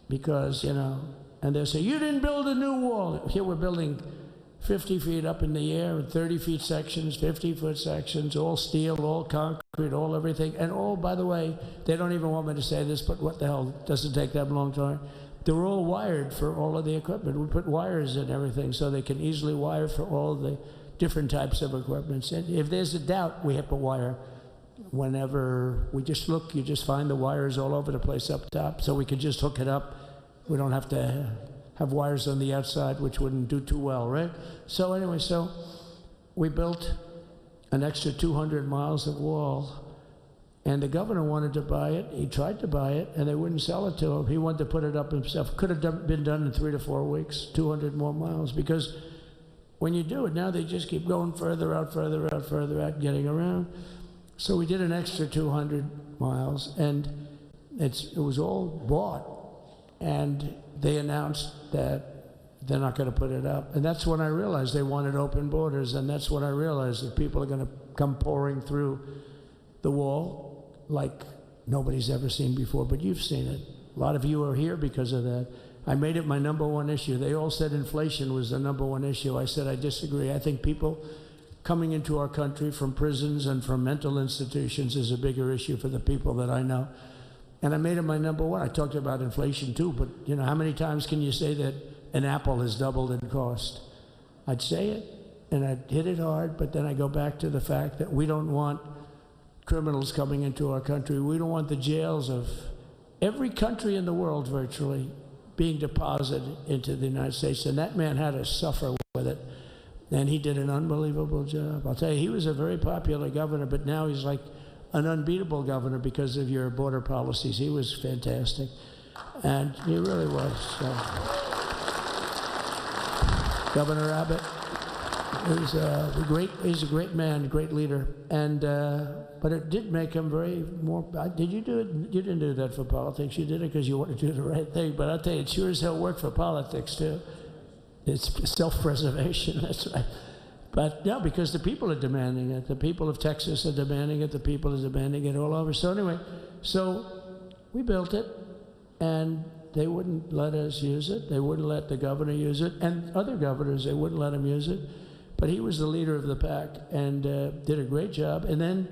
Because, and they'll say, you didn't build a new wall. Here we're building 50 feet up in the air, and 30 feet sections, 50-foot sections, all steel, all concrete, all everything. And all, by the way, they don't even want me to say this, but what the hell, doesn't take that long time. They're all wired for all of the equipment. We put wires in everything so they can easily wire for all the different types of equipment. And if there's a doubt, we have a wire. Whenever we just look, you just find the wires all over the place up top, so we can just hook it up. We don't have to have wires on the outside, which wouldn't do too well, right? So anyway, so we built an extra 200 miles of wall, and the governor wanted to buy it. He tried to buy it, and they wouldn't sell it to him. He wanted to put it up himself. Could have been done in 3 to 4 weeks, 200 more miles, because when you do it, now they just keep going further out, further out, further out, getting around. So we did an extra 200 miles, and it was all bought. And they announced that they're not going to put it up. And that's when I realized they wanted open borders, and that's when I realized that people are going to come pouring through the wall like nobody's ever seen before, but you've seen it. A lot of you are here because of that. I made it my #1 issue. They all said inflation was the #1 issue. I said I disagree. I think people coming into our country from prisons and from mental institutions is a bigger issue for the people that I know. And I made it my #1. I talked about inflation too, but how many times can you say that an apple has doubled in cost? I'd say it, and I'd hit it hard, but then I go back to the fact that we don't want criminals coming into our country. We don't want the jails of every country in the world virtually being deposited into the United States, and that man had to suffer with it. And he did an unbelievable job. I'll tell you, he was a very popular governor, but now he's like an unbeatable governor because of your border policies. He was fantastic, and he really was. So. Governor Abbott he's a great man, great leader, and but it did make him very more. Did you do it? You didn't do that for politics. You did it because you wanted to do the right thing. But I'll tell you, it sure as hell worked for politics too. It's self-preservation. That's right. But no, because the people are demanding it. The people of Texas are demanding it. The people are demanding it all over. So anyway, so we built it, and they wouldn't let us use it. They wouldn't let the governor use it, and other governors, they wouldn't let him use it. But he was the leader of the pack and did a great job. And then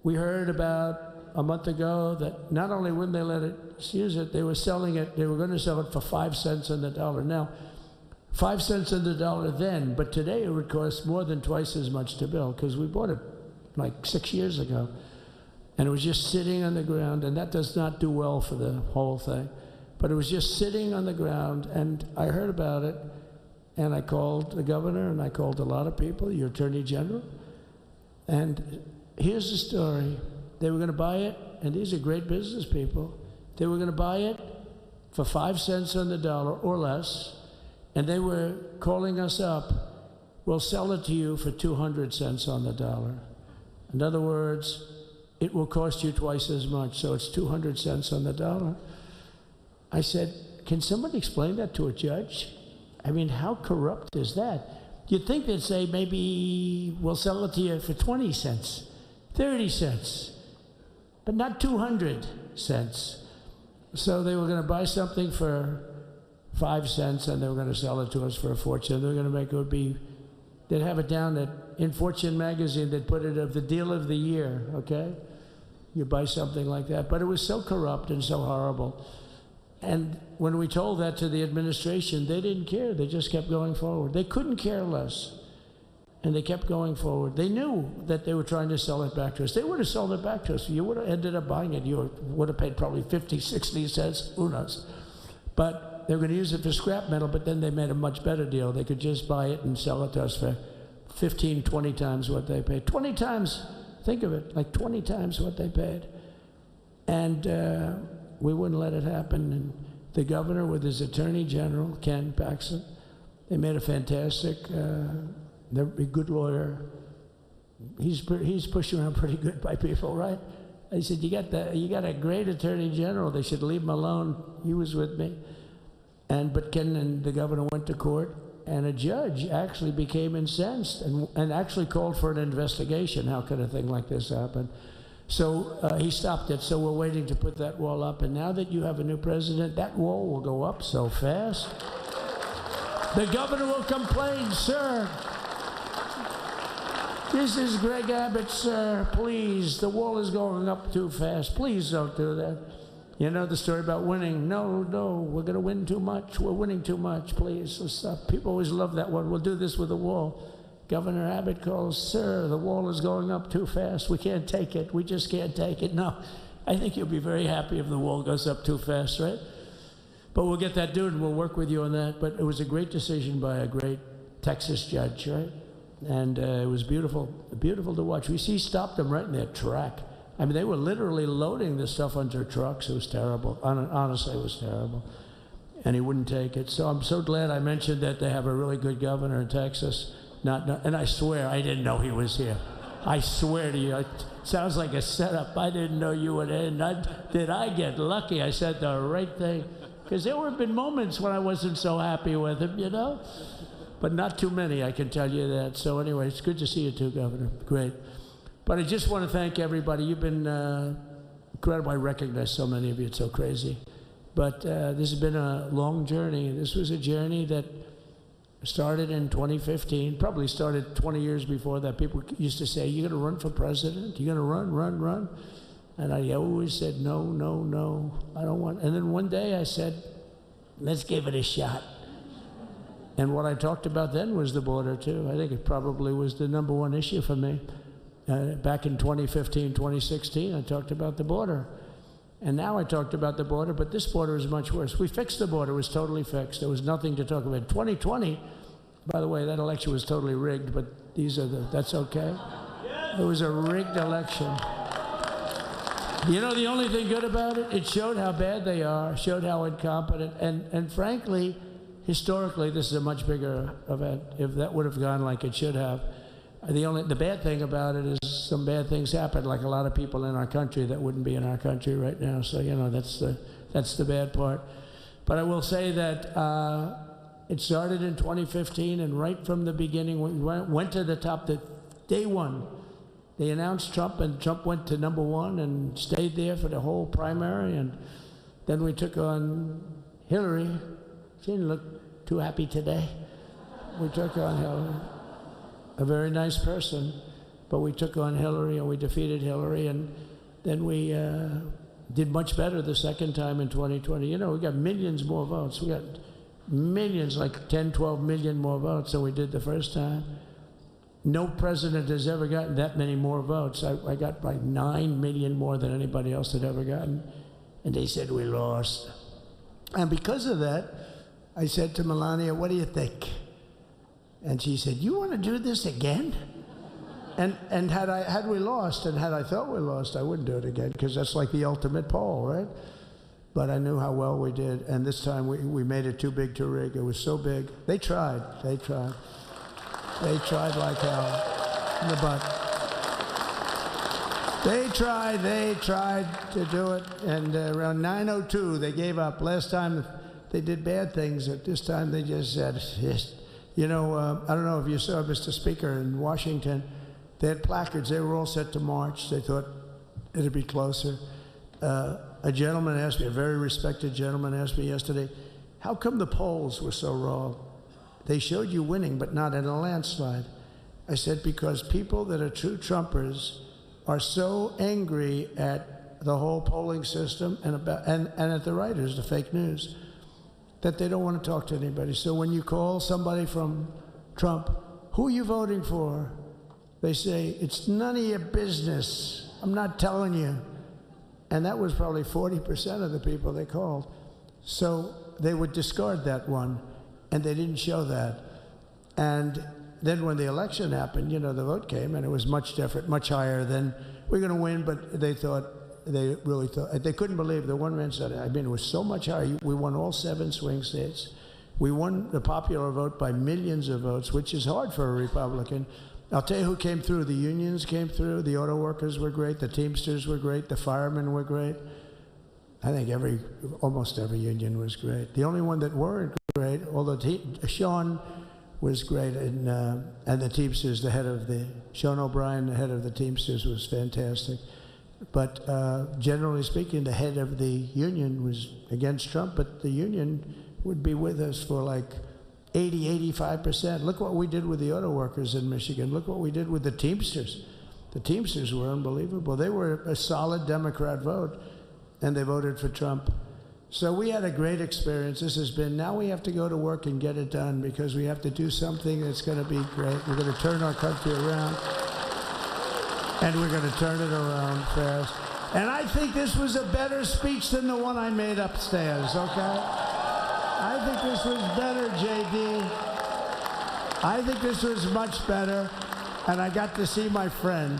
we heard about a month ago that not only wouldn't they let us use it, they were selling it. They were going to sell it for 5 cents on the dollar. Now, 5 cents on the dollar then, but today it would cost more than twice as much to build because we bought it like 6 years ago. And it was just sitting on the ground, and that does not do well for the whole thing. But it was just sitting on the ground, and I heard about it, and I called the governor, and I called a lot of people, your attorney general. And here's the story. They were going to buy it, and these are great business people. They were going to buy it for 5 cents on the dollar or less, and they were calling us up, we'll sell it to you for 200 cents on the dollar. In other words, it will cost you twice as much, so it's 200 cents on the dollar. I said, can somebody explain that to a judge? I mean, how corrupt is that? You'd think they'd say, maybe we'll sell it to you for 20 cents, 30 cents, but not 200 cents. So they were going to buy something for 5 cents, and they were going to sell it to us for a fortune. They were going to make it would be, they'd have it down in Fortune magazine, they'd put it of the deal of the year, okay? You buy something like that. But it was so corrupt and so horrible. And when we told that to the administration, they didn't care. They just kept going forward. They couldn't care less. And they kept going forward. They knew that they were trying to sell it back to us. They would have sold it back to us. You would have ended up buying it. You would have paid probably 50, 60 cents, who knows. But they were going to use it for scrap metal, but then they made a much better deal. They could just buy it and sell it to us for 15, 20 times what they paid. 20 times Think of it, like 20 times what they paid. And we wouldn't let it happen. And the governor with his attorney general, Ken Paxton, they made a fantastic, they're a good lawyer. He's pushed around pretty good by people, right? I said, you got a great attorney general. They should leave him alone. He was with me. But Ken and the governor went to court, and a judge actually became incensed and actually called for an investigation. How could a thing like this happen? So he stopped it. So we're waiting to put that wall up. And now that you have a new president, that wall will go up so fast. The governor will complain, sir. This is Greg Abbott, sir. Please, the wall is going up too fast. Please don't do that. You know the story about winning. No, we're going to win too much. We're winning too much. Please, let's stop. People always love that one. We'll do this with the wall. Governor Abbott calls, sir, the wall is going up too fast. We can't take it. We just can't take it. No, I think you'll be very happy if the wall goes up too fast, right? But we'll get that dude and we'll work with you on that. But it was a great decision by a great Texas judge, right? And it was beautiful, beautiful to watch. He stopped them right in their track. I mean, they were literally loading this stuff onto trucks. It was terrible. Honestly, it was terrible. And he wouldn't take it. So I'm so glad I mentioned that they have a really good governor in Texas. And I swear, I didn't know he was here. I swear to you, it sounds like a setup. I didn't know you would end. Did I get lucky? I said the right thing. Because there have been moments when I wasn't so happy with him, you know? But not too many, I can tell you that. So anyway, it's good to see you too, Governor. Great. But I just want to thank everybody. You've been incredible. I recognize so many of you. It's so crazy. But this has been a long journey. This was a journey that started in 2015, probably started 20 years before that. People used to say, you're going to run for president? You're going to run? And I always said, no, I don't want. And then one day I said, let's give it a shot. And what I talked about then was the border, too. I think it probably was the #1 issue for me. Back in 2015, 2016, I talked about the border. And now I talked about the border, but this border is much worse. We fixed the border. It was totally fixed. There was nothing to talk about. 2020, by the way, that election was totally rigged, but that's okay. It was a rigged election. You know the only thing good about it? It showed how bad they are, showed how incompetent, and frankly, historically, this is a much bigger event. If that would have gone like it should have, the bad thing about it is some bad things happened, like a lot of people in our country that wouldn't be in our country right now. So you know that's the bad part. But I will say that it started in 2015, and right from the beginning, we went to the top. Day one, they announced Trump, and Trump went to #1 and stayed there for the whole primary. And then we took on Hillary. She didn't look too happy today. We took on Hillary. A very nice person, but we took on Hillary and we defeated Hillary, and then we did much better the second time in 2020. You know, we got millions more votes. We got millions, like 10, 12 million more votes than we did the first time. No president has ever gotten that many more votes. I got like 9 million more than anybody else had ever gotten, and they said we lost. And because of that, I said to Melania, what do you think? And she said, you want to do this again? And had we lost, and had I thought we lost, I wouldn't do it again, because that's like the ultimate poll, right? But I knew how well we did, and this time we made it too big to rig. It was so big. They tried. They tried like hell in the butt. They tried to do it, and around 9:02 they gave up. Last time they did bad things, at this time they just said, yes. You know, I don't know if you saw, Mr. Speaker, in Washington, they had placards. They were all set to march. They thought it'd be closer. A gentleman asked me, a very respected gentleman asked me yesterday, how come the polls were so wrong? They showed you winning, but not in a landslide. I said, because people that are true Trumpers are so angry at the whole polling system and at the writers, the fake news, that they don't want to talk to anybody. So when you call somebody from Trump, who are you voting for? They say, it's none of your business. I'm not telling you. And that was probably 40% of the people they called. So they would discard that one, and they didn't show that. And then when the election happened, you know, the vote came, and it was much different, much higher than we're going to win, but they really thought, they couldn't believe the one man said, I mean, it was so much higher. We won all 7 swing states. We won the popular vote by millions of votes, which is hard for a Republican. I'll tell you who came through. The unions came through. The auto workers were great. The Teamsters were great. The firemen were great. I think almost every union was great. The only one that weren't great, although Sean was great, and the Teamsters, Sean O'Brien, the head of the Teamsters, was fantastic. But generally speaking, the head of the union was against Trump, but the union would be with us for like 80–85%. Look what we did with the auto workers in Michigan. Look what we did with the Teamsters. The Teamsters were unbelievable. They were a solid Democrat vote, and they voted for Trump. So we had a great experience. This has been, now we have to go to work and get it done, because we have to do something that's going to be great. We're going to turn our country around, and we're going to turn it around fast. And I think this was a better speech than the one I made upstairs, okay? I think this was better, JD. I think this was much better, and I got to see my friend.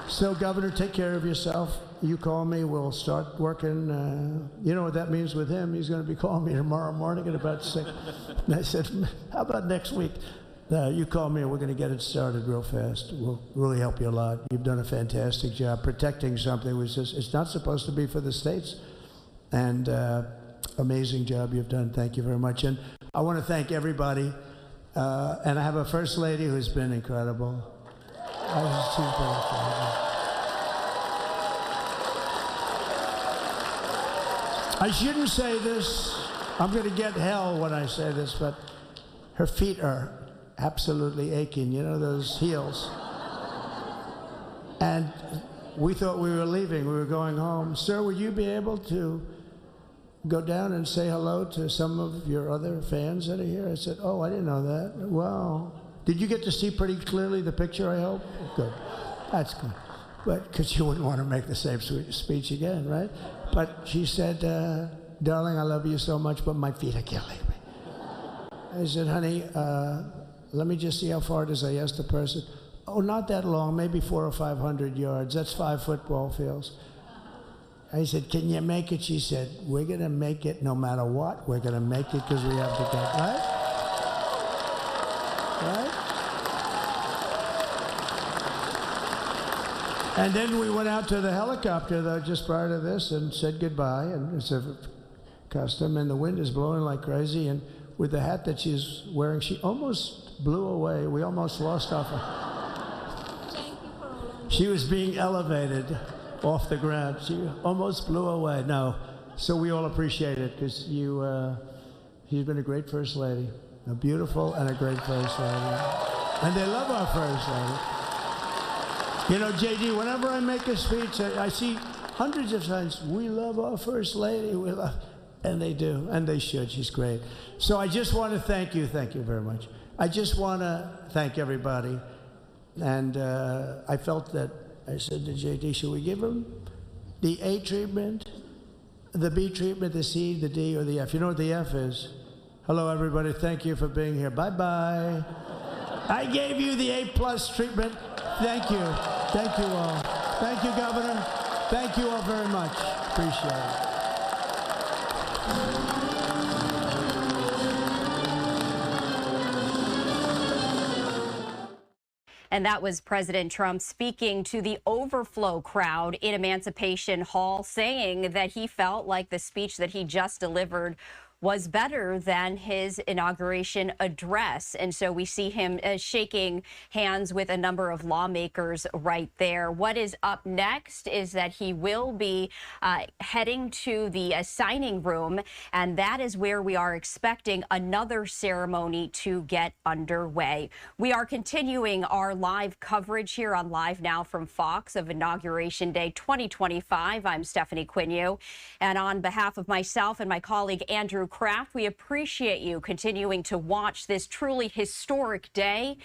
So, Governor, take care of yourself. You call me, we'll start working. You know what that means with him? He's going to be calling me tomorrow morning at about 6. And I said, how about next week? You call me and we're going to get it started real fast. We'll really help you a lot. You've done a fantastic job protecting something which is, it's not supposed to be for the states. And amazing job you've done. Thank you very much. And I want to thank everybody. And I have a First Lady who's been incredible. She's been incredible. I shouldn't say this. I'm going to get hell when I say this, but her feet are absolutely aching. You know, those heels. And we thought we were leaving. We were going home. Sir, would you be able to go down and say hello to some of your other fans that are here? I said, oh, I didn't know that. Wow. Did you get to see pretty clearly the picture, I hope? Good. That's good. But because you wouldn't want to make the same speech again, right? But she said, darling, I love you so much, but my feet are killing me. I said, honey, let me just see how far it is. I asked the person. Oh, not that long, maybe 400 or 500 yards. That's 5 football fields. I said, can you make it? She said, we're going to make it no matter what. We're going to make it because we have to go. Right? Right? And then we went out to the helicopter, though, just prior to this, and said goodbye. And it's a custom, and the wind is blowing like crazy. And with the hat that she's wearing, she almost blew away. We almost lost off her. She was being elevated off the ground. She almost blew away. No, so we all appreciate it, because she's been a great First Lady, a beautiful and a great First Lady. And they love our First Lady. You know, JD, whenever I make a speech, I see hundreds of times, we love our First Lady, we love, and they do, and they should. She's great. So I just want to thank you very much. I just want to thank everybody. And I felt that, I said to JD, should we give him the A treatment, the B treatment, the C, the D, or the F? You know what the F is? Hello, everybody. Thank you for being here. Bye-bye. I gave you the A+ treatment. Thank you. Thank you all. Thank you, Governor. Thank you all very much. Appreciate it. And that was President Trump speaking to the overflow crowd in Emancipation Hall, saying that he felt like the speech that he just delivered was better than his inauguration address. And so we see him shaking hands with a number of lawmakers right there. What is up next is that he will be heading to the signing room, and that is where we are expecting another ceremony to get underway. We are continuing our live coverage here on Live Now from Fox of Inauguration Day 2025. I'm Stephanie Quinu, and on behalf of myself and my colleague Andrew Kraft, we appreciate you continuing to watch this truly historic day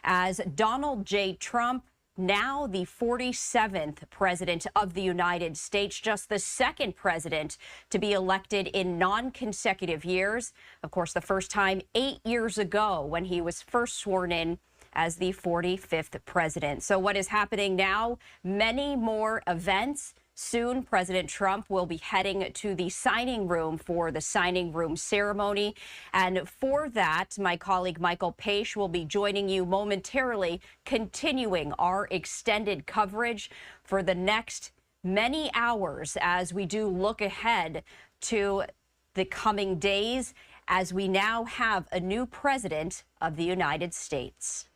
as Donald J. Trump, now the 47th president of the United States, just the second president to be elected in non-consecutive years. Of course, the first time 8 years ago when he was first sworn in as the 45th president. So what is happening now? Many more events. Soon, President Trump will be heading to the signing room for the signing room ceremony. And for that, my colleague Michael Page will be joining you momentarily, continuing our extended coverage for the next many hours as we do look ahead to the coming days as we now have a new president of the United States.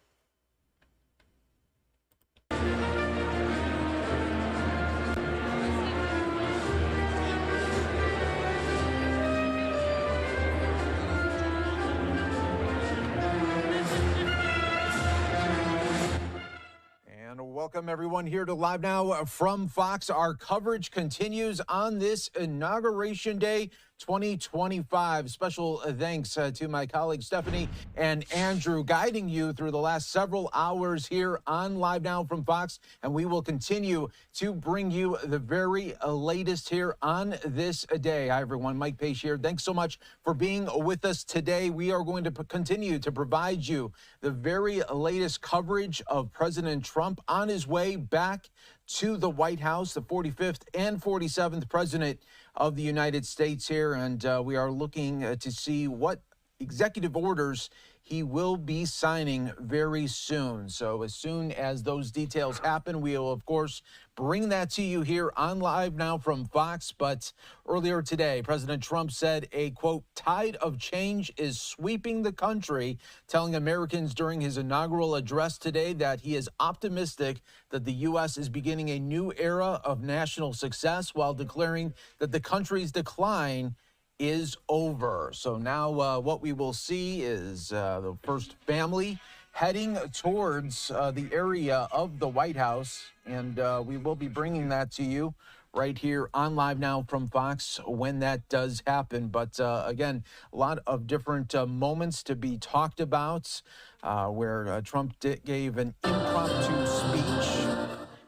Welcome, everyone, here to Live Now from Fox. Our coverage continues on this Inauguration Day 2025. Special thanks to my colleagues Stephanie and Andrew guiding you through the last several hours here on Live Now from Fox. And we will continue to bring you the very latest here on this day. Hi, everyone. Mike Page here. Thanks so much for being with us today. We are going to continue to provide you the very latest coverage of President Trump on his way back to the White House, the 45th and 47th president of the United States here. And we are looking to see what executive orders he will be signing very soon. So as soon as those details happen, we will, of course, bring that to you here on Live Now from Fox. But earlier today, President Trump said a, quote, tide of change is sweeping the country, telling Americans during his inaugural address today that he is optimistic that the U.S. is beginning a new era of national success while declaring that the country's decline is over. So now what we will see is the first family heading towards the area of the White House. And we will be bringing that to you right here on Live Now from Fox when that does happen. But again, a lot of different moments to be talked about where Trump gave an impromptu speech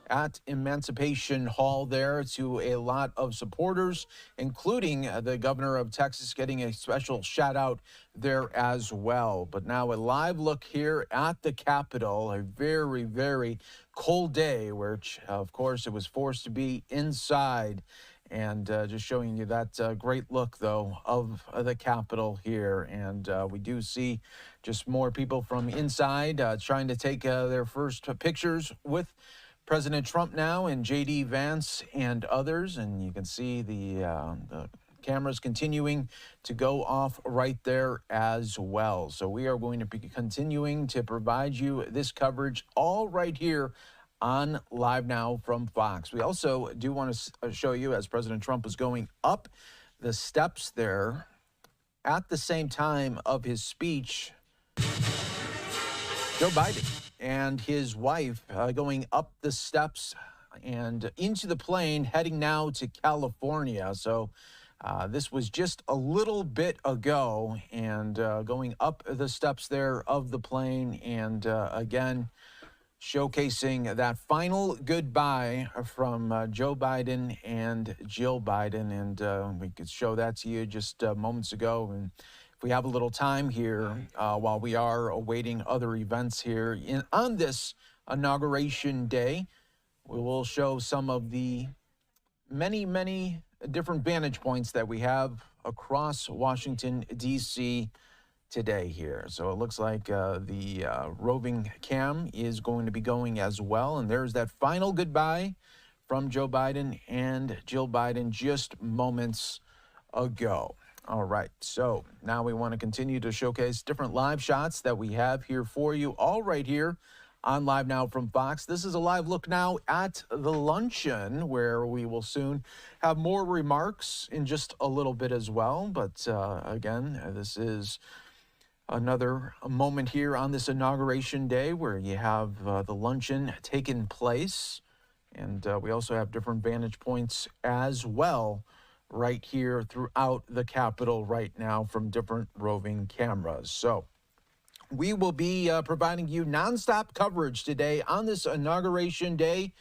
at Emancipation Hall there to a lot of supporters, including the governor of Texas getting a special shout out there as well. But now a live look here at the Capitol, a very, very cold day, which of course it was forced to be inside. And just showing you that great look, though, of the Capitol here. And we do see just more people from inside trying to take their first pictures with President Trump now, and J.D. Vance and others. And you can see the cameras continuing to go off right there as well. So we are going to be continuing to provide you this coverage all right here on Live Now from Fox. We also do want to show you, as President Trump was going up the steps there at the same time of his speech, Joe Biden and his wife going up the steps and into the plane heading now to California. So this was just a little bit ago, and going up the steps there of the plane, and again showcasing that final goodbye from Joe Biden and Jill Biden. And we could show that to you just moments ago. And if we have a little time here while we are awaiting other events here on this Inauguration Day, we will show some of the many, many different vantage points that we have across Washington, D.C. today here. So it looks like the roving cam is going to be going as well. And there's that final goodbye from Joe Biden and Jill Biden just moments ago. All right, so now we want to continue to showcase different live shots that we have here for you, all right here on Live Now from Fox. This is a live look now at the luncheon, where we will soon have more remarks in just a little bit as well. But again, this is another moment here on this Inauguration Day where you have the luncheon taking place. And we also have different vantage points as well right here throughout the Capitol right now from different roving cameras. So we will be providing you nonstop coverage today on this Inauguration Day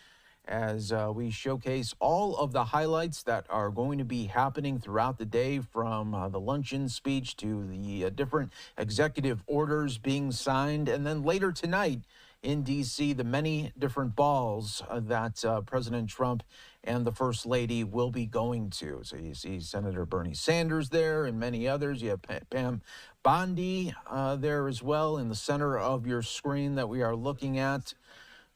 as we showcase all of the highlights that are going to be happening throughout the day, from the luncheon speech to the different executive orders being signed, and then later tonight in D.C., the many different balls that President Trump and the First Lady will be going to. So you see Senator Bernie Sanders there and many others. You have Pam Bondi there as well in the center of your screen that we are looking at.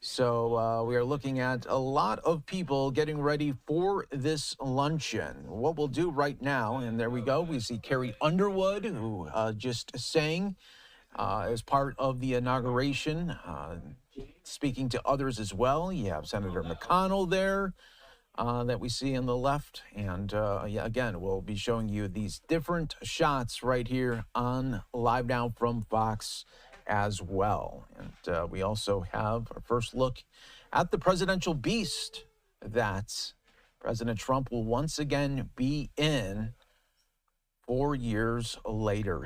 So we are looking at a lot of people getting ready for this luncheon. What we'll do right now, and there we go, we see Carrie Underwood, who just sang as part of the inauguration, speaking to others as well. You have Senator McConnell there that we see on the left. And yeah, again, we'll be showing you these different shots right here on Live Now from Fox as well. And we also have our first look at the presidential beast that President Trump will once again be in 4 years later.